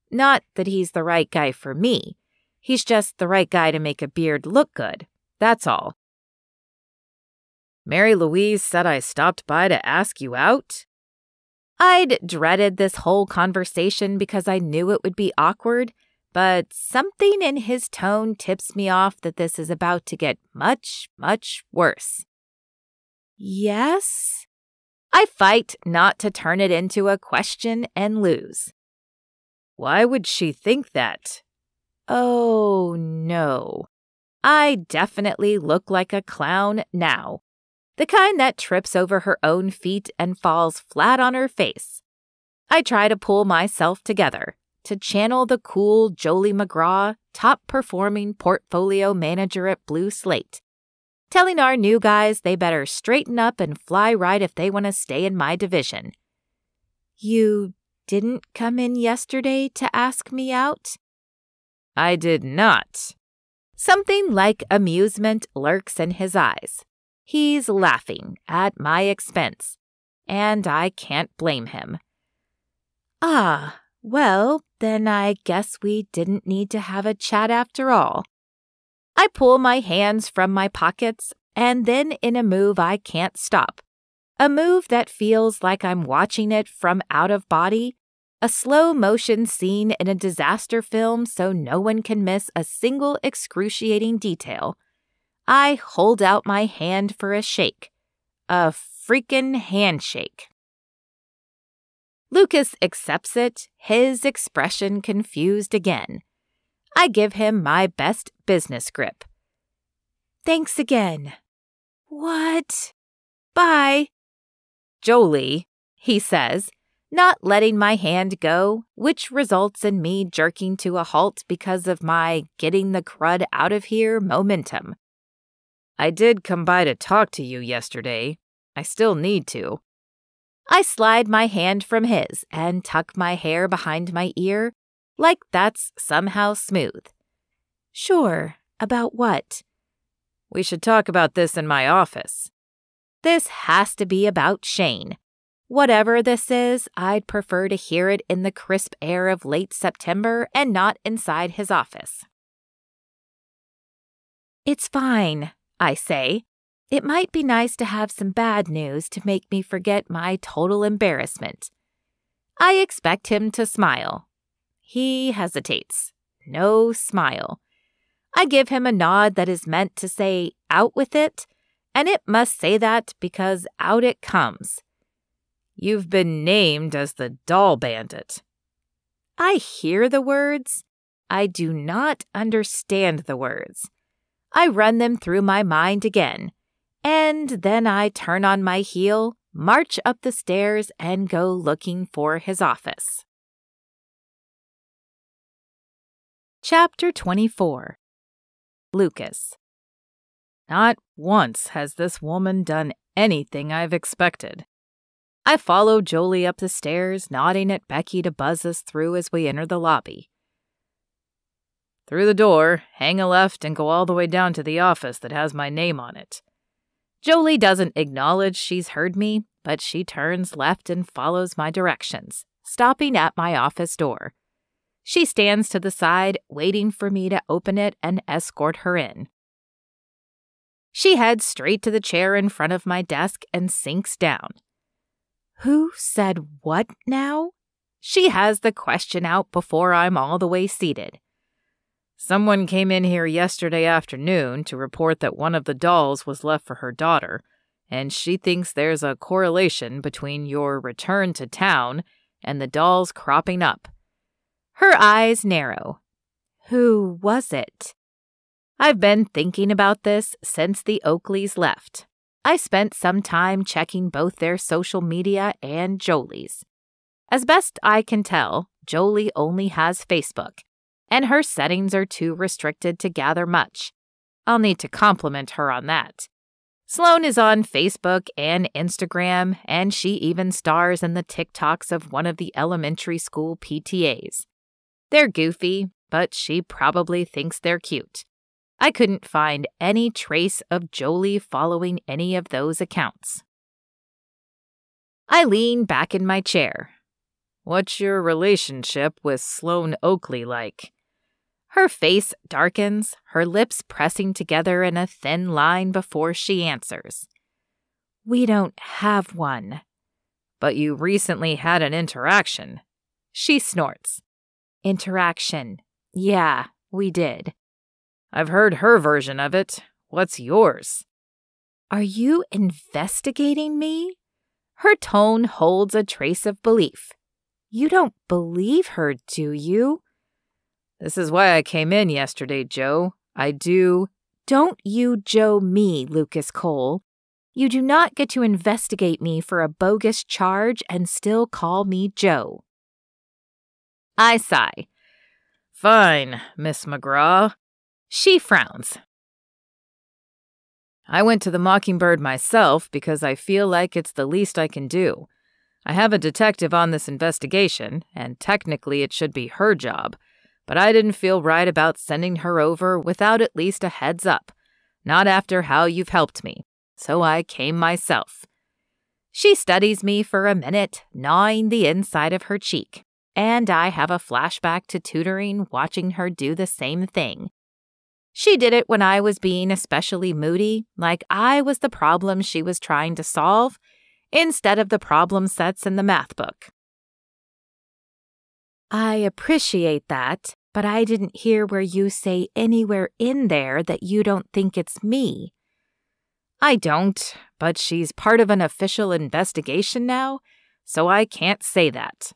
Speaker 1: Not that he's the right guy for me. He's just the right guy to make a beard look good. That's all.
Speaker 2: Mary Louise said I stopped by to ask you out?
Speaker 1: I'd dreaded this whole conversation because I knew it would be awkward, but something in his tone tips me off that this is about to get much, much worse. Yes? I fight not to turn it into a question and lose.
Speaker 2: Why would she think that?
Speaker 1: Oh, no. I definitely look like a clown now. The kind that trips over her own feet and falls flat on her face. I try to pull myself together, to channel the cool Jolie McGraw, top-performing portfolio manager at Blue Slate, telling our new guys they better straighten up and fly right if they want to stay in my division. You didn't come in yesterday to ask me out?
Speaker 2: I did not.
Speaker 1: Something like amusement lurks in his eyes. He's laughing at my expense, and I can't blame him. Ah, well, then I guess we didn't need to have a chat after all. I pull my hands from my pockets, and then in a move I can't stop. A move that feels like I'm watching it from out of body, a slow-motion scene in a disaster film so no one can miss a single excruciating detail. I hold out my hand for a shake. A freaking handshake. Lucas accepts it, his expression confused again. I give him my best business grip. Thanks again. What? Bye. Jolie, he says, not letting my hand go, which results in me jerking to a halt because of my getting the crud out of here momentum.
Speaker 2: I did come by to talk to you yesterday. I still need to.
Speaker 1: I slide my hand from his and tuck my hair behind my ear, like that's somehow smooth. Sure, about what?
Speaker 2: We should talk about this in my office.
Speaker 1: This has to be about Shane. Whatever this is, I'd prefer to hear it in the crisp air of late September and not inside his office. It's fine, I say. It might be nice to have some bad news to make me forget my total embarrassment. I expect him to smile. He hesitates. No smile. I give him a nod that is meant to say, out with it, and it must say that because out it comes.
Speaker 2: You've been named as the doll bandit.
Speaker 1: I hear the words. I do not understand the words. I run them through my mind again, and then I turn on my heel, march up the stairs, and go looking for his office. Chapter 24. Lucas.
Speaker 2: Not once has this woman done anything I've expected.
Speaker 1: I follow Jolie up the stairs, nodding at Becky to buzz us through as we enter the lobby.
Speaker 2: Through the door, hang a left and go all the way down to the office that has my name on it.
Speaker 1: Jolie doesn't acknowledge she's heard me, but she turns left and follows my directions, stopping at my office door. She stands to the side, waiting for me to open it and escort her in. She heads straight to the chair in front of my desk and sinks down. Who said what now? She has the question out before I'm all the way seated.
Speaker 2: Someone came in here yesterday afternoon to report that one of the dolls was left for her daughter, and she thinks there's a correlation between your return to town and the dolls cropping up.
Speaker 1: Her eyes narrow. Who was it? I've been thinking about this since the Oakleys left. I spent some time checking both their social media and Jolie's. As best I can tell, Jolie only has Facebook, and her settings are too restricted to gather much. I'll need to compliment her on that. Sloane is on Facebook and Instagram, and she even stars in the TikToks of one of the elementary school PTAs. They're goofy, but she probably thinks they're cute. I couldn't find any trace of Jolie following any of those accounts. I lean back in my chair.
Speaker 2: What's your relationship with Sloane Oakley like?
Speaker 1: Her face darkens, her lips pressing together in a thin line before she answers. We don't have one.
Speaker 2: But you recently had an interaction.
Speaker 1: She snorts. Interaction. Yeah, we did.
Speaker 2: I've heard her version of it. What's yours?
Speaker 1: Are you investigating me? Her tone holds a trace of belief. You don't believe her, do you?
Speaker 2: This is why I came in yesterday, Joe. I do.
Speaker 1: Don't you Joe me, Lucas Cole. You do not get to investigate me for a bogus charge and still call me Joe. I sigh.
Speaker 2: Fine, Miss McGraw.
Speaker 1: She frowns.
Speaker 2: I went to the Mockingbird myself because I feel like it's the least I can do. I have a detective on this investigation, and technically it should be her job, but I didn't feel right about sending her over without at least a heads up, not after how you've helped me, so I came myself.
Speaker 1: She studies me for a minute, gnawing the inside of her cheek. and I have a flashback to tutoring watching her do the same thing. She did it when I was being especially moody, like I was the problem she was trying to solve, instead of the problem sets in the math book. I appreciate that, but I didn't hear where you say anywhere in there that you don't think it's me. I don't, but she's part of an official investigation now, so I can't say that.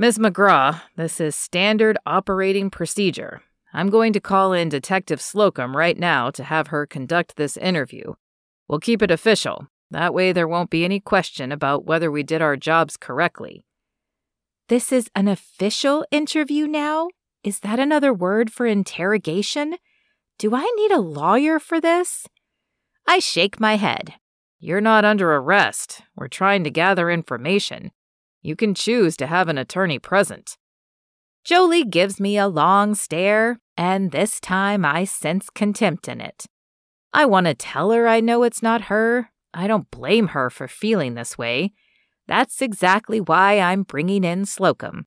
Speaker 1: Ms. McGraw, this is standard operating procedure. I'm going to call in Detective Slocum right now to have her conduct this interview. We'll keep it official. That way there won't be any question about whether we did our jobs correctly. This is an official interview now? Is that another word for interrogation? Do I need a lawyer for this? I shake my head. You're not under arrest. We're trying to gather information. You can choose to have an attorney present. Jolie gives me a long stare, and this time I sense contempt in it. I want to tell her I know it's not her. I don't blame her for feeling this way. That's exactly why I'm bringing in Slocum.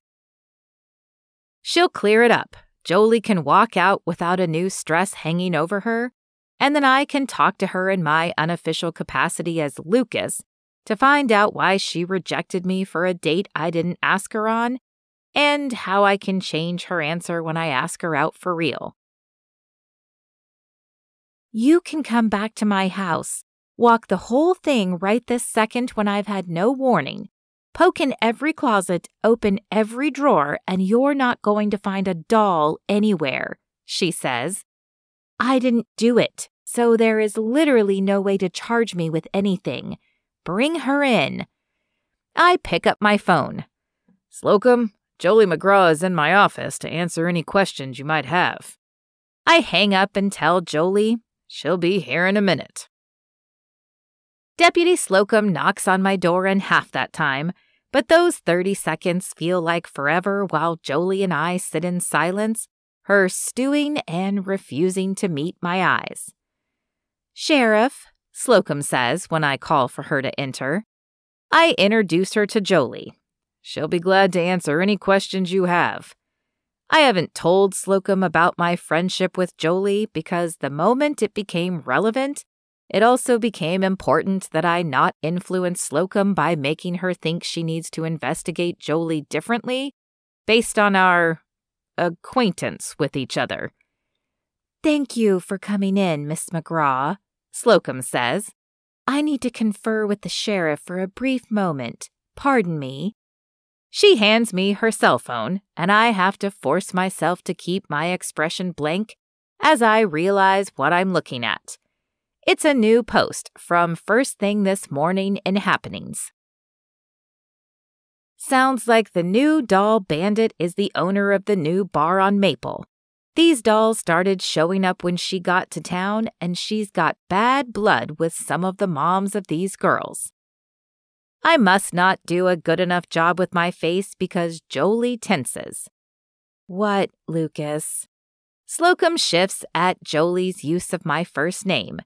Speaker 1: She'll clear it up. Jolie can walk out without a new stress hanging over her, and then I can talk to her in my unofficial capacity as Lucas to find out why she rejected me for a date I didn't ask her on, and how I can change her answer when I ask her out for real. You can come back to my house, walk the whole thing right this second when I've had no warning, poke in every closet, open every drawer, and you're not going to find a doll anywhere, she says. I didn't do it, so there is literally no way to charge me with anything. Bring her in. I pick up my phone. Slocum, Jolie McGraw is in my office to answer any questions you might have. I hang up and tell Jolie she'll be here in a minute. Deputy Slocum knocks on my door in half that time, but those 30 seconds feel like forever while Jolie and I sit in silence, her stewing and refusing to meet my eyes. Sheriff, Slocum says when I call for her to enter. I introduce her to Jolie. She'll be glad to answer any questions you have. I haven't told Slocum about my friendship with Jolie because the moment it became relevant, it also became important that I not influence Slocum by making her think she needs to investigate Jolie differently based on our acquaintance with each other. Thank you for coming in, Miss McGraw, Slocum says. I need to confer with the sheriff for a brief moment. Pardon me. She hands me her cell phone, and I have to force myself to keep my expression blank as I realize what I'm looking at. It's a new post from first thing this morning in Happenings. Sounds like the new doll bandit is the owner of the new bar on Maple. These dolls started showing up when she got to town, and she's got bad blood with some of the moms of these girls. I must not do a good enough job with my face because Jolie tenses. What, Lucas? Slocum shifts at Jolie's use of my first name.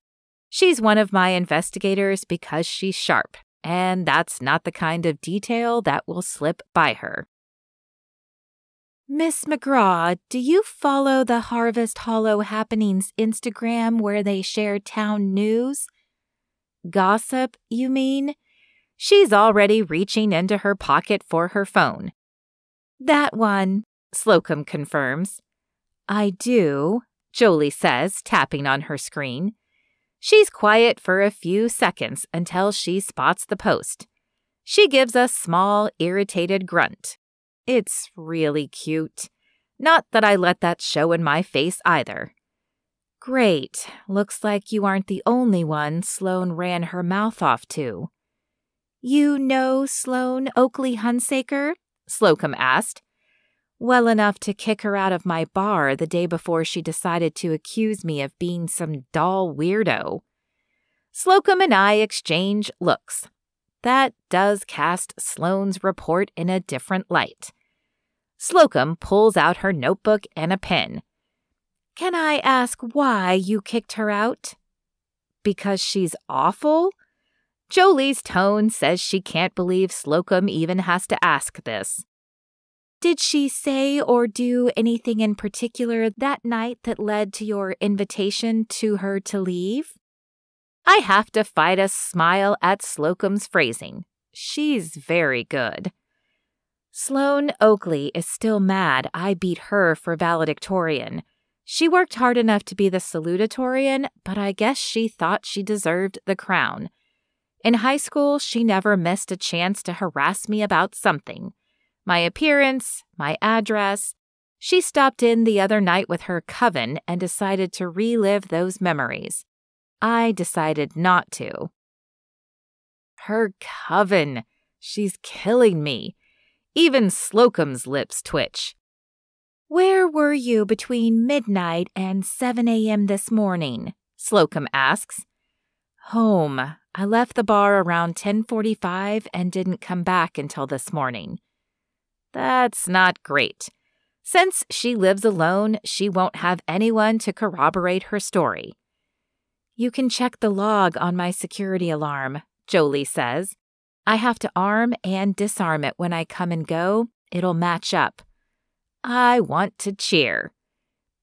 Speaker 1: She's one of my investigators because she's sharp, and that's not the kind of detail that will slip by her. Miss McGraw, do you follow the Harvest Hollow Happenings Instagram where they share town news? Gossip, you mean? She's already reaching into her pocket for her phone. That one, Slocum confirms. I do, Jolie says, tapping on her screen. She's quiet for a few seconds until she spots the post. She gives a small, irritated grunt. It's really cute. Not that I let that show in my face either. Great. Looks like you aren't the only one Sloane ran her mouth off to. You know Sloane Oakley Hunsaker? Slocum asked. Well enough to kick her out of my bar the day before she decided to accuse me of being some doll weirdo. Slocum and I exchange looks. That does cast Sloane's report in a different light. Slocum pulls out her notebook and a pen. Can I ask why you kicked her out? Because she's awful? Jolie's tone says she can't believe Slocum even has to ask this. Did she say or do anything in particular that night that led to your invitation to her to leave?
Speaker 2: I have to fight a smile at Slocum's phrasing. She's very good.
Speaker 1: Sloane Oakley is still mad I beat her for valedictorian. She worked hard enough to be the salutatorian, but I guess she thought she deserved the crown. In high school, she never missed a chance to harass me about something. My appearance, my address. She stopped in the other night with her coven and decided to relive those memories. I decided not to.
Speaker 2: Her coven. She's killing me. Even Slocum's lips twitch.
Speaker 1: Where were you between midnight and 7 a.m. this morning? Slocum asks.
Speaker 2: Home. I left the bar around 10:45 and didn't come back until this morning. That's not great. Since she lives alone, she won't have anyone to corroborate her story.
Speaker 1: You can check the log on my security alarm, Jolie says. I have to arm and disarm it when I come and go. It'll match up.
Speaker 2: I want to cheer.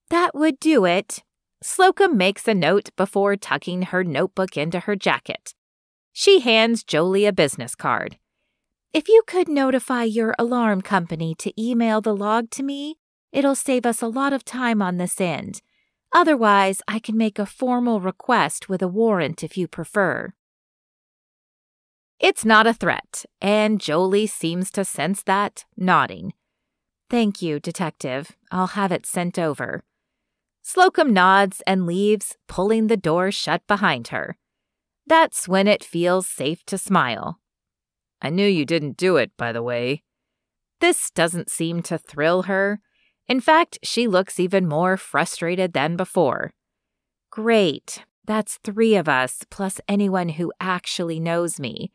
Speaker 1: That would do it.
Speaker 2: Slocum makes a note before tucking her notebook into her jacket. She hands Jolie a business card.
Speaker 1: If you could notify your alarm company to email the log to me, it'll save us a lot of time on this end. Otherwise, I can make a formal request with a warrant if you prefer.
Speaker 2: It's not a threat, and Jolie seems to sense that, nodding.
Speaker 1: Thank you, Detective. I'll have it sent over.
Speaker 2: Slocum nods and leaves, pulling the door shut behind her. That's when it feels safe to smile. I knew you didn't do it, by the way. This doesn't seem to thrill her. In fact, she looks even more frustrated than before.
Speaker 1: Great. That's 3 of us, plus anyone who actually knows me.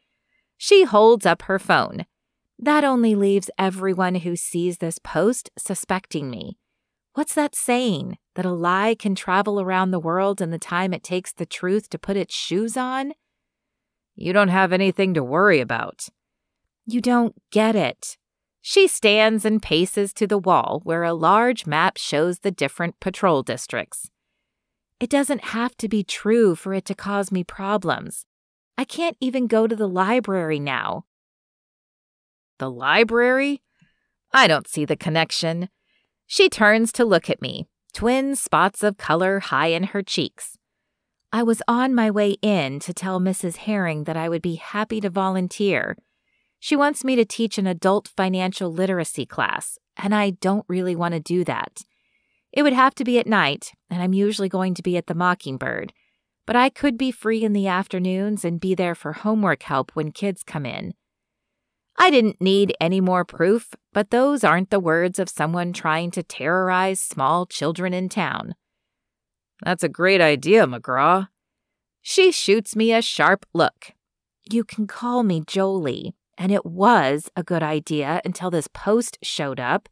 Speaker 2: She holds up her phone.
Speaker 1: That only leaves everyone who sees this post suspecting me. What's that saying? That a lie can travel around the world in the time it takes the truth to put its shoes on?
Speaker 2: You don't have anything to worry about.
Speaker 1: You don't get it.
Speaker 2: She stands and paces to the wall where a large map shows the different patrol districts.
Speaker 1: It doesn't have to be true for it to cause me problems. I can't even go to the library now.
Speaker 2: The library? I don't see the connection. She turns to look at me, twin spots of color high in her cheeks.
Speaker 1: I was on my way in to tell Mrs. Herring that I would be happy to volunteer. She wants me to teach an adult financial literacy class, and I don't really want to do that. It would have to be at night, and I'm usually going to be at the Mockingbird, but I could be free in the afternoons and be there for homework help when kids come in.
Speaker 2: I didn't need any more proof, but those aren't the words of someone trying to terrorize small children in town. That's a great idea, McGraw. She shoots me a sharp look.
Speaker 1: You can call me Jolie, and it was a good idea until this post showed up.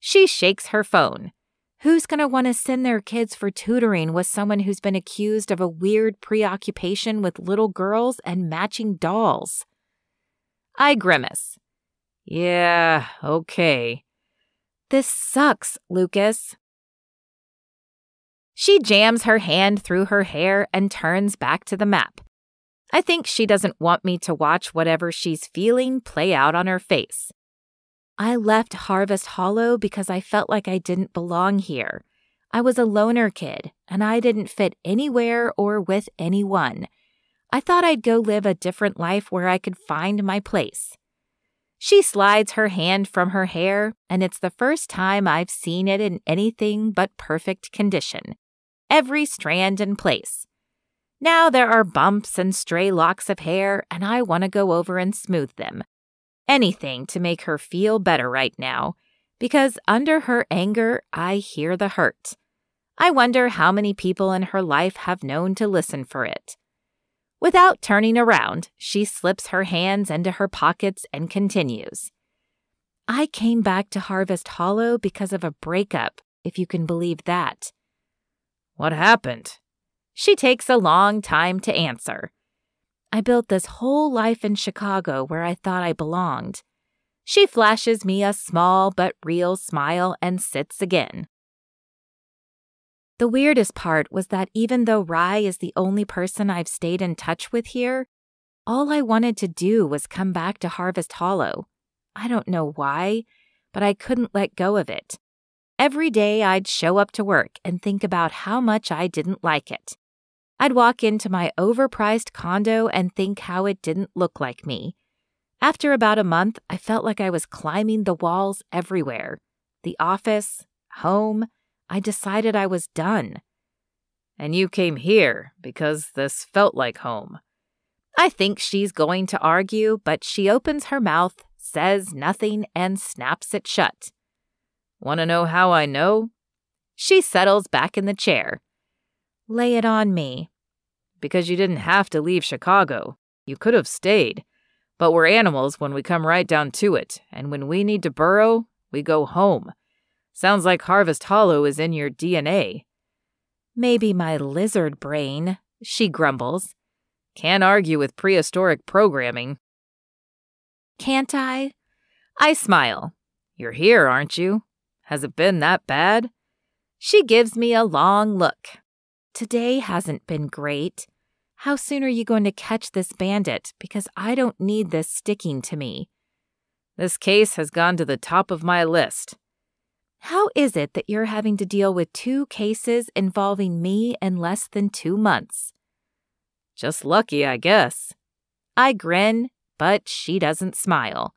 Speaker 2: She shakes her phone.
Speaker 1: Who's going to want to send their kids for tutoring with someone who's been accused of a weird preoccupation with little girls and matching dolls?
Speaker 2: I grimace. Yeah, okay.
Speaker 1: This sucks, Lucas.
Speaker 2: She jams her hand through her hair and turns back to the map. I think she doesn't want me to watch whatever she's feeling play out on her face.
Speaker 1: I left Harvest Hollow because I felt like I didn't belong here. I was a loner kid, and I didn't fit anywhere or with anyone. I thought I'd go live a different life where I could find my place.
Speaker 2: She slides her hand from her hair, and it's the first time I've seen it in anything but perfect condition. Every strand in place. Now there are bumps and stray locks of hair, and I want to go over and smooth them. Anything to make her feel better right now, because under her anger, I hear the hurt. I wonder how many people in her life have known to listen for it. Without turning around, she slips her hands into her pockets and continues.
Speaker 1: I came back to Harvest Hollow because of a breakup, if you can believe that.
Speaker 2: What happened? She takes a long time to answer.
Speaker 1: I built this whole life in Chicago where I thought I belonged. She flashes me a small but real smile and sits again. The weirdest part was that even though Rye is the only person I've stayed in touch with here, all I wanted to do was come back to Harvest Hollow. I don't know why, but I couldn't let go of it. Every day I'd show up to work and think about how much I didn't like it. I'd walk into my overpriced condo and think how it didn't look like me. After about a month, I felt like I was climbing the walls everywhere. The office, home. I decided I was done.
Speaker 2: And you came here because this felt like home.
Speaker 1: I think she's going to argue, but she opens her mouth, says nothing, and snaps it shut.
Speaker 2: Want to know how I know?
Speaker 1: She settles back in the chair. Lay it on me.
Speaker 2: Because you didn't have to leave Chicago. You could have stayed. But we're animals when we come right down to it, and when we need to burrow, we go home. Sounds like Harvest Hollow is in your DNA.
Speaker 1: Maybe my lizard brain, she grumbles.
Speaker 2: Can't argue with prehistoric programming.
Speaker 1: Can't I? I smile.
Speaker 2: You're here, aren't you? Has it been that bad?
Speaker 1: She gives me a long look. Today hasn't been great. How soon are you going to catch this bandit? Because I don't need this sticking to me.
Speaker 2: This case has gone to the top of my list.
Speaker 1: How is it that you're having to deal with 2 cases involving me in less than 2 months?
Speaker 2: Just lucky, I guess.
Speaker 1: I grin, but she doesn't smile.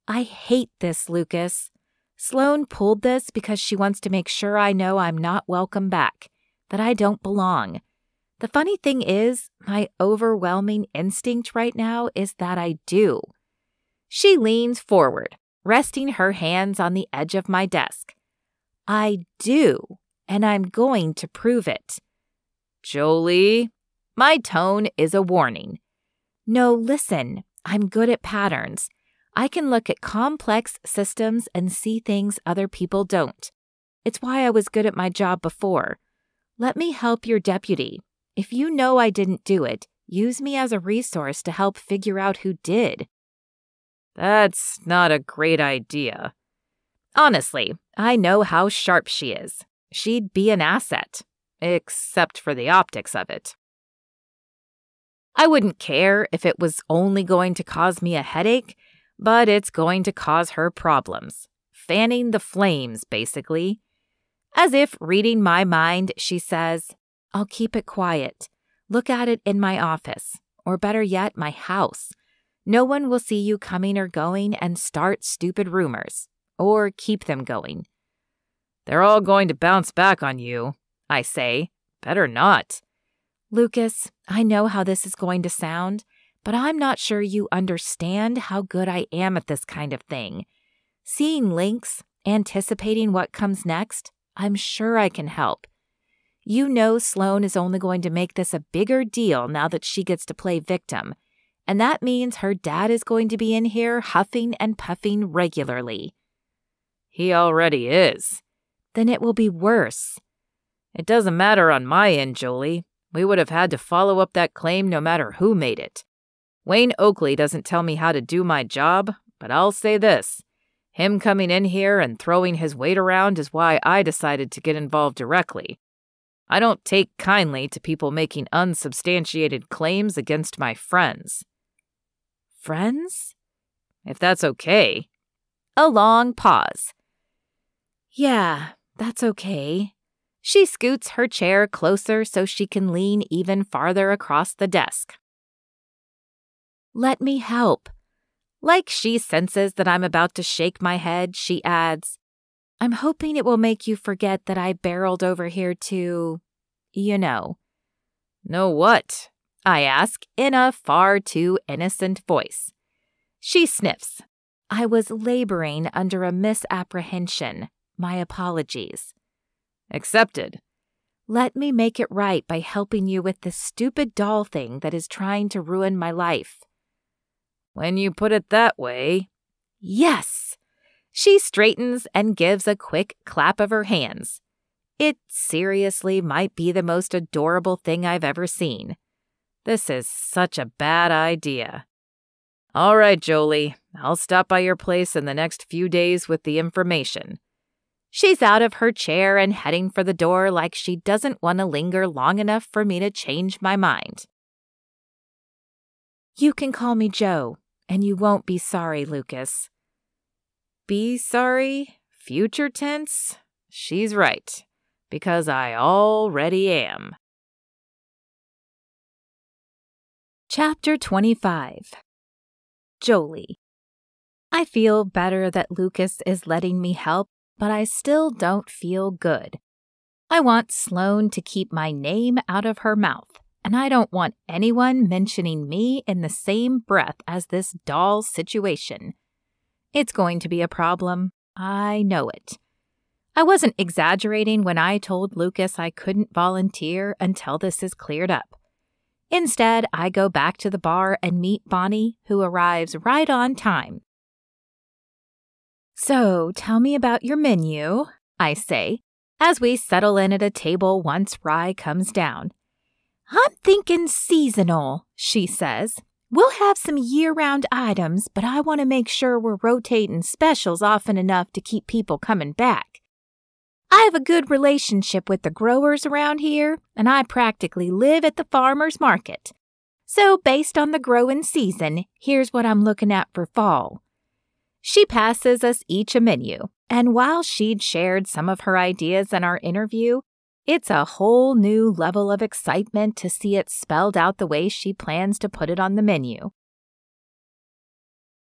Speaker 1: I hate this, Lucas. Sloane pulled this because she wants to make sure I know I'm not welcome back, that I don't belong. The funny thing is, my overwhelming instinct right now is that I do. She leans forward, resting her hands on the edge of my desk. I do, and I'm going to prove it.
Speaker 2: Jolie,
Speaker 1: my tone is a warning. No, listen, I'm good at patterns. I can look at complex systems and see things other people don't. It's why I was good at my job before. Let me help your deputy. If you know I didn't do it, use me as a resource to help figure out who did.
Speaker 2: That's not a great idea.
Speaker 1: Honestly, I know how sharp she is. She'd be an asset, except for the optics of it. I wouldn't care if it was only going to cause me a headache, but it's going to cause her problems. Fanning the flames, basically. As if reading my mind, she says, I'll keep it quiet. Look at it in my office, or better yet, my house. No one will see you coming or going and start stupid rumors, or keep them going.
Speaker 2: They're all going to bounce back on you, I say. Better not.
Speaker 1: Lucas, I know how this is going to sound, but I'm not sure you understand how good I am at this kind of thing. Seeing links, anticipating what comes next, I'm sure I can help. You know Sloane is only going to make this a bigger deal now that she gets to play victim, and that means her dad is going to be in here huffing and puffing regularly.
Speaker 2: He already is.
Speaker 1: Then it will be worse.
Speaker 2: It doesn't matter on my end, Jolie. We would have had to follow up that claim no matter who made it. Wayne Oakley doesn't tell me how to do my job, but I'll say this. Him coming in here and throwing his weight around is why I decided to get involved directly. I don't take kindly to people making unsubstantiated claims against my friends.
Speaker 1: Friends?
Speaker 2: If that's okay.
Speaker 1: A long pause. Yeah, that's okay. She scoots her chair closer so she can lean even farther across the desk. Let me help. Like she senses that I'm about to shake my head, she adds, I'm hoping it will make you forget that I barreled over here to, Know
Speaker 2: what?
Speaker 1: I ask in a far too innocent voice. She sniffs. I was laboring under a misapprehension. My apologies.
Speaker 2: Accepted.
Speaker 1: Let me make it right by helping you with this stupid doll thing that is trying to ruin my life.
Speaker 2: When you put it that way.
Speaker 1: Yes. She straightens and gives a quick clap of her hands. It seriously might be the most adorable thing I've ever seen.
Speaker 2: This is such a bad idea. All right, Jolie, I'll stop by your place in the next few days with the information."
Speaker 1: She's out of her chair and heading for the door like she doesn't want to linger long enough for me to change my mind. "You can call me Joe, and you won't be sorry, Lucas."
Speaker 2: Be sorry? Future tense? She's right, because I already am.
Speaker 1: Chapter 25. Jolie. I feel better that Lucas is letting me help, but I still don't feel good. I want Sloane to keep my name out of her mouth, and I don't want anyone mentioning me in the same breath as this doll situation. It's going to be a problem. I know it. I wasn't exaggerating when I told Lucas I couldn't volunteer until this is cleared up. Instead, I go back to the bar and meet Bonnie, who arrives right on time. "So, tell me about your menu," I say, as we settle in at a table once Rye comes down. "I'm thinking seasonal," she says. "We'll have some year-round items, but I want to make sure we're rotating specials often enough to keep people coming back. I have a good relationship with the growers around here, and I practically live at the farmer's market. So based on the growing season, here's what I'm looking at for fall." She passes us each a menu, and while she'd shared some of her ideas in our interview, it's a whole new level of excitement to see it spelled out the way she plans to put it on the menu.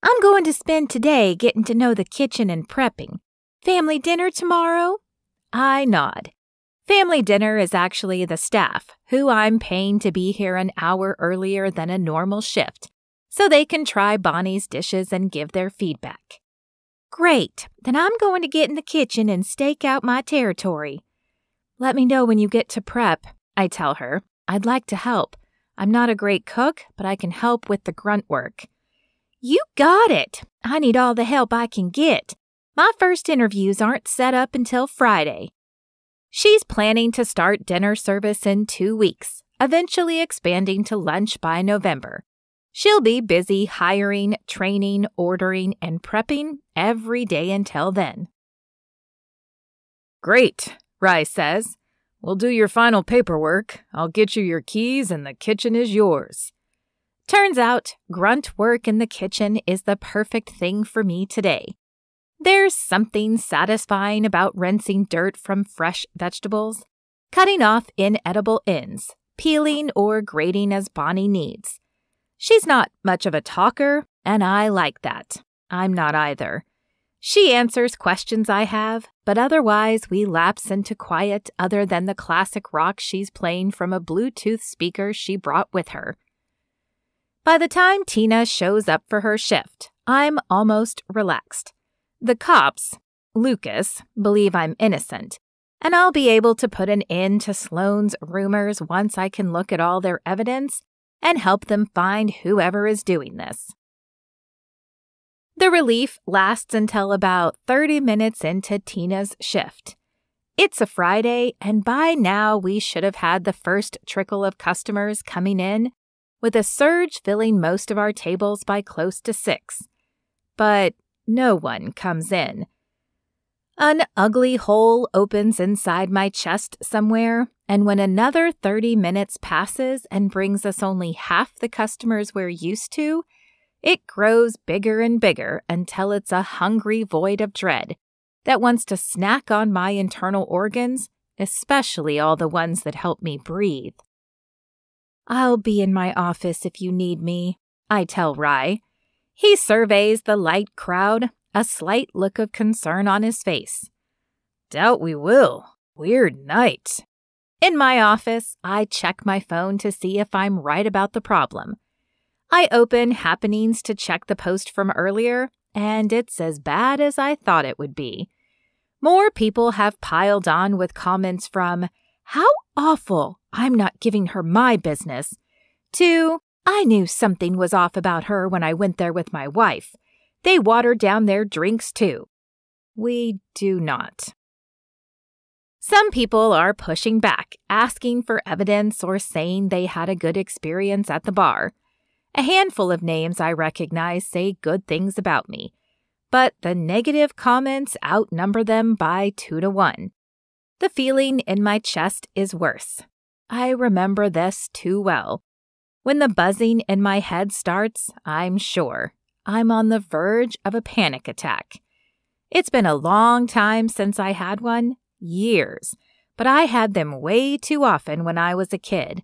Speaker 1: "I'm going to spend today getting to know the kitchen and prepping. Family dinner tomorrow?" I nod. Family dinner is actually the staff, who I'm paying to be here an hour earlier than a normal shift, so they can try Bonnie's dishes and give their feedback. "Great, then I'm going to get in the kitchen and stake out my territory." "Let me know when you get to prep," I tell her. "I'd like to help. I'm not a great cook, but I can help with the grunt work." "You got it. I need all the help I can get. My first interviews aren't set up until Friday." She's planning to start dinner service in 2 weeks, eventually expanding to lunch by November. She'll be busy hiring, training, ordering, and prepping every day until then.
Speaker 2: "Great," Rye says. "We'll do your final paperwork. I'll get you your keys and the kitchen is yours."
Speaker 1: Turns out, grunt work in the kitchen is the perfect thing for me today. There's something satisfying about rinsing dirt from fresh vegetables, cutting off inedible ends, peeling or grating as Bonnie needs. She's not much of a talker, and I like that. I'm not either. She answers questions I have, but otherwise we lapse into quiet other than the classic rock she's playing from a Bluetooth speaker she brought with her. By the time Tina shows up for her shift, I'm almost relaxed. The cops, Lucas, believe I'm innocent, and I'll be able to put an end to Sloane's rumors once I can look at all their evidence and help them find whoever is doing this. The relief lasts until about 30 minutes into Tina's shift. It's a Friday, and by now we should have had the first trickle of customers coming in, with a surge filling most of our tables by close to 6. But no one comes in. An ugly hole opens inside my chest somewhere, and when another 30 minutes passes and brings us only half the customers we're used to, it grows bigger and bigger until it's a hungry void of dread that wants to snack on my internal organs, especially all the ones that help me breathe. "I'll be in my office if you need me," I tell Rye. He surveys the light crowd, a slight look of concern on his face.
Speaker 2: "Doubt we will. Weird night."
Speaker 1: In my office, I check my phone to see if I'm right about the problem. I open Happenings to check the post from earlier, and it's as bad as I thought it would be. More people have piled on with comments from, "How awful, I'm not giving her my business," to, "I knew something was off about her when I went there with my wife. They watered down their drinks too." We do not. Some people are pushing back, asking for evidence or saying they had a good experience at the bar. A handful of names I recognize say good things about me, but the negative comments outnumber them by 2 to 1. The feeling in my chest is worse. I remember this too well. When the buzzing in my head starts, I'm sure I'm on the verge of a panic attack. It's been a long time since I had one, years, but I had them way too often when I was a kid.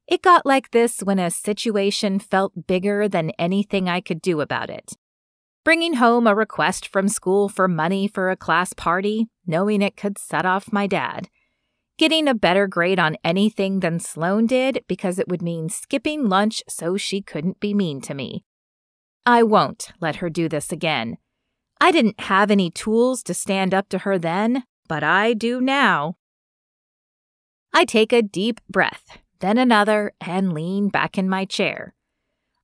Speaker 1: It got like this when a situation felt bigger than anything I could do about it. Bringing home a request from school for money for a class party, knowing it could set off my dad. Getting a better grade on anything than Sloane did because it would mean skipping lunch so she couldn't be mean to me. I won't let her do this again. I didn't have any tools to stand up to her then, but I do now. I take a deep breath, then another, and lean back in my chair.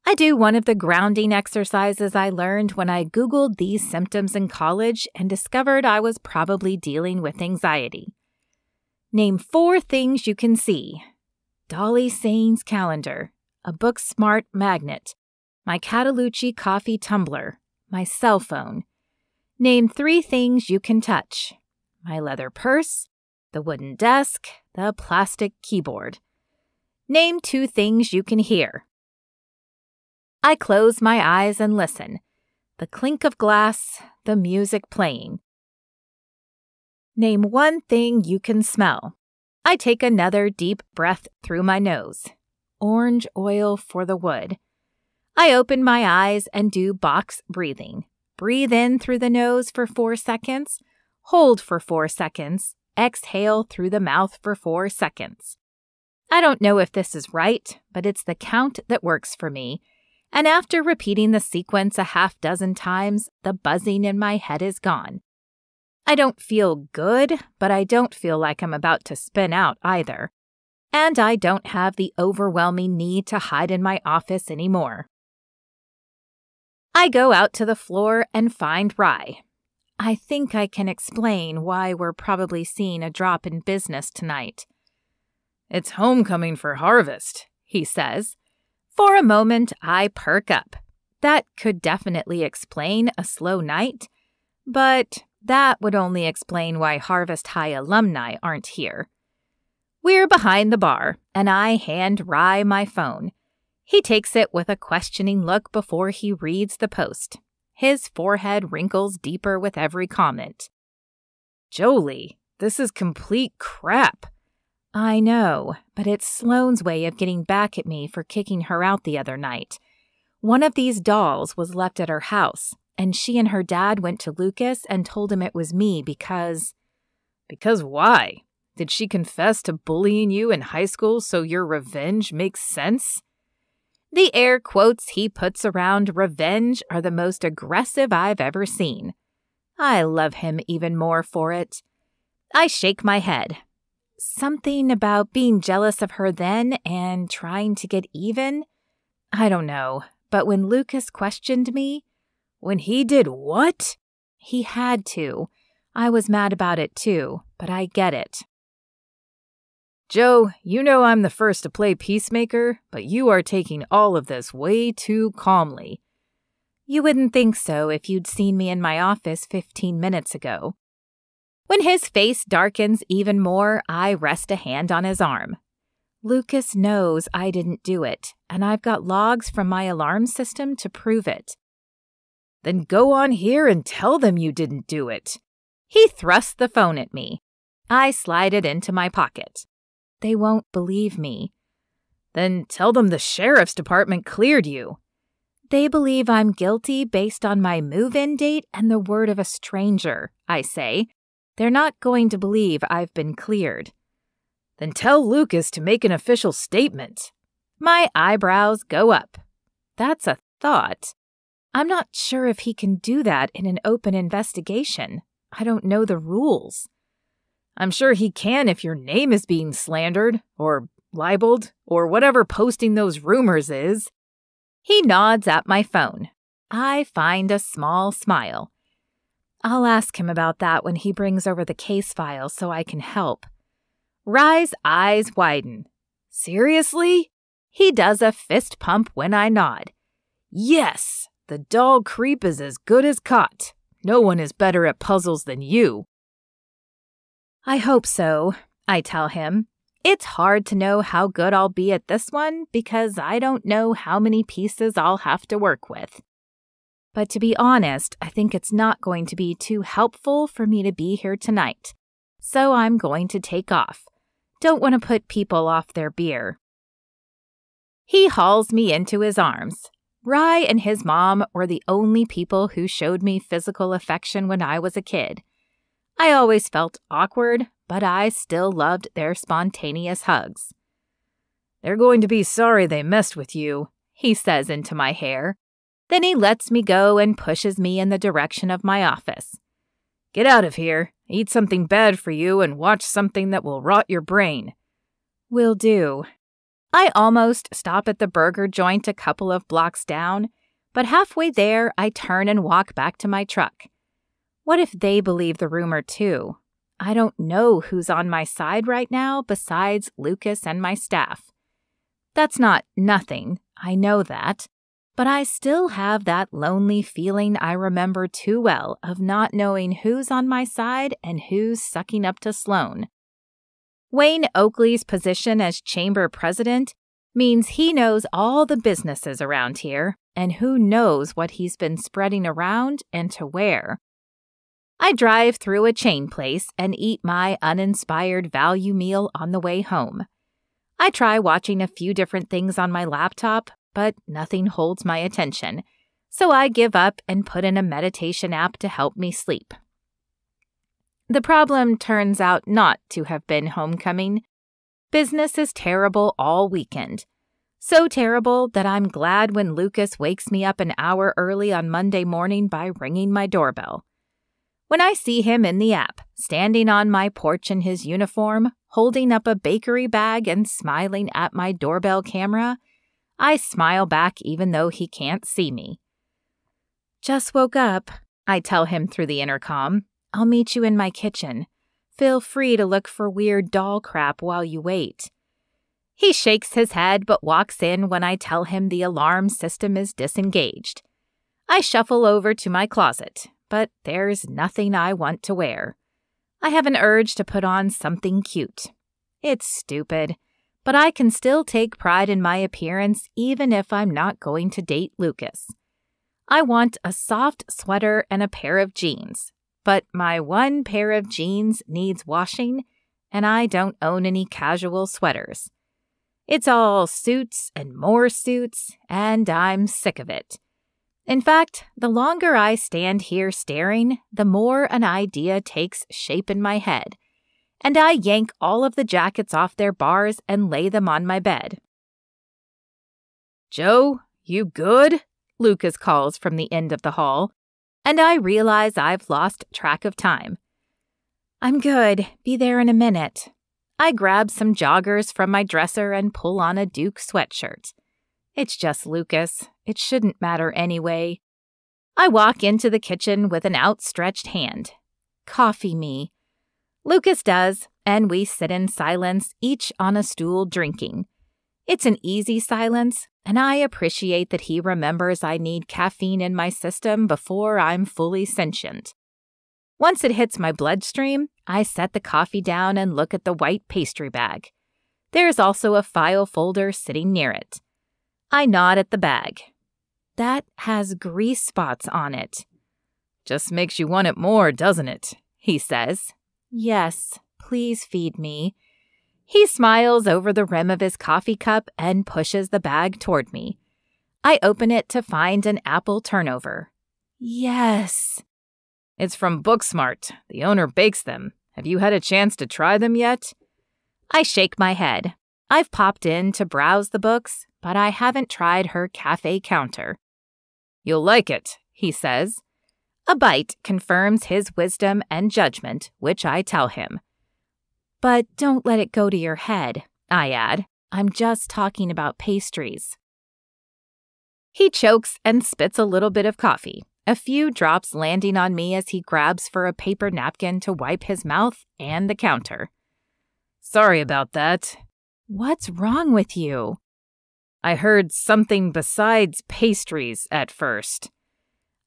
Speaker 1: I do one of the grounding exercises I learned when I Googled these symptoms in college and discovered I was probably dealing with anxiety. Name 4 things you can see. Dolly Sane's calendar, a Booksmart magnet, my Catalucci coffee tumbler, my cell phone. Name 3 things you can touch. My leather purse, the wooden desk, the plastic keyboard. Name 2 things you can hear. I close my eyes and listen. The clink of glass, the music playing. Name 1 thing you can smell. I take another deep breath through my nose. Orange oil for the wood. I open my eyes and do box breathing. Breathe in through the nose for 4 seconds. Hold for 4 seconds. Exhale through the mouth for 4 seconds. I don't know if this is right, but it's the count that works for me. And after repeating the sequence a half dozen times, the buzzing in my head is gone. I don't feel good, but I don't feel like I'm about to spin out either. And I don't have the overwhelming need to hide in my office anymore. I go out to the floor and find Rye. I think I can explain why we're probably seeing a drop in business tonight.
Speaker 2: It's homecoming for Harvest, he says.
Speaker 1: For a moment, I perk up. That could definitely explain a slow night, but that would only explain why Harvest High alumni aren't here. We're behind the bar, and I hand Rye my phone. He takes it with a questioning look before he reads the post. His forehead wrinkles deeper with every comment.
Speaker 2: Jolie, this is complete crap.
Speaker 1: I know, but it's Sloane's way of getting back at me for kicking her out the other night. One of these dolls was left at her house, and she and her dad went to Lucas and told him it was me because...
Speaker 2: Because why? Did she confess to bullying you in high school so your revenge makes sense?
Speaker 1: The air quotes he puts around revenge are the most aggressive I've ever seen. I love him even more for it. I shake my head. Something about being jealous of her then and trying to get even? I don't know, but when Lucas questioned me...
Speaker 2: When he did what?
Speaker 1: He had to. I was mad about it too, but I get it.
Speaker 2: Joe, you know I'm the first to play peacemaker, but you are taking all of this way too calmly.
Speaker 1: You wouldn't think so if you'd seen me in my office 15 minutes ago. When his face darkens even more, I rest a hand on his arm. Lucas knows I didn't do it, and I've got logs from my alarm system to prove it.
Speaker 2: Then go on here and tell them you didn't do it.
Speaker 1: He thrusts the phone at me. I slide it into my pocket. They won't believe me.
Speaker 2: Then tell them the sheriff's department cleared you.
Speaker 1: They believe I'm guilty based on my move-in date and the word of a stranger, I say. They're not going to believe I've been cleared.
Speaker 2: Then tell Lucas to make an official statement.
Speaker 1: My eyebrows go up. That's a thought. I'm not sure if he can do that in an open investigation. I don't know the rules.
Speaker 2: I'm sure he can if your name is being slandered, or libeled, or whatever posting those rumors is.
Speaker 1: He nods at my phone. I find a small smile. I'll ask him about that when he brings over the case file so I can help. Rye's eyes widen.
Speaker 2: Seriously?
Speaker 1: He does a fist pump when I nod.
Speaker 2: Yes, the doll creep is as good as caught. No one is better at puzzles than you.
Speaker 1: I hope so, I tell him. It's hard to know how good I'll be at this one because I don't know how many pieces I'll have to work with. But to be honest, I think it's not going to be too helpful for me to be here tonight. So I'm going to take off. Don't want to put people off their beer. He hauls me into his arms. Rye and his mom were the only people who showed me physical affection when I was a kid. I always felt awkward, but I still loved their spontaneous hugs.
Speaker 2: They're going to be sorry they messed with you,
Speaker 1: he says into my hair. Then he lets me go and pushes me in the direction of my office.
Speaker 2: Get out of here, eat something bad for you, and watch something that will rot your brain.
Speaker 1: Will do. I almost stop at the burger joint a couple of blocks down, but halfway there I turn and walk back to my truck. What if they believe the rumor too? I don't know who's on my side right now besides Lucas and my staff. That's not nothing, I know that, but I still have that lonely feeling I remember too well of not knowing who's on my side and who's sucking up to Sloan. Wayne Oakley's position as chamber president means he knows all the businesses around here, and who knows what he's been spreading around and to where. I drive through a chain place and eat my uninspired value meal on the way home. I try watching a few different things on my laptop, but nothing holds my attention, so I give up and put in a meditation app to help me sleep. The problem turns out not to have been homecoming. Business is terrible all weekend. So terrible that I'm glad when Lucas wakes me up an hour early on Monday morning by ringing my doorbell. When I see him in the app, standing on my porch in his uniform, holding up a bakery bag and smiling at my doorbell camera, I smile back even though he can't see me. Just woke up, I tell him through the intercom. I'll meet you in my kitchen. Feel free to look for weird doll crap while you wait. He shakes his head but walks in when I tell him the alarm system is disengaged. I shuffle over to my closet, but there's nothing I want to wear. I have an urge to put on something cute. It's stupid, but I can still take pride in my appearance even if I'm not going to date Lucas. I want a soft sweater and a pair of jeans. But my one pair of jeans needs washing, and I don't own any casual sweaters. It's all suits and more suits, and I'm sick of it. In fact, the longer I stand here staring, the more an idea takes shape in my head, and I yank all of the jackets off their bars and lay them on my bed.
Speaker 2: "Joe, you good?"
Speaker 1: Lucas calls from the end of the hall. And I realize I've lost track of time. I'm good. Be there in a minute. I grab some joggers from my dresser and pull on a Duke sweatshirt. It's just Lucas. It shouldn't matter anyway. I walk into the kitchen with an outstretched hand. Coffee me. Lucas does, and we sit in silence, each on a stool drinking. It's an easy silence, and I appreciate that he remembers I need caffeine in my system before I'm fully sentient. Once it hits my bloodstream, I set the coffee down and look at the white pastry bag. There's also a file folder sitting near it. I nod at the bag. That has grease spots on it.
Speaker 2: "Just makes you want it more, doesn't it?"
Speaker 1: he says. Yes, please feed me. He smiles over the rim of his coffee cup and pushes the bag toward me. I open it to find an apple turnover. Yes.
Speaker 2: "It's from Booksmart. The owner bakes them. Have you had a chance to try them yet?"
Speaker 1: I shake my head. I've popped in to browse the books, but I haven't tried her cafe counter.
Speaker 2: "You'll like it," he says.
Speaker 1: A bite confirms his wisdom and judgment, which I tell him. But don't let it go to your head, I add. I'm just talking about pastries. He chokes and spits a little bit of coffee, a few drops landing on me as he grabs for a paper napkin to wipe his mouth and the counter.
Speaker 2: "Sorry about that."
Speaker 1: What's wrong with you?
Speaker 2: I heard something besides pastries at first.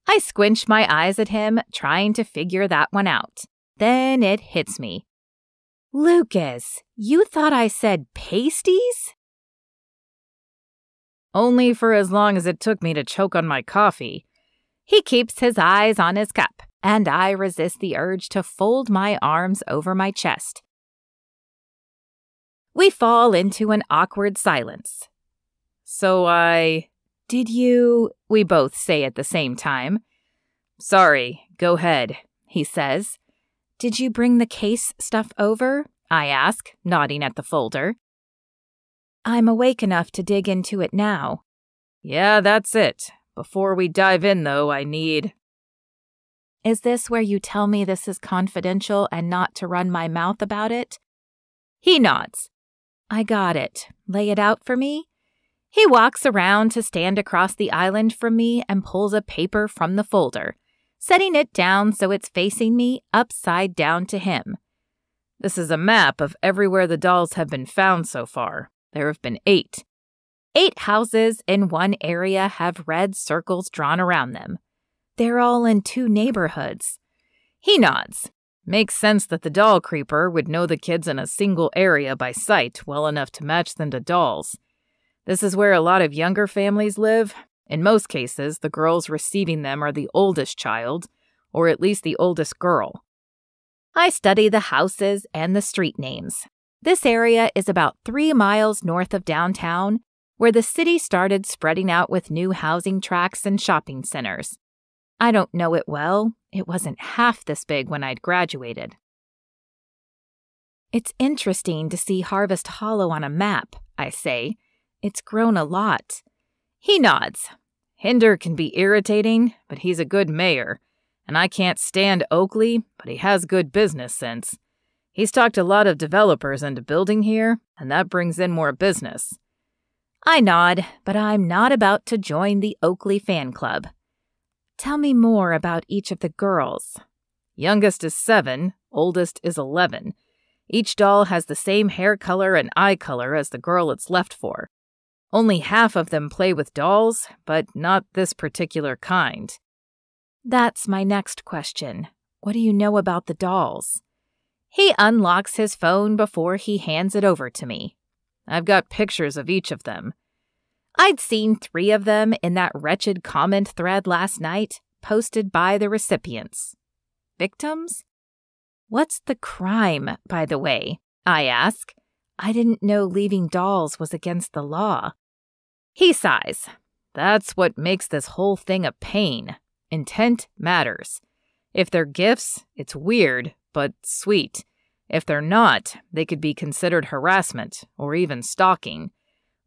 Speaker 1: I squinch my eyes at him, trying to figure that one out. Then it hits me. Lucas, you thought I said pasties?
Speaker 2: Only for as long as it took me to choke on my coffee.
Speaker 1: He keeps his eyes on his cup, and I resist the urge to fold my arms over my chest. We fall into an awkward silence.
Speaker 2: Did you? We both say at the same time. Sorry, go ahead, he says.
Speaker 1: Did you bring the case stuff over? I ask, nodding at the folder. I'm awake enough to dig into it now.
Speaker 2: Yeah, that's it. Before we dive in, though, I need...
Speaker 1: Is this where you tell me this is confidential and not to run my mouth about it? He nods. I got it. Lay it out for me? He walks around to stand across the island from me and pulls a paper from the folder, setting it down so it's facing me upside down to him.
Speaker 2: This is a map of everywhere the dolls have been found so far. There have been 8.
Speaker 1: 8 houses in one area have red circles drawn around them. They're all in 2 neighborhoods. He nods.
Speaker 2: Makes sense that the doll creeper would know the kids in a single area by sight well enough to match them to dolls. This is where a lot of younger families live. In most cases, the girls receiving them are the oldest child, or at least the oldest girl.
Speaker 1: I study the houses and the street names. This area is about 3 miles north of downtown, where the city started spreading out with new housing tracts and shopping centers. I don't know it well. It wasn't half this big when I'd graduated. It's interesting to see Harvest Hollow on a map, I say. It's grown a lot.
Speaker 2: He nods. Hinder can be irritating, but he's a good mayor. And I can't stand Oakley, but he has good business sense. He's talked a lot of developers into building here, and that brings in more business.
Speaker 1: I nod, but I'm not about to join the Oakley fan club. Tell me more about each of the girls.
Speaker 2: Youngest is 7, oldest is 11. Each doll has the same hair color and eye color as the girl it's left for. Only half of them play with dolls, but not this particular kind.
Speaker 1: That's my next question. What do you know about the dolls? He unlocks his phone before he hands it over to me.
Speaker 2: I've got pictures of each of them.
Speaker 1: I'd seen 3 of them in that wretched comment thread last night, posted by the recipients. Victims? What's the crime, by the way? I ask. I didn't know leaving dolls was against the law. He sighs.
Speaker 2: That's what makes this whole thing a pain. Intent matters. If they're gifts, it's weird, but sweet. If they're not, they could be considered harassment or even stalking.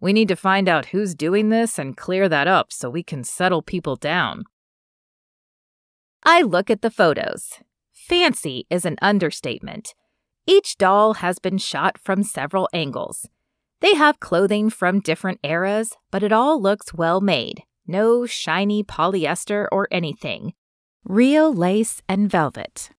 Speaker 2: We need to find out who's doing this and clear that up so we can settle people down.
Speaker 1: I look at the photos. Fancy is an understatement. Each doll has been shot from several angles. They have clothing from different eras, but it all looks well made. No shiny polyester or anything. Real lace and velvet.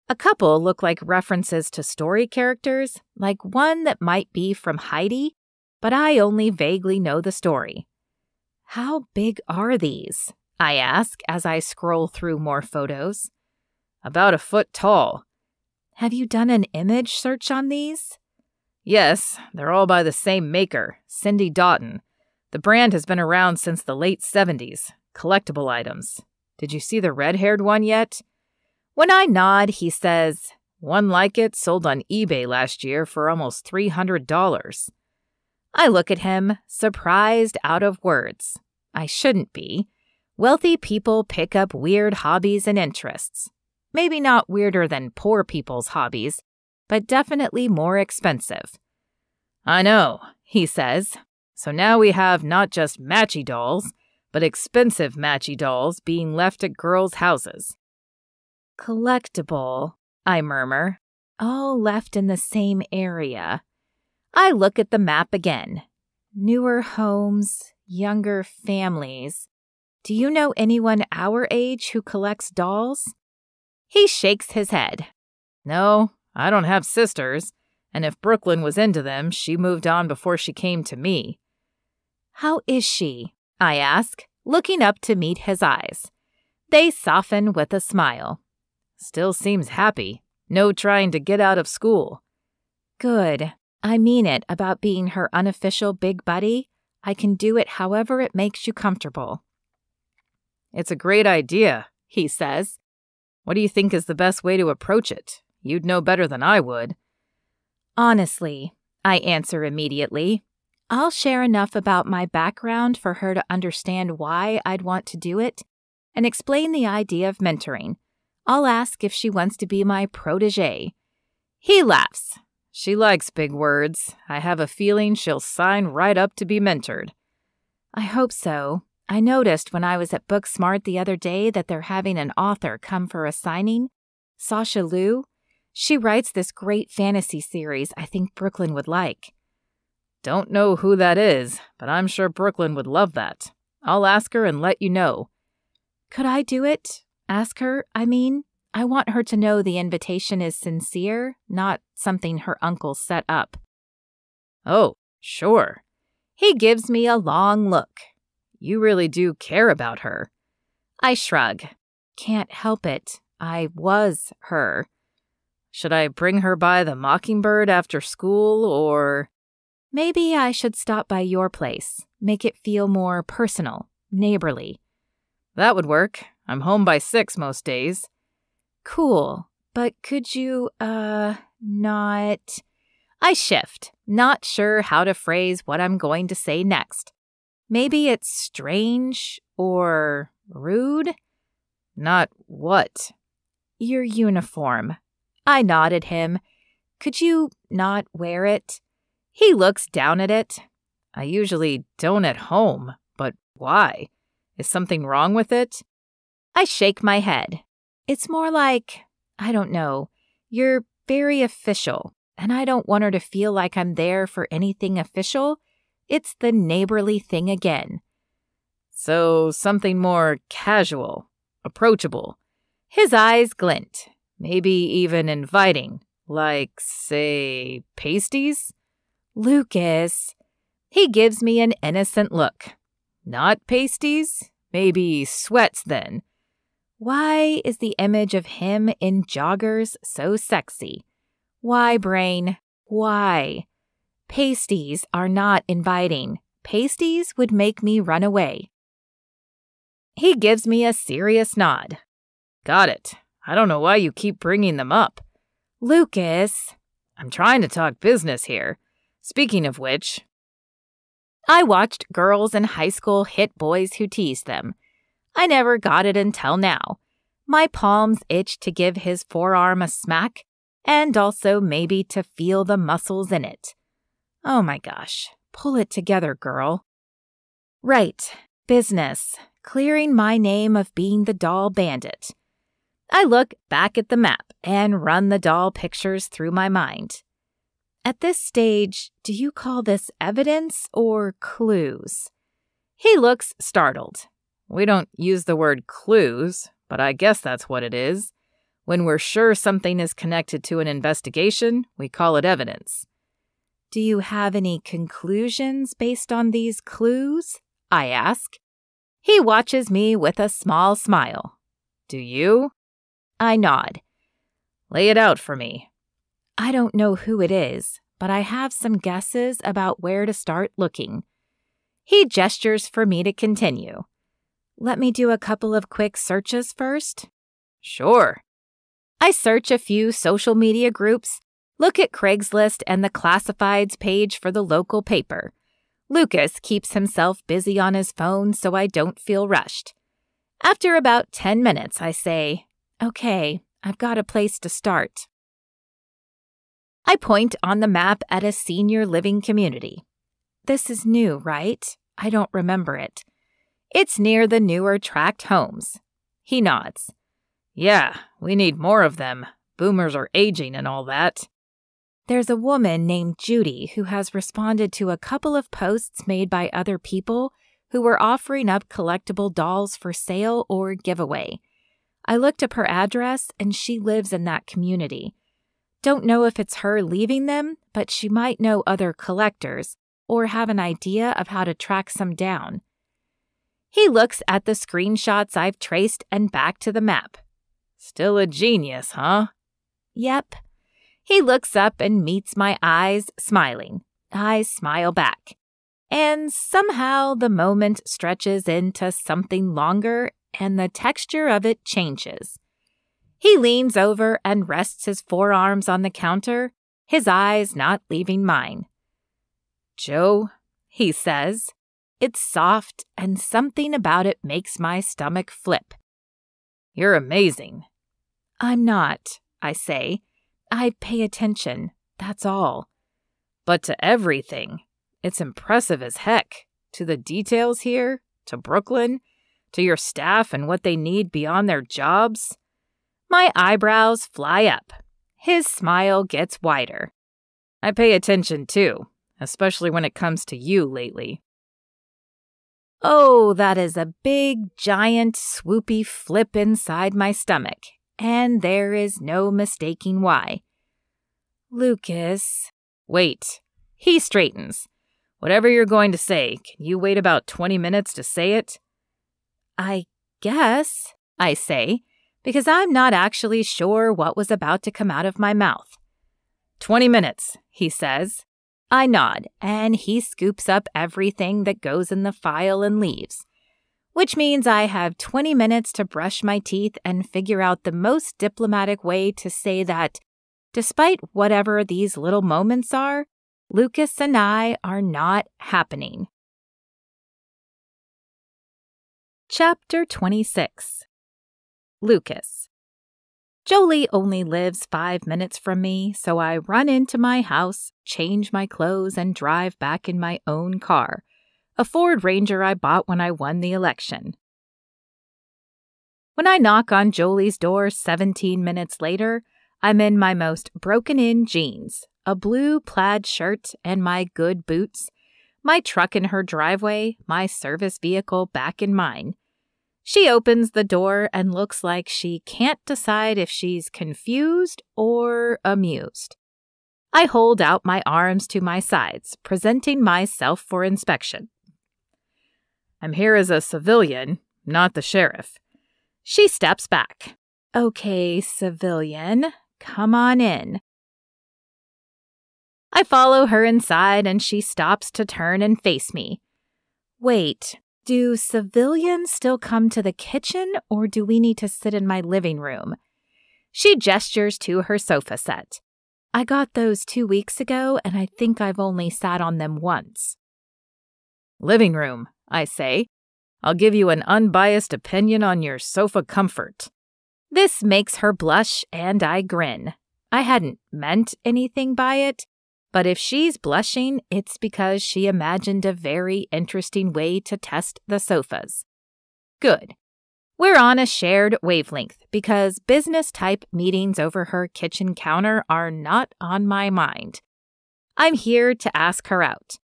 Speaker 1: A couple look like references to story characters, like one that might be from Heidi, but I only vaguely know the story. How big are these? I ask as I scroll through more photos.
Speaker 2: About a foot tall.
Speaker 1: Have you done an image search on these?
Speaker 2: Yes, they're all by the same maker, Cindy Doughton. The brand has been around since the late 70s. Collectible items. Did you see the red-haired one yet?
Speaker 1: When I nod, he says,
Speaker 2: one like it sold on eBay last year for almost $300.
Speaker 1: I look at him, surprised out of words. I shouldn't be. Wealthy people pick up weird hobbies and interests. Maybe not weirder than poor people's hobbies, but definitely more expensive.
Speaker 2: I know, he says. So now we have not just matchy dolls, but expensive matchy dolls being left at girls' houses.
Speaker 1: Collectible, I murmur, all left in the same area. I look at the map again. Newer homes, younger families. Do you know anyone our age who collects dolls? He shakes his head.
Speaker 2: No, I don't have sisters, and if Brooklyn was into them, she moved on before she came to me.
Speaker 1: How is she? I ask, looking up to meet his eyes. They soften with a smile.
Speaker 2: Still seems happy. No trying to get out of school.
Speaker 1: Good. I mean it about being her unofficial big buddy. I can do it however it makes you comfortable.
Speaker 2: It's a great idea, he says. What do you think is the best way to approach it? You'd know better than I would.
Speaker 1: Honestly, I answer immediately. I'll share enough about my background for her to understand why I'd want to do it and explain the idea of mentoring. I'll ask if she wants to be my protégé. He laughs.
Speaker 2: She likes big words. I have a feeling she'll sign right up to be mentored.
Speaker 1: I hope so. I noticed when I was at Booksmart the other day that they're having an author come for a signing. Sasha Liu. She writes this great fantasy series I think Brooklyn would like.
Speaker 2: Don't know who that is, but I'm sure Brooklyn would love that. I'll ask her and let you know.
Speaker 1: Could I do it? Ask her, I mean. I want her to know the invitation is sincere, not something her uncle set up.
Speaker 2: Oh, sure.
Speaker 1: He gives me a long look.
Speaker 2: You really do care about her.
Speaker 1: I shrug. Can't help it. I was her.
Speaker 2: Should I bring her by the Mockingbird after school, or...
Speaker 1: Maybe I should stop by your place. Make it feel more personal, neighborly.
Speaker 2: That would work. I'm home by 6 most days.
Speaker 1: Cool. But could you, not... I shift, not sure how to phrase what I'm going to say next. Maybe it's strange or rude?
Speaker 2: Not what?
Speaker 1: Your uniform. I nod at him. Could you not wear it? He looks down at it.
Speaker 2: I usually don't at home, but why? Is something wrong with it?
Speaker 1: I shake my head. It's more like, I don't know, you're very official, and I don't want her to feel like I'm there for anything official. It's the neighborly thing again.
Speaker 2: So something more casual, approachable.
Speaker 1: His eyes glint.
Speaker 2: Maybe even inviting, like, say, pasties?
Speaker 1: Lucas. He gives me an innocent look.
Speaker 2: Not pasties? Maybe sweats then.
Speaker 1: Why is the image of him in joggers so sexy? Why, brain? Why? Pasties are not inviting. Pasties would make me run away. He gives me a serious nod.
Speaker 2: Got it. I don't know why you keep bringing them up.
Speaker 1: Lucas.
Speaker 2: I'm trying to talk business here. Speaking of which...
Speaker 1: I watched girls in high school hit boys who teased them. I never got it until now. My palms itched to give his forearm a smack, and also maybe to feel the muscles in it. Oh my gosh, pull it together, girl. Right, business, clearing my name of being the doll bandit. I look back at the map and run the doll pictures through my mind. At this stage, do you call this evidence or clues? He looks startled.
Speaker 2: We don't use the word clues, but I guess that's what it is. When we're sure something is connected to an investigation, we call it evidence.
Speaker 1: Do you have any conclusions based on these clues? I ask. He watches me with a small smile.
Speaker 2: Do you?
Speaker 1: I nod.
Speaker 2: Lay it out for me.
Speaker 1: I don't know who it is, but I have some guesses about where to start looking. He gestures for me to continue. Let me do a couple of quick searches first.
Speaker 2: Sure.
Speaker 1: I search a few social media groups, look at Craigslist and the classifieds page for the local paper. Lucas keeps himself busy on his phone so I don't feel rushed. After about 10 minutes, I say, okay, I've got a place to start. I point on the map at a senior living community. This is new, right? I don't remember it. It's near the newer tract homes. He nods.
Speaker 2: Yeah, we need more of them. Boomers are aging and all that.
Speaker 1: There's a woman named Judy who has responded to a couple of posts made by other people who were offering up collectible dolls for sale or giveaway. I looked up her address and she lives in that community. Don't know if it's her leaving them, but she might know other collectors, or have an idea of how to track some down. He looks at the screenshots I've traced and back to the map.
Speaker 2: Still a genius, huh?
Speaker 1: Yep. He looks up and meets my eyes, smiling. I smile back. And somehow the moment stretches into something longer and the texture of it changes. He leans over and rests his forearms on the counter, his eyes not leaving mine.
Speaker 2: "Joe,"
Speaker 1: he says. It's soft and something about it makes my stomach flip.
Speaker 2: "You're amazing."
Speaker 1: I'm not, I say. I pay attention, that's all.
Speaker 2: But to everything. It's impressive as heck. To the details here, to Brooklyn, to your staff and what they need beyond their jobs.
Speaker 1: My eyebrows fly up. His smile gets wider.
Speaker 2: I pay attention too, especially when it comes to you lately.
Speaker 1: Oh, that is a big, giant, swoopy flip inside my stomach, and there is no mistaking why. Lucas.
Speaker 2: Wait.
Speaker 1: He straightens.
Speaker 2: Whatever you're going to say, can you wait about 20 minutes to say it?
Speaker 1: I guess, I say, because I'm not actually sure what was about to come out of my mouth.
Speaker 2: 20 minutes,
Speaker 1: he says. I nod, and he scoops up everything that goes in the file and leaves, which means I have 20 minutes to brush my teeth and figure out the most diplomatic way to say that, despite whatever these little moments are, Lucas and I are not happening. Chapter 26. Lucas. Jolie only lives 5 minutes from me, so I run into my house, change my clothes, and drive back in my own car, a Ford Ranger I bought when I won the election. When I knock on Jolie's door 17 minutes later, I'm in my most broken-in jeans, a blue plaid shirt, and my good boots, my truck in her driveway, my service vehicle back in mine. She opens the door and looks like she can't decide if she's confused or amused. I hold out my arms to my sides, presenting myself for inspection.
Speaker 2: I'm here as a civilian, not the sheriff.
Speaker 1: She steps back. Okay, civilian, come on in. I follow her inside and she stops to turn and face me. Wait, do civilians still come to the kitchen or do we need to sit in my living room? She gestures to her sofa set. I got those 2 weeks ago and I think I've only sat on them once.
Speaker 2: Living room, I say. I'll give you an unbiased opinion on your sofa comfort.
Speaker 1: This makes her blush and I grin. I hadn't meant anything by it, but if she's blushing, it's because she imagined a very interesting way to test the sofas. Good. We're on a shared wavelength because business-type meetings over her kitchen counter are not on my mind. I'm here to ask her out.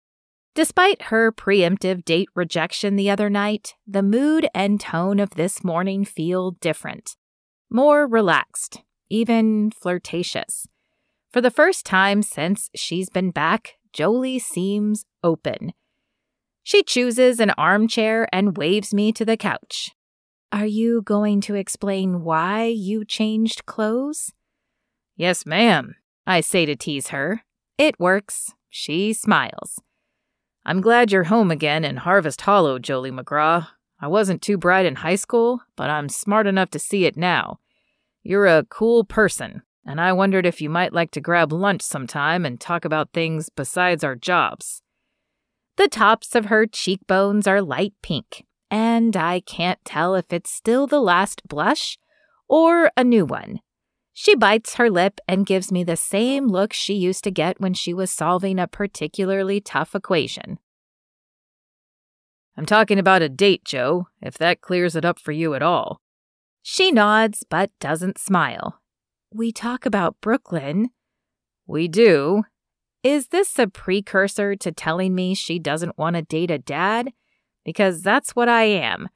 Speaker 1: Despite her preemptive date rejection the other night, the mood and tone of this morning feel different. More relaxed, even flirtatious. For the first time since she's been back, Jolie seems open. She chooses an armchair and waves me to the couch. Are you going to explain why you changed clothes?
Speaker 2: Yes, ma'am,
Speaker 1: I say to tease her. It works. She smiles.
Speaker 2: I'm glad you're home again in Harvest Hollow, Jolie McGraw. I wasn't too bright in high school, but I'm smart enough to see it now. You're a cool person, and I wondered if you might like to grab lunch sometime and talk about things besides our jobs.
Speaker 1: The tops of her cheekbones are light pink, and I can't tell if it's still the last blush or a new one. She bites her lip and gives me the same look she used to get when she was solving a particularly tough equation.
Speaker 2: I'm talking about a date, Joe, if that clears it up for you at all.
Speaker 1: She nods but doesn't smile. We talk about Brooklyn.
Speaker 2: We do.
Speaker 1: Is this a precursor to telling me she doesn't want to date a dad? Because that's what I am.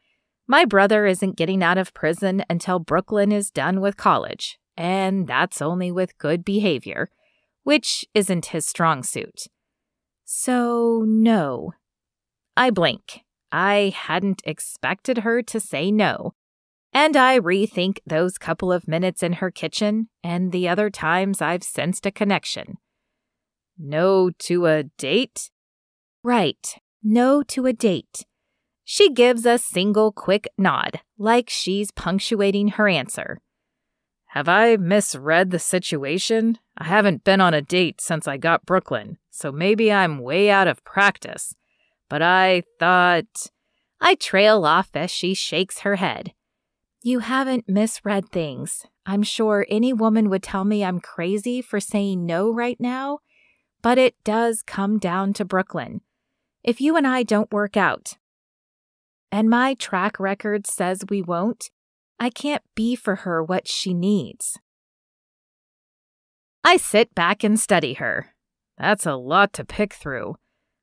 Speaker 1: My brother isn't getting out of prison until Brooklyn is done with college, and that's only with good behavior, which isn't his strong suit. So, no. I blink. I hadn't expected her to say no. And I rethink those couple of minutes in her kitchen and the other times I've sensed a connection.
Speaker 2: No to a date?
Speaker 1: Right. No to a date. She gives a single quick nod, like she's punctuating her answer.
Speaker 2: Have I misread the situation? I haven't been on a date since I got Brooklyn, so maybe I'm way out of practice. But I thought...
Speaker 1: I trail off as she shakes her head. You haven't misread things. I'm sure any woman would tell me I'm crazy for saying no right now, but it does come down to Brooklyn. If you and I don't work out, and my track record says we won't, I can't be for her what she needs. I sit back and study her.
Speaker 2: That's a lot to pick through.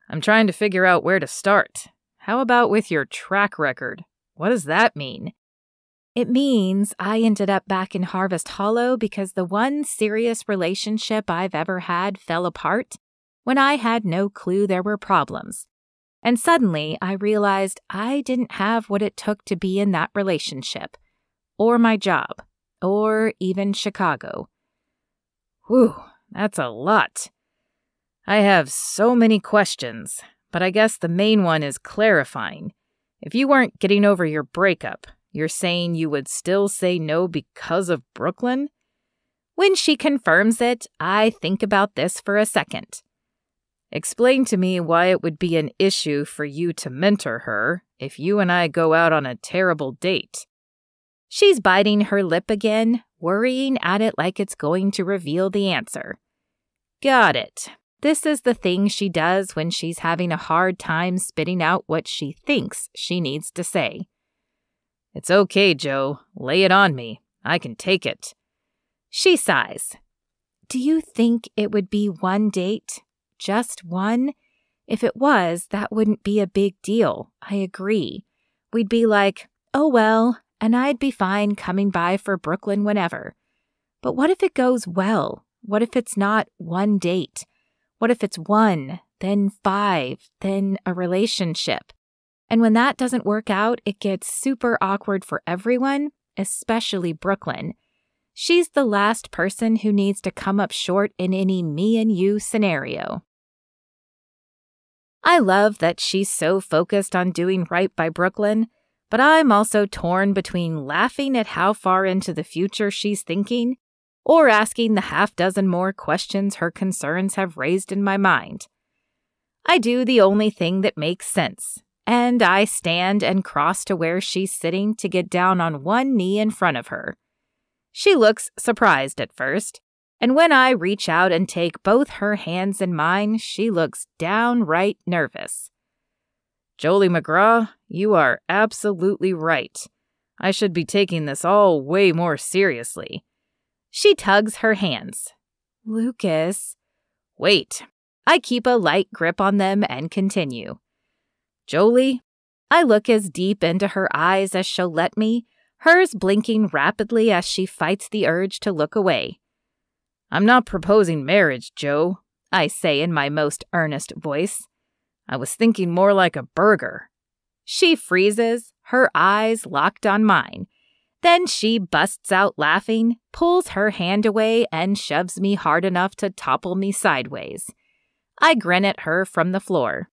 Speaker 2: I'm trying to figure out where to start. How about with your track record? What does that mean?
Speaker 1: It means I ended up back in Harvest Hollow because the one serious relationship I've ever had fell apart when I had no clue there were problems. And suddenly I realized I didn't have what it took to be in that relationship, or my job, or even Chicago.
Speaker 2: Whew, that's a lot. I have so many questions, but I guess the main one is clarifying. If you weren't getting over your breakup, you're saying you would still say no because of Brooklyn?
Speaker 1: When she confirms it, I think about this for a second.
Speaker 2: Explain to me why it would be an issue for you to mentor her if you and I go out on a terrible date.
Speaker 1: She's biting her lip again, worrying at it like it's going to reveal the answer. Got it. This is the thing she does when she's having a hard time spitting out what she thinks she needs to say.
Speaker 2: It's okay, Joe. Lay it on me. I can take it.
Speaker 1: She sighs. Do you think it would be one date? Just one? If it was, that wouldn't be a big deal. I agree. We'd be like, oh well, and I'd be fine coming by for Brooklyn whenever. But what if it goes well? What if it's not one date? What if it's 1, then 5, then a relationship? And when that doesn't work out, it gets super awkward for everyone, especially Brooklyn. She's the last person who needs to come up short in any me and you scenario. I love that she's so focused on doing right by Brooklyn, but I'm also torn between laughing at how far into the future she's thinking or asking the half-dozen more questions her concerns have raised in my mind. I do the only thing that makes sense, and I stand and cross to where she's sitting to get down on one knee in front of her. She looks surprised at first, and when I reach out and take both her hands in mine, she looks downright nervous.
Speaker 2: Jolie McGraw, you are absolutely right. I should be taking this all way more seriously.
Speaker 1: She tugs her hands. Lucas.
Speaker 2: Wait.
Speaker 1: I keep a light grip on them and continue.
Speaker 2: Jolie?
Speaker 1: I look as deep into her eyes as she'll let me, hers blinking rapidly as she fights the urge to look away.
Speaker 2: I'm not proposing marriage, Joe,
Speaker 1: I say in my most earnest voice.
Speaker 2: I was thinking more like a burger.
Speaker 1: She freezes, her eyes locked on mine. Then she busts out laughing, pulls her hand away, and shoves me hard enough to topple me sideways. I grin at her from the floor.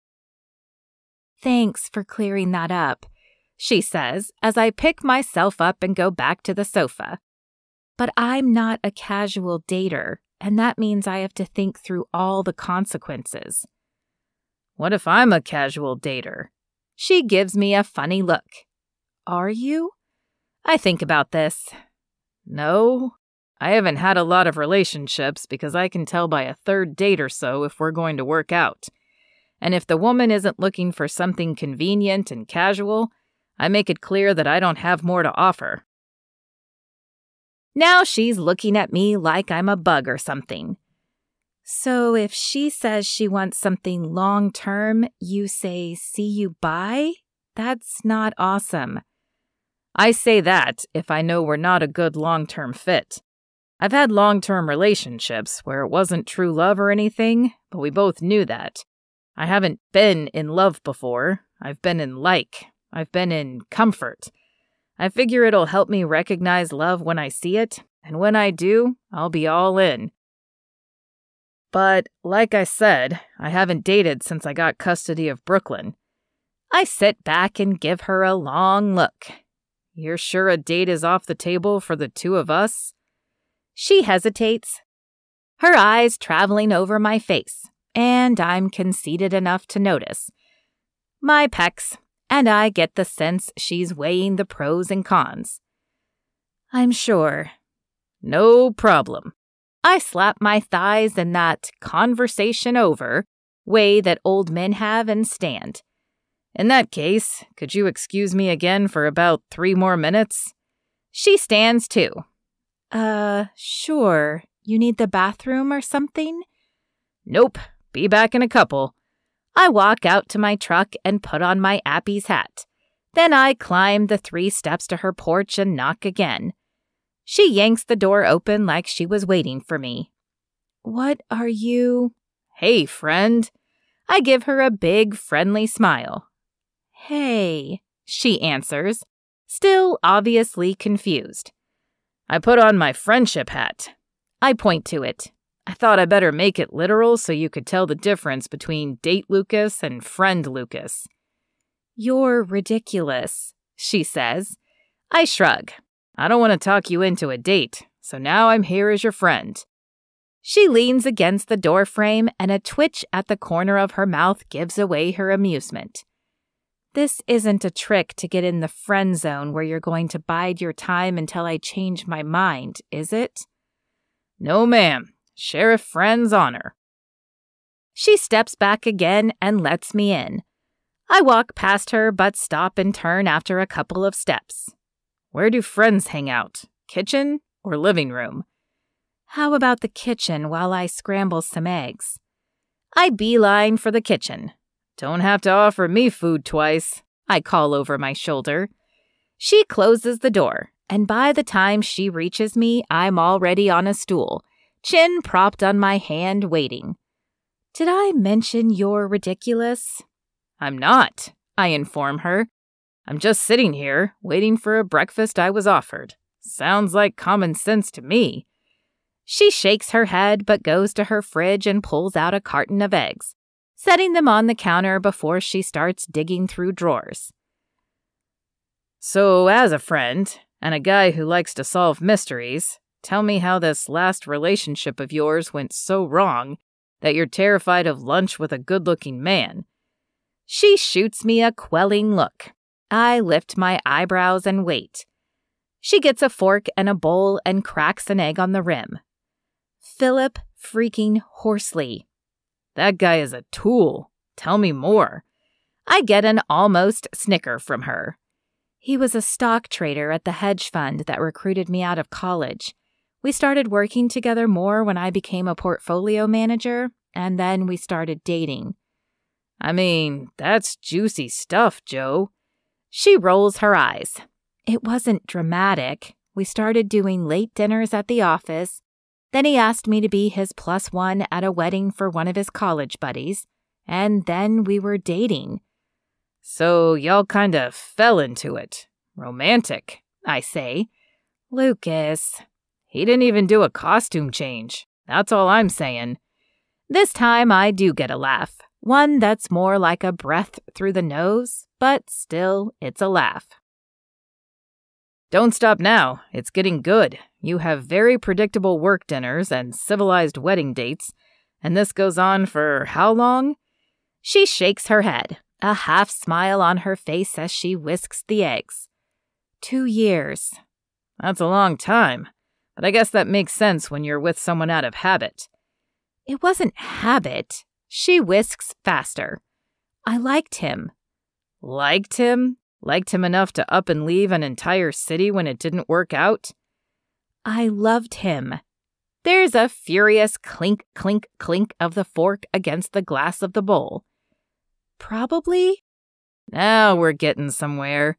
Speaker 1: Thanks for clearing that up, she says as I pick myself up and go back to the sofa. But I'm not a casual dater, and that means I have to think through all the consequences.
Speaker 2: What if I'm a casual dater?
Speaker 1: She gives me a funny look. Are you? I think about this.
Speaker 2: No, I haven't had a lot of relationships because I can tell by a third date or so if we're going to work out. And if the woman isn't looking for something convenient and casual, I make it clear that I don't have more to offer.
Speaker 1: Now she's looking at me like I'm a bug or something. So if she says she wants something long-term, you say, see you bye? That's not awesome.
Speaker 2: I say that if I know we're not a good long-term fit. I've had long-term relationships where it wasn't true love or anything, but we both knew that. I haven't been in love before. I've been in like. I've been in comfort. I figure it'll help me recognize love when I see it, and when I do, I'll be all in. But, like I said, I haven't dated since I got custody of Brooklyn. I sit back and give her a long look. You're sure a date is off the table for the two of us? She hesitates, her eyes traveling over my face, and I'm conceited enough to notice my pecs, and I get the sense she's weighing the pros and cons. I'm sure. No problem. I slap my thighs in that conversation over way that old men have and stand. In that case, could you excuse me again for about 3 more minutes? She stands too. Sure. You need the bathroom or something? Nope. Be back in a couple. I walk out to my truck and put on my Appy's hat. Then I climb the 3 steps to her porch and knock again. She yanks the door open like she was waiting for me. What are you? Hey, friend. I give her a big, friendly smile. Hey, she answers, still obviously confused. I put on my friendship hat. I point to it. I thought I better make it literal so you could tell the difference between date Lucas and friend Lucas. You're ridiculous, she says. I shrug. I don't want to talk you into a date, so now I'm here as your friend. She leans against the doorframe and a twitch at the corner of her mouth gives away her amusement. This isn't a trick to get in the friend zone where you're going to bide your time until I change my mind, is it? No, ma'am. Sheriff Friend's honor. She steps back again and lets me in. I walk past her but stop and turn after a couple of steps. Where do friends hang out? Kitchen or living room? How about the kitchen while I scramble some eggs? I beeline for the kitchen. Don't have to offer me food twice, I call over my shoulder. She closes the door, and by the time she reaches me, I'm already on a stool, chin propped on my hand, waiting. Did I mention you're ridiculous? I'm not, I inform her. I'm just sitting here, waiting for a breakfast I was offered. Sounds like common sense to me. She shakes her head but goes to her fridge and pulls out a carton of eggs, setting them on the counter before she starts digging through drawers. So, as a friend, and a guy who likes to solve mysteries, tell me how this last relationship of yours went so wrong that you're terrified of lunch with a good-looking man. She shoots me a quelling look. I lift my eyebrows and wait. She gets a fork and a bowl and cracks an egg on the rim. Philip freaking Horsley. That guy is a tool. Tell me more. I get an almost snicker from her. He was a stock trader at the hedge fund that recruited me out of college. We started working together more when I became a portfolio manager, and then we started dating. I mean, that's juicy stuff, Joe. She rolls her eyes. It wasn't dramatic. We started doing late dinners at the office. Then he asked me to be his +1 at a wedding for one of his college buddies. And then we were dating. So y'all kinda fell into it. Romantic, I say. Lucas. He didn't even do a costume change. That's all I'm saying. This time I do get a laugh. One that's more like a breath through the nose, but still, it's a laugh. Don't stop now. It's getting good. You have very predictable work dinners and civilized wedding dates, and this goes on for how long? She shakes her head, a half smile on her face as she whisks the eggs. 2 years. That's a long time, but I guess that makes sense when you're with someone out of habit. It wasn't habit. She whisks faster. I liked him. Liked him? Liked him enough to up and leave an entire city when it didn't work out? I loved him. There's a furious clink, clink, clink of the fork against the glass of the bowl. Probably? Now we're getting somewhere.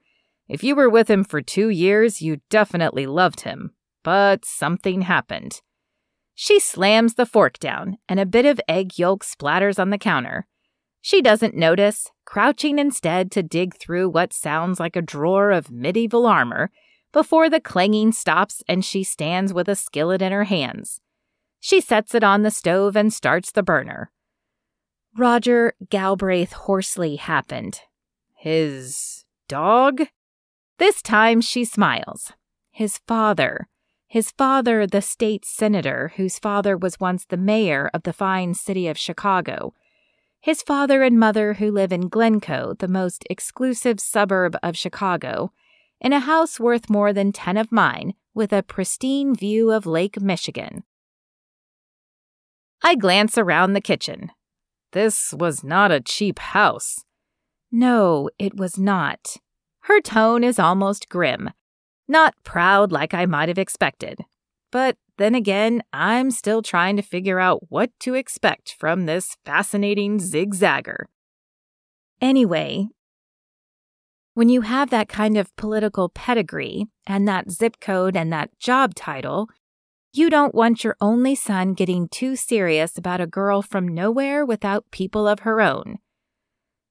Speaker 2: If you were with him for 2 years, you definitely loved him. But something happened. She slams the fork down, and a bit of egg yolk splatters on the counter.
Speaker 1: She doesn't notice, crouching instead to dig through what sounds like a drawer of medieval armor before the clanging stops and she stands with a skillet in her hands. She sets it on the stove and starts the burner. Roger Galbraith Horsley happened. His dog? This time she smiles. His father, the state senator whose father was once the mayor of the fine city of Chicago. His father and mother who live in Glencoe, the most exclusive suburb of Chicago, in a house worth more than 10 of mine, with a pristine view of Lake Michigan. I glance around the kitchen. This was not a cheap house. No, it was not. Her tone is almost grim. Not proud like I might have expected. But then again, I'm still trying to figure out what to expect from this fascinating zigzagger. Anyway, when you have that kind of political pedigree and that zip code and that job title, you don't want your only son getting too serious about a girl from nowhere without people of her own.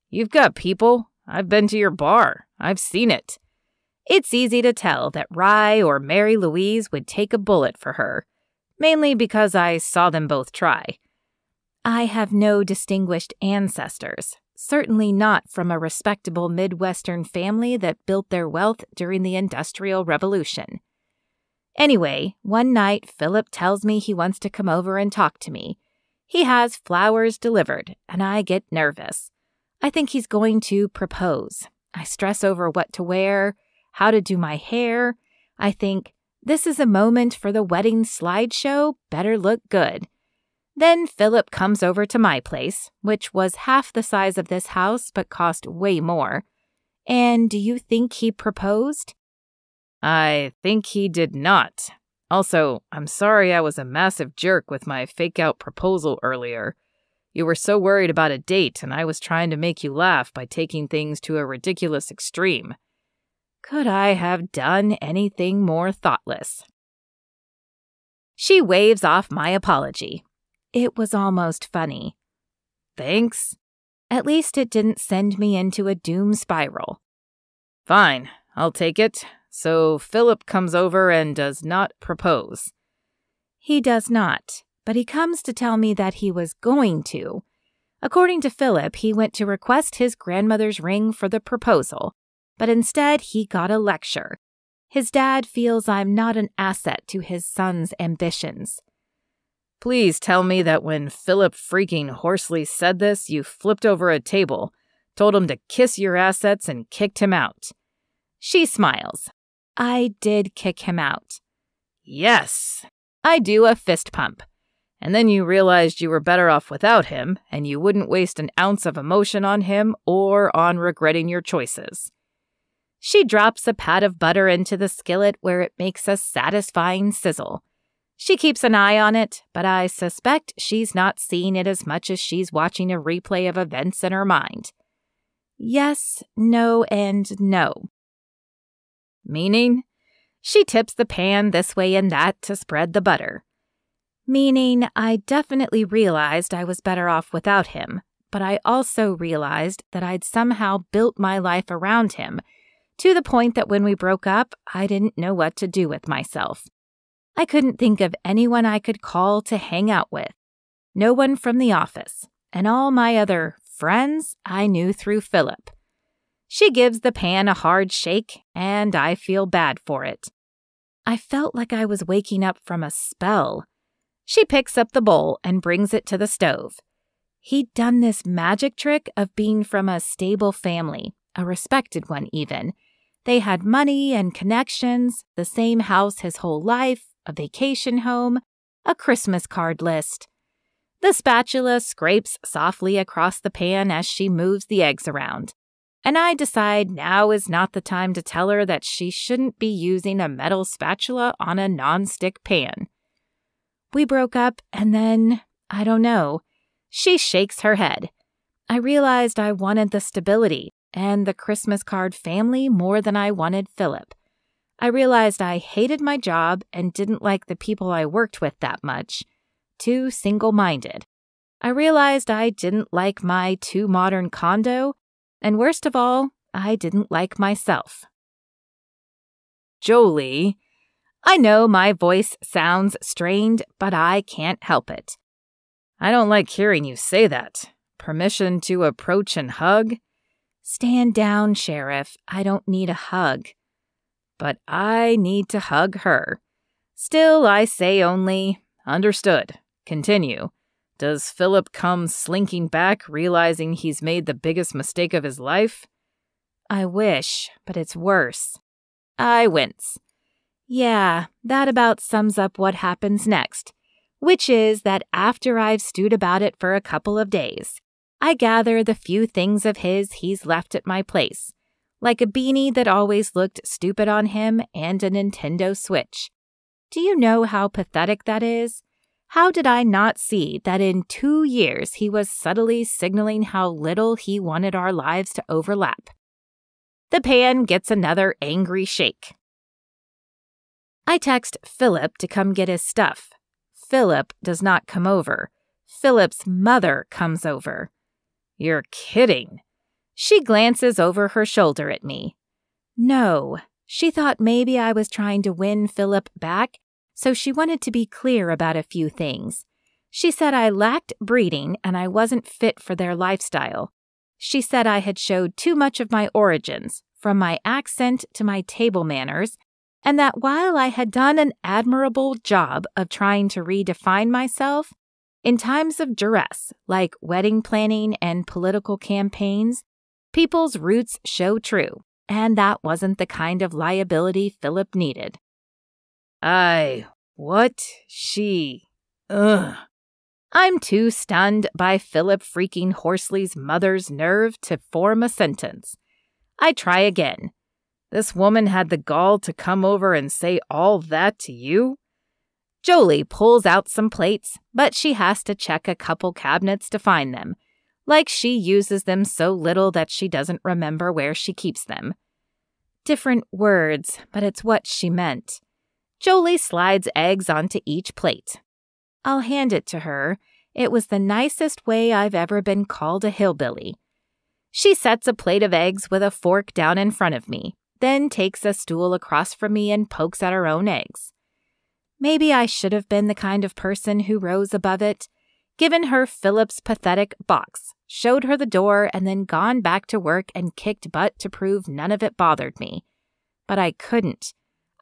Speaker 1: You've got people. I've been to your bar. I've seen it. It's easy to tell that Rye or Mary Louise would take a bullet for her, mainly because I saw them both try. I have no distinguished ancestors, certainly not from a respectable Midwestern family that built their wealth during the Industrial Revolution. Anyway, one night Philip tells me he wants to come over and talk to me. He has flowers delivered, and I get nervous. I think he's going to propose. I stress over what to wear, how to do my hair. I think, this is a moment for the wedding slideshow, better look good. Then Philip comes over to my place, which was half the size of this house but cost way more. And do you think he proposed? I think he did not. Also, I'm sorry I was a massive jerk with my fake-out proposal earlier. You were so worried about a date, and I was trying to make you laugh by taking things to a ridiculous extreme. Could I have done anything more thoughtless? She waves off my apology. It was almost funny. Thanks. At least it didn't send me into a doom spiral. Fine, I'll take it. So Philip comes over and does not propose. He does not, but he comes to tell me that he was going to. According to Philip, he went to request his grandmother's ring for the proposal, but instead he got a lecture. His dad feels I'm not an asset to his son's ambitions. Please tell me that when Philip freaking Horsley said this, you flipped over a table, told him to kiss your assets, and kicked him out. She smiles. I did kick him out. Yes. I do a fist pump. And then you realized you were better off without him, and you wouldn't waste an ounce of emotion on him or on regretting your choices. She drops a pat of butter into the skillet where it makes a satisfying sizzle. She keeps an eye on it, but I suspect she's not seeing it as much as she's watching a replay of events in her mind. Yes, no, and no. Meaning? She tips the pan this way and that to spread the butter. Meaning, I definitely realized I was better off without him, but I also realized that I'd somehow built my life around him, to the point that when we broke up, I didn't know what to do with myself. I couldn't think of anyone I could call to hang out with. No one from the office, and all my other friends I knew through Philip. She gives the pan a hard shake, and I feel bad for it. I felt like I was waking up from a spell. She picks up the bowl and brings it to the stove. He'd done this magic trick of being from a stable family, a respected one even. They had money and connections, the same house his whole life, a vacation home, a Christmas card list. The spatula scrapes softly across the pan as she moves the eggs around. And I decide now is not the time to tell her that she shouldn't be using a metal spatula on a non-stick pan. We broke up and then, I don't know. She shakes her head. I realized I wanted the stability and the Christmas card family more than I wanted Philip. I realized I hated my job and didn't like the people I worked with that much. Too single-minded. I realized I didn't like my too modern condo, and worst of all, I didn't like myself.
Speaker 2: Jolie,
Speaker 1: I know my voice sounds strained, but I can't help it.
Speaker 2: I don't like hearing you say that. Permission to approach and hug?
Speaker 1: Stand down, Sheriff. I don't need a hug.
Speaker 2: But I need to hug her. Still, I say only, understood. Continue. Does Philip come slinking back, realizing he's made the biggest mistake of his life?
Speaker 1: I wish, but it's worse. I wince. Yeah, that about sums up what happens next, which is that after I've stewed about it for a couple of days, I gather the few things of his he's left at my place, like a beanie that always looked stupid on him and a Nintendo Switch. Do you know how pathetic that is? How did I not see that in 2 years he was subtly signaling how little he wanted our lives to overlap? The pan gets another angry shake. I text Philip to come get his stuff. Philip does not come over. Philip's mother comes over.
Speaker 2: You're kidding.
Speaker 1: She glances over her shoulder at me. No, she thought maybe I was trying to win Philip back, so she wanted to be clear about a few things. She said I lacked breeding and I wasn't fit for their lifestyle. She said I had showed too much of my origins, from my accent to my table manners, and that while I had done an admirable job of trying to redefine myself, in times of duress, like wedding planning and political campaigns, people's roots show true, and that wasn't the kind of liability Philip needed.
Speaker 2: Ugh.
Speaker 1: I'm too stunned by Philip freaking Horsley's mother's nerve to form a sentence. I try again.
Speaker 2: This woman had the gall to come over and say all that to you?
Speaker 1: Jolie pulls out some plates, but she has to check a couple cabinets to find them, like she uses them so little that she doesn't remember where she keeps them. Different words, but it's what she meant. Jolie slides eggs onto each plate. I'll hand it to her. It was the nicest way I've ever been called a hillbilly. She sets a plate of eggs with a fork down in front of me, then takes a stool across from me and pokes at her own eggs. Maybe I should have been the kind of person who rose above it, given her Philip's pathetic box, showed her the door, and then gone back to work and kicked butt to prove none of it bothered me. But I couldn't.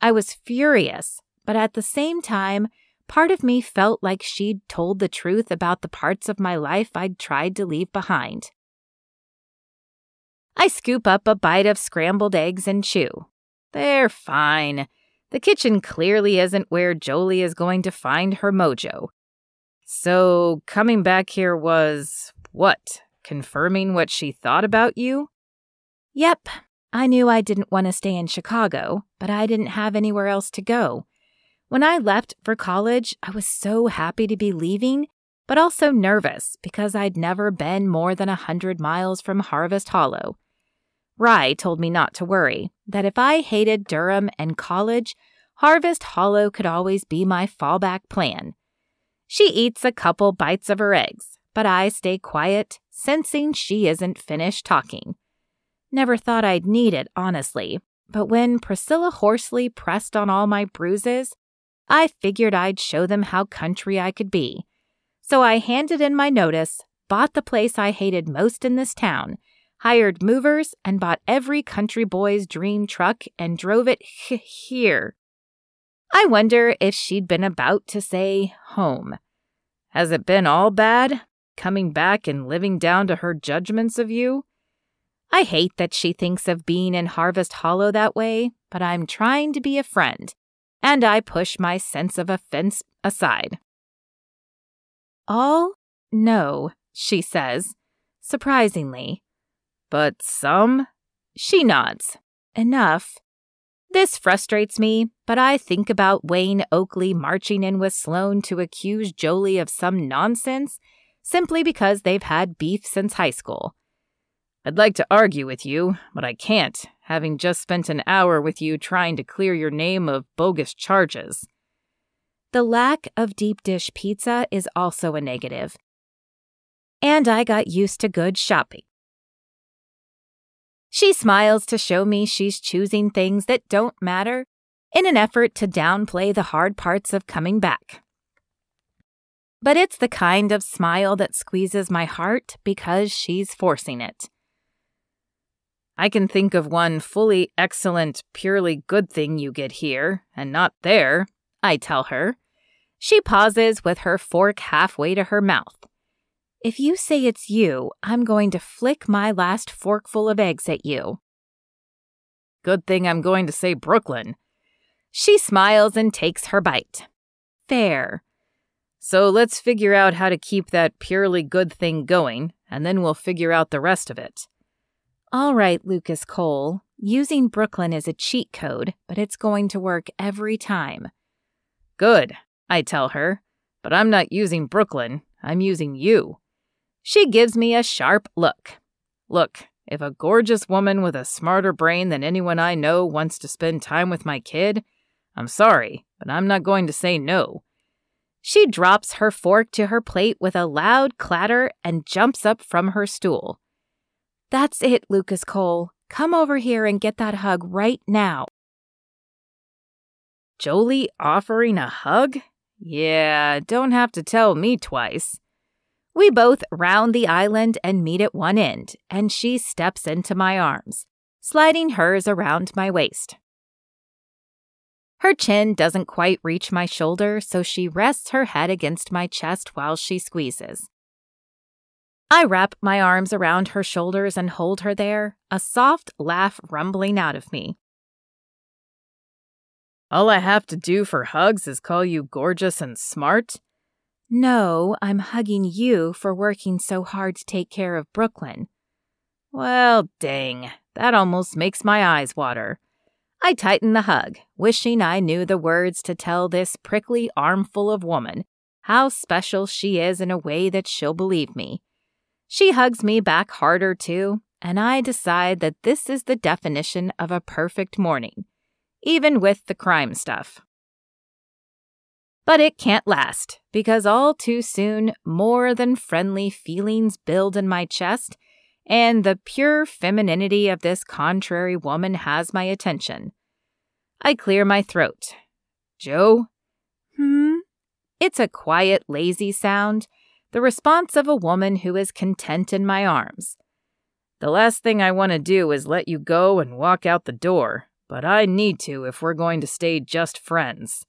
Speaker 1: I was furious, but at the same time, part of me felt like she'd told the truth about the parts of my life I'd tried to leave behind. I scoop up a bite of scrambled eggs and chew. They're fine. The kitchen clearly isn't where Jolie is going to find her mojo.
Speaker 2: So, coming back here was, what, confirming what she thought about you?
Speaker 1: Yep. I knew I didn't want to stay in Chicago, but I didn't have anywhere else to go. When I left for college, I was so happy to be leaving, but also nervous because I'd never been more than 100 miles from Harvest Hollow. Rye told me not to worry, that if I hated Durham and college, Harvest Hollow could always be my fallback plan. She eats a couple bites of her eggs, but I stay quiet, sensing she isn't finished talking. Never thought I'd need it, honestly, but when Priscilla Horsley pressed on all my bruises, I figured I'd show them how country I could be. So I handed in my notice, bought the place I hated most in this town, hired movers, and bought every country boy's dream truck and drove it here. I wonder if she'd been about to say home.
Speaker 2: Has it been all bad, coming back and living down to her judgments of you?
Speaker 1: I hate that she thinks of being in Harvest Hollow that way, but I'm trying to be a friend, and I push my sense of offense aside. All? No, she says, surprisingly.
Speaker 2: But some?
Speaker 1: She nods. Enough. This frustrates me, but I think about Wayne Oakley marching in with Sloane to accuse Jolie of some nonsense simply because they've had beef since high school.
Speaker 2: I'd like to argue with you, but I can't, having just spent an hour with you trying to clear your name of bogus charges.
Speaker 1: The lack of deep dish pizza is also a negative. and I got used to good shopping. She smiles to show me she's choosing things that don't matter in an effort to downplay the hard parts of coming back. But it's the kind of smile that squeezes my heart because she's forcing it.
Speaker 2: I can think of one fully excellent, purely good thing you get here, and not there,
Speaker 1: I tell her. She pauses with her fork halfway to her mouth. If you say it's you, I'm going to flick my last forkful of eggs at you.
Speaker 2: Good thing I'm going to say Brooklyn.
Speaker 1: She smiles and takes her bite. Fair.
Speaker 2: So let's figure out how to keep that purely good thing going, and then we'll figure out the rest of it.
Speaker 1: All right, Lucas Cole. Using Brooklyn is a cheat code, but it's going to work every time.
Speaker 2: Good, I tell her. But I'm not using Brooklyn. I'm using you.
Speaker 1: She gives me a sharp look.
Speaker 2: Look, if a gorgeous woman with a smarter brain than anyone I know wants to spend time with my kid, I'm sorry, but I'm not going to say no.
Speaker 1: She drops her fork to her plate with a loud clatter and jumps up from her stool. That's it, Lucas Cole. Come over here and get that hug right now.
Speaker 2: Jolie offering a hug? Yeah, don't have to tell me twice.
Speaker 1: We both round the island and meet at one end, and she steps into my arms, sliding hers around my waist. Her chin doesn't quite reach my shoulder, so she rests her head against my chest while she squeezes. I wrap my arms around her shoulders and hold her there, a soft laugh rumbling out of me.
Speaker 2: All I have to do for hugs is call you gorgeous and smart?
Speaker 1: No, I'm hugging you for working so hard to take care of Brooklyn.
Speaker 2: Well, dang, that almost makes my eyes water.
Speaker 1: I tighten the hug, wishing I knew the words to tell this prickly armful of woman how special she is in a way that she'll believe me. She hugs me back harder, too, and I decide that this is the definition of a perfect morning, even with the crime stuff. But it can't last, because all too soon, more than friendly feelings build in my chest, and the pure femininity of this contrary woman has my attention. I clear my throat. Joe? It's a quiet, lazy sound, the response of a woman who is content in my arms.
Speaker 2: The last thing I want to do is let you go and walk out the door, but I need to if we're going to stay just friends.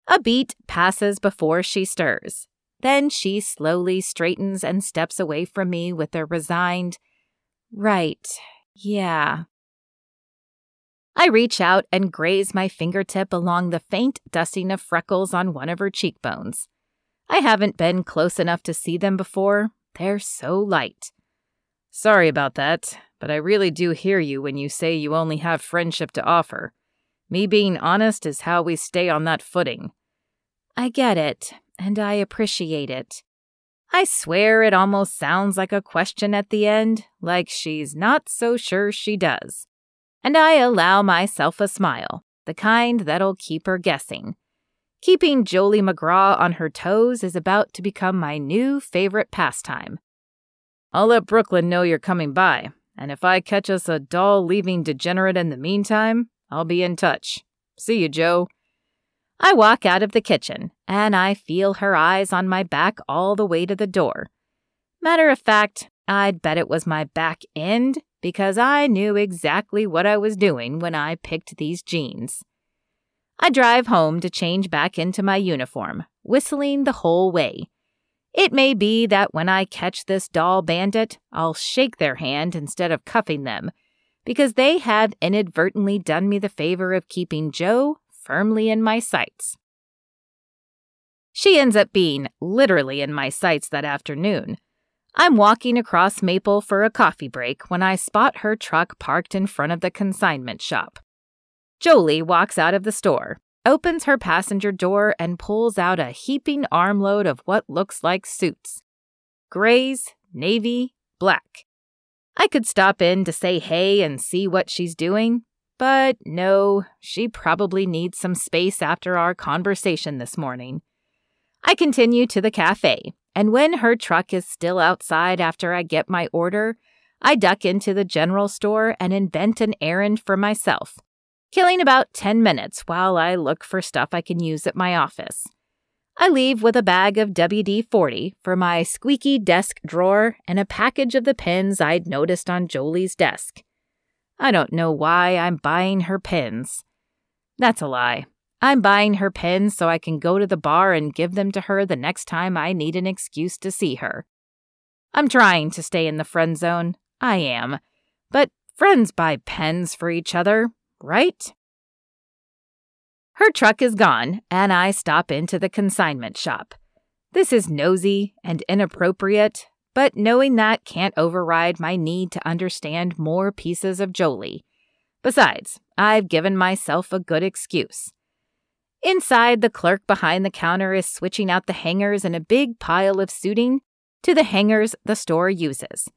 Speaker 1: A beat passes before she stirs. Then she slowly straightens and steps away from me with a resigned, "Right, yeah." I reach out and graze my fingertip along the faint dusting of freckles on one of her cheekbones. I haven't been close enough to see them before. They're so light.
Speaker 2: Sorry about that, but I really do hear you when you say you only have friendship to offer. Me being honest is how we stay on that footing.
Speaker 1: I get it, and I appreciate it. I swear it almost sounds like a question at the end, like she's not so sure she does. And I allow myself a smile, the kind that'll keep her guessing. Keeping Jolie McGraw on her toes is about to become my new favorite pastime.
Speaker 2: I'll let Brooklyn know you're coming by, and if I catch us a doll-leaving degenerate in the meantime, I'll be in touch. See you, Joe.
Speaker 1: I walk out of the kitchen, and I feel her eyes on my back all the way to the door. Matter of fact, I'd bet it was my back end, because I knew exactly what I was doing when I picked these jeans. I drive home to change back into my uniform, whistling the whole way. It may be that when I catch this doll bandit, I'll shake their hand instead of cuffing them, because they have inadvertently done me the favor of keeping Joe firmly in my sights. She ends up being literally in my sights that afternoon. I'm walking across Maple for a coffee break when I spot her truck parked in front of the consignment shop. Jolie walks out of the store, opens her passenger door, and pulls out a heaping armload of what looks like suits. Grays, navy, black. I could stop in to say hey and see what she's doing, but no, she probably needs some space after our conversation this morning. I continue to the cafe and when her truck is still outside after I get my order, I duck into the general store and invent an errand for myself, killing about 10 minutes while I look for stuff I can use at my office. I leave with a bag of WD-40 for my squeaky desk drawer and a package of the pens I'd noticed on Jolie's desk. I don't know why I'm buying her pens. That's a lie. I'm buying her pens so I can go to the bar and give them to her the next time I need an excuse to see her. I'm trying to stay in the friend zone. I am. But friends buy pens for each other, right? Her truck is gone, and I stop into the consignment shop. This is nosy and inappropriate, but knowing that can't override my need to understand more pieces of Jolie. Besides, I've given myself a good excuse. Inside, the clerk behind the counter is switching out the hangers in a big pile of suiting to the hangers the store uses.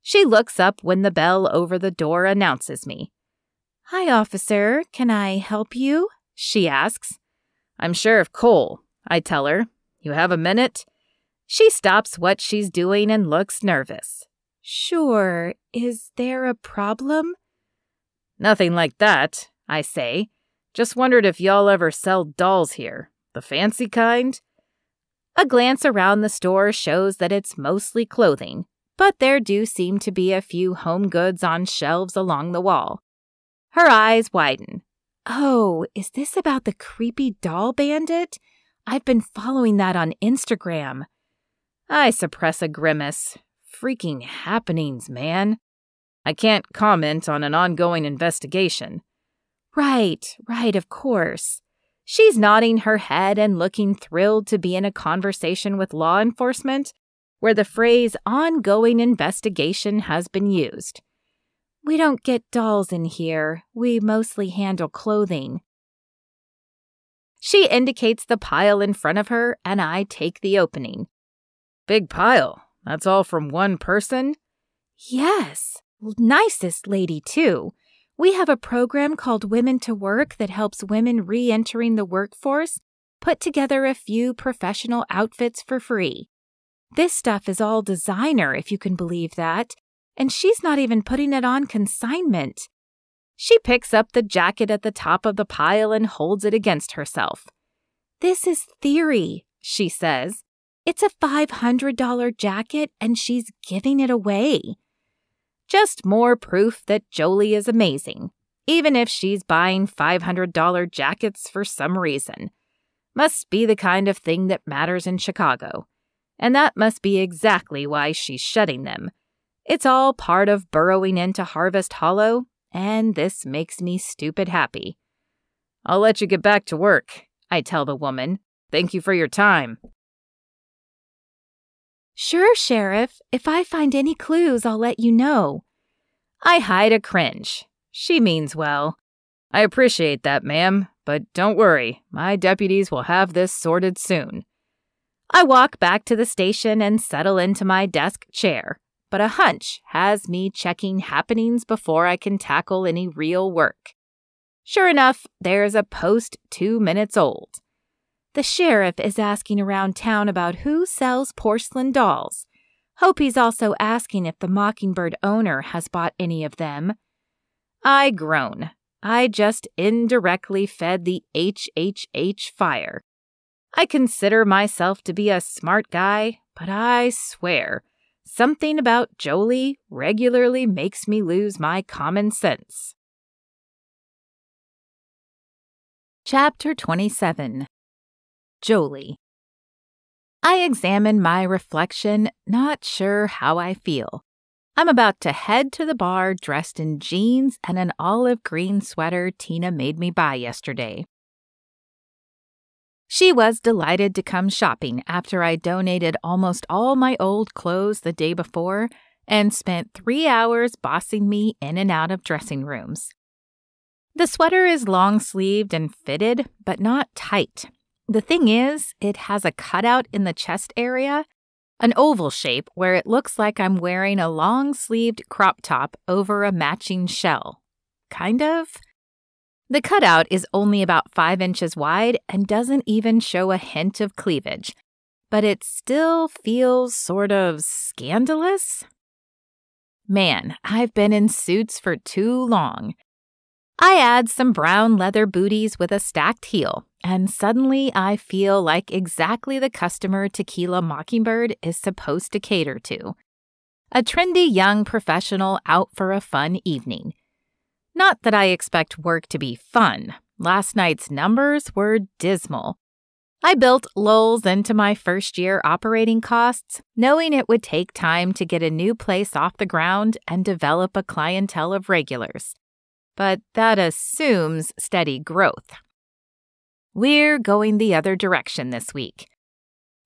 Speaker 1: She looks up when the bell over the door announces me. "Hi, officer. Can I help you?" she asks. "I'm Sheriff Cole," I tell her. "You have a minute?" She stops what she's doing and looks nervous. "Sure. Is there a problem?" "Nothing like that," I say. "Just wondered if y'all ever sell dolls here. The fancy kind?" A glance around the store shows that it's mostly clothing, but there do seem to be a few home goods on shelves along the wall. Her eyes widen. "Oh, is this about the creepy doll bandit? I've been following that on Instagram." I suppress a grimace. Freaking happenings, man. I can't comment on an ongoing investigation. Right, of course. She's nodding her head and looking thrilled to be in a conversation with law enforcement where the phrase ongoing investigation has been used. "We don't get dolls in here. We mostly handle clothing." She indicates the pile in front of her, and I take the opening. "Big pile. That's all from one person?" "Yes. Nicest lady, too. We have a program called Women to Work that helps women re-entering the workforce put together a few professional outfits for free. This stuff is all designer, if you can believe that, and she's not even putting it on consignment." She picks up the jacket at the top of the pile and holds it against herself. "This is theory," she says. "It's a $500 jacket, and she's giving it away." Just more proof that Jolie is amazing, even if she's buying $500 jackets for some reason. Must be the kind of thing that matters in Chicago. And that must be exactly why she's shutting them. It's all part of burrowing into Harvest Hollow, and this makes me stupid happy. "I'll let you get back to work," I tell the woman. "Thank you for your time." "Sure, Sheriff. If I find any clues, I'll let you know." I hide a cringe. She means well. "I appreciate that, ma'am, but don't worry. My deputies will have this sorted soon." I walk back to the station and settle into my desk chair, but a hunch has me checking happenings before I can tackle any real work. Sure enough, there's a post 2 minutes old. "The sheriff is asking around town about who sells porcelain dolls. Hope he's also asking if the Mockingbird owner has bought any of them." I groan. I just indirectly fed the HHH fire. I consider myself to be a smart guy, but I swear, something about Jolie regularly makes me lose my common sense. Chapter 27. Jolie. I examine my reflection, not sure how I feel. I'm about to head to the bar dressed in jeans and an olive green sweater Tina made me buy yesterday. She was delighted to come shopping after I donated almost all my old clothes the day before and spent 3 hours bossing me in and out of dressing rooms. The sweater is long-sleeved and fitted, but not tight. The thing is, it has a cutout in the chest area, an oval shape where it looks like I'm wearing a long-sleeved crop top over a matching shell. Kind of. The cutout is only about 5 inches wide and doesn't even show a hint of cleavage, but it still feels sort of scandalous. Man, I've been in suits for too long. I add some brown leather booties with a stacked heel, and suddenly I feel like exactly the customer Tequila Mockingbird is supposed to cater to. A trendy young professional out for a fun evening. Not that I expect work to be fun. Last night's numbers were dismal. I built lulls into my first-year operating costs, knowing it would take time to get a new place off the ground and develop a clientele of regulars. But that assumes steady growth. We're going the other direction this week.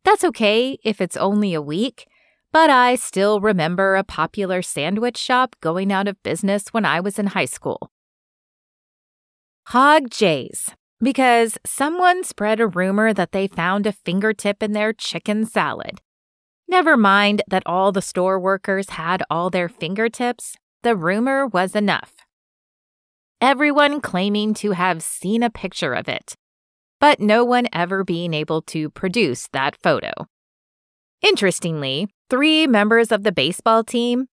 Speaker 1: That's okay if it's only a week, but I still remember a popular sandwich shop going out of business when I was in high school. Hog Jays. Because someone spread a rumor that they found a fingertip in their chicken salad. Never mind that all the store workers had all their fingertips, the rumor was enough. Everyone claiming to have seen a picture of it, but no one ever being able to produce that photo. Interestingly, 3 members of the baseball team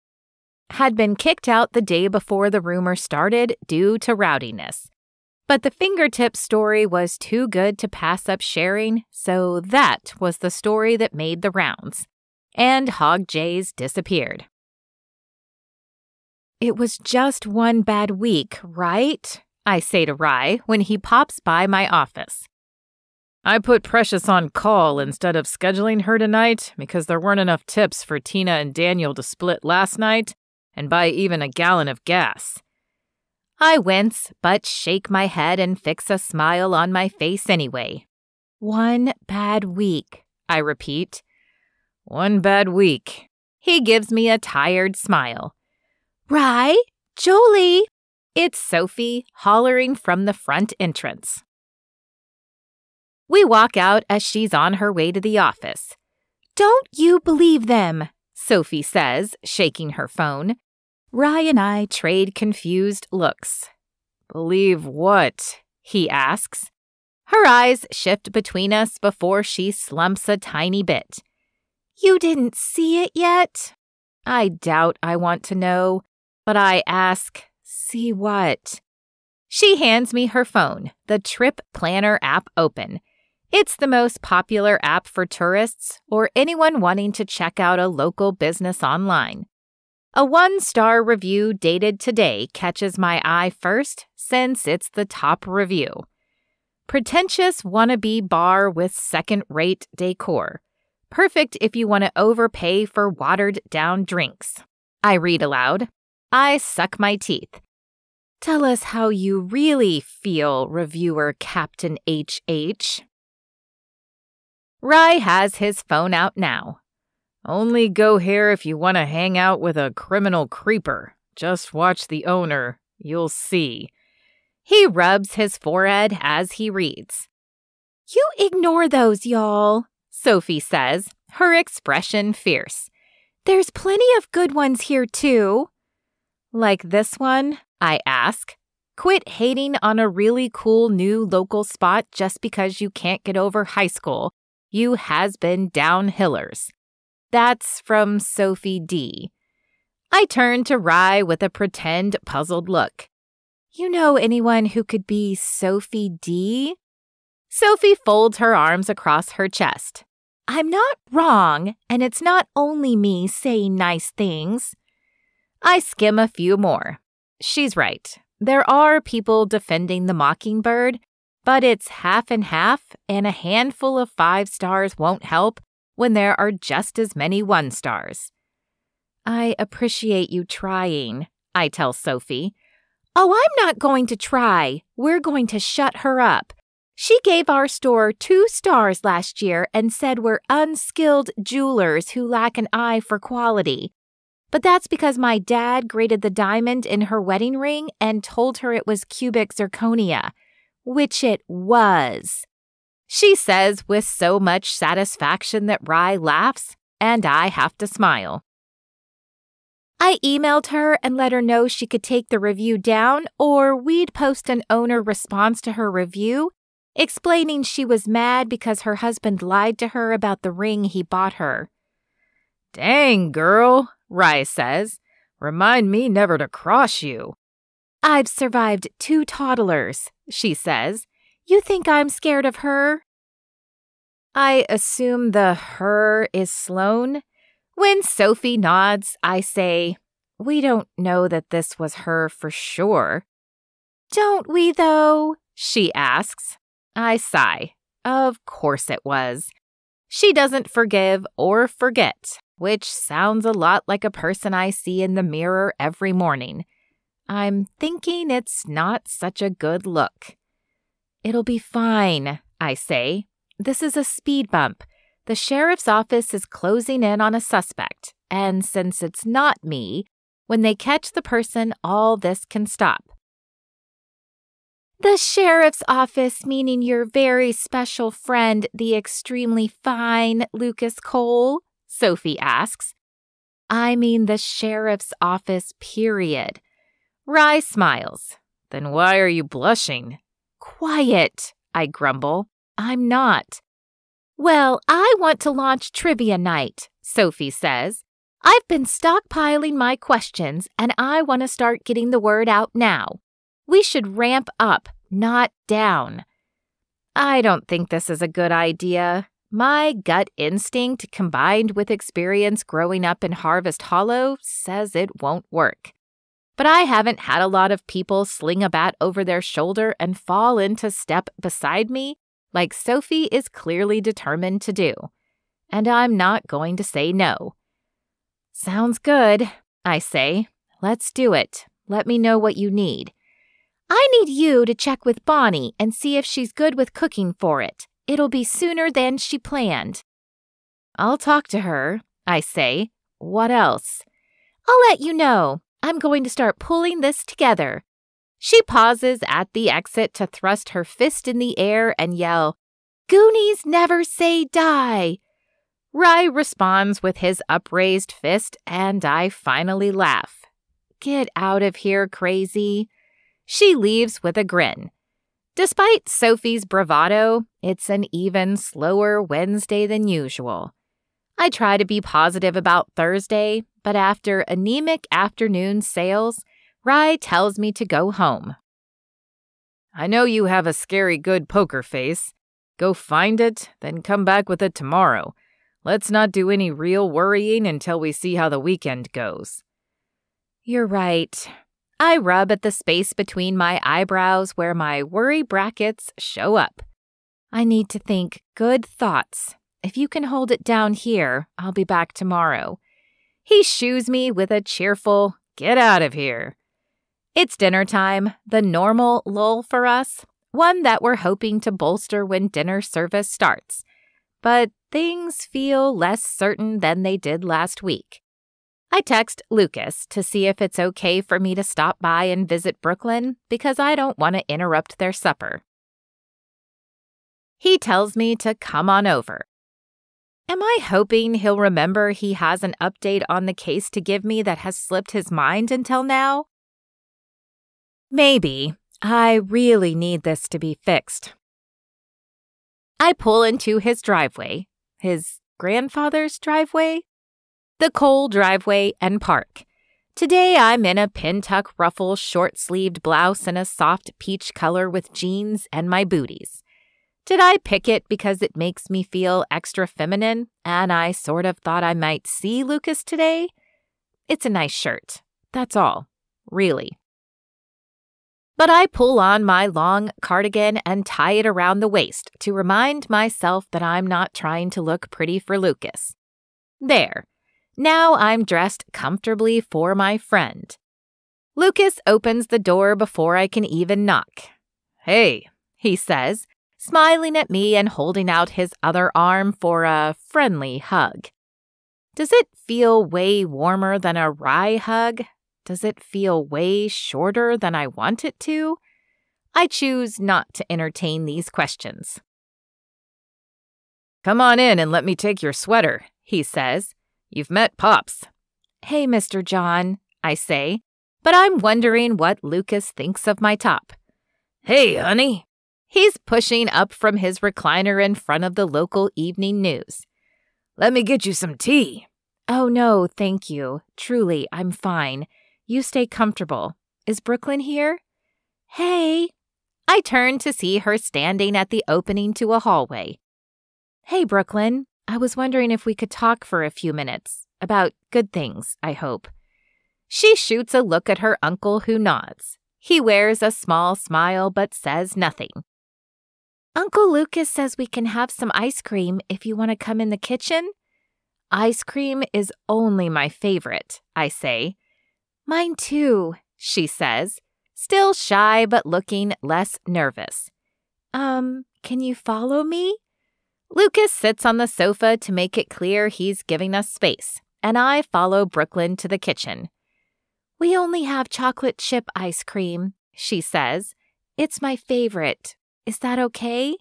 Speaker 1: had been kicked out the day before the rumor started due to rowdiness. But the fingertip story was too good to pass up sharing, so that was the story that made the rounds. And Hog Jays disappeared. It was just one bad week, right? I say to Rye when he pops by my office. I put Precious on call instead of scheduling her tonight because there weren't enough tips for Tina and Daniel to split last night and buy even a gallon of gas. I wince, but shake my head and fix a smile on my face anyway. One bad week, I repeat. One bad week. He gives me a tired smile. Rye, Jolie, it's Sophie hollering from the front entrance. We walk out as she's on her way to the office. Don't you believe them, Sophie says, shaking her phone. Rye and I trade confused looks. Believe what? He asks. Her eyes shift between us before she slumps a tiny bit. You didn't see it yet? I doubt I want to know, but I ask, see what? She hands me her phone, the Trip Planner app open. It's the most popular app for tourists or anyone wanting to check out a local business online. A 1-star review dated today catches my eye first since it's the top review. Pretentious wannabe bar with second-rate decor. Perfect if you want to overpay for watered-down drinks. I read aloud. I suck my teeth. Tell us how you really feel, reviewer Captain HH. Rye has his phone out now. Only go here if you want to hang out with a criminal creeper. Just watch the owner. You'll see. He rubs his forehead as he reads. You ignore those, y'all, Sophie says, her expression fierce. There's plenty of good ones here, too. Like this one? I ask. Quit hating on a really cool new local spot just because you can't get over high school. You has-been downhillers. That's from Sophie D. I turn to Rye with a pretend puzzled look. You know anyone who could be Sophie D? Sophie folds her arms across her chest. I'm not wrong, and it's not only me saying nice things. I skim a few more. She's right. There are people defending the Mockingbird, but it's half and half, and a handful of 5 stars won't help when there are just as many 1 stars. I appreciate you trying, I tell Sophie. Oh, I'm not going to try. We're going to shut her up. She gave our store 2 stars last year and said we're unskilled jewelers who lack an eye for quality. But that's because my dad graded the diamond in her wedding ring and told her it was cubic zirconia, which it was. She says with so much satisfaction that Rye laughs, and I have to smile. I emailed her and let her know she could take the review down or we'd post an owner response to her review, explaining she was mad because her husband lied to her about the ring he bought her.
Speaker 2: "Dang, girl," Rye says. "Remind me never to cross you."
Speaker 1: "I've survived 2 toddlers," she says. "You think I'm scared of her?" I assume the her is Sloane. When Sophie nods, I say, "We don't know that this was her for sure." "Don't we, though?" she asks. I sigh. Of course it was. She doesn't forgive or forget, which sounds a lot like a person I see in the mirror every morning. I'm thinking it's not such a good look. "It'll be fine," I say. "This is a speed bump. The sheriff's office is closing in on a suspect, and since it's not me, when they catch the person, all this can stop." "The sheriff's office meaning your very special friend, the extremely fine Lucas Cole?" Sophie asks. "I mean the sheriff's office, period." Rye smiles. "Then why are you blushing?" "Quiet," I grumble. "I'm not." "Well, I want to launch trivia night," Sophie says. "I've been stockpiling my questions, and I want to start getting the word out now. We should ramp up, not down." I don't think this is a good idea. My gut instinct, combined with experience growing up in Harvest Hollow, says it won't work. But I haven't had a lot of people sling a bat over their shoulder and fall into step beside me like Sophie is clearly determined to do. And I'm not going to say no. "Sounds good," I say. "Let's do it. Let me know what you need." "I need you to check with Bonnie and see if she's good with cooking for it. It'll be sooner than she planned." "I'll talk to her," I say. "What else?" "I'll let you know. I'm going to start pulling this together." She pauses at the exit to thrust her fist in the air and yell, "Goonies never say die." Rye responds with his upraised fist, and I finally laugh. "Get out of here, crazy." She leaves with a grin. Despite Sophie's bravado, it's an even slower Wednesday than usual. I try to be positive about Thursday, but after anemic afternoon sales, Rye tells me to go home. "I know you have a scary good poker face. Go find it, then come back with it tomorrow. Let's not do any real worrying until we see how the weekend goes." You're right. I rub at the space between my eyebrows where my worry brackets show up. I need to think good thoughts. If you can hold it down here, I'll be back tomorrow. He shoos me with a cheerful, "Get out of here." It's dinner time, the normal lull for us, one that we're hoping to bolster when dinner service starts. But things feel less certain than they did last week. I text Lucas to see if it's okay for me to stop by and visit Brooklyn because I don't want to interrupt their supper. He tells me to come on over. Am I hoping he'll remember he has an update on the case to give me that has slipped his mind until now? Maybe. I really need this to be fixed. I pull into his driveway, his grandfather's driveway, the Cole driveway, and park. Today I'm in a pin-tuck ruffle short-sleeved blouse and a soft peach color with jeans and my booties. Did I pick it because it makes me feel extra feminine and I sort of thought I might see Lucas today? It's a nice shirt. That's all. Really. But I pull on my long cardigan and tie it around the waist to remind myself that I'm not trying to look pretty for Lucas. There. Now I'm dressed comfortably for my friend. Lucas opens the door before I can even knock. "Hey," he says, smiling at me and holding out his other arm for a friendly hug. Does it feel way warmer than a Rye hug? Does it feel way shorter than I want it to? I choose not to entertain these questions. "Come on in and let me take your sweater," he says. "You've met Pops." "Hey, Mr. John," I say, but I'm wondering what Lucas thinks of my top. "Hey, honey." He's pushing up from his recliner in front of the local evening news.
Speaker 2: Let me get you some tea.
Speaker 1: Oh, no, thank you. Truly, I'm fine. You stay comfortable. Is Brooklyn here? Hey. I turned to see her standing at the opening to a hallway. Hey, Brooklyn. I was wondering if we could talk for a few minutes. About good things, I hope. She shoots a look at her uncle, who nods. He wears a small smile but says nothing. Uncle Lucas says we can have some ice cream if you want to come in the kitchen. Ice cream is only my favorite, I say. Mine too, she says, still shy but looking less nervous. Can you follow me? Lucas sits on the sofa to make it clear he's giving us space, and I follow Brooklyn to the kitchen. We only have chocolate chip ice cream, she says. It's my favorite. Is that okay?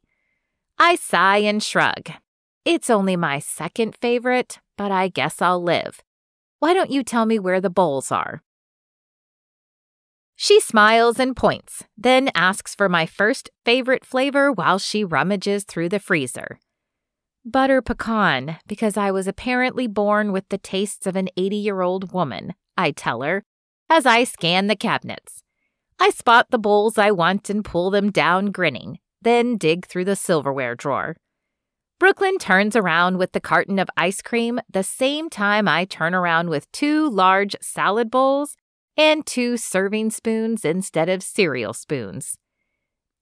Speaker 1: I sigh and shrug. It's only my second favorite, but I guess I'll live. Why don't you tell me where the bowls are? She smiles and points, then asks for my first favorite flavor while she rummages through the freezer. Butter pecan, because I was apparently born with the tastes of an 80-year-old woman, I tell her, as I scan the cabinets. I spot the bowls I want and pull them down grinning, then dig through the silverware drawer. Brooklyn turns around with the carton of ice cream the same time I turn around with 2 large salad bowls and 2 serving spoons instead of cereal spoons.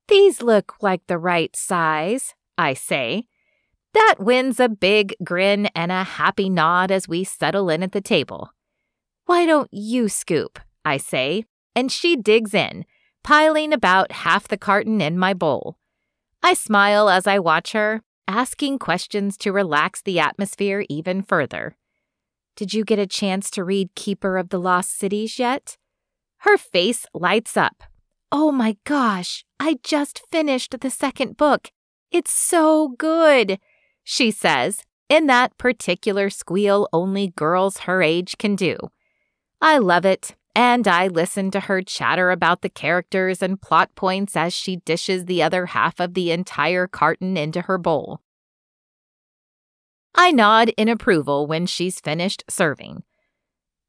Speaker 1: These look like the right size, I say. That wins a big grin and a happy nod as we settle in at the table. Why don't you scoop, I say, and she digs in, piling about half the carton in my bowl. I smile as I watch her, asking questions to relax the atmosphere even further. Did you get a chance to read Keeper of the Lost Cities yet? Her face lights up. Oh my gosh, I just finished the second book. It's so good, she says, in that particular squeal only girls her age can do. I love it, and I listen to her chatter about the characters and plot points as she dishes the other half of the entire carton into her bowl. I nod in approval when she's finished serving.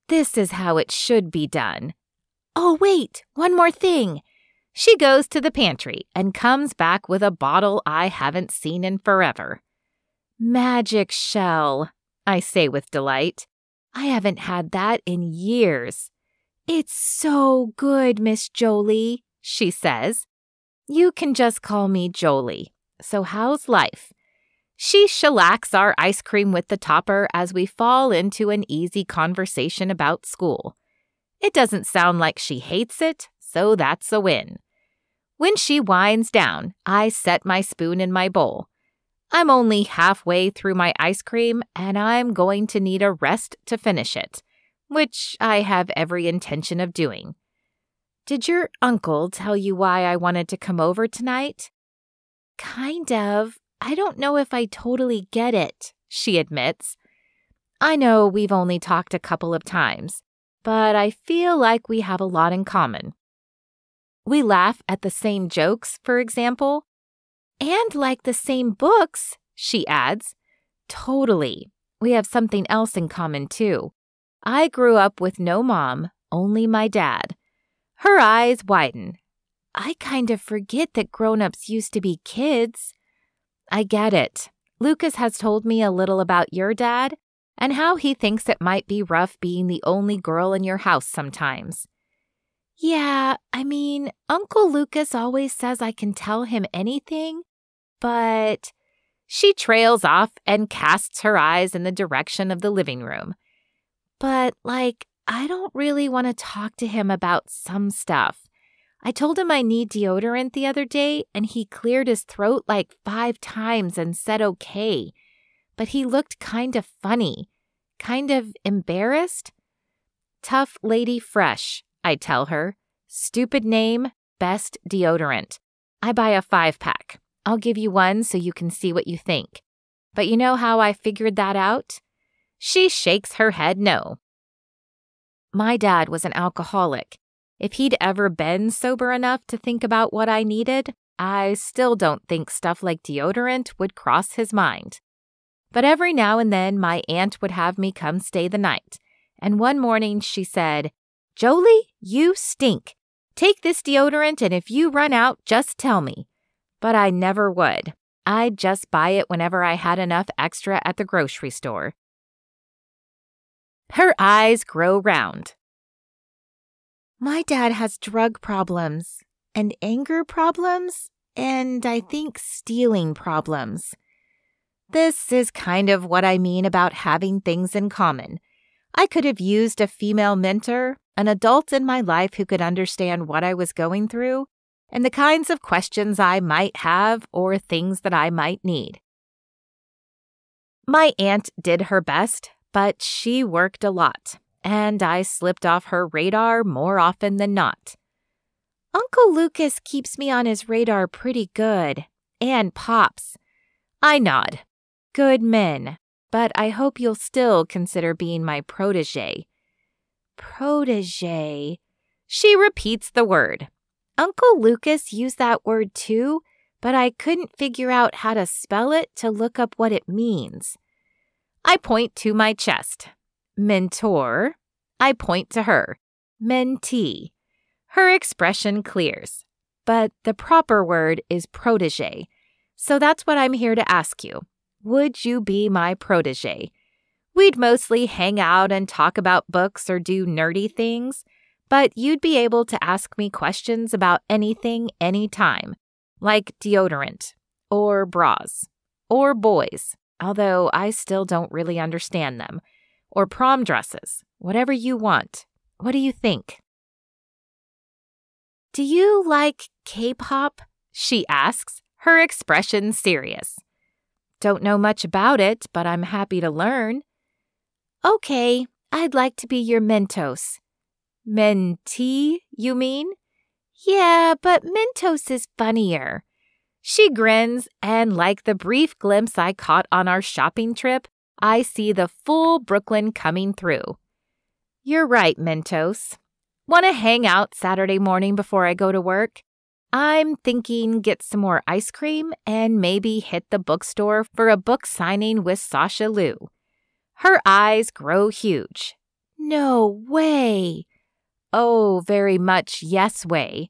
Speaker 1: This is how it should be done. Oh, wait, one more thing. She goes to the pantry and comes back with a bottle I haven't seen in forever. Magic shell, I say with delight. I haven't had that in years. It's so good, Miss Jolie, she says. You can just call me Jolie. So how's life? She shellacks our ice cream with the topper as we fall into an easy conversation about school. It doesn't sound like she hates it, so that's a win. When she winds down, I set my spoon in my bowl. I'm only halfway through my ice cream, and I'm going to need a rest to finish it, which I have every intention of doing. Did your uncle tell you why I wanted to come over tonight? Kind of. I don't know if I totally get it, she admits. I know we've only talked a couple of times, but I feel like we have a lot in common. We laugh at the same jokes, for example. And like the same books, she adds. Totally. We have something else in common, too. I grew up with no mom, only my dad. Her eyes widen. I kind of forget that grown-ups used to be kids. I get it. Lucas has told me a little about your dad and how he thinks it might be rough being the only girl in your house sometimes. Yeah, I mean, Uncle Lucas always says I can tell him anything, but... She trails off and casts her eyes in the direction of the living room. But, I don't really want to talk to him about some stuff. I told him I need deodorant the other day, and he cleared his throat 5 times and said okay. But he looked kind of funny, kind of embarrassed. Tough Lady Fresh, I tell her. Stupid name, best deodorant. I buy a 5-pack. I'll give you one so you can see what you think. But you know how I figured that out? She shakes her head no. My dad was an alcoholic. If he'd ever been sober enough to think about what I needed, I still don't think stuff like deodorant would cross his mind. But every now and then my aunt would have me come stay the night. And one morning she said, "Jolie, you stink. Take this deodorant and if you run out, just tell me." But I never would. I'd just buy it whenever I had enough extra at the grocery store. Her eyes grow round. My dad has drug problems and anger problems and I think stealing problems. This is kind of what I mean about having things in common. I could have used a female mentor, an adult in my life who could understand what I was going through and the kinds of questions I might have or things that I might need. My aunt did her best, but she worked a lot, and I slipped off her radar more often than not. Uncle Lucas keeps me on his radar pretty good, and Pops. I nod. Good men, but I hope you'll still consider being my protégé. Protégé. She repeats the word. Uncle Lucas used that word too, but I couldn't figure out how to spell it to look up what it means. I point to my chest. Mentor. I point to her. Mentee. Her expression clears. But the proper word is protégé. So that's what I'm here to ask you. Would you be my protégé? We'd mostly hang out and talk about books or do nerdy things, but you'd be able to ask me questions about anything, anytime, like deodorant, or bras, or boys, although I still don't really understand them, or prom dresses, whatever you want. What do you think? Do you like K-pop? She asks, her expression serious. Don't know much about it, but I'm happy to learn. Okay, I'd like to be your Mentos. Mentee, you mean? Yeah, but Mentos is funnier. She grins, and like the brief glimpse I caught on our shopping trip, I see the full Brooklyn coming through. You're right, Mentos. Want to hang out Saturday morning before I go to work? I'm thinking get some more ice cream and maybe hit the bookstore for a book signing with Sasha Liu. Her eyes grow huge. No way. Oh, very much yes way.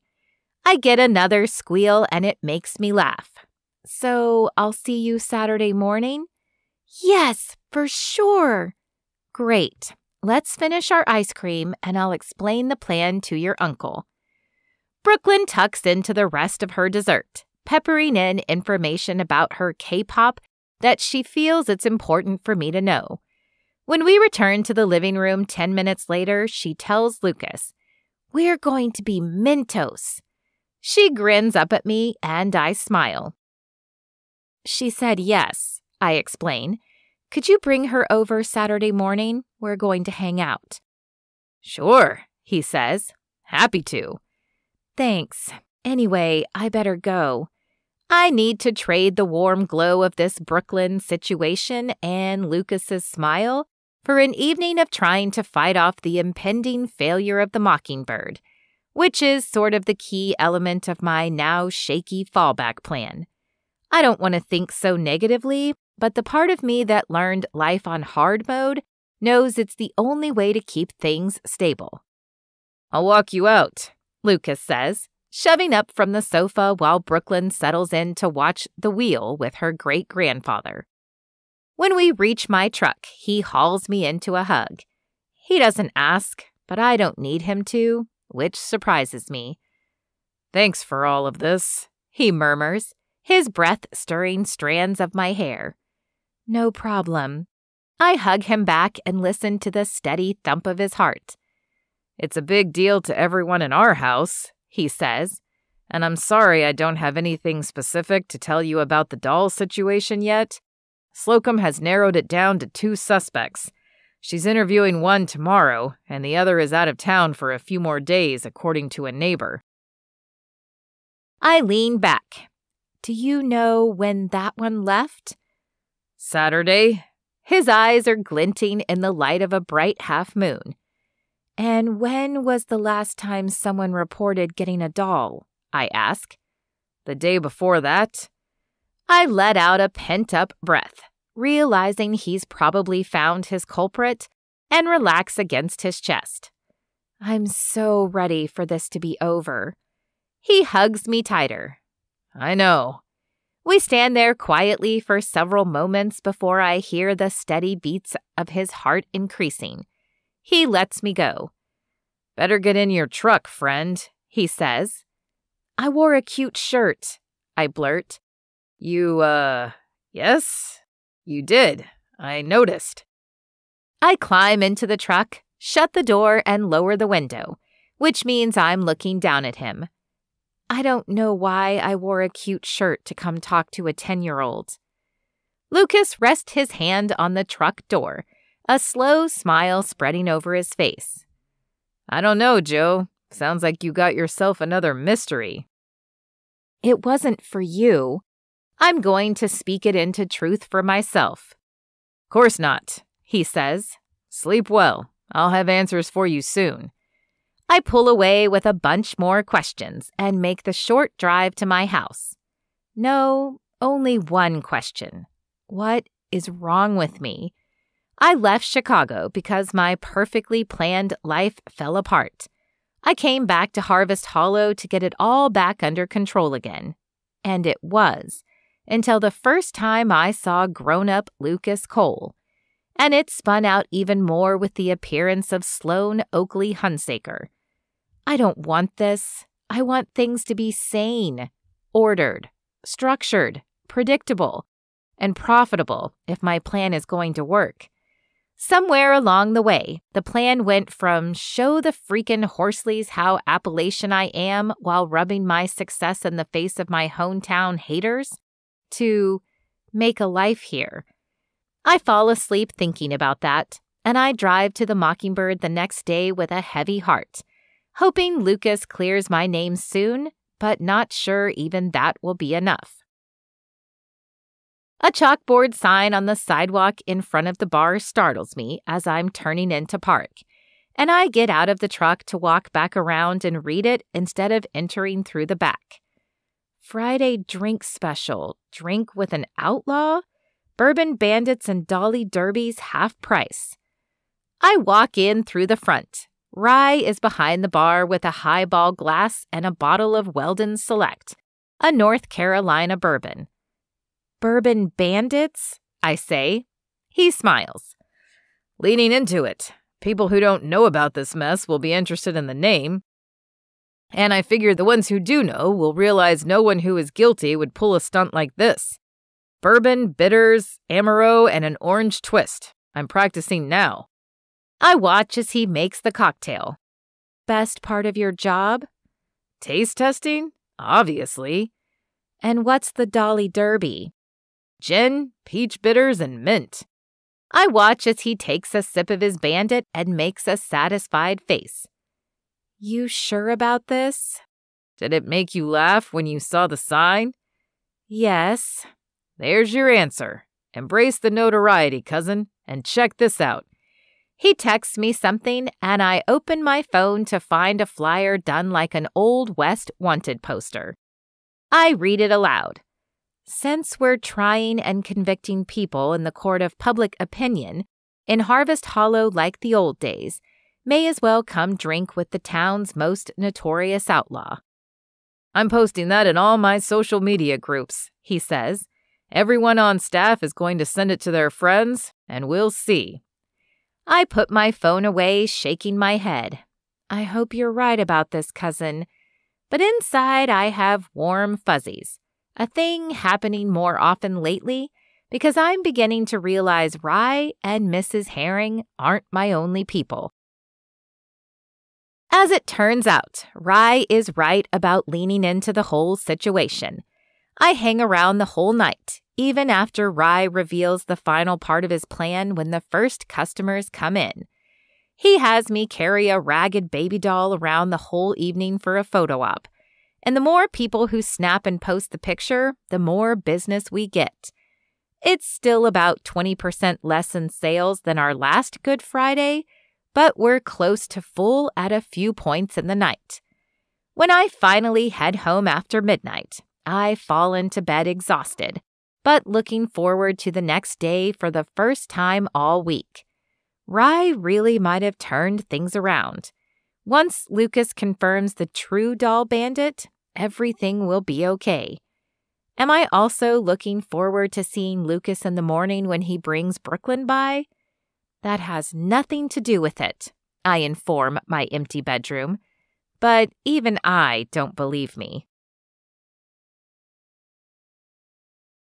Speaker 1: I get another squeal and it makes me laugh. So I'll see you Saturday morning? Yes, for sure. Great. Let's finish our ice cream and I'll explain the plan to your uncle. Brooklyn tucks into the rest of her dessert, peppering in information about her K-pop that she feels it's important for me to know. When we return to the living room 10 minutes later, she tells Lucas, "We're going to be Mentos." She grins up at me and I smile. She said yes, I explain. Could you bring her over Saturday morning? We're going to hang out. Sure, he says. Happy to. Thanks. Anyway, I better go. I need to trade the warm glow of this Brooklyn situation and Lucas's smile for an evening of trying to fight off the impending failure of the Mockingbird, which is sort of the key element of my now shaky fallback plan. I don't want to think so negatively, but the part of me that learned life on hard mode knows it's the only way to keep things stable. I'll walk you out, Lucas says, shoving up from the sofa while Brooklyn settles in to watch The Wheel with her great-grandfather. When we reach my truck, he hauls me into a hug. He doesn't ask, but I don't need him to, which surprises me. Thanks for all of this, he murmurs, his breath stirring strands of my hair. No problem. I hug him back and listen to the steady thump of his heart. It's a big deal to everyone in our house, he says, and I'm sorry I don't have anything specific to tell you about the doll situation yet. Slocum has narrowed it down to 2 suspects. She's interviewing one tomorrow, and the other is out of town for a few more days, according to a neighbor. I lean back. Do you know when that one left? Saturday. His eyes are glinting in the light of a bright half moon. And when was the last time someone reported getting a doll? I ask.
Speaker 2: The day before that."
Speaker 1: I let out a pent-up breath, realizing he's probably found his culprit, and relax against his chest. I'm so ready for this to be over. He hugs me tighter.
Speaker 2: "I know."
Speaker 1: We stand there quietly for several moments before I hear the steady beats of his heart increasing. He lets me go.
Speaker 2: "Better get in your truck, friend," he says.
Speaker 1: "I wore a cute shirt," I blurt.
Speaker 2: Yes? You did. I noticed."
Speaker 1: I climb into the truck, shut the door, and lower the window, which means I'm looking down at him. I don't know why I wore a cute shirt to come talk to a 10-year-old. Lucas rests his hand on the truck door, a slow smile spreading over his face.
Speaker 2: "I don't know, Joe. Sounds like you got yourself another mystery."
Speaker 1: It wasn't for you. I'm going to speak it into truth for myself.
Speaker 2: "Course not," he says. "Sleep well. I'll have answers for you soon."
Speaker 1: I pull away with a bunch more questions and make the short drive to my house. No, only one question. What is wrong with me? I left Chicago because my perfectly planned life fell apart. I came back to Harvest Hollow to get it all back under control again. And it was, until the first time I saw grown-up Lucas Cole. And it spun out even more with the appearance of Sloane Oakley Hunsaker. I don't want this. I want things to be sane, ordered, structured, predictable, and profitable if my plan is going to work. Somewhere along the way, the plan went from show the freaking Horsleys how Appalachian I am while rubbing my success in the face of my hometown haters to make a life here. I fall asleep thinking about that, and I drive to the Mockingbird the next day with a heavy heart, hoping Lucas clears my name soon, but not sure even that will be enough. A chalkboard sign on the sidewalk in front of the bar startles me as I'm turning into park, and I get out of the truck to walk back around and read it instead of entering through the back. Friday drink special, drink with an outlaw? Bourbon Bandits and Dolly Derbies half price. I walk in through the front. Rye is behind the bar with a highball glass and a bottle of Weldon Select, a North Carolina bourbon. Bourbon Bandits? I say. He smiles.
Speaker 2: "Leaning into it. People who don't know about this mess will be interested in the name. And I figure the ones who do know will realize no one who is guilty would pull a stunt like this. Bourbon, bitters, Amaro, and an orange twist. I'm practicing now."
Speaker 1: I watch as he makes the cocktail. Best part of your job?
Speaker 2: "Taste testing? Obviously."
Speaker 1: And what's the Dolly Derby?
Speaker 2: "Gin, peach bitters, and mint."
Speaker 1: I watch as he takes a sip of his Bandit and makes a satisfied face. You sure about this?
Speaker 2: "Did it make you laugh when you saw the sign?"
Speaker 1: Yes.
Speaker 2: "There's your answer. Embrace the notoriety, cousin, and check this out."
Speaker 1: He texts me something, and I open my phone to find a flyer done like an Old West wanted poster. I read it aloud. Since we're trying and convicting people in the court of public opinion, in Harvest Hollow like the old days, may as well come drink with the town's most notorious outlaw.
Speaker 2: "I'm posting that in all my social media groups," he says. "Everyone on staff is going to send it to their friends, and we'll see."
Speaker 1: I put my phone away, shaking my head. I hope you're right about this, cousin. But inside I have warm fuzzies, a thing happening more often lately because I'm beginning to realize Rye and Mrs. Herring aren't my only people. As it turns out, Rye is right about leaning into the whole situation. I hang around the whole night, even after Rye reveals the final part of his plan when the first customers come in. He has me carry a ragged baby doll around the whole evening for a photo op. And the more people who snap and post the picture, the more business we get. It's still about 20% less in sales than our last Good Friday, but we're close to full at a few points in the night. When I finally head home after midnight, I fall into bed exhausted, but looking forward to the next day for the first time all week. Rye really might have turned things around. Once Lucas confirms the true doll bandit, everything will be okay. Am I also looking forward to seeing Lucas in the morning when he brings Brooklyn by? That has nothing to do with it, I inform my empty bedroom. But even I don't believe me.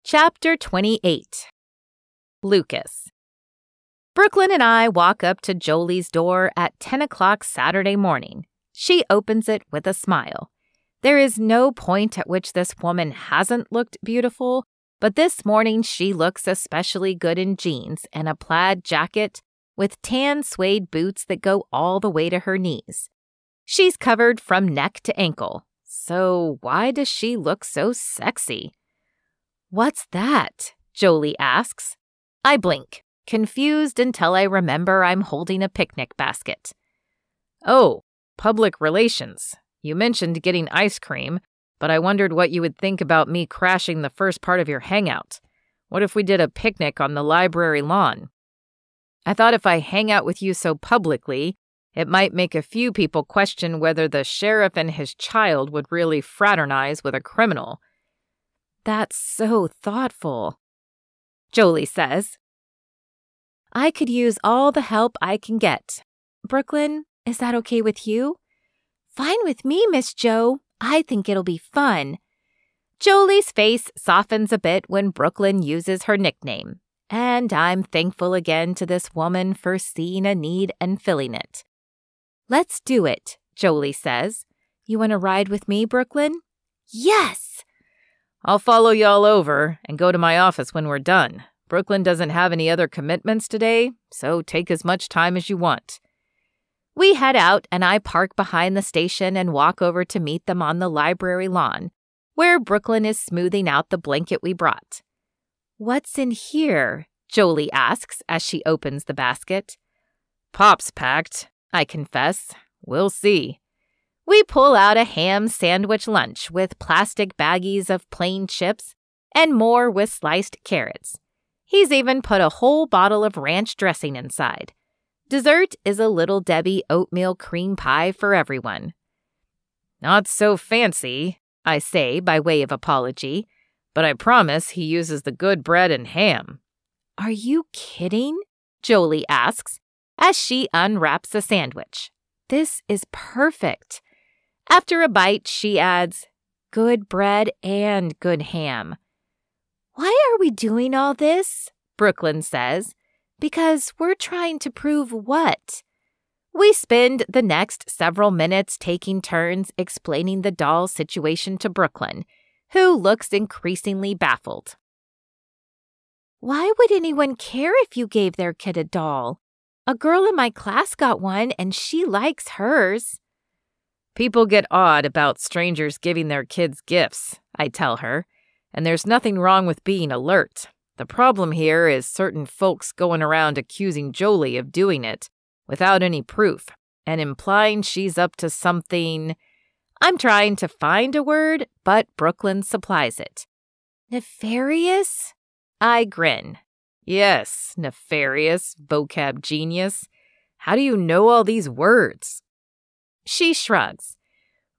Speaker 1: Chapter 28. Lucas. Brooklyn and I walk up to Jolie's door at 10 o'clock Saturday morning. She opens it with a smile. There is no point at which this woman hasn't looked beautiful, but this morning she looks especially good in jeans and a plaid jacket with tan suede boots that go all the way to her knees. She's covered from neck to ankle, so why does she look so sexy? "What's that?" Jolie asks. I blink, confused until I remember I'm holding a picnic basket.
Speaker 2: "Oh, public relations. You mentioned getting ice cream, but I wondered what you would think about me crashing the first part of your hangout. What if we did a picnic on the library lawn? I thought if I hang out with you so publicly, it might make a few people question whether the sheriff and his child would really fraternize with a criminal."
Speaker 1: "That's so thoughtful," Jolie says. "I could use all the help I can get. Brooklyn, is that okay with you?" "Fine with me, Miss Jo. I think it'll be fun." Jolie's face softens a bit when Brooklyn uses her nickname, and I'm thankful again to this woman for seeing a need and filling it. "Let's do it," Jolie says. "You want to ride with me, Brooklyn?" "Yes!"
Speaker 2: "I'll follow y'all over and go to my office when we're done. Brooklyn doesn't have any other commitments today, so take as much time as you want." We head out and I park behind the station and walk over to meet them on the library lawn, where Brooklyn is smoothing out the blanket we brought. "What's in here?" Jolie asks as she opens the basket. "Pop's packed," I confess. "We'll see."
Speaker 1: We pull out a ham sandwich lunch with plastic baggies of plain chips and more with sliced carrots. He's even put a whole bottle of ranch dressing inside. Dessert is a Little Debbie oatmeal cream pie for everyone.
Speaker 2: "Not so fancy," I say by way of apology, "but I promise he uses the good bread and ham."
Speaker 1: "Are you kidding?" Jolie asks as she unwraps a sandwich. "This is perfect." After a bite, she adds, "Good bread and good ham." "Why are we doing all this?" Brooklyn says. "Because we're trying to prove what?" We spend the next several minutes taking turns explaining the doll situation to Brooklyn, who looks increasingly baffled. "Why would anyone care if you gave their kid a doll? A girl in my class got one and she likes hers."
Speaker 2: "People get odd about strangers giving their kids gifts," I tell her, "and there's nothing wrong with being alert. The problem here is certain folks going around accusing Jolie of doing it without any proof and implying she's up to something." I'm trying to find a word, but Brooklyn supplies it. "Nefarious?" I grin. "Yes, nefarious, vocab genius. How do you know all these words?"
Speaker 1: She shrugs.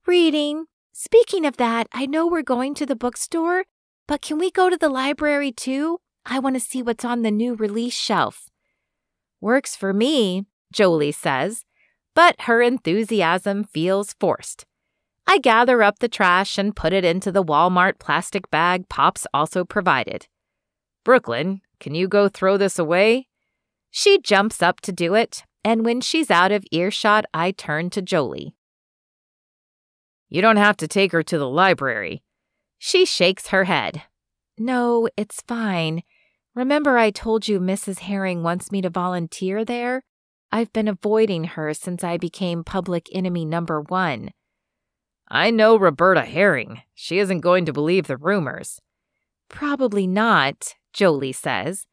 Speaker 1: "Reading. Speaking of that, I know we're going to the bookstore, but can we go to the library too? I want to see what's on the new release shelf." "Works for me," Jolie says, but her enthusiasm feels forced. I gather up the trash and put it into the Walmart plastic bag Pops also provided.
Speaker 2: "Brooklyn, can you go throw this away?"
Speaker 1: She jumps up to do it, and when she's out of earshot, I turn to Jolie.
Speaker 2: "You don't have to take her to the library."
Speaker 1: She shakes her head. "No, it's fine. Remember I told you Mrs. Herring wants me to volunteer there? I've been avoiding her since I became public enemy number 1.
Speaker 2: "I know Roberta Herring. She isn't going to believe the rumors."
Speaker 1: "Probably not," Jolie says,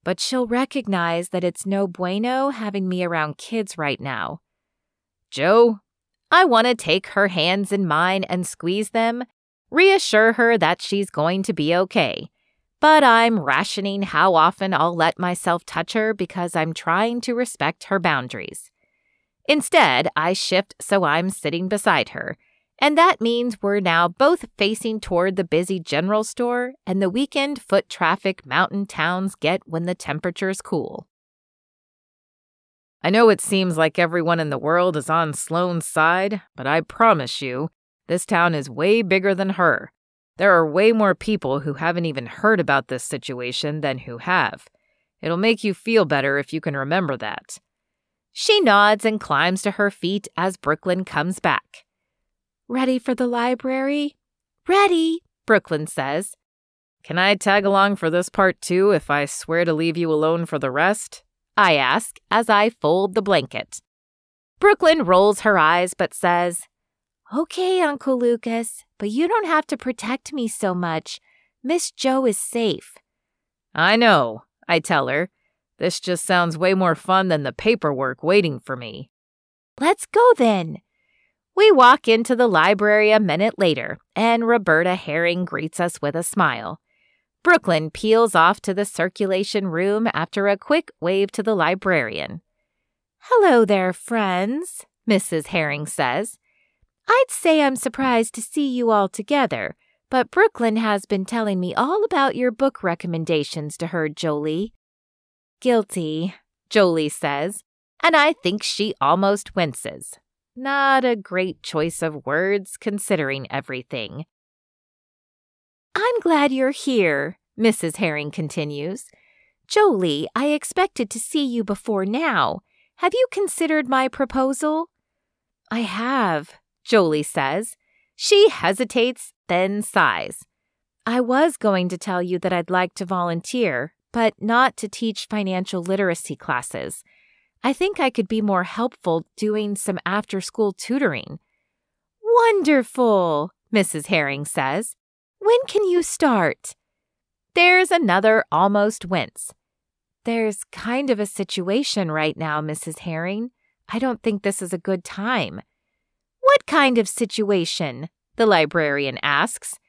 Speaker 1: "but she'll recognize that it's no bueno having me around kids right now."
Speaker 2: "Jo?"
Speaker 1: I want to take her hands in mine and squeeze them, reassure her that she's going to be okay. But I'm rationing how often I'll let myself touch her because I'm trying to respect her boundaries. Instead, I shift so I'm sitting beside her, and that means we're now both facing toward the busy general store and the weekend foot traffic mountain towns get when the temperature's cool.
Speaker 2: I know it seems like everyone in the world is on Sloane's side, but I promise you, this town is way bigger than her. There are way more people who haven't even heard about this situation than who have. It'll make you feel better if you can remember that.
Speaker 1: She nods and climbs to her feet as Brooklyn comes back. Ready for the library? Ready, Brooklyn says.
Speaker 2: Can I tag along for this part too if I swear to leave you alone for the rest?
Speaker 1: I ask as I fold the blanket. Brooklyn rolls her eyes but says, Okay, Uncle Lucas, but you don't have to protect me so much. Miss Jo is safe.
Speaker 2: I know, I tell her. This just sounds way more fun than the paperwork waiting for me.
Speaker 1: Let's go then. We walk into the library a minute later, and Roberta Herring greets us with a smile. Brooklyn peels off to the circulation room after a quick wave to the librarian. Hello there, friends, Mrs. Herring says. I'd say I'm surprised to see you all together, but Brooklyn has been telling me all about your book recommendations to her, Jolie. Guilty, Jolie says, and I think she almost winces. Not a great choice of words considering everything. I'm glad you're here, Mrs. Herring continues. Jolie, I expected to see you before now. Have you considered my proposal? I have, Jolie says. She hesitates, then sighs. I was going to tell you that I'd like to volunteer, but not to teach financial literacy classes. I think I could be more helpful doing some after-school tutoring. Wonderful, Mrs. Herring says. When can you start? There's another almost wince. There's kind of a situation right now, Mrs. Herring. I don't think this is a good time. What kind of situation? The librarian asks.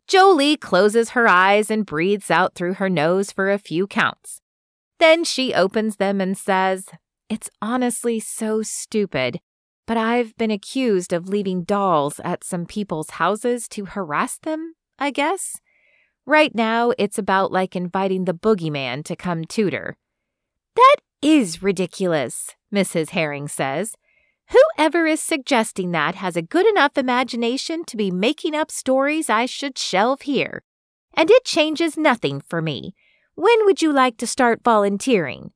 Speaker 1: Jolie closes her eyes and breathes out through her nose for a few counts. Then she opens them and says, It's honestly so stupid, but I've been accused of leaving dolls at some people's houses to harass them, I guess. Right now, it's about like inviting the boogeyman to come tutor. That is ridiculous, Mrs. Herring says. Whoever is suggesting that has a good enough imagination to be making up stories I should shelve here. And it changes nothing for me. When would you like to start volunteering?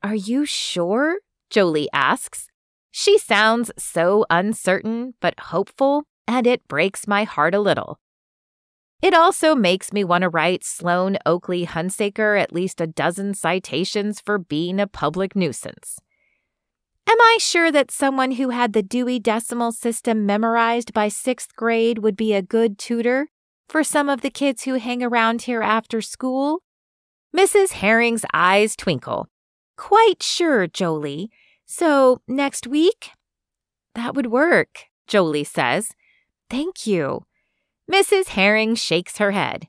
Speaker 1: Are you sure? Jolie asks. She sounds so uncertain but hopeful, and it breaks my heart a little. It also makes me want to write Sloane Oakley Hunsaker at least a dozen citations for being a public nuisance. Am I sure that someone who had the Dewey Decimal System memorized by 6th grade would be a good tutor for some of the kids who hang around here after school? Mrs. Herring's eyes twinkle. Quite sure, Jolie. So, next week? That would work, Jolie says. Thank you. Mrs. Herring shakes her head.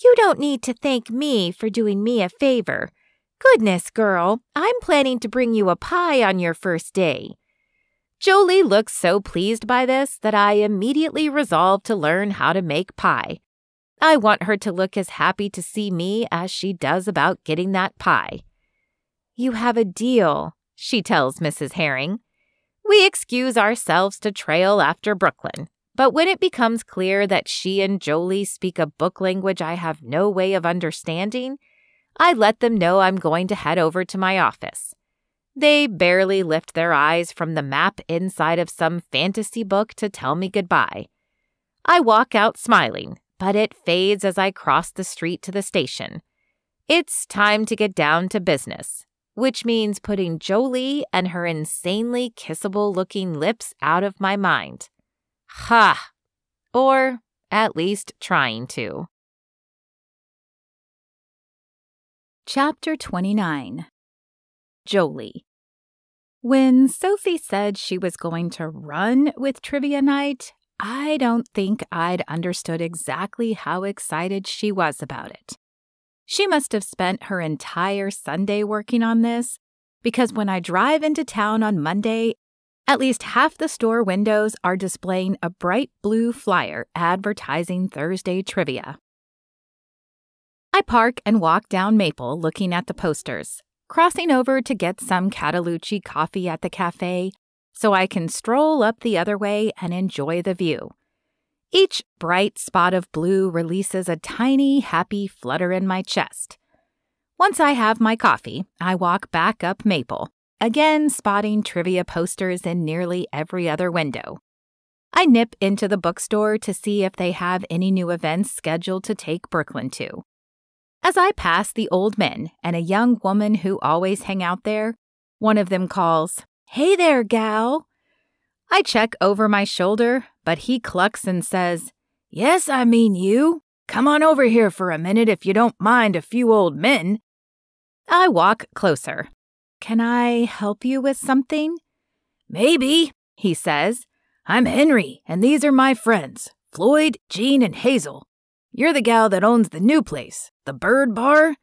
Speaker 1: You don't need to thank me for doing me a favor. Goodness, girl, I'm planning to bring you a pie on your first day. Jolie looks so pleased by this that I immediately resolve to learn how to make pie. I want her to look as happy to see me as she does about getting that pie. You have a deal, she tells Mrs. Herring. We excuse ourselves to trail after Brooklyn, but when it becomes clear that she and Jolie speak a book language I have no way of understanding, I let them know I'm going to head over to my office. They barely lift their eyes from the map inside of some fantasy book to tell me goodbye. I walk out smiling, but it fades as I cross the street to the station. It's time to get down to business, which means putting Jolie and her insanely kissable-looking lips out of my mind. Ha! Or at least trying to. Chapter 29. Jolie. When Sophie said she was going to run with trivia night, I don't think I'd understood exactly how excited she was about it. She must have spent her entire Sunday working on this, because when I drive into town on Monday, at least half the store windows are displaying a bright blue flyer advertising Thursday trivia. I park and walk down Maple looking at the posters, crossing over to get some Catalucci coffee at the cafe so I can stroll up the other way and enjoy the view. Each bright spot of blue releases a tiny, happy flutter in my chest. Once I have my coffee, I walk back up Maple, again spotting trivia posters in nearly every other window. I nip into the bookstore to see if they have any new events scheduled to take Brooklyn to. As I pass the old men and a young woman who always hang out there, one of them calls, "Hey there, gal." I check over my shoulder, but he clucks and says, "Yes, I mean you. Come on over here for a minute if you don't mind a few old men." I walk closer. "Can I help you with something?" "Maybe," he says. "I'm Henry, and these are my friends, Floyd, Jean, and Hazel. You're the gal that owns the new place, the Bird Bar?"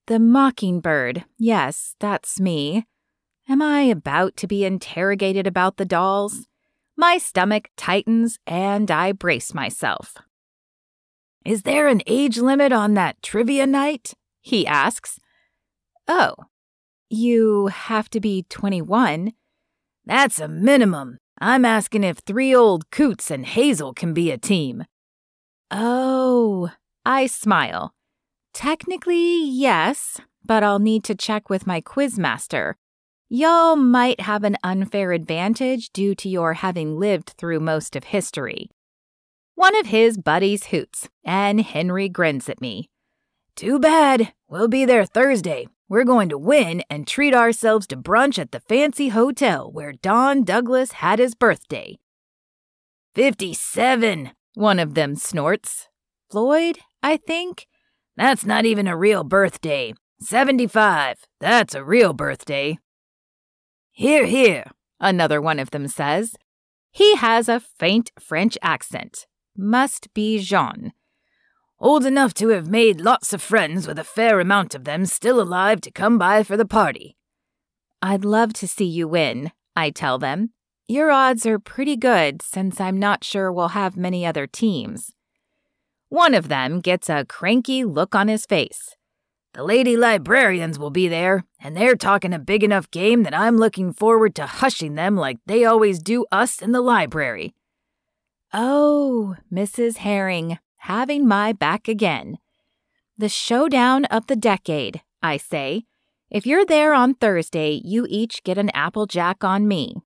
Speaker 1: "The Mockingbird. Yes, that's me." Am I about to be interrogated about the dolls? My stomach tightens and I brace myself. "Is there an age limit on that trivia night?" he asks. "Oh, you have to be 21. "That's a minimum. I'm asking if 3 old coots and Hazel can be a team." "Oh," I smile. "Technically, yes, but I'll need to check with my quizmaster. Y'all might have an unfair advantage due to your having lived through most of history." One of his buddies hoots, and Henry grins at me. "Too bad. We'll be there Thursday. We're going to win and treat ourselves to brunch at the fancy hotel where Don Douglas had his birthday." 57, one of them snorts. "Floyd, I think?" "That's not even a real birthday. 75, that's a real birthday." "Hear, hear," another one of them says. He has a faint French accent. Must be Jean. "Old enough to have made lots of friends with a fair amount of them still alive to come by for the party." "I'd love to see you win," I tell them. "Your odds are pretty good since I'm not sure we'll have many other teams." One of them gets a cranky look on his face. "The lady librarians will be there, and they're talking a big enough game that I'm looking forward to hushing them like they always do us in the library." Oh, Mrs. Herring, having my back again. "The showdown of the decade," I say. "If you're there on Thursday, you each get an Applejack on me."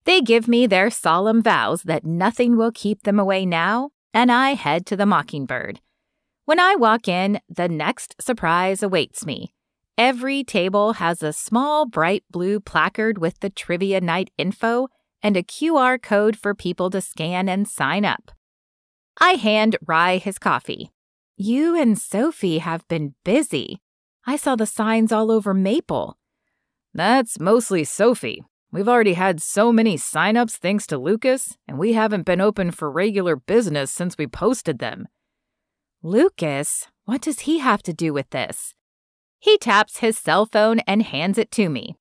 Speaker 1: They give me their solemn vows that nothing will keep them away now, and I head to the Mockingbird. When I walk in, the next surprise awaits me. Every table has a small bright blue placard with the trivia night info and a QR code for people to scan and sign up. I hand Rye his coffee. "You and Sophie have been busy. I saw the signs all over Maple." "That's mostly Sophie. We've already had so many sign-ups thanks to Lucas, and we haven't been open for regular business since we posted them." "Lucas? What does he have to do with this?" He taps his cell phone and hands it to me.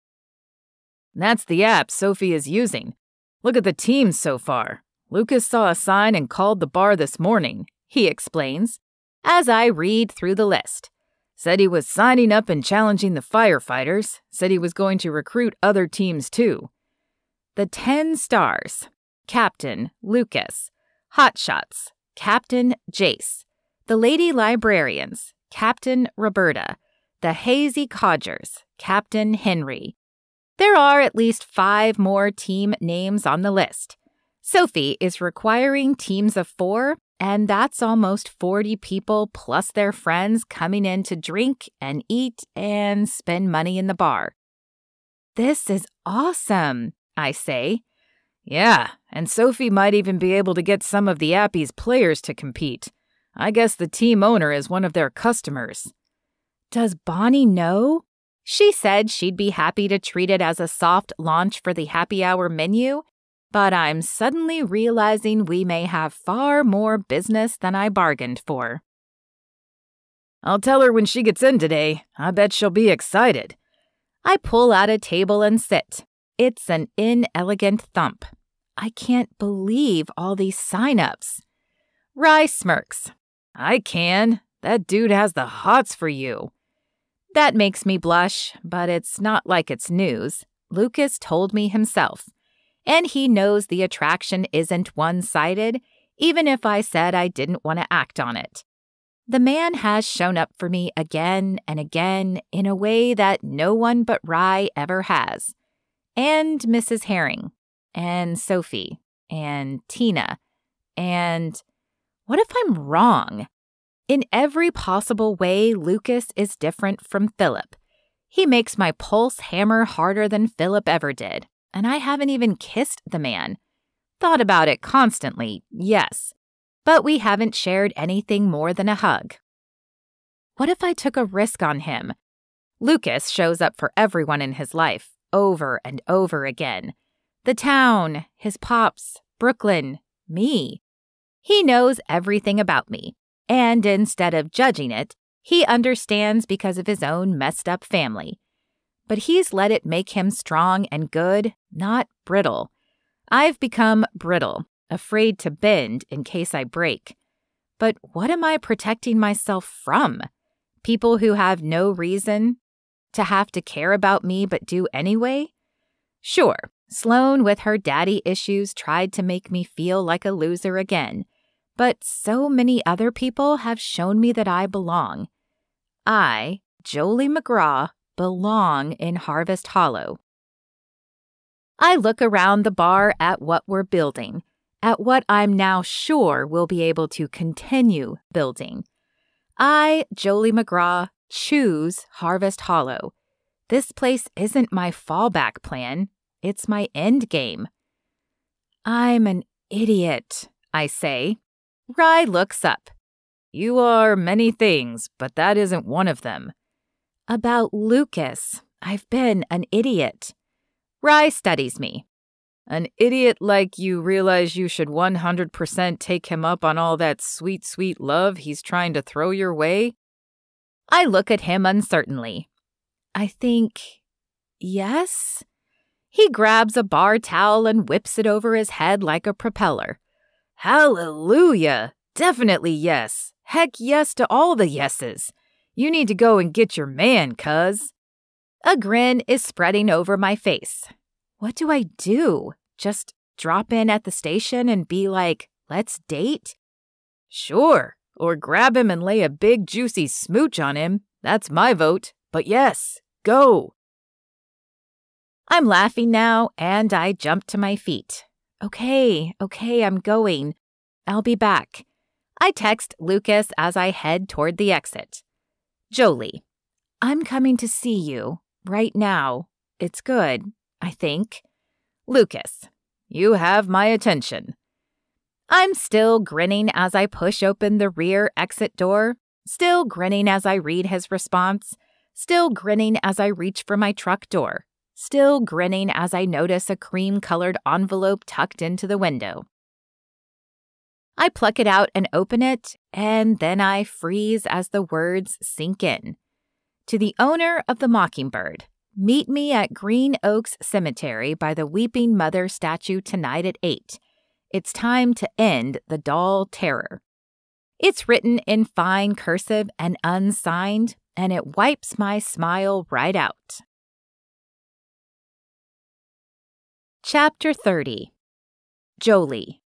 Speaker 1: "That's the app Sophie is using. Look at the teams so far. Lucas saw a sign and called the bar this morning," he explains, as I read through the list. "Said he was signing up and challenging the firefighters. Said he was going to recruit other teams too." The 10 stars. Captain Lucas. Hotshots. Captain Jace. The Lady Librarians, Captain Roberta. The Hazy Codgers, Captain Henry. There are at least 5 more team names on the list. Sophie is requiring teams of 4, and that's almost 40 people plus their friends coming in to drink and eat and spend money in the bar. "This is awesome," I say. "Yeah, and Sophie might even be able to get some of the Appy's players to compete. I guess the team owner is one of their customers." "Does Bonnie know?" She said she'd be happy to treat it as a soft launch for the happy hour menu, but I'm suddenly realizing we may have far more business than I bargained for.
Speaker 2: I'll tell her when she gets in today. I bet she'll be excited.
Speaker 1: I pull out a table and sit. It's an inelegant thump. I can't believe all these sign-ups. Rye smirks.
Speaker 2: I can. That dude has the hots for you.
Speaker 1: That makes me blush, but it's not like it's news. Lucas told me himself. And he knows the attraction isn't one-sided, even if I said I didn't want to act on it. The man has shown up for me again and again in a way that no one but Rye ever has. And Mrs. Herring, and Sophie, and Tina, and what if I'm wrong? In every possible way, Lucas is different from Philip. He makes my pulse hammer harder than Philip ever did, and I haven't even kissed the man. Thought about it constantly, yes, but we haven't shared anything more than a hug. What if I took a risk on him? Lucas shows up for everyone in his life, over and over again. The town, his pops, Brooklyn, me. He knows everything about me, and instead of judging it, he understands because of his own messed up family. But he's let it make him strong and good, not brittle. I've become brittle, afraid to bend in case I break. But what am I protecting myself from? People who have no reason to have to care about me but do anyway? Sure, Sloane with her daddy issues tried to make me feel like a loser again, but so many other people have shown me that I belong. I, Jolie McGraw, belong in Harvest Hollow. I look around the bar at what we're building, at what I'm now sure we'll be able to continue building. I, Jolie McGraw, choose Harvest Hollow. This place isn't my fallback plan. It's my end game. I'm an idiot, I say. Rye looks up.
Speaker 2: You are many things, but that isn't one of them.
Speaker 1: About Lucas, I've been an idiot. Rye studies me.
Speaker 2: An idiot like you realize you should 100% take him up on all that sweet, sweet love he's trying to throw your way?
Speaker 1: I look at him uncertainly. I think, yes? He grabs a bar towel and whips it over his head like a propeller.
Speaker 2: Hallelujah! Definitely yes. Heck yes to all the yeses. You need to go and get your man, cuz.
Speaker 1: A grin is spreading over my face. What do I do? Just drop in at the station and be like, let's date?
Speaker 2: Sure. Or grab him and lay a big juicy smooch on him. That's my vote. But yes, go.
Speaker 1: I'm laughing now, and I jump to my feet. Okay, I'm going. I'll be back. I text Lucas as I head toward the exit. Jolie, I'm coming to see you. Right now. It's good, I think.
Speaker 2: Lucas, you have my attention.
Speaker 1: I'm still grinning as I push open the rear exit door, still grinning as I read his response, still grinning as I reach for my truck door, still grinning as I notice a cream-colored envelope tucked into the window. I pluck it out and open it, and then I freeze as the words sink in. To the owner of the Mockingbird, meet me at Green Oaks Cemetery by the Weeping Mother statue tonight at 8. It's time to end the doll terror. It's written in fine cursive and unsigned, and it wipes my smile right out. Chapter 30. Jolie.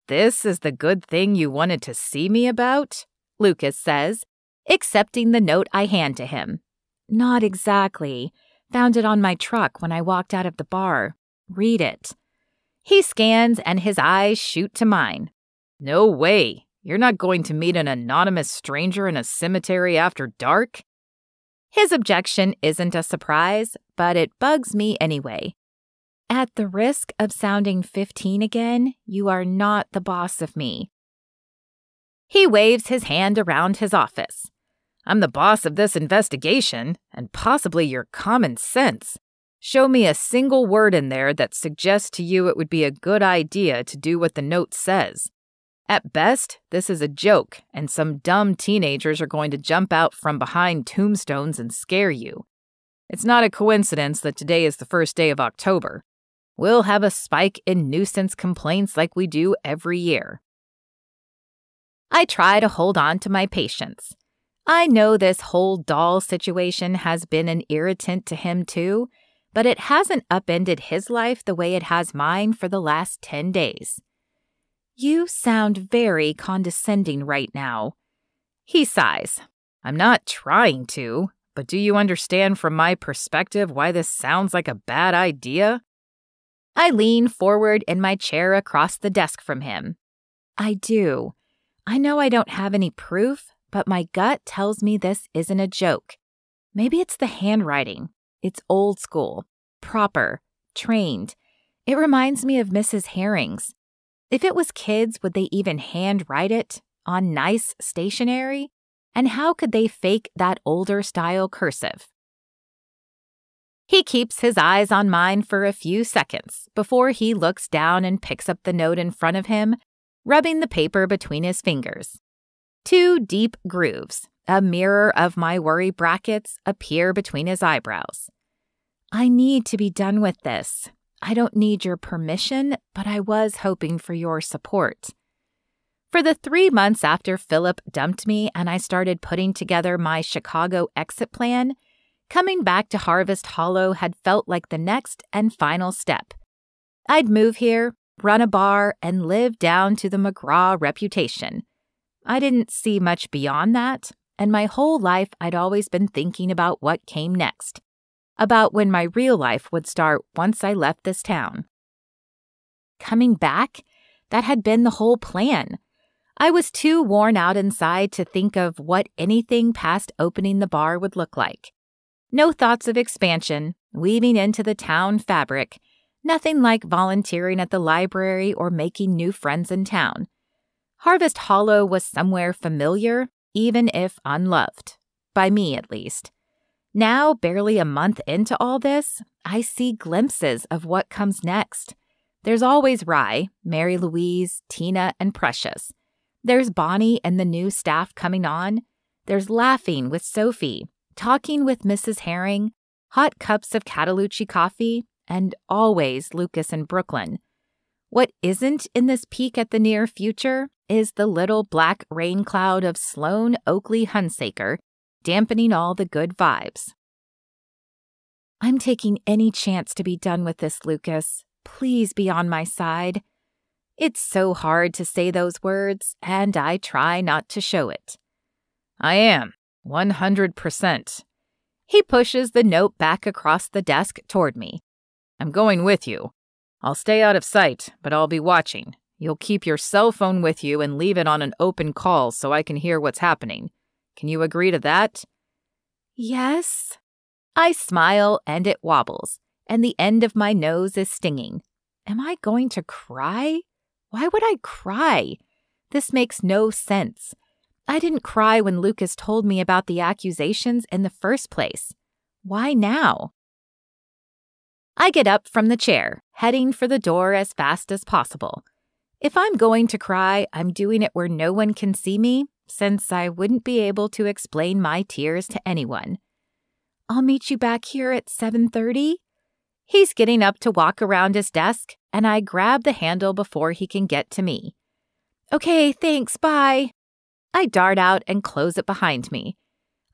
Speaker 2: This is the good thing you wanted to see me about?
Speaker 1: Lucas says, accepting the note I hand to him. Not exactly. Found it on my truck when I walked out of the bar. Read it. He scans and his eyes shoot to mine.
Speaker 2: No way. You're not going to meet an anonymous stranger in a cemetery after dark?
Speaker 1: His objection isn't a surprise, but it bugs me anyway. At the risk of sounding 15 again, you are not the boss of me. He waves his hand around his office.
Speaker 2: I'm the boss of this investigation, and possibly your common sense. Show me a single word in there that suggests to you it would be a good idea to do what the note says. At best, this is a joke, and some dumb teenagers are going to jump out from behind tombstones and scare you. It's not a coincidence that today is the first day of October. We'll have a spike in nuisance complaints like we do every year.
Speaker 1: I try to hold on to my patience. I know this whole doll situation has been an irritant to him too, but it hasn't upended his life the way it has mine for the last 10 days. You sound very condescending right now. He sighs.
Speaker 2: I'm not trying to, but do you understand from my perspective why this sounds like a bad idea?
Speaker 1: I lean forward in my chair across the desk from him. I do. I know I don't have any proof, but my gut tells me this isn't a joke. Maybe it's the handwriting. It's old school, proper, trained. It reminds me of Mrs. Herring's. If it was kids, would they even handwrite it on nice stationery? And how could they fake that older style cursive? He keeps his eyes on mine for a few seconds before he looks down and picks up the note in front of him, rubbing the paper between his fingers. 2 deep grooves, a mirror of my worry brackets, appear between his eyebrows. I need to be done with this. I don't need your permission, but I was hoping for your support. For the 3 months after Philip dumped me and I started putting together my Chicago exit plan, coming back to Harvest Hollow had felt like the next and final step. I'd move here, run a bar, and live down to the McGraw reputation. I didn't see much beyond that, and my whole life I'd always been thinking about what came next, about when my real life would start once I left this town. Coming back? That had been the whole plan. I was too worn out inside to think of what anything past opening the bar would look like. No thoughts of expansion, weaving into the town fabric, nothing like volunteering at the library or making new friends in town. Harvest Hollow was somewhere familiar, even if unloved. By me, at least. Now, barely a month into all this, I see glimpses of what comes next. There's always Rye, Mary Louise, Tina, and Precious. There's Bonnie and the new staff coming on. There's laughing with Sophie, talking with Mrs. Herring, hot cups of Catalucci coffee, and always Lucas and Brooklyn. What isn't in this peek at the near future is the little black rain cloud of Sloane Oakley Hunsaker, dampening all the good vibes. I'm taking any chance to be done with this, Lucas. Please be on my side. It's so hard to say those words, and I try not to show it.
Speaker 2: I am, 100%.
Speaker 1: He pushes the note back across the desk toward me.
Speaker 2: I'm going with you. I'll stay out of sight, but I'll be watching. You'll keep your cell phone with you and leave it on an open call so I can hear what's happening. Can you agree to that?
Speaker 1: Yes. I smile and it wobbles, and the end of my nose is stinging. Am I going to cry? Why would I cry? This makes no sense. I didn't cry when Lucas told me about the accusations in the first place. Why now? I get up from the chair, heading for the door as fast as possible. If I'm going to cry, I'm doing it where no one can see me, since I wouldn't be able to explain my tears to anyone. I'll meet you back here at 7:30. He's getting up to walk around his desk, and I grab the handle before he can get to me. Okay, thanks, bye. I dart out and close it behind me.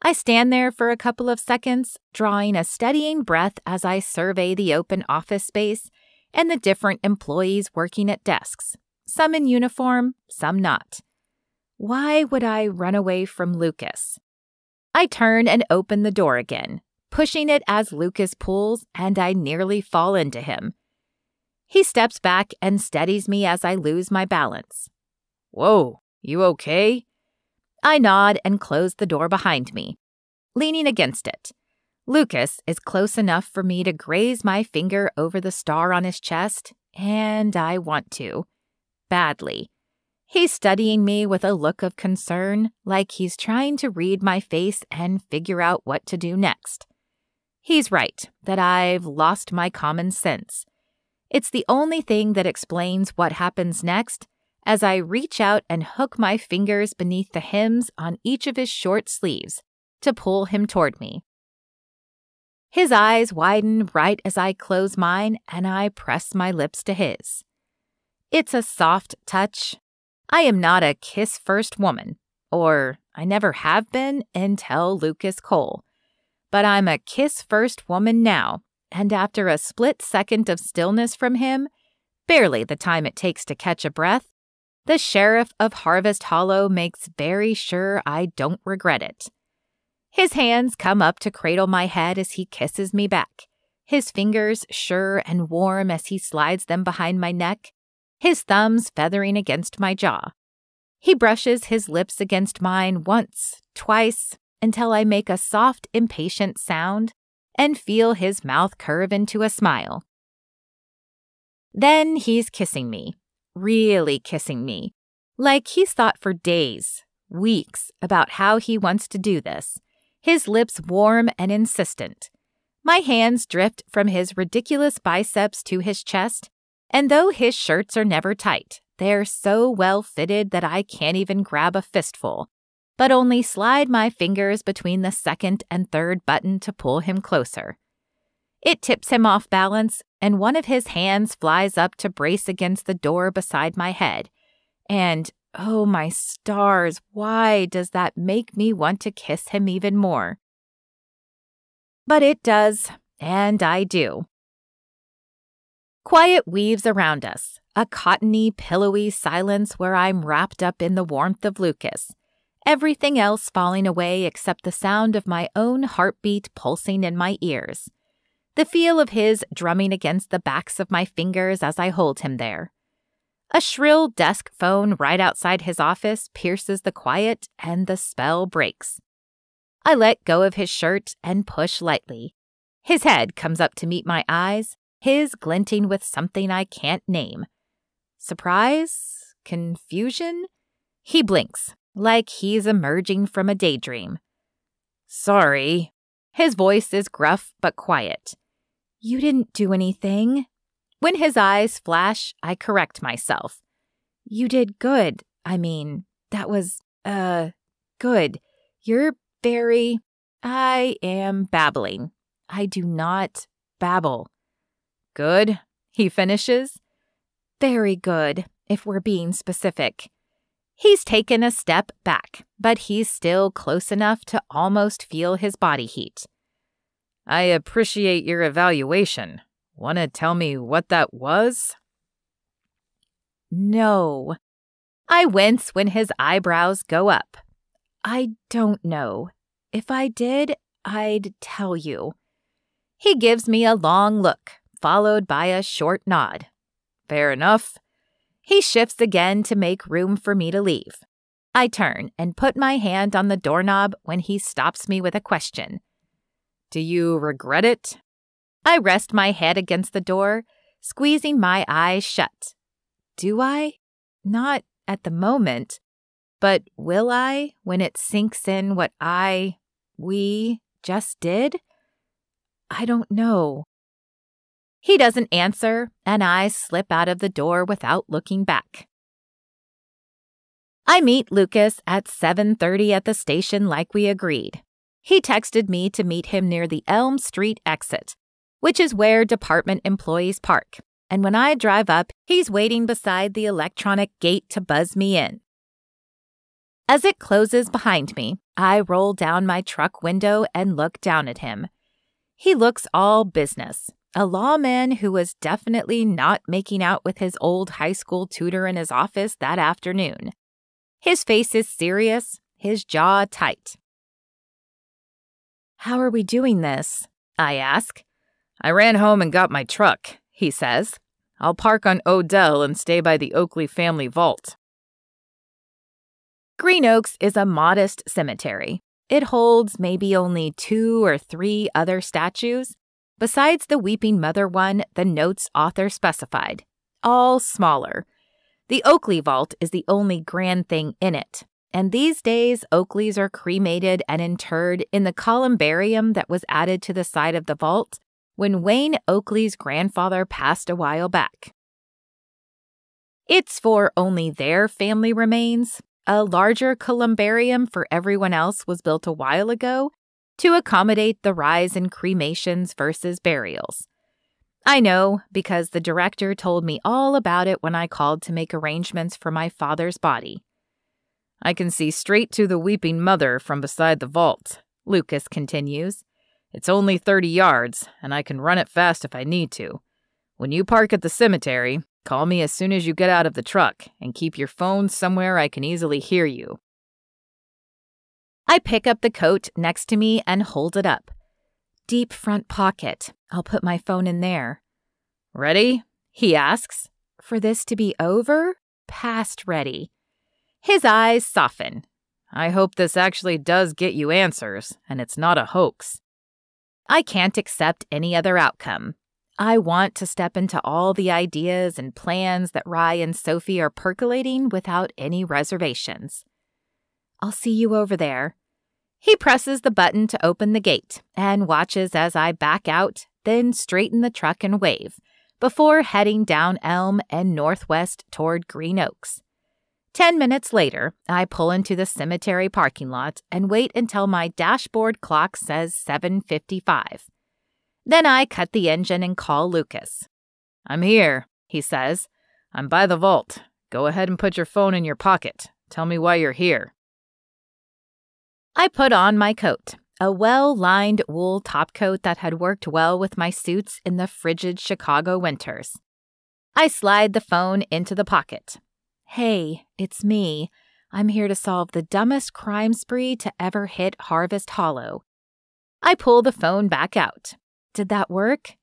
Speaker 1: I stand there for a couple of seconds, drawing a steadying breath as I survey the open office space and the different employees working at desks, some in uniform, some not. Why would I run away from Lucas? I turn and open the door again, pushing it as Lucas pulls, and I nearly fall into him. He steps back and steadies me as I lose my balance.
Speaker 2: Whoa, you okay?
Speaker 1: I nod and close the door behind me, leaning against it. Lucas is close enough for me to graze my finger over the star on his chest, and I want to. Badly. He's studying me with a look of concern, like he's trying to read my face and figure out what to do next. He's right that I've lost my common sense. It's the only thing that explains what happens next as I reach out and hook my fingers beneath the hems on each of his short sleeves to pull him toward me. His eyes widen right as I close mine and I press my lips to his. It's a soft touch. I am not a kiss-first woman, or I never have been until Lucas Cole. But I'm a kiss-first woman now, and after a split second of stillness from him, barely the time it takes to catch a breath, the sheriff of Harvest Hollow makes very sure I don't regret it. His hands come up to cradle my head as he kisses me back, his fingers sure and warm as he slides them behind my neck, his thumbs feathering against my jaw. He brushes his lips against mine once, twice, until I make a soft, impatient sound and feel his mouth curve into a smile. Then he's kissing me, really kissing me, like he's thought for days, weeks about how he wants to do this, his lips warm and insistent. My hands drift from his ridiculous biceps to his chest, and though his shirts are never tight, they're so well fitted that I can't even grab a fistful, but only slide my fingers between the second and third button to pull him closer. It tips him off balance, and one of his hands flies up to brace against the door beside my head. And, oh my stars, why does that make me want to kiss him even more? But it does, and I do. Quiet weaves around us, a cottony, pillowy silence where I'm wrapped up in the warmth of Lucas, everything else falling away except the sound of my own heartbeat pulsing in my ears, the feel of his drumming against the backs of my fingers as I hold him there. A shrill desk phone right outside his office pierces the quiet and the spell breaks. I let go of his shirt and push lightly. His head comes up to meet my eyes, his glinting with something I can't name. Surprise? Confusion? He blinks, like he's emerging from a daydream. Sorry. His voice is gruff but quiet. You didn't do anything. When his eyes flash, I correct myself. You did good. I mean, that was, good. You're very... I am babbling. I do not babble. Good, he finishes. Very good, if we're being specific. He's taken a step back, but he's still close enough to almost feel his body heat. I appreciate your evaluation. Want to tell me what that was? No. I wince when his eyebrows go up. I don't know. If I did, I'd tell you. He gives me a long look, followed by a short nod. Fair enough. He shifts again to make room for me to leave. I turn and put my hand on the doorknob when he stops me with a question. Do you regret it? I rest my head against the door, squeezing my eyes shut. Do I? Not at the moment. But will I when it sinks in what we just did? I don't know. He doesn't answer, and I slip out of the door without looking back. I meet Lucas at 7:30 at the station like we agreed. He texted me to meet him near the Elm Street exit, which is where department employees park, and when I drive up, he's waiting beside the electronic gate to buzz me in. As it closes behind me, I roll down my truck window and look down at him. He looks all business, a lawman who was definitely not making out with his old high school tutor in his office that afternoon. His face is serious, his jaw tight. How are we doing this? I ask. I ran home and got my truck, he says. I'll park on Odell and stay by the Oakley family vault. Green Oaks is a modest cemetery. It holds maybe only 2 or 3 other statues, besides the Weeping Mother one the note's author specified, all smaller. The Oakley vault is the only grand thing in it, and these days Oakleys are cremated and interred in the columbarium that was added to the side of the vault when Wayne Oakley's grandfather passed a while back. It's for only their family remains. A larger columbarium for everyone else was built a while ago to accommodate the rise in cremations versus burials. I know because the director told me all about it when I called to make arrangements for my father's body. I can see straight to the weeping mother from beside the vault, Lucas continues. It's only 30 yards, and I can run it fast if I need to. When you park at the cemetery, call me as soon as you get out of the truck, and keep your phone somewhere I can easily hear you. I pick up the coat next to me and hold it up. Deep front pocket. I'll put my phone in there. Ready? He asks. For this to be over? Past ready. His eyes soften. I hope this actually does get you answers, and it's not a hoax. I can't accept any other outcome. I want to step into all the ideas and plans that Rye and Sophie are percolating without any reservations. I'll see you over there. He presses the button to open the gate and watches as I back out, then straighten the truck and wave, before heading down Elm and northwest toward Green Oaks. 10 minutes later, I pull into the cemetery parking lot and wait until my dashboard clock says 7:55. Then I cut the engine and call Lucas. I'm here, he says. I'm by the vault. Go ahead and put your phone in your pocket. Tell me why you're here. I put on my coat, a well-lined wool topcoat that had worked well with my suits in the frigid Chicago winters. I slide the phone into the pocket. Hey, it's me. I'm here to solve the dumbest crime spree to ever hit Harvest Hollow. I pull the phone back out. Did that work?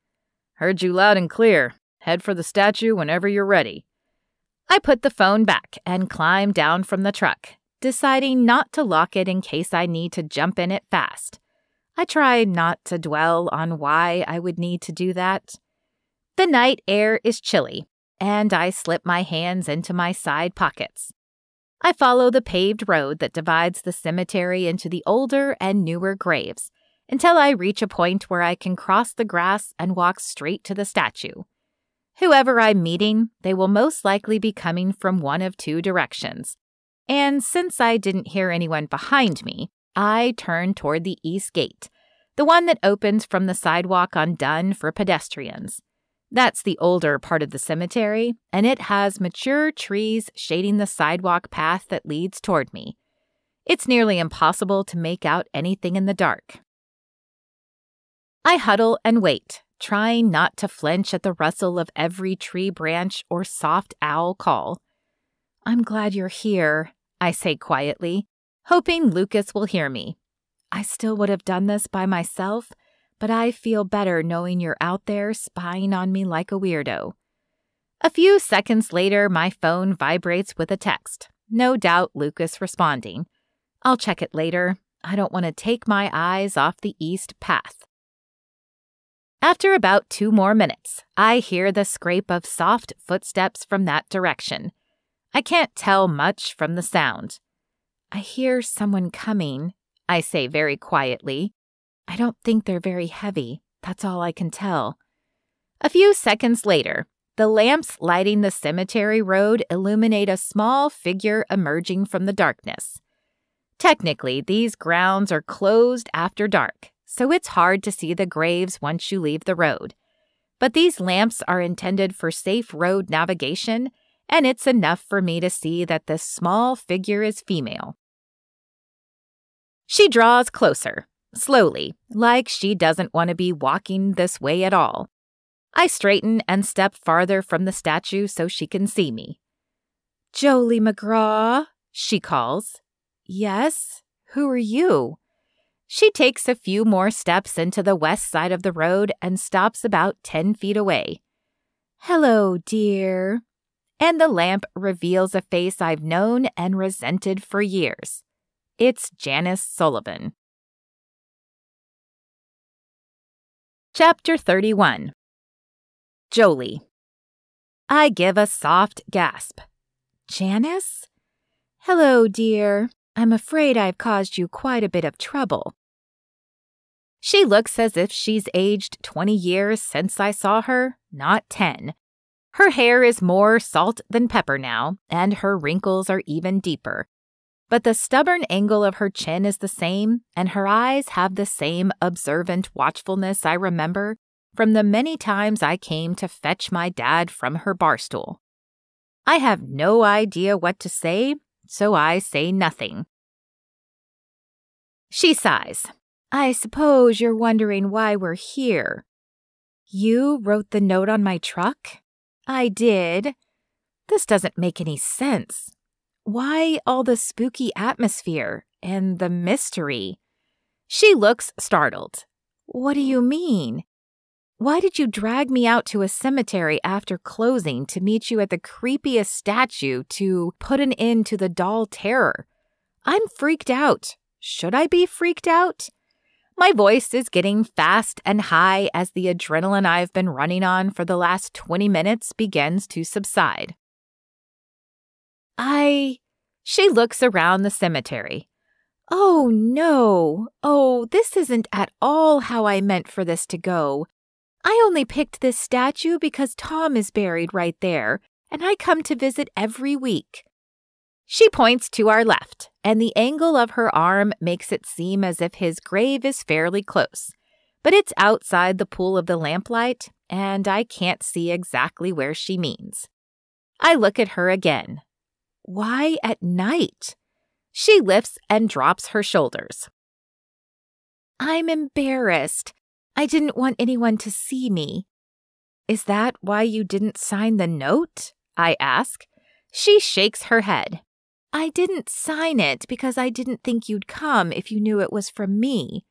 Speaker 1: Heard you loud and clear. Head for the statue whenever you're ready. I put the phone back and climb down from the truck, deciding not to lock it in case I need to jump in it fast. I try not to dwell on why I would need to do that. The night air is chilly, and I slip my hands into my side pockets. I follow the paved road that divides the cemetery into the older and newer graves, until I reach a point where I can cross the grass and walk straight to the statue. Whoever I'm meeting, they will most likely be coming from one of two directions. And since I didn't hear anyone behind me, I turn toward the east gate, the one that opens from the sidewalk on Dunn for pedestrians. That's the older part of the cemetery, and it has mature trees shading the sidewalk path that leads toward me. It's nearly impossible to make out anything in the dark. I huddle and wait, trying not to flinch at the rustle of every tree branch or soft owl call. I'm glad you're here, I say quietly, hoping Lucas will hear me. I still would have done this by myself, but I feel better knowing you're out there spying on me like a weirdo. A few seconds later, my phone vibrates with a text. No doubt Lucas responding. I'll check it later. I don't want to take my eyes off the east path. After about 2 more minutes, I hear the scrape of soft footsteps from that direction. I can't tell much from the sound. I hear someone coming, I say very quietly. I don't think they're very heavy. That's all I can tell. A few seconds later, the lamps lighting the cemetery road illuminate a small figure emerging from the darkness. Technically, these grounds are closed after dark, so it's hard to see the graves once you leave the road. But these lamps are intended for safe road navigation, and it's enough for me to see that this small figure is female. She draws closer, slowly, like she doesn't want to be walking this way at all. I straighten and step farther from the statue so she can see me. Jolie McGraw, she calls. Yes? Who are you? She takes a few more steps into the west side of the road and stops about 10 feet away. Hello, dear. And the lamp reveals a face I've known and resented for years. It's Janice Sullivan. Chapter 31. Jolie. I give a soft gasp. Janice? Hello, dear. I'm afraid I've caused you quite a bit of trouble." She looks as if she's aged 20 years since I saw her, not 10. Her hair is more salt than pepper now, and her wrinkles are even deeper. But the stubborn angle of her chin is the same, and her eyes have the same observant watchfulness I remember from the many times I came to fetch my dad from her barstool. I have no idea what to say, so I say nothing. She sighs. "I suppose you're wondering why we're here." "You wrote the note on my truck?" "I did." This doesn't make any sense. Why all the spooky atmosphere and the mystery? She looks startled. "What do you mean? Why did you drag me out to a cemetery after closing to meet you at the creepiest statue to put an end to the doll terror? I'm freaked out. Should I be freaked out?" My voice is getting fast and high as the adrenaline I've been running on for the last 20 minutes begins to subside. She looks around the cemetery. "Oh, no. Oh, this isn't at all how I meant for this to go. I only picked this statue because Tom is buried right there, and I come to visit every week." She points to our left, and the angle of her arm makes it seem as if his grave is fairly close. But it's outside the pool of the lamplight, and I can't see exactly where she means. I look at her again. Why at night? She lifts and drops her shoulders. "I'm embarrassed. I didn't want anyone to see me." "Is that why you didn't sign the note?" I ask. She shakes her head. "I didn't sign it because I didn't think you'd come if you knew it was from me."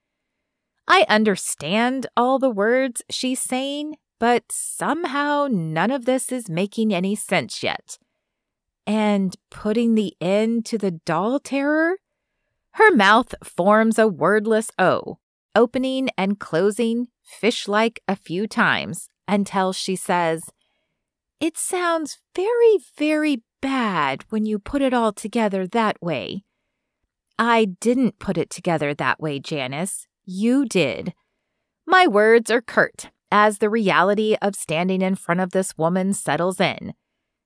Speaker 1: I understand all the words she's saying, but somehow none of this is making any sense yet. And putting the end to the doll terror? Her mouth forms a wordless O, opening and closing fish-like a few times until she says, "It sounds very, very bad when you put it all together that way." "I didn't put it together that way, Janice. You did." My words are curt as the reality of standing in front of this woman settles in.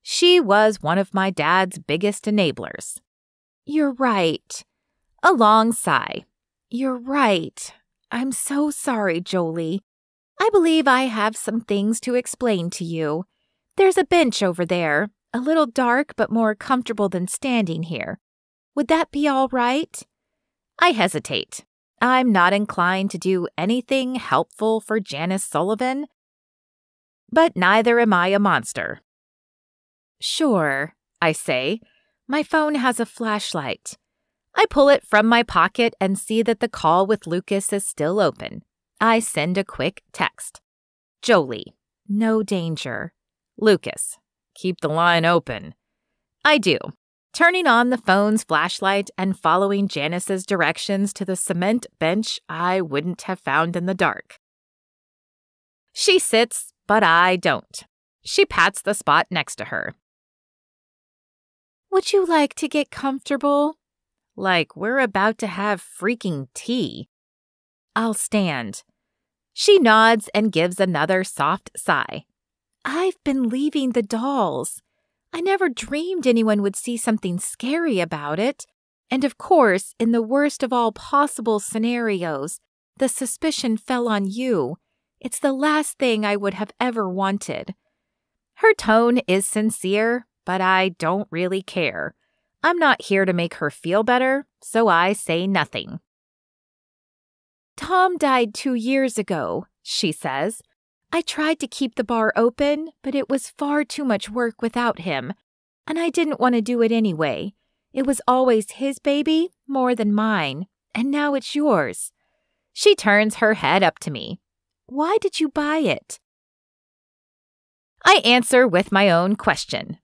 Speaker 1: She was one of my dad's biggest enablers. "You're right." A long sigh. "You're right. I'm so sorry, Jolie. I believe I have some things to explain to you. There's a bench over there, a little dark but more comfortable than standing here. Would that be all right?" I hesitate. I'm not inclined to do anything helpful for Janice Sullivan, but neither am I a monster. "Sure," I say. "My phone has a flashlight." I pull it from my pocket and see that the call with Lucas is still open. I send a quick text. "Jolie, no danger." Lucas, "Keep the line open." I do, turning on the phone's flashlight and following Janice's directions to the cement bench I wouldn't have found in the dark. She sits, but I don't. She pats the spot next to her. "Would you like to get comfortable?" Like we're about to have freaking tea. "I'll stand." She nods and gives another soft sigh. "I've been leaving the dolls. I never dreamed anyone would see something scary about it. And of course, in the worst of all possible scenarios, the suspicion fell on you. It's the last thing I would have ever wanted." Her tone is sincere, but I don't really care. I'm not here to make her feel better, so I say nothing. "Tom died 2 years ago," she says. "I tried to keep the bar open, but it was far too much work without him, and I didn't want to do it anyway. It was always his baby more than mine, and now it's yours." She turns her head up to me. "Why did you buy it?" I answer with my own question.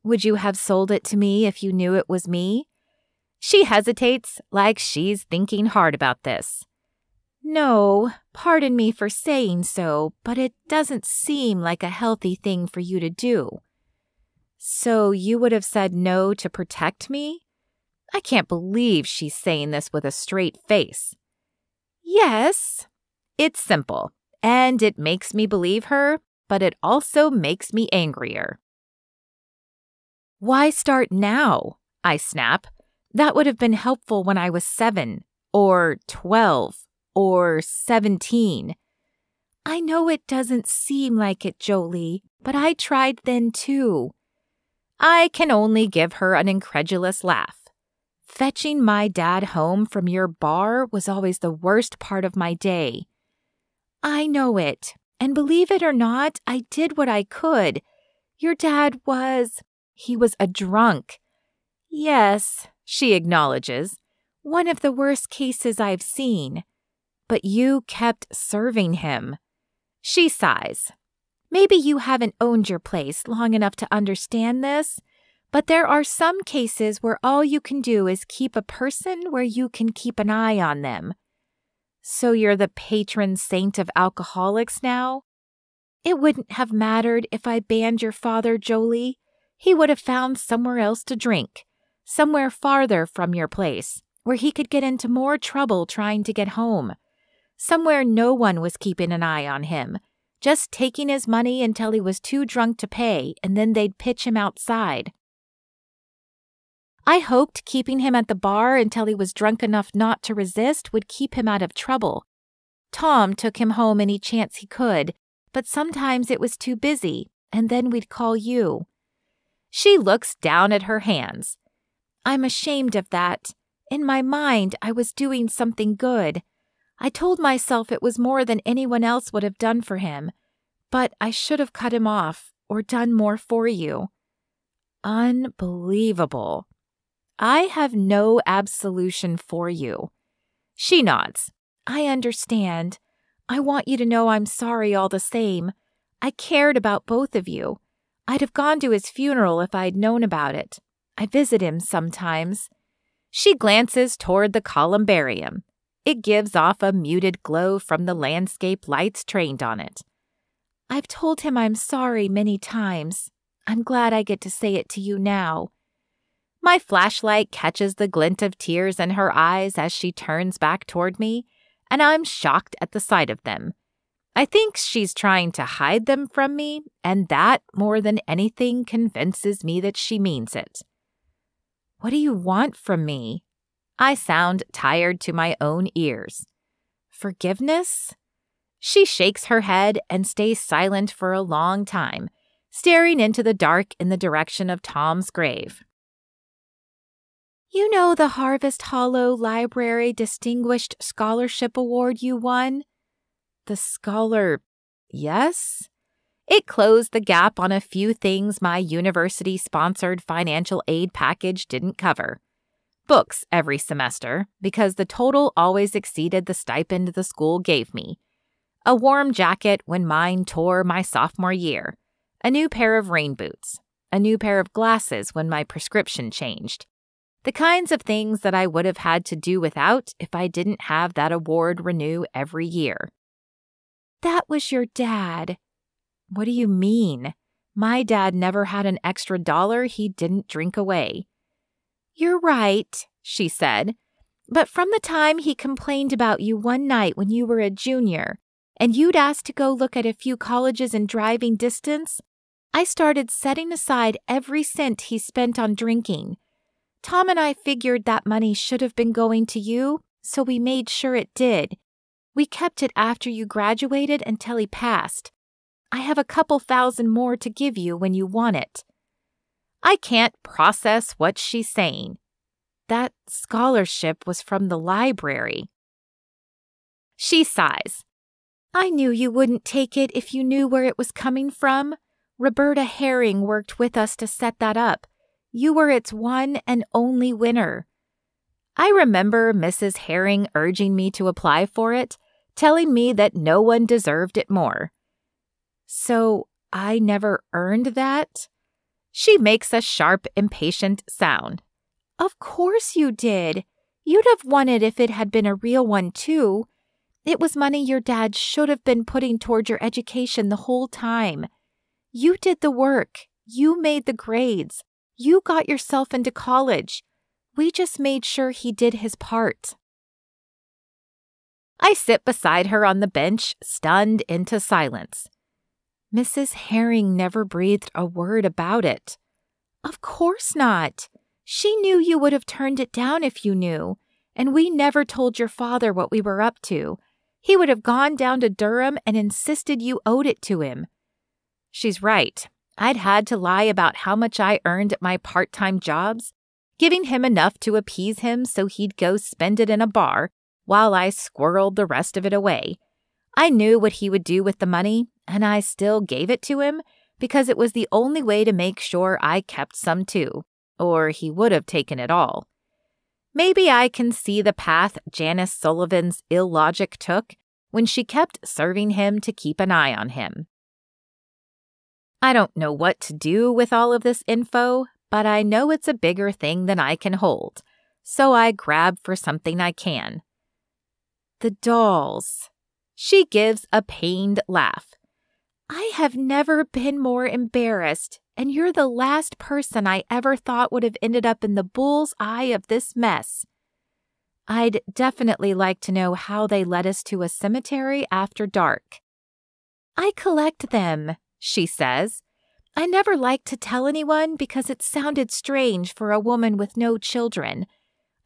Speaker 1: "Would you have sold it to me if you knew it was me?" She hesitates, like she's thinking hard about this. "No, pardon me for saying so, but it doesn't seem like a healthy thing for you to do." "So you would have said no to protect me?" I can't believe she's saying this with a straight face. Yes, it's simple, and it makes me believe her, but it also makes me angrier. Why start now? I snap. That would have been helpful when I was 7, or 12, or 17. I know it doesn't seem like it, Jolie, but I tried then too. I can only give her an incredulous laugh. Fetching my dad home from your bar was always the worst part of my day. I know it, and believe it or not, I did what I could. Your dad he was a drunk. Yes, she acknowledges, one of the worst cases I've seen. But you kept serving him. She sighs. Maybe you haven't owned your place long enough to understand this, but there are some cases where all you can do is keep a person where you can keep an eye on them. So you're the patron saint of alcoholics now? It wouldn't have mattered if I banned your father, Jolie. He would have found somewhere else to drink, somewhere farther from your place, where he could get into more trouble trying to get home. Somewhere no one was keeping an eye on him, just taking his money until he was too drunk to pay, and then they'd pitch him outside. I hoped keeping him at the bar until he was drunk enough not to resist would keep him out of trouble. Tom took him home any chance he could, but sometimes it was too busy, and then we'd call you. She looks down at her hands. I'm ashamed of that. In my mind, I was doing something good. I told myself it was more than anyone else would have done for him, but I should have cut him off or done more for you. Unbelievable. I have no absolution for you. She nods. I understand. I want you to know I'm sorry all the same. I cared about both of you. I'd have gone to his funeral if I'd known about it. I visit him sometimes. She glances toward the columbarium. It gives off a muted glow from the landscape lights trained on it. I've told him I'm sorry many times. I'm glad I get to say it to you now. My flashlight catches the glint of tears in her eyes as she turns back toward me, and I'm shocked at the sight of them. I think she's trying to hide them from me, and that, more than anything, convinces me that she means it. What do you want from me? I sound tired to my own ears. Forgiveness? She shakes her head and stays silent for a long time, staring into the dark in the direction of Tom's grave. You know the Harvest Hollow Library Distinguished Scholarship Award you won? The scholar, yes? It closed the gap on a few things my university-sponsored financial aid package didn't cover. Books every semester, because the total always exceeded the stipend the school gave me. A warm jacket when mine tore my sophomore year. A new pair of rain boots. A new pair of glasses when my prescription changed. The kinds of things that I would have had to do without if I didn't have that award renew every year. That was your dad. What do you mean? My dad never had an extra dollar he didn't drink away. You're right, she said. But from the time he complained about you one night when you were a junior, and you'd asked to go look at a few colleges in driving distance, I started setting aside every cent he spent on drinking. Tom and I figured that money should have been going to you, so we made sure it did. We kept it after you graduated until he passed. I have a couple thousand more to give you when you want it. I can't process what she's saying. That scholarship was from the library. She sighs. I knew you wouldn't take it if you knew where it was coming from. Roberta Herring worked with us to set that up. You were its one and only winner. I remember Mrs. Herring urging me to apply for it, telling me that no one deserved it more. So I never earned that? She makes a sharp, impatient sound. Of course you did. You'd have won it if it had been a real one, too. It was money your dad should have been putting toward your education the whole time. You did the work. You made the grades. You got yourself into college. We just made sure he did his part." I sit beside her on the bench, stunned into silence. Mrs. Herring never breathed a word about it. Of course not. She knew you would have turned it down if you knew, and we never told your father what we were up to. He would have gone down to Durham and insisted you owed it to him. She's right. I'd had to lie about how much I earned at my part-time jobs, giving him enough to appease him so he'd go spend it in a bar while I squirreled the rest of it away. I knew what he would do with the money, and I still gave it to him because it was the only way to make sure I kept some too, or he would have taken it all. Maybe I can see the path Janice Sullivan's illogic took when she kept serving him to keep an eye on him. I don't know what to do with all of this info, but I know it's a bigger thing than I can hold, so I grab for something I can. The dolls. She gives a pained laugh. I have never been more embarrassed, and you're the last person I ever thought would have ended up in the bull's eye of this mess. I'd definitely like to know how they led us to a cemetery after dark. I collect them, she says. I never liked to tell anyone because it sounded strange for a woman with no children.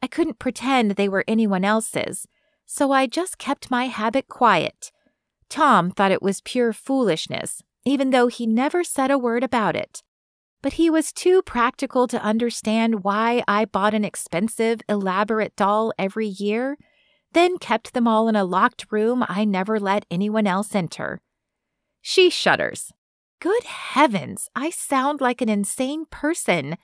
Speaker 1: I couldn't pretend they were anyone else's, so I just kept my habit quiet. Tom thought it was pure foolishness, even though he never said a word about it. But he was too practical to understand why I bought an expensive, elaborate doll every year, then kept them all in a locked room I never let anyone else enter. She shudders. Good heavens, I sound like an insane person.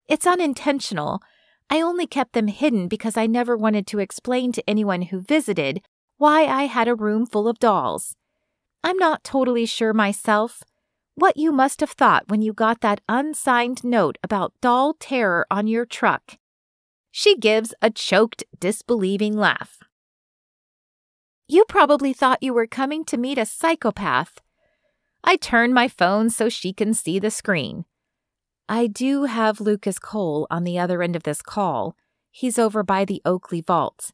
Speaker 1: It's unintentional. I only kept them hidden because I never wanted to explain to anyone who visited why I had a room full of dolls. I'm not totally sure myself. What you must have thought when you got that unsigned note about doll terror on your truck. She gives a choked, disbelieving laugh. You probably thought you were coming to meet a psychopath. I turn my phone so she can see the screen. I do have Lucas Cole on the other end of this call. He's over by the Oakley vault.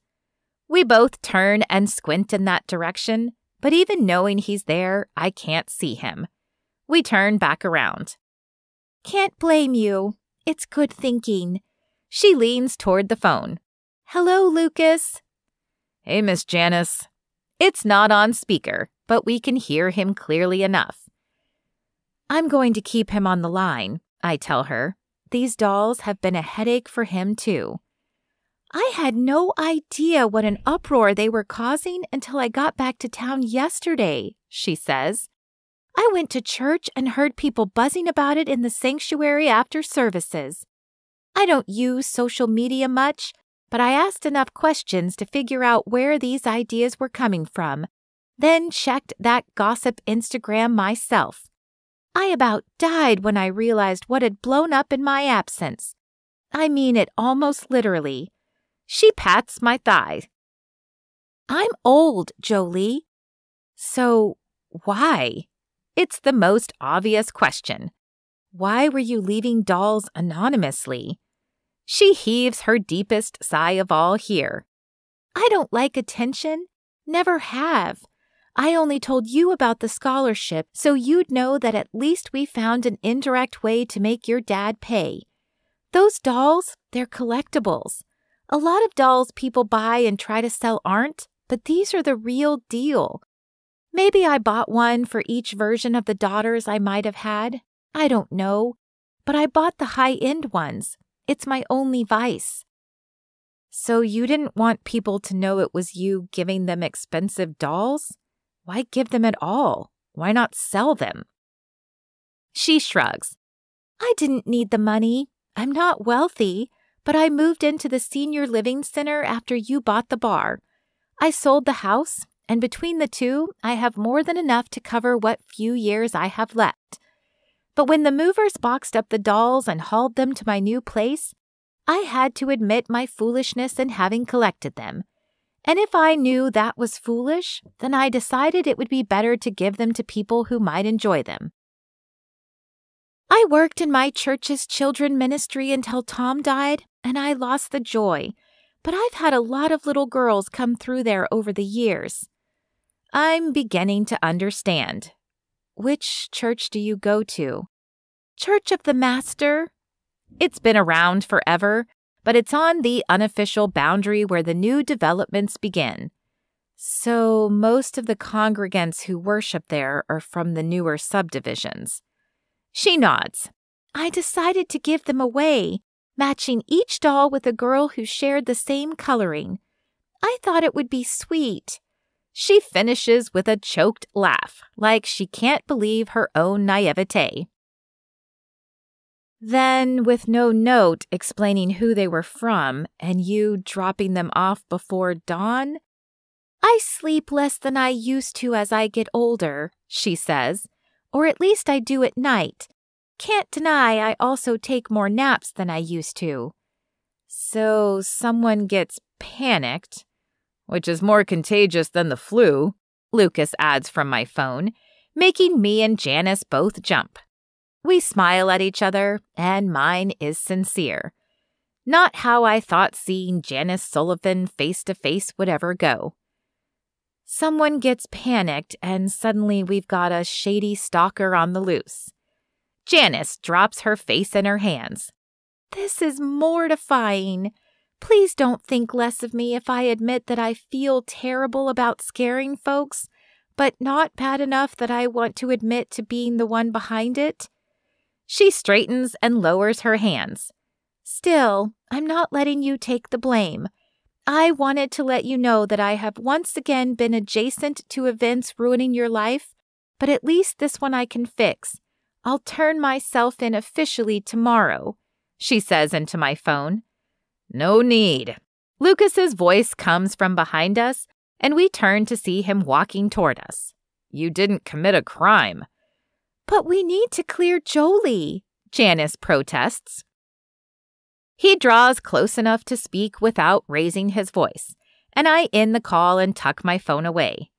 Speaker 1: We both turn and squint in that direction, but even knowing he's there, I can't see him. We turn back around. Can't blame you. It's good thinking. She leans toward the phone. Hello, Lucas. Hey, Miss Janice. It's not on speaker, but we can hear him clearly enough. I'm going to keep him on the line, I tell her. These dolls have been a headache for him, too. I had no idea what an uproar they were causing until I got back to town yesterday, she says. I went to church and heard people buzzing about it in the sanctuary after services. I don't use social media much, but I asked enough questions to figure out where these ideas were coming from, then checked that gossip Instagram myself. I about died when I realized what had blown up in my absence. I mean it almost literally. She pats my thigh. I'm old, Jolie. So, why? It's the most obvious question. Why were you leaving dolls anonymously? She heaves her deepest sigh of all here. I don't like attention. Never have. I only told you about the scholarship so you'd know that at least we found an indirect way to make your dad pay. Those dolls, they're collectibles. A lot of dolls people buy and try to sell aren't, but these are the real deal. Maybe I bought one for each version of the daughters I might have had. I don't know. But I bought the high-end ones. It's my only vice. So you didn't want people to know it was you giving them expensive dolls? Why give them at all? Why not sell them? She shrugs. I didn't need the money. I'm not wealthy, but I moved into the senior living center after you bought the bar. I sold the house, and between the two, I have more than enough to cover what few years I have left. But when the movers boxed up the dolls and hauled them to my new place, I had to admit my foolishness in having collected them. And if I knew that was foolish, then I decided it would be better to give them to people who might enjoy them. I worked in my church's children ministry until Tom died, and I lost the joy, but I've had a lot of little girls come through there over the years. I'm beginning to understand. Which church do you go to? Church of the Master? It's been around forever, but it's on the unofficial boundary where the new developments begin. So most of the congregants who worship there are from the newer subdivisions. She nods. I decided to give them away, matching each doll with a girl who shared the same coloring. I thought it would be sweet. She finishes with a choked laugh, like she can't believe her own naivete. Then, with no note explaining who they were from, and you dropping them off before dawn? I sleep less than I used to as I get older, she says, or at least I do at night. Can't deny I also take more naps than I used to. So someone gets panicked, which is more contagious than the flu, Lucas adds from my phone, making me and Janice both jump. We smile at each other, and mine is sincere. Not how I thought seeing Janice Sullivan face-to-face would ever go. Someone gets panicked, and suddenly we've got a shady stalker on the loose. Janice drops her face in her hands. This is mortifying. Please don't think less of me if I admit that I feel terrible about scaring folks, but not bad enough that I want to admit to being the one behind it. She straightens and lowers her hands. Still, I'm not letting you take the blame. I wanted to let you know that I have once again been adjacent to events ruining your life, but at least this one I can fix. I'll turn myself in officially tomorrow, she says into my phone. No need. Lucas's voice comes from behind us, and we turn to see him walking toward us. You didn't commit a crime. But we need to clear Jolie, Janice protests. He draws close enough to speak without raising his voice, and I end the call and tuck my phone away.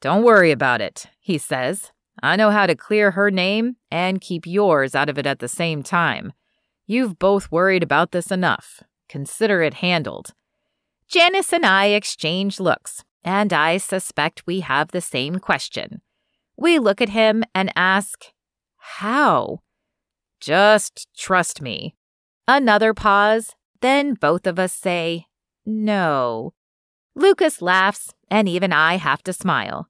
Speaker 1: Don't worry about it, he says. I know how to clear her name and keep yours out of it at the same time. You've both worried about this enough. Consider it handled. Janice and I exchange looks, and I suspect we have the same question. We look at him and ask, how? Just trust me. Another pause, then both of us say, no. Lucas laughs, and even I have to smile.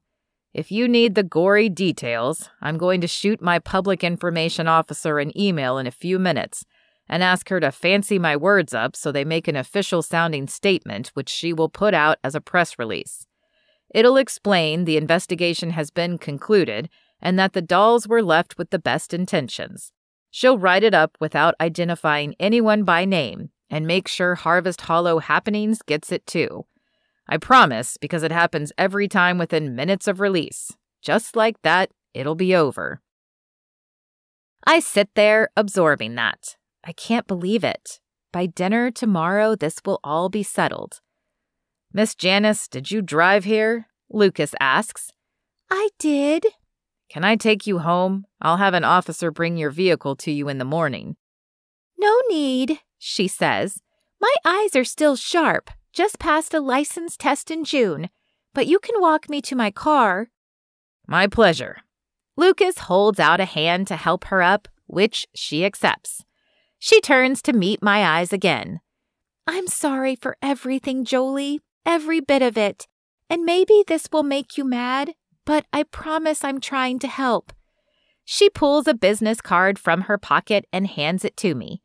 Speaker 1: If you need the gory details, I'm going to shoot my public information officer an email in a few minutes and ask her to fancy my words up so they make an official-sounding statement which she will put out as a press release. It'll explain the investigation has been concluded and that the dolls were left with the best intentions. She'll write it up without identifying anyone by name and make sure Harvest Hollow Happenings gets it too. I promise, because it happens every time within minutes of release. Just like that, it'll be over. I sit there absorbing that. I can't believe it. By dinner tomorrow, this will all be settled. Miss Janice, did you drive here? Lucas asks. I did. Can I take you home? I'll have an officer bring your vehicle to you in the morning. No need, she says. My eyes are still sharp. Just passed a license test in June. But you can walk me to my car. My pleasure. Lucas holds out a hand to help her up, which she accepts. She turns to meet my eyes again. I'm sorry for everything, Jolie. Every bit of it. And maybe this will make you mad, but I promise I'm trying to help. She pulls a business card from her pocket and hands it to me.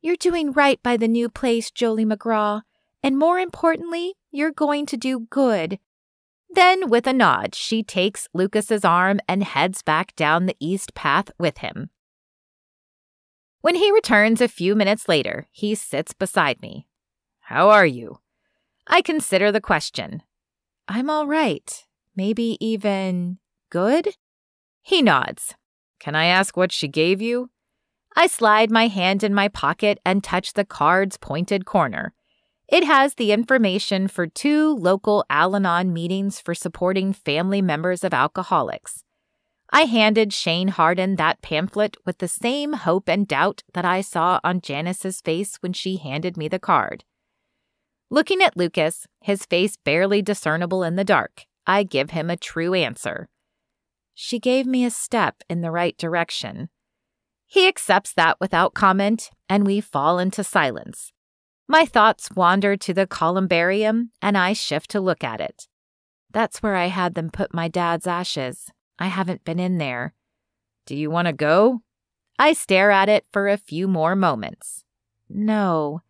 Speaker 1: You're doing right by the new place, Jolie McGraw, and more importantly, you're going to do good. Then, with a nod, she takes Lucas's arm and heads back down the east path with him. When he returns a few minutes later, he sits beside me. How are you? I consider the question. I'm all right. Maybe even good? He nods. Can I ask what she gave you? I slide my hand in my pocket and touch the card's pointed corner. It has the information for 2 local Al-Anon meetings for supporting family members of alcoholics. I handed Shane Harden that pamphlet with the same hope and doubt that I saw on Janice's face when she handed me the card. Looking at Lucas, his face barely discernible in the dark, I give him a true answer. She gave me a step in the right direction. He accepts that without comment, and we fall into silence. My thoughts wander to the columbarium, and I shift to look at it. That's where I had them put my dad's ashes. I haven't been in there.
Speaker 2: Do you want to go?
Speaker 1: I stare at it for a few more moments. No.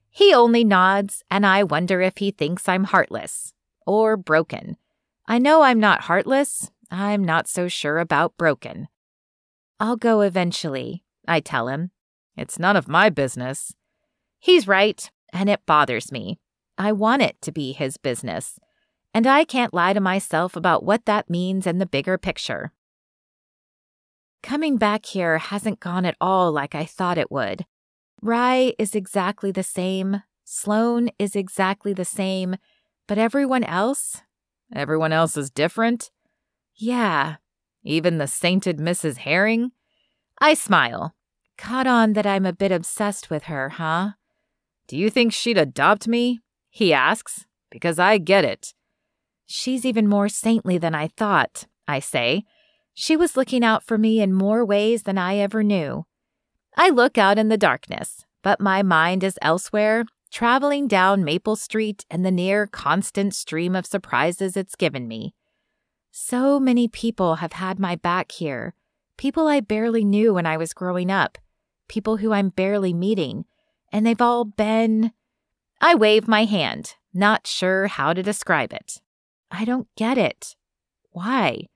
Speaker 1: He only nods, and I wonder if he thinks I'm heartless. Or broken. I know I'm not heartless. I'm not so sure about broken. I'll go eventually, I tell him.
Speaker 2: It's none of my business.
Speaker 1: He's right, and it bothers me. I want it to be his business. And I can't lie to myself about what that means in the bigger picture. Coming back here hasn't gone at all like I thought it would. Rye is exactly the same. Sloan is exactly the same. But everyone else?
Speaker 2: Everyone else is different?
Speaker 1: Yeah.
Speaker 2: Even the sainted Mrs. Herring?
Speaker 1: I smile. Caught on that I'm a bit obsessed with her, huh?
Speaker 2: Do you think she'd adopt me? He asks. Because I get it.
Speaker 1: She's even more saintly than I thought, I say. She was looking out for me in more ways than I ever knew. I look out in the darkness, but my mind is elsewhere, traveling down Maple Street and the near constant stream of surprises it's given me. So many people have had my back here, people I barely knew when I was growing up, people who I'm barely meeting, and they've all been... I wave my hand, not sure how to describe it. I don't get it. Why?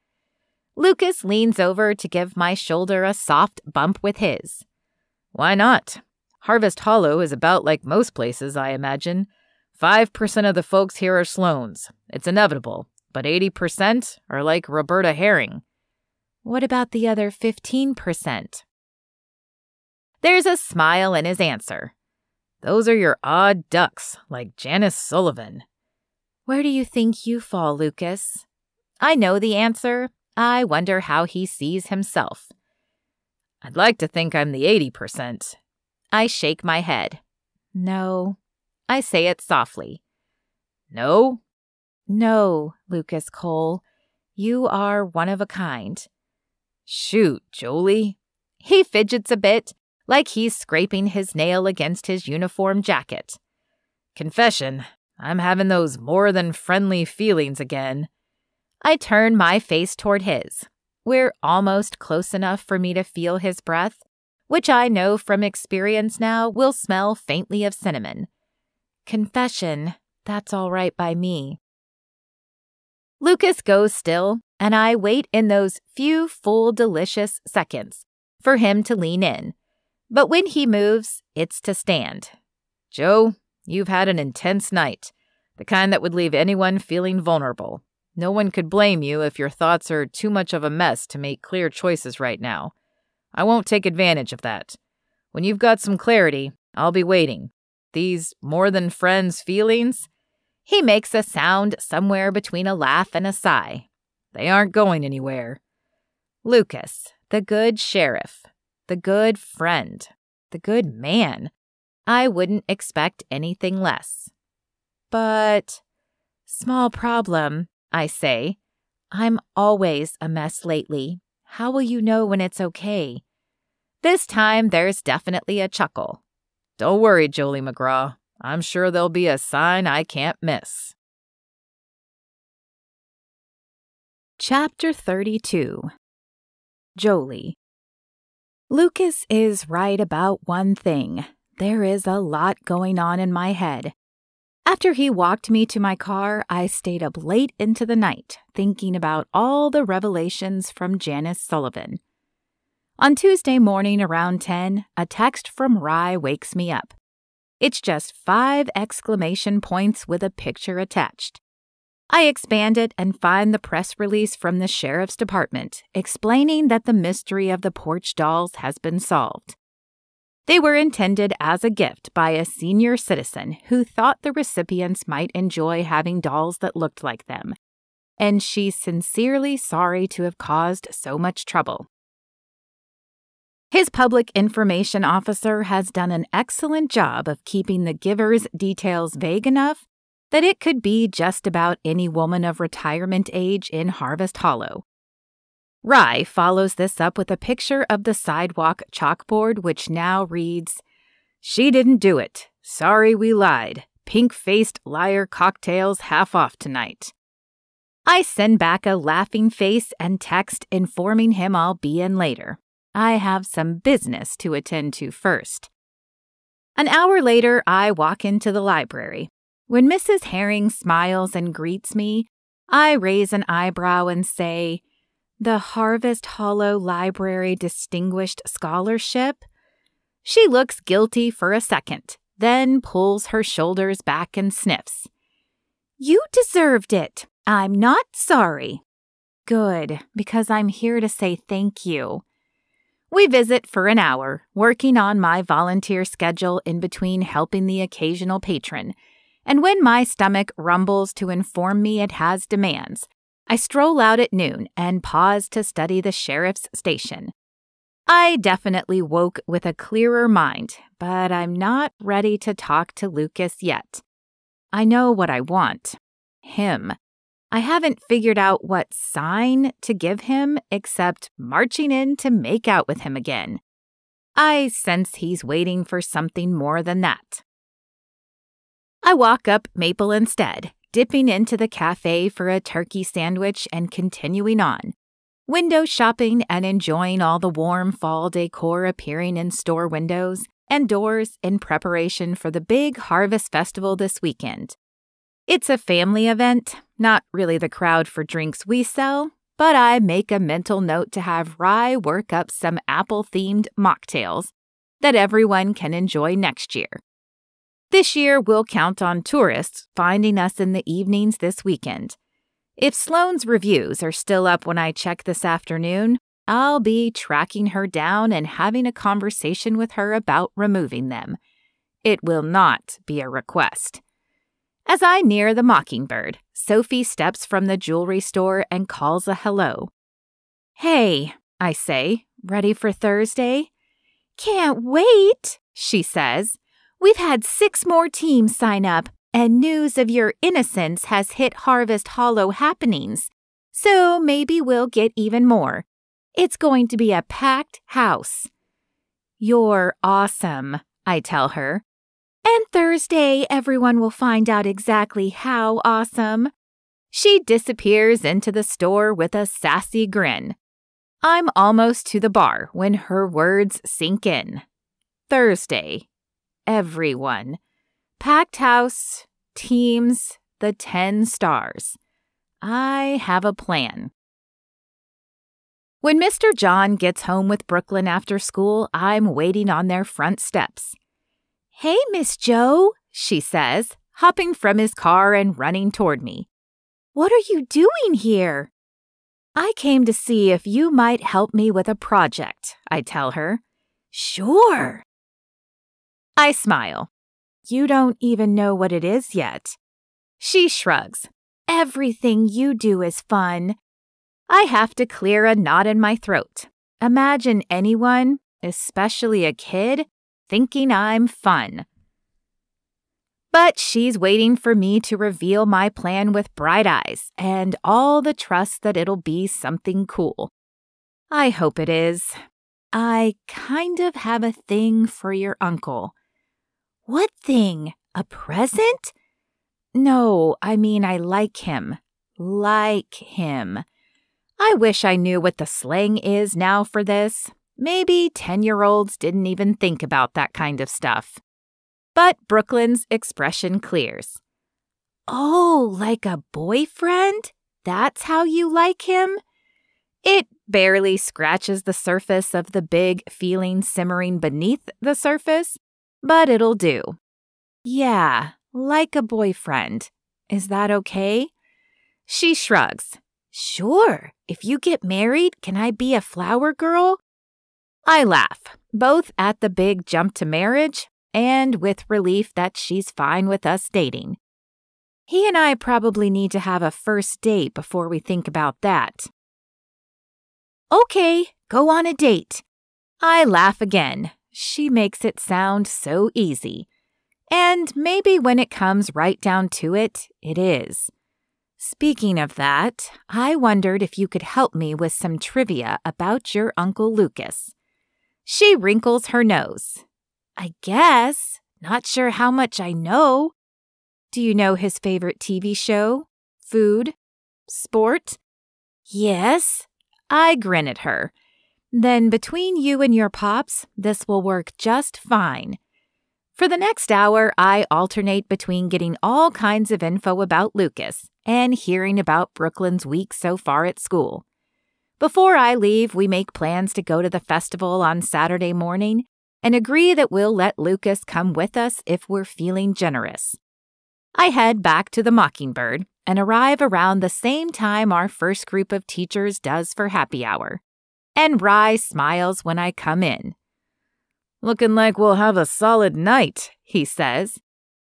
Speaker 1: Lucas leans over to give my shoulder a soft bump with his.
Speaker 2: Why not? Harvest Hollow is about like most places, I imagine. 5% of the folks here are Sloans. It's inevitable. But 80% are like Roberta Herring.
Speaker 1: What about the other 15%? There's a smile in his answer.
Speaker 2: Those are your odd ducks, like Janice Sullivan.
Speaker 1: Where do you think you fall, Lucas? I know the answer. I wonder how he sees himself.
Speaker 2: I'd like to think I'm the 80%.
Speaker 1: I shake my head. No. I say it softly.
Speaker 2: No?
Speaker 1: No, Lucas Cole. You are one of a kind.
Speaker 2: Shoot, Jolie.
Speaker 1: He fidgets a bit, like he's scraping his nail against his uniform jacket.
Speaker 2: Confession, I'm having those more than friendly feelings again.
Speaker 1: I turn my face toward his. We're almost close enough for me to feel his breath, which I know from experience now will smell faintly of cinnamon. Confession, that's all right by me. Lucas goes still, and I wait in those few full delicious seconds for him to lean in. But when he moves, it's to stand.
Speaker 2: Joe, you've had an intense night, the kind that would leave anyone feeling vulnerable. No one could blame you if your thoughts are too much of a mess to make clear choices right now. I won't take advantage of that. When you've got some clarity, I'll be waiting. These more than friends feelings?
Speaker 1: He makes a sound somewhere between a laugh and a sigh.
Speaker 2: They aren't going anywhere.
Speaker 1: Lucas, the good sheriff, the good friend, the good man. I wouldn't expect anything less. But, small problem, I say. I'm always a mess lately. How will you know when it's okay? This time there's definitely a chuckle.
Speaker 2: Don't worry, Jolie McGraw. I'm sure there'll be a sign I can't miss.
Speaker 1: Chapter 32. Jolie. Lucas is right about one thing. There is a lot going on in my head. After he walked me to my car, I stayed up late into the night, thinking about all the revelations from Janice Sullivan. On Tuesday morning around 10, a text from Rye wakes me up. It's just 5 exclamation points with a picture attached. I expand it and find the press release from the sheriff's department explaining that the mystery of the porch dolls has been solved. They were intended as a gift by a senior citizen who thought the recipients might enjoy having dolls that looked like them. and she's sincerely sorry to have caused so much trouble. His public information officer has done an excellent job of keeping the giver's details vague enough that it could be just about any woman of retirement age in Harvest Hollow. Rye follows this up with a picture of the sidewalk chalkboard, which now reads, "She didn't do it. Sorry we lied. Pink-faced liar cocktails half off tonight." I send back a laughing face and text informing him I'll be in later. I have some business to attend to first. An hour later, I walk into the library. When Mrs. Herring smiles and greets me, I raise an eyebrow and say, "The Harvest Hollow Library Distinguished Scholarship?" She looks guilty for a second, then pulls her shoulders back and sniffs. "You deserved it. I'm not sorry." "Good, because I'm here to say thank you." We visit for an hour, working on my volunteer schedule in between helping the occasional patron, and when my stomach rumbles to inform me it has demands, I stroll out at noon and pause to study the sheriff's station. I definitely woke with a clearer mind, but I'm not ready to talk to Lucas yet. I know what I want. Him. I haven't figured out what sign to give him except marching in to make out with him again. I sense he's waiting for something more than that. I walk up Maple instead, dipping into the cafe for a turkey sandwich and continuing on, window shopping and enjoying all the warm fall decor appearing in store windows and doors in preparation for the big Harvest Festival this weekend. It's a family event, not really the crowd for drinks we sell, but I make a mental note to have Rye work up some apple-themed mocktails that everyone can enjoy next year. This year, we'll count on tourists finding us in the evenings this weekend. If Sloane's reviews are still up when I check this afternoon, I'll be tracking her down and having a conversation with her about removing them. It will not be a request. As I near the Mockingbird, Sophie steps from the jewelry store and calls a hello. "Hey," I say, "ready for Thursday?" "Can't wait," she says. "We've had 6 more teams sign up, and news of your innocence has hit Harvest Hollow happenings, so maybe we'll get even more. It's going to be a packed house." "You're awesome," I tell her. "And Thursday, everyone will find out exactly how awesome." She disappears into the store with a sassy grin. I'm almost to the bar when her words sink in. Thursday. Everyone. Packed house. Teams. The 10 stars. I have a plan. When Mr. John gets home with Brooklyn after school, I'm waiting on their front steps. "Hey, Miss Jo," she says, hopping from his car and running toward me. "What are you doing here?" "I came to see if you might help me with a project," I tell her. "Sure." I smile. "You don't even know what it is yet." She shrugs. "Everything you do is fun." I have to clear a knot in my throat. Imagine anyone, especially a kid, thinking I'm fun. But she's waiting for me to reveal my plan with bright eyes and all the trust that it'll be something cool. I hope it is. "I kind of have a thing for your uncle." "What thing? A present?" "No, I mean I like him. Like him. I wish I knew what the slang is now for this. Maybe 10-year-olds didn't even think about that kind of stuff." But Brooklyn's expression clears. "Oh, like a boyfriend? That's how you like him?" It barely scratches the surface of the big feeling simmering beneath the surface, but it'll do. "Yeah, like a boyfriend. Is that okay?" She shrugs. "Sure. If you get married, can I be a flower girl?" I laugh, both at the big jump to marriage and with relief that she's fine with us dating. He and I probably need to have a first date before we think about that. Okay, go on a date. I laugh again. She makes it sound so easy. And maybe when it comes right down to it, it is. Speaking of that, I wondered if you could help me with some trivia about your Uncle Lucas. She wrinkles her nose. I guess. Not sure how much I know. Do you know his favorite TV show? Food? Sport? Yes. I grin at her. Then between you and your pops, this will work just fine. For the next hour, I alternate between getting all kinds of info about Lucas and hearing about Brooklyn's week so far at school. Before I leave, we make plans to go to the festival on Saturday morning and agree that we'll let Lucas come with us if we're feeling generous. I head back to the Mockingbird and arrive around the same time our first group of teachers does for happy hour. And Rye smiles when I come in.
Speaker 2: Looking like we'll have a solid night, he says.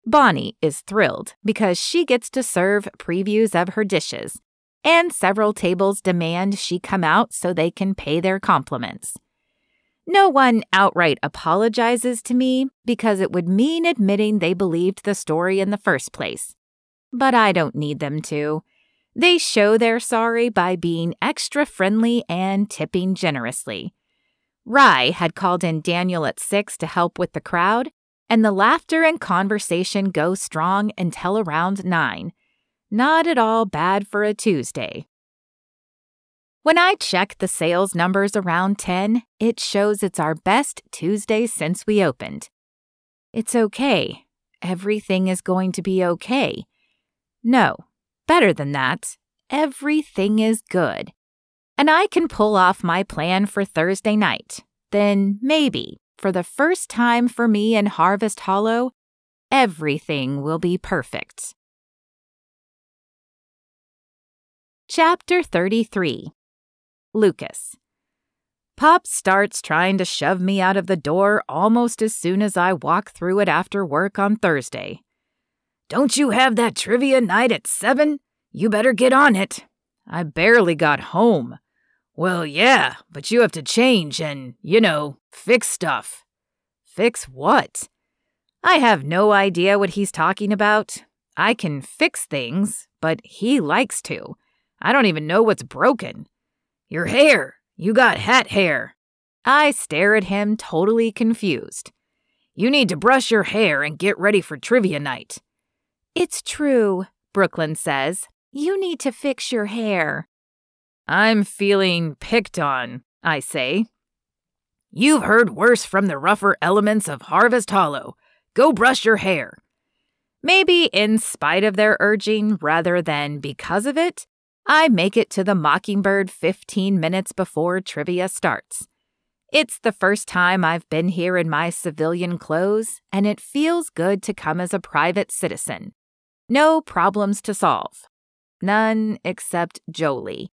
Speaker 1: Bonnie is thrilled because she gets to serve previews of her dishes, and several tables demand she come out so they can pay their compliments. No one outright apologizes to me because it would mean admitting they believed the story in the first place. But I don't need them to. They show they're sorry by being extra friendly and tipping generously. Rye had called in Daniel at 6 to help with the crowd, and the laughter and conversation go strong until around 9. Not at all bad for a Tuesday. When I check the sales numbers around 10, it shows it's our best Tuesday since we opened. It's okay. Everything is going to be okay. No, better than that. Everything is good. And I can pull off my plan for Thursday night. Then maybe, for the first time for me in Harvest Hollow, everything will be perfect. Chapter 33. Lucas. Pop starts trying to shove me out of the door almost as soon as I walk through it after work on Thursday.
Speaker 2: Don't you have that trivia night at 7? You better get on it.
Speaker 1: I barely got home.
Speaker 2: Well, yeah, but you have to change and, fix stuff.
Speaker 1: Fix what? I have no idea what he's talking about. I can fix things, but he likes to. I don't even know what's broken.
Speaker 2: Your hair. You got hat hair.
Speaker 1: I stare at him, totally confused.
Speaker 2: You need to brush your hair and get ready for trivia night.
Speaker 1: It's true, Brooklyn says. You need to fix your hair.
Speaker 2: I'm feeling picked on, I say. You've heard worse from the rougher elements of Harvest Hollow. Go brush your hair.
Speaker 1: Maybe in spite of their urging rather than because of it, I make it to the Mockingbird 15 minutes before trivia starts. It's the first time I've been here in my civilian clothes, and it feels good to come as a private citizen. No problems to solve. None except Jolie.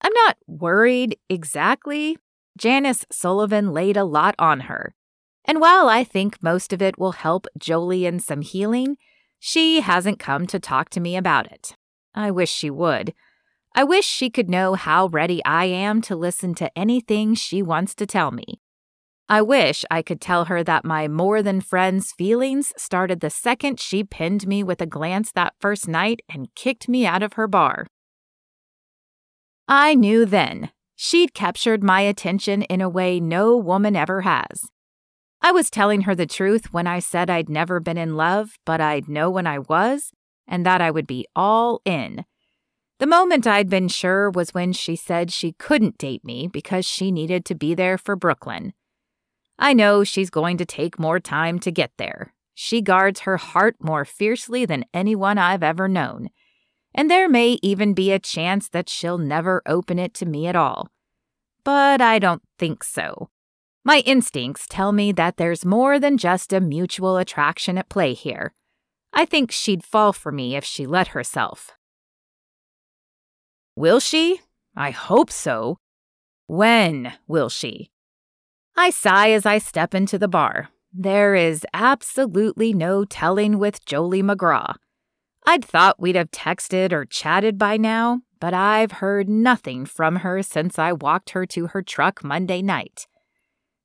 Speaker 1: I'm not worried exactly. Janice Sullivan laid a lot on her. And while I think most of it will help Jolie in some healing, she hasn't come to talk to me about it. I wish she would. I wish she could know how ready I am to listen to anything she wants to tell me. I wish I could tell her that my more than friends feelings started the second she pinned me with a glance that first night and kicked me out of her bar. I knew then she'd captured my attention in a way no woman ever has. I was telling her the truth when I said I'd never been in love, but I'd know when I was, and that I would be all in. The moment I'd been sure was when she said she couldn't date me because she needed to be there for Brooklyn. I know she's going to take more time to get there. She guards her heart more fiercely than anyone I've ever known. And there may even be a chance that she'll never open it to me at all. But I don't think so. My instincts tell me that there's more than just a mutual attraction at play here. I think she'd fall for me if she let herself. Will she? I hope so. When will she? I sigh as I step into the bar. There is absolutely no telling with Jolie McGraw. I'd thought we'd have texted or chatted by now, but I've heard nothing from her since I walked her to her truck Monday night.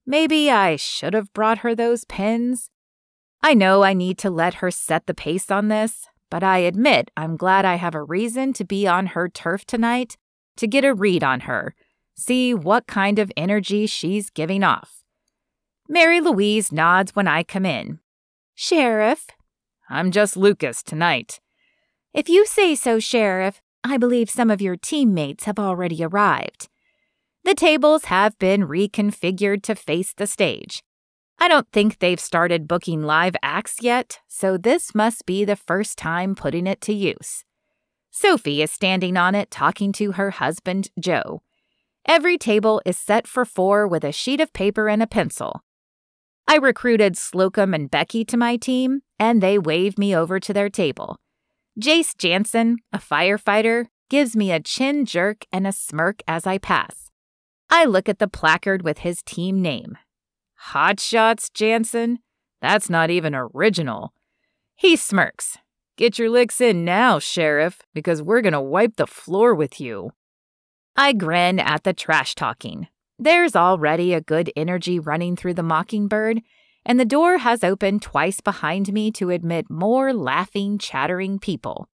Speaker 1: Maybe I should have brought her those pins. I know I need to let her set the pace on this, but I admit I'm glad I have a reason to be on her turf tonight to get a read on her, see what kind of energy she's giving off. Mary Louise nods when I come in. "Sheriff." "I'm just Lucas tonight." "If you say so, Sheriff, I believe some of your teammates have already arrived." The tables have been reconfigured to face the stage. I don't think they've started booking live acts yet, so this must be the first time putting it to use. Sophie is standing on it talking to her husband, Joe. Every table is set for 4 with a sheet of paper and a pencil. I recruited Slocum and Becky to my team, and they wave me over to their table. Jace Jansen, a firefighter, gives me a chin jerk and a smirk as I pass. I look at the placard with his team name. "Hot Shots, Jansen? That's not even original." He smirks. "Get your licks in now, Sheriff, because we're going to wipe the floor with you." I grin at the trash talking. There's already a good energy running through the Mockingbird, and the door has opened twice behind me to admit more laughing, chattering people.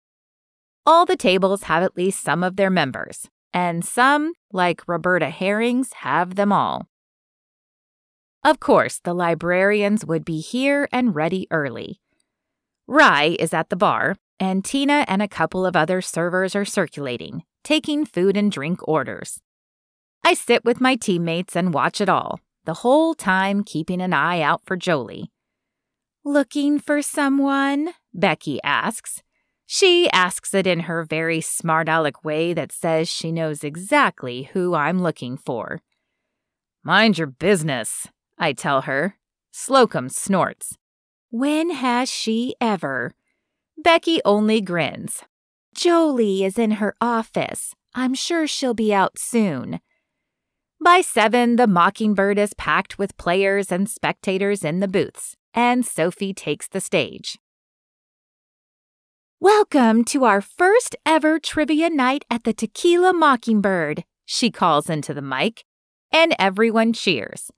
Speaker 1: All the tables have at least some of their members, and some, like Roberta Herrings, have them all. Of course, the librarians would be here and ready early. Rye is at the bar, and Tina and a couple of other servers are circulating, taking food and drink orders. I sit with my teammates and watch it all, the whole time keeping an eye out for Jolie. "Looking for someone?" Becky asks. She asks it in her very smart-aleck way that says she knows exactly who I'm looking for. "Mind your business," I tell her. Slocum snorts. When has she ever? Becky only grins. "Jolie is in her office. I'm sure she'll be out soon." By 7, the Mockingbird is packed with players and spectators in the booths, and Sophie takes the stage. "Welcome to our first ever trivia night at the Tequila Mockingbird," she calls into the mic, and everyone cheers.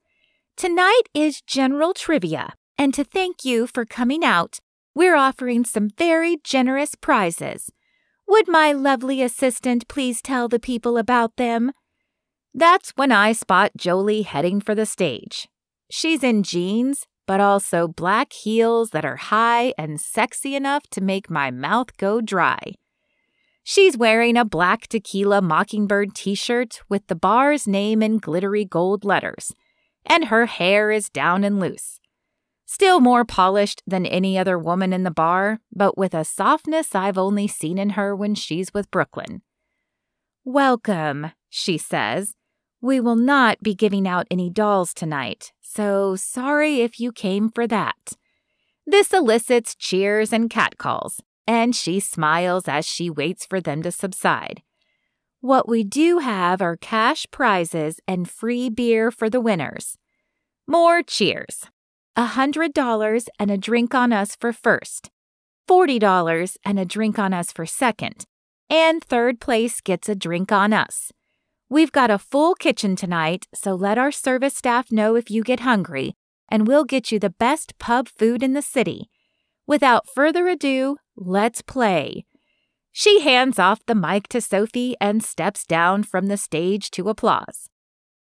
Speaker 1: "Tonight is general trivia, and to thank you for coming out, we're offering some very generous prizes. Would my lovely assistant please tell the people about them?" That's when I spot Jolie heading for the stage. She's in jeans, but also black heels that are high and sexy enough to make my mouth go dry. She's wearing a black Tequila Mockingbird t-shirt with the bar's name in glittery gold letters, and her hair is down and loose. Still more polished than any other woman in the bar, but with a softness I've only seen in her when she's with Brooklyn. "Welcome," she says. "We will not be giving out any dolls tonight, so sorry if you came for that." This elicits cheers and catcalls, and she smiles as she waits for them to subside. "What we do have are cash prizes and free beer for the winners." More cheers. $100 and a drink on us for first, $40 and a drink on us for second, and third place gets a drink on us. We've got a full kitchen tonight, so let our service staff know if you get hungry, and we'll get you the best pub food in the city. Without further ado, let's play. She hands off the mic to Sophie and steps down from the stage to applause.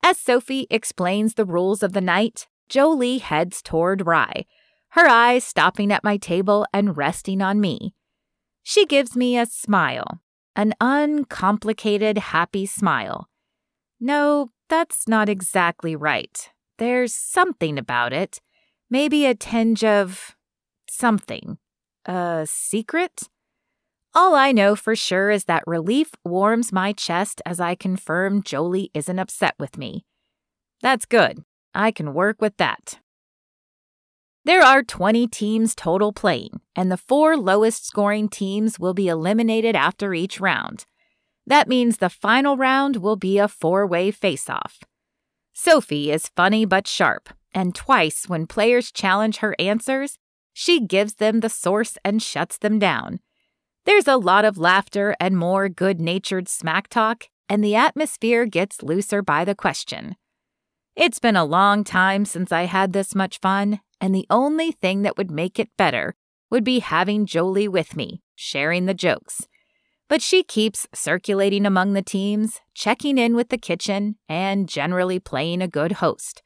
Speaker 1: As Sophie explains the rules of the night, Jolie heads toward Rye, her eyes stopping at my table and resting on me. She gives me a smile, an uncomplicated, happy smile. No, that's not exactly right. There's something about it. Maybe a tinge of something. A secret? All I know for sure is that relief warms my chest as I confirm Jolie isn't upset with me. That's good. I can work with that. There are 20 teams total playing, and the 4 lowest scoring teams will be eliminated after each round. That means the final round will be a 4-way face-off. Sophie is funny but sharp, and twice when players challenge her answers, she gives them the source and shuts them down. There's a lot of laughter and more good-natured smack talk, and the atmosphere gets looser by the question. It's been a long time since I had this much fun, and the only thing that would make it better would be having Jolie with me, sharing the jokes. But she keeps circulating among the teams, checking in with the kitchen, and generally playing a good host.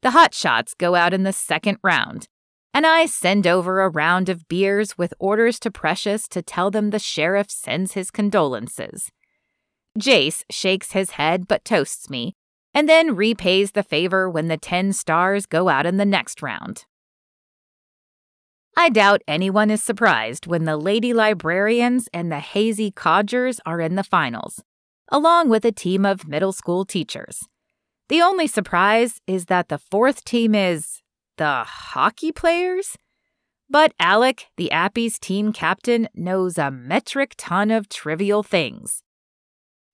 Speaker 1: The hot shots go out in the second round, and I send over a round of beers with orders to Precious to tell them the sheriff sends his condolences. Jace shakes his head but toasts me, and then repays the favor when the 10 stars go out in the next round. I doubt anyone is surprised when the Lady Librarians and the Hazy Codgers are in the finals, along with a team of middle school teachers. The only surprise is that the 4th team is the hockey players? But Alec, the Appy's team captain, knows a metric ton of trivial things.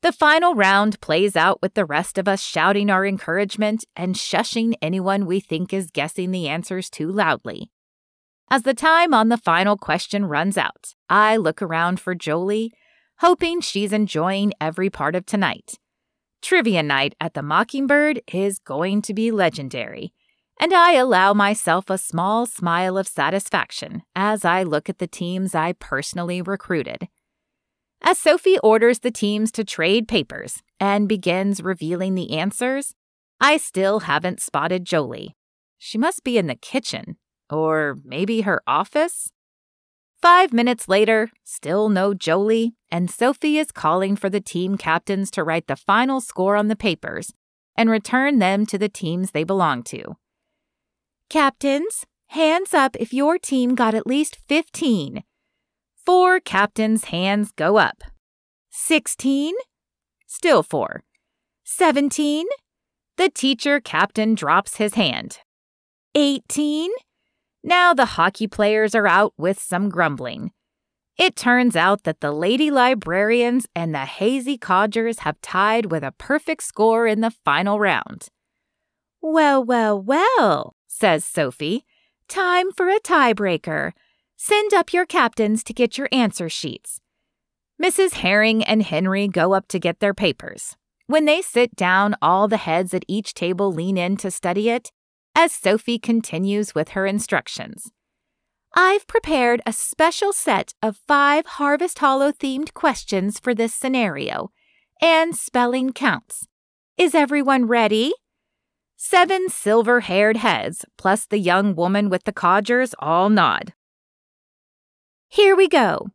Speaker 1: The final round plays out with the rest of us shouting our encouragement and shushing anyone we think is guessing the answers too loudly. As the time on the final question runs out, I look around for Jolie, hoping she's enjoying every part of tonight. Trivia night at the Mockingbird is going to be legendary, and I allow myself a small smile of satisfaction as I look at the teams I personally recruited. As Sophie orders the teams to trade papers and begins revealing the answers, I still haven't spotted Jolie. She must be in the kitchen, or maybe her office? 5 minutes later, still no Jolie, and Sophie is calling for the team captains to write the final score on the papers and return them to the teams they belong to. Captains, hands up if your team got at least 15. 4 captains' hands go up. 16? Still 4. 17? The teacher captain drops his hand. 18? Now the hockey players are out with some grumbling. It turns out that the Lady Librarians and the Hazy Codgers have tied with a perfect score in the final round. Well, well, well, says Sophie. Time for a tiebreaker. Send up your captains to get your answer sheets. Mrs. Herring and Henry go up to get their papers. When they sit down, all the heads at each table lean in to study it, as Sophie continues with her instructions. I've prepared a special set of 5 Harvest Hollow-themed questions for this scenario, and spelling counts. Is everyone ready? 7 silver-haired heads, plus the young woman with the codgers, all nod. Here we go.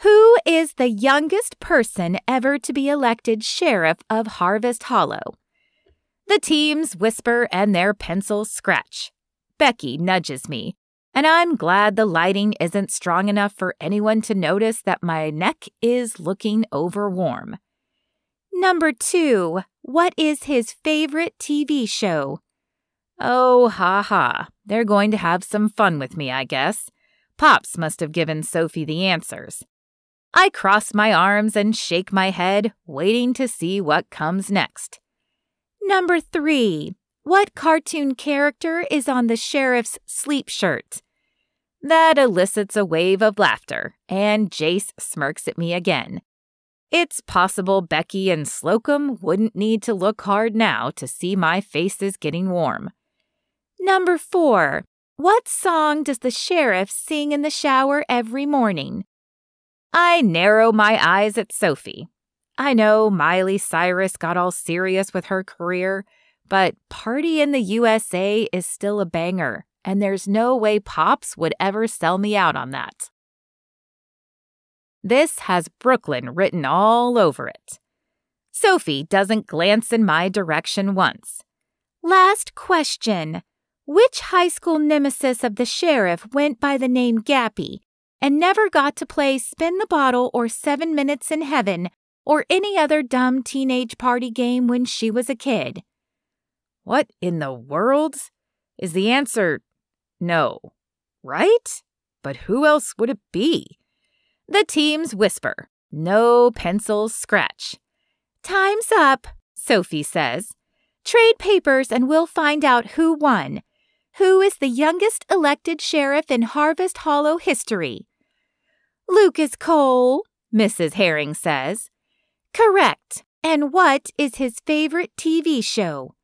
Speaker 1: Who is the youngest person ever to be elected sheriff of Harvest Hollow? The teams whisper and their pencils scratch. Becky nudges me, and I'm glad the lighting isn't strong enough for anyone to notice that my neck is looking overwarm. Number 2, what is his favorite TV show? Oh, ha. They're going to have some fun with me, I guess. Pops must have given Sophie the answers. I cross my arms and shake my head, waiting to see what comes next. Number 3, what cartoon character is on the sheriff's sleep shirt? That elicits a wave of laughter, and Jace smirks at me again. It's possible Becky and Slocum wouldn't need to look hard now to see my face is getting warm. Number 4, what song does the sheriff sing in the shower every morning? I narrow my eyes at Sophie. I know Miley Cyrus got all serious with her career, but Party in the USA is still a banger, and there's no way Pops would ever sell me out on that. This has Brooklyn written all over it. Sophie doesn't glance in my direction once. Last question. Which high school nemesis of the sheriff went by the name Gappy and never got to play Spin the Bottle or 7 Minutes in Heaven or any other dumb teenage party game when she was a kid? What in the world? Is the answer no, right? But who else would it be? The teams whisper. No pencils scratch. Time's up, Sophie says. Trade papers and we'll find out who won. Who is the youngest elected sheriff in Harvest Hollow history? Lucas Cole, Mrs. Herring says. Correct. And what is his favorite TV show?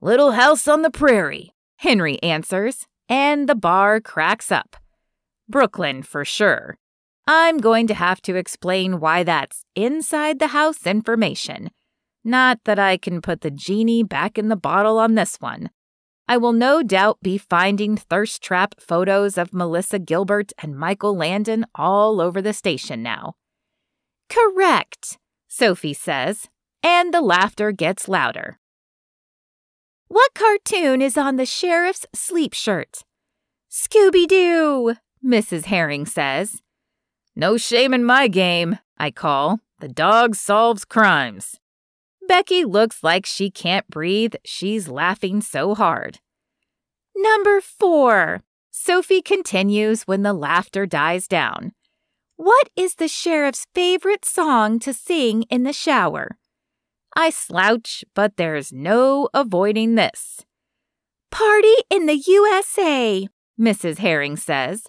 Speaker 2: Little House on the Prairie,
Speaker 1: Henry answers, and the bar cracks up. Brooklyn for sure. I'm going to have to explain why that's inside the house information. Not that I can put the genie back in the bottle on this one. I will no doubt be finding thirst trap photos of Melissa Gilbert and Michael Landon all over the station now. Correct, Sophie says, and the laughter gets louder. What cartoon is on the sheriff's sleep shirt? Scooby-Doo, Mrs. Herring says.
Speaker 2: No shame in my game, I call. The dog solves crimes.
Speaker 1: Becky looks like she can't breathe. She's laughing so hard. Number 4, Sophie continues when the laughter dies down. What is the sheriff's favorite song to sing in the shower? I slouch, but there's no avoiding this. Party in the USA, Mrs. Herring says.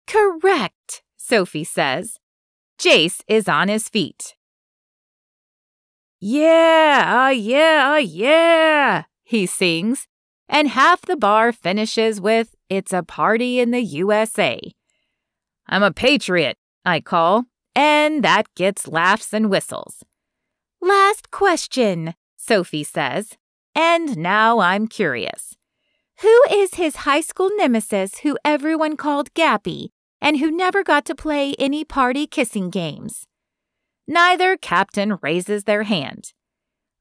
Speaker 1: Correct, Sophie says. Jace is on his feet. Yeah, he sings, and half the bar finishes with, It's a party in the USA.
Speaker 2: I'm a patriot, I call,
Speaker 1: and that gets laughs and whistles. Last question, Sophie says, and now I'm curious. Who is his high school nemesis who everyone called Gappy and who never got to play any party kissing games? Neither captain raises their hand.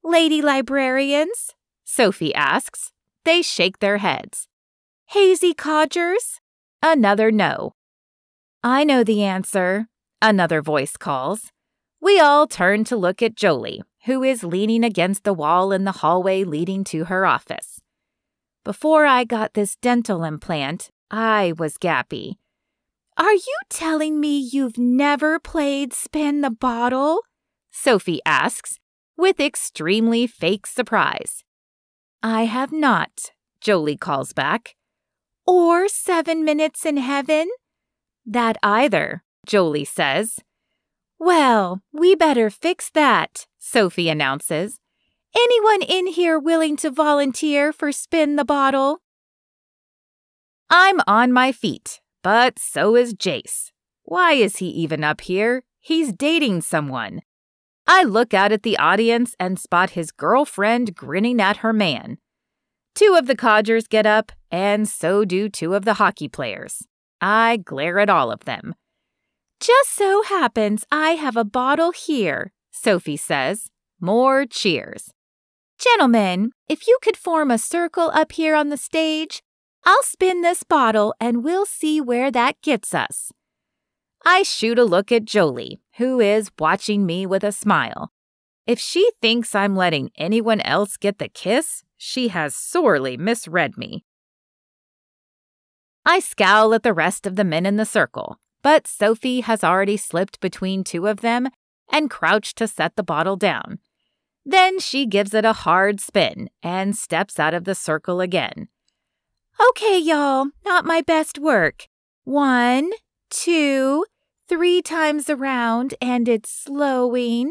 Speaker 1: Lady librarians? Sophie asks. They shake their heads. Hazy codgers? Another no. I know the answer, another voice calls. We all turn to look at Jolie, who is leaning against the wall in the hallway leading to her office. Before I got this dental implant, I was Gappy. Are you telling me you've never played Spin the Bottle? Sophie asks, with extremely fake surprise. I have not, Jolie calls back. Or 7 Minutes in Heaven? That either, Jolie says. Well, we better fix that, Sophie announces. Anyone in here willing to volunteer for Spin the Bottle? I'm on my feet, but so is Jace. Why is he even up here? He's dating someone. I look out at the audience and spot his girlfriend grinning at her man. 2 of the codgers get up, and so do 2 of the hockey players. I glare at all of them. Just so happens I have a bottle here, Sophie says. More cheers. Gentlemen, if you could form a circle up here on the stage, I'll spin this bottle and we'll see where that gets us. I shoot a look at Jolie, who is watching me with a smile. If she thinks I'm letting anyone else get the kiss, she has sorely misread me. I scowl at the rest of the men in the circle, but Sophie has already slipped between 2 of them and crouched to set the bottle down. Then she gives it a hard spin and steps out of the circle again. Okay, y'all, not my best work. 1, 2, 3 times around, and it's slowing.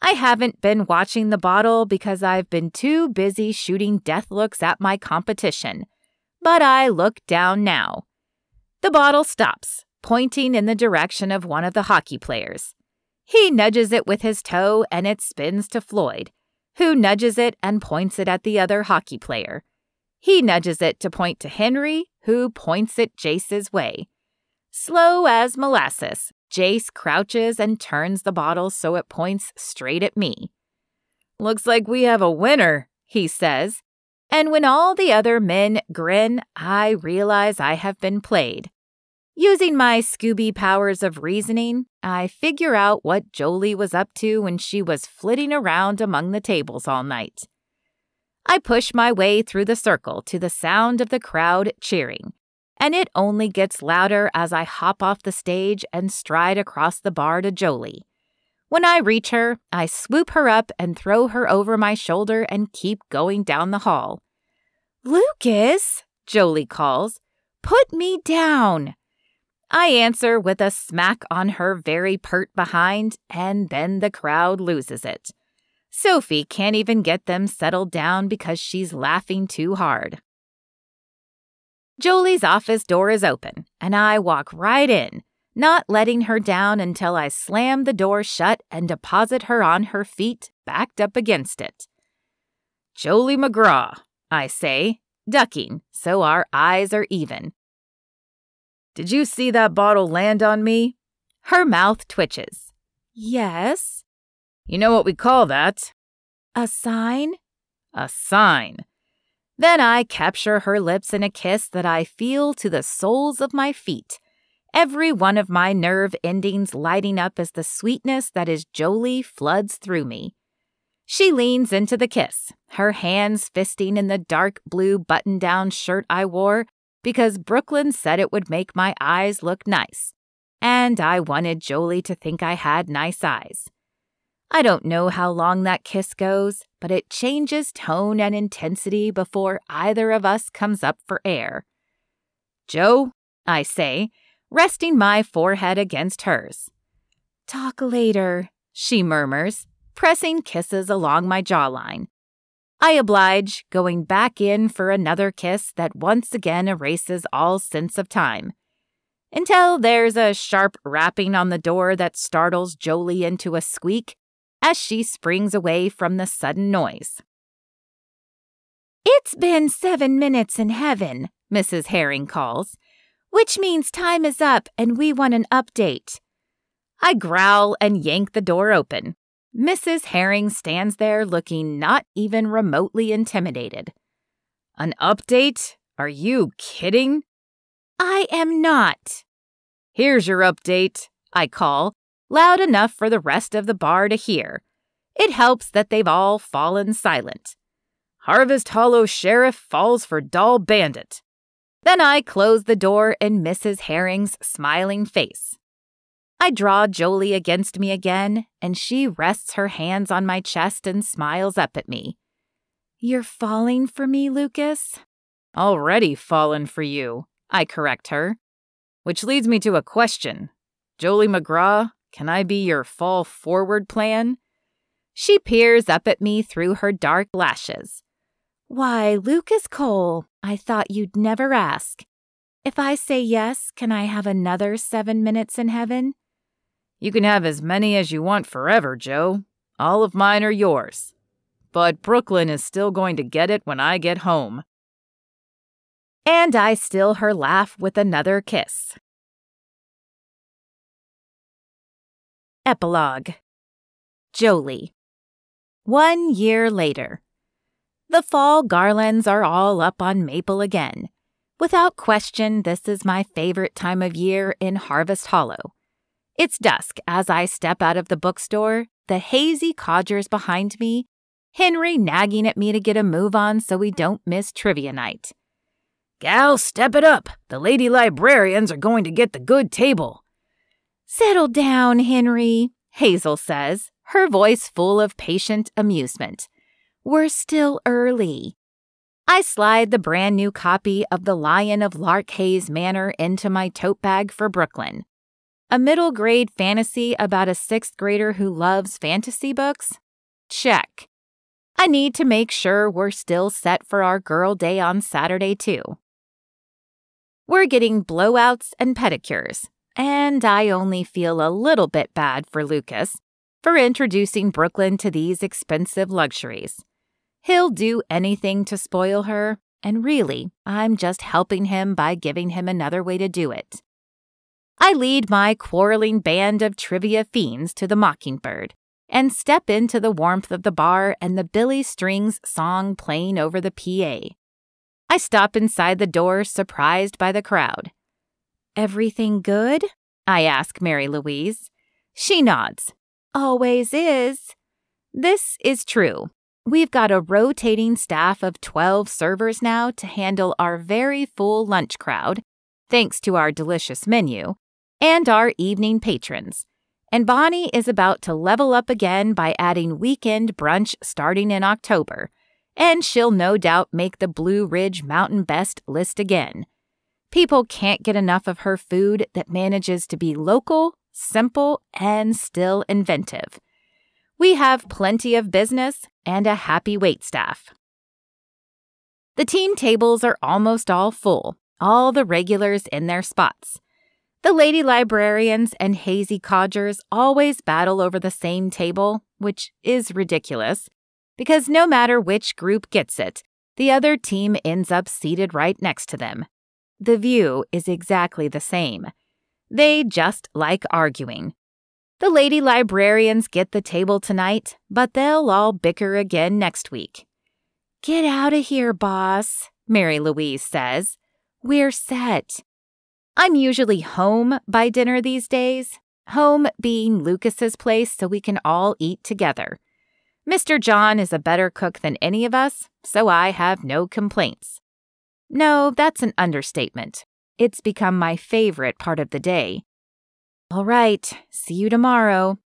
Speaker 1: I haven't been watching the bottle because I've been too busy shooting death looks at my competition. But I look down now. The bottle stops, pointing in the direction of one of the hockey players. He nudges it with his toe and it spins to Floyd, who nudges it and points it at the other hockey player. He nudges it to point to Henry, who points it Jace's way. Slow as molasses, Jace crouches and turns the bottle so it points straight at me. Looks like we have a winner, he says. And when all the other men grin, I realize I have been played. Using my Scooby powers of reasoning, I figure out what Jolie was up to when she was flitting around among the tables all night. I push my way through the circle to the sound of the crowd cheering, and it only gets louder as I hop off the stage and stride across the bar to Jolie. When I reach her, I swoop her up and throw her over my shoulder and keep going down the hall. Lucas, Jolie calls, Put me down. I answer with a smack on her very pert behind, and then the crowd loses it. Sophie can't even get them settled down because she's laughing too hard. Jolie's office door is open, and I walk right in, not letting her down until I slam the door shut and deposit her on her feet, backed up against it. "Jolie McGraw," I say, ducking so our eyes are even. "Did you see that bottle land on me?" Her mouth twitches. "Yes." "You know what we call that?" "A sign?"
Speaker 2: "A sign." Then I capture her lips in a kiss that I feel to the soles of my feet, every one of my nerve endings lighting up as the sweetness that is Jolie floods through me. She leans into the kiss, her hands fisting in the dark blue button-down shirt I wore because Brooklyn said it would make my eyes look nice, and I wanted Jolie to think I had nice eyes. I don't know how long that kiss goes, but it changes tone and intensity before either of us comes up for air. "Joe," I say, resting my forehead against hers. "Talk later," she murmurs, pressing kisses along my jawline. I oblige, going back in for another kiss that once again erases all sense of time. Until there's a sharp rapping on the door that startles Jolie into a squeak as she springs away from the sudden noise. "It's been 7 minutes in heaven," Mrs. Herring calls, "which means time is up and we want an update." I growl and yank the door open. Mrs. Herring stands there looking not even remotely intimidated. "An update? Are you kidding?" "I am not." "Here's your update," I call, loud enough for the rest of the bar to hear. It helps that they've all fallen silent. "Harvest Hollow Sheriff falls for Doll Bandit." Then I close the door in Mrs. Herring's smiling face. I draw Jolie against me again, and she rests her hands on my chest and smiles up at me. "You're falling for me, Lucas?" "Already fallen for you," I correct her. Which leads me to a question. "Jolie McGraw, can I be your fall forward plan?" She peers up at me through her dark lashes. "Why, Lucas Cole, I thought you'd never ask. If I say yes, can I have another 7 minutes in heaven?" "You can have as many as you want forever, Joe. All of mine are yours. But Brooklyn is still going to get it when I get home." And I still her laugh with another kiss. Epilogue. Jolie. 1 year later. The fall garlands are all up on Maple again. Without question, this is my favorite time of year in Harvest Hollow. It's dusk as I step out of the bookstore, the hazy codgers behind me, Henry nagging at me to get a move on so we don't miss trivia night. "Gal, step it up. The lady librarians are going to get the good table." "Settle down, Henry," Hazel says, her voice full of patient amusement. "We're still early." I slide the brand new copy of The Lion of Larkhaze Manor into my tote bag for Brooklyn. A middle grade fantasy about a 6th grader who loves fantasy books? Check. I need to make sure we're still set for our girl day on Saturday, too. We're getting blowouts and pedicures, and I only feel a little bit bad for Lucas for introducing Brooklyn to these expensive luxuries. He'll do anything to spoil her, and really, I'm just helping him by giving him another way to do it. I lead my quarreling band of trivia fiends to the Mockingbird and step into the warmth of the bar and the Billy Strings song playing over the PA. I stop inside the door, surprised by the crowd. "Everything good?" I ask Mary Louise. She nods. "Always is." This is true. We've got a rotating staff of 12 servers now to handle our very full lunch crowd, thanks to our delicious menu, and our evening patrons. And Bonnie is about to level up again by adding weekend brunch starting in October, and she'll no doubt make the Blue Ridge Mountain Best list again.
Speaker 1: People can't get enough of her food that manages to be local, simple, and still inventive. We have plenty of business and a happy waitstaff. The team tables are almost all full, all the regulars in their spots. The lady librarians and hazy codgers always battle over the same table, which is ridiculous, because no matter which group gets it, the other team ends up seated right next to them. The view is exactly the same. They just like arguing. The lady librarians get the table tonight, but they'll all bicker again next week. "Get out of here, boss," Mary Louise says. "We're set." I'm usually home by dinner these days, home being Lucas's place so we can all eat together. Mr. John is a better cook than any of us, so I have no complaints. No, that's an understatement. It's become my favorite part of the day. All right, see you tomorrow.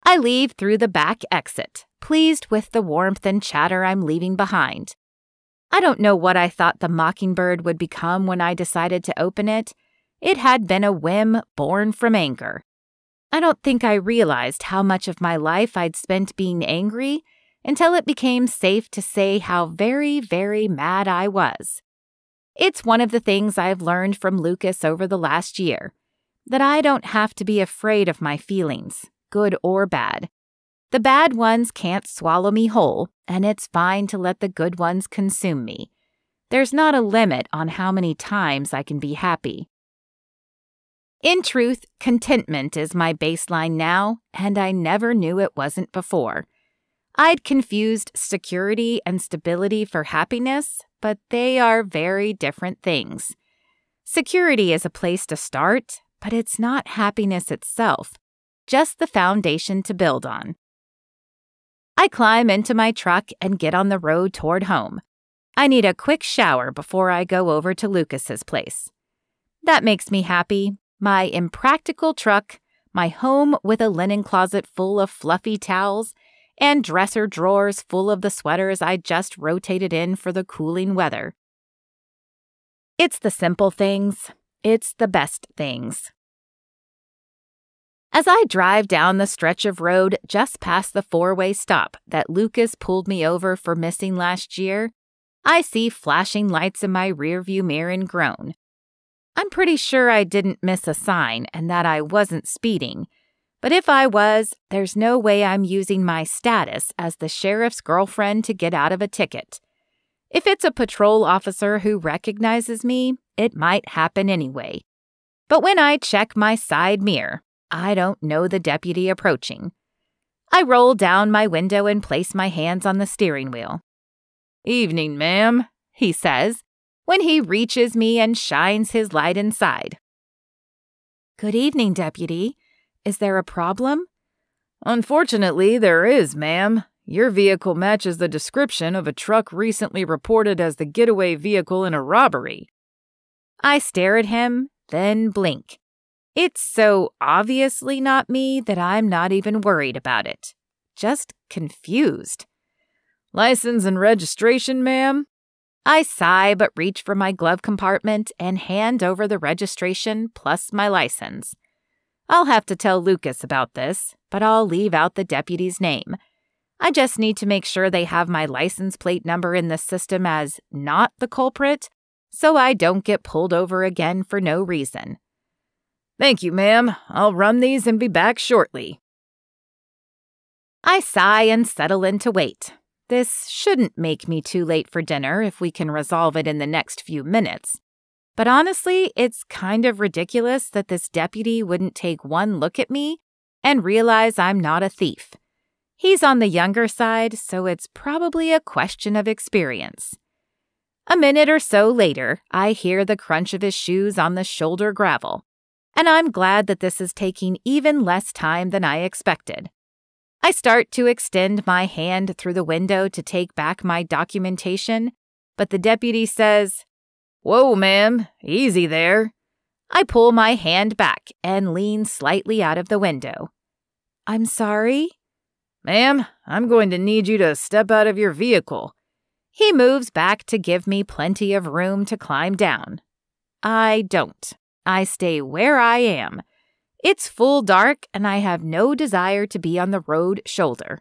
Speaker 1: I leave through the back exit, pleased with the warmth and chatter I'm leaving behind. I don't know what I thought the Mockingbird would become when I decided to open it. It had been a whim born from anger. I don't think I realized how much of my life I'd spent being angry until it became safe to say how very, very mad I was. It's one of the things I've learned from Lucas over the last year, that I don't have to be afraid of my feelings, good or bad. The bad ones can't swallow me whole, and it's fine to let the good ones consume me. There's not a limit on how many times I can be happy. In truth, contentment is my baseline now, and I never knew it wasn't before. I'd confused security and stability for happiness, but they are very different things. Security is a place to start, but it's not happiness itself, just the foundation to build on. I climb into my truck and get on the road toward home. I need a quick shower before I go over to Lucas's place. That makes me happy. My impractical truck, my home with a linen closet full of fluffy towels, and dresser drawers full of the sweaters I just rotated in for the cooling weather. It's the simple things. It's the best things. As I drive down the stretch of road just past the four-way stop that Lucas pulled me over for missing last year, I see flashing lights in my rearview mirror and groan. I'm pretty sure I didn't miss a sign and that I wasn't speeding, but if I was, there's no way I'm using my status as the sheriff's girlfriend to get out of a ticket. If it's a patrol officer who recognizes me, it might happen anyway. But when I check my side mirror, I don't know the deputy approaching. I roll down my window and place my hands on the steering wheel. "Evening, ma'am," he says, when he reaches me and shines his light inside. "Good evening, Deputy. Is there a problem?" "Unfortunately, there is, ma'am. Your vehicle matches the description of a truck recently reported as the getaway vehicle in a robbery." I stare at him, then blink. It's so obviously not me that I'm not even worried about it. Just confused. "License and registration, ma'am?" I sigh but reach for my glove compartment and hand over the registration plus my license. I'll have to tell Lucas about this, but I'll leave out the deputy's name. I just need to make sure they have my license plate number in the system as not the culprit, so I don't get pulled over again for no reason. "Thank you, ma'am. I'll run these and be back shortly." I sigh and settle in to wait. This shouldn't make me too late for dinner if we can resolve it in the next few minutes. But honestly, it's kind of ridiculous that this deputy wouldn't take one look at me and realize I'm not a thief. He's on the younger side, so it's probably a question of experience. A minute or so later, I hear the crunch of his shoes on the shoulder gravel, and I'm glad that this is taking even less time than I expected. I start to extend my hand through the window to take back my documentation, but the deputy says, "Whoa, ma'am, easy there." I pull my hand back and lean slightly out of the window. "I'm sorry?" "Ma'am, I'm going to need you to step out of your vehicle." He moves back to give me plenty of room to climb down. I don't. I stay where I am. It's full dark and I have no desire to be on the road shoulder.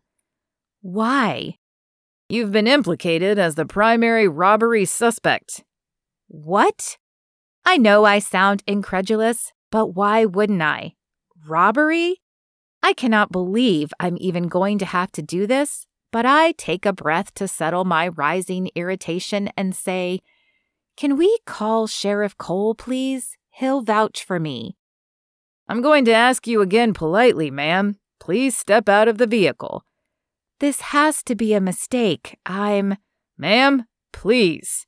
Speaker 1: Why?
Speaker 2: You've been implicated as the primary robbery suspect.
Speaker 1: What? I know I sound incredulous, but why wouldn't I? Robbery? I cannot believe I'm even going to have to do this, but I take a breath to settle my rising irritation and say, "Can we call Sheriff Cole, please? He'll vouch for me."
Speaker 2: I'm going to ask you again politely, ma'am. Please step out of the vehicle.
Speaker 1: This has to be a mistake.
Speaker 2: Ma'am, please.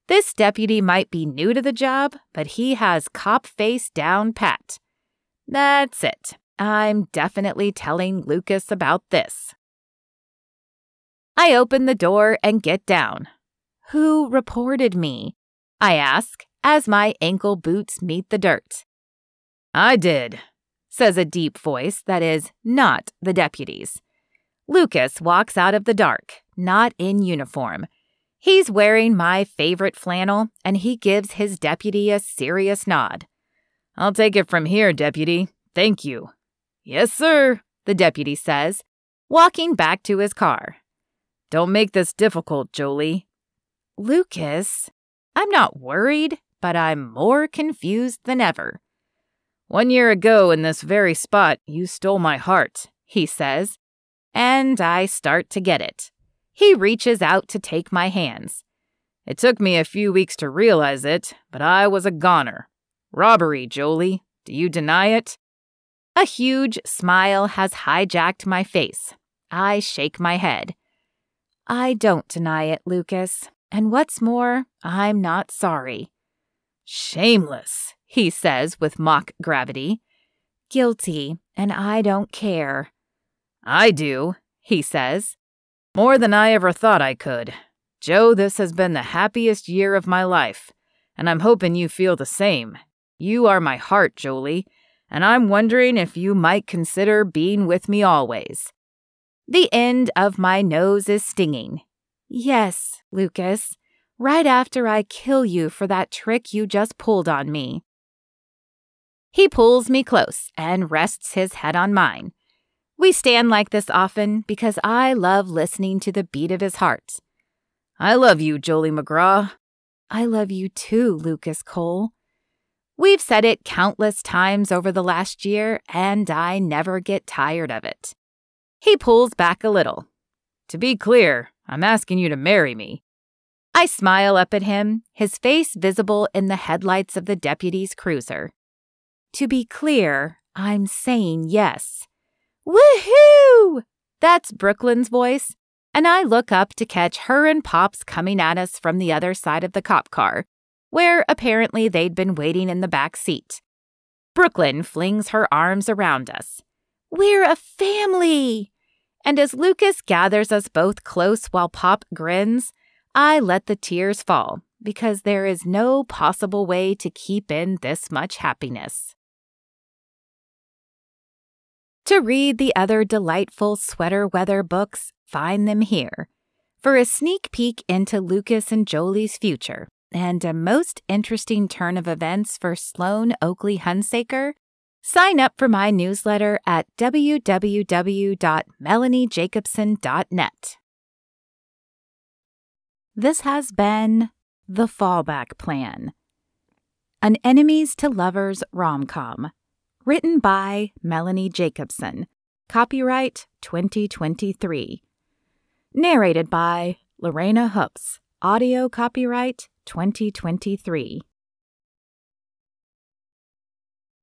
Speaker 1: This deputy might be new to the job, but he has cop face down pat. That's it. I'm definitely telling Lucas about this. I open the door and get down. Who reported me? I ask as my ankle boots meet the dirt.
Speaker 2: I did,
Speaker 1: says a deep voice that is not the deputy's. Lucas walks out of the dark, not in uniform. He's wearing my favorite flannel, and he gives his deputy a serious nod.
Speaker 2: I'll take it from here, deputy. Thank you. Yes, sir,
Speaker 1: the deputy says, walking back to his car.
Speaker 2: Don't make this difficult, Jolie.
Speaker 1: Lucas, I'm not worried, but I'm more confused than ever.
Speaker 2: 1 year ago in this very spot, you stole my heart,
Speaker 1: he says, and I start to get it. He reaches out to take my hands.
Speaker 2: It took me a few weeks to realize it, but I was a goner. Robbery, Jolie. Do you deny it?
Speaker 1: A huge smile has hijacked my face. I shake my head. I don't deny it, Lucas. And what's more, I'm not sorry.
Speaker 2: Shameless,
Speaker 1: he says with mock gravity. Guilty, and I don't care.
Speaker 2: I do,
Speaker 1: he says.
Speaker 2: More than I ever thought I could. Joe, this has been the happiest year of my life, and I'm hoping you feel the same. You are my heart, Jolie, and I'm wondering if you might consider being with me always.
Speaker 1: The end of my nose is stinging. Yes, Lucas, right after I kill you for that trick you just pulled on me. He pulls me close and rests his head on mine. We stand like this often because I love listening to the beat of his heart.
Speaker 2: I love you, Jolie McGraw.
Speaker 1: I love you too, Lucas Cole. We've said it countless times over the last year, and I never get tired of it. He pulls back a little.
Speaker 2: To be clear, I'm asking you to marry me.
Speaker 1: I smile up at him, his face visible in the headlights of the deputy's cruiser. To be clear, I'm saying yes. Woohoo! That's Brooklyn's voice, and I look up to catch her and Pops coming at us from the other side of the cop car, where apparently they'd been waiting in the back seat. Brooklyn flings her arms around us. We're a family! And as Lucas gathers us both close while Pop grins, I let the tears fall, because there is no possible way to keep in this much happiness. To read the other delightful sweater weather books, find them here. For a sneak peek into Lucas and Jolie's future and a most interesting turn of events for Sloane Oakley Hunsaker, sign up for my newsletter at www.melaniejacobson.net. This has been The Fallback Plan, an enemies to lovers rom-com. Written by Melanie Jacobson. Copyright 2023. Narrated by Lorana. Audio copyright 2023.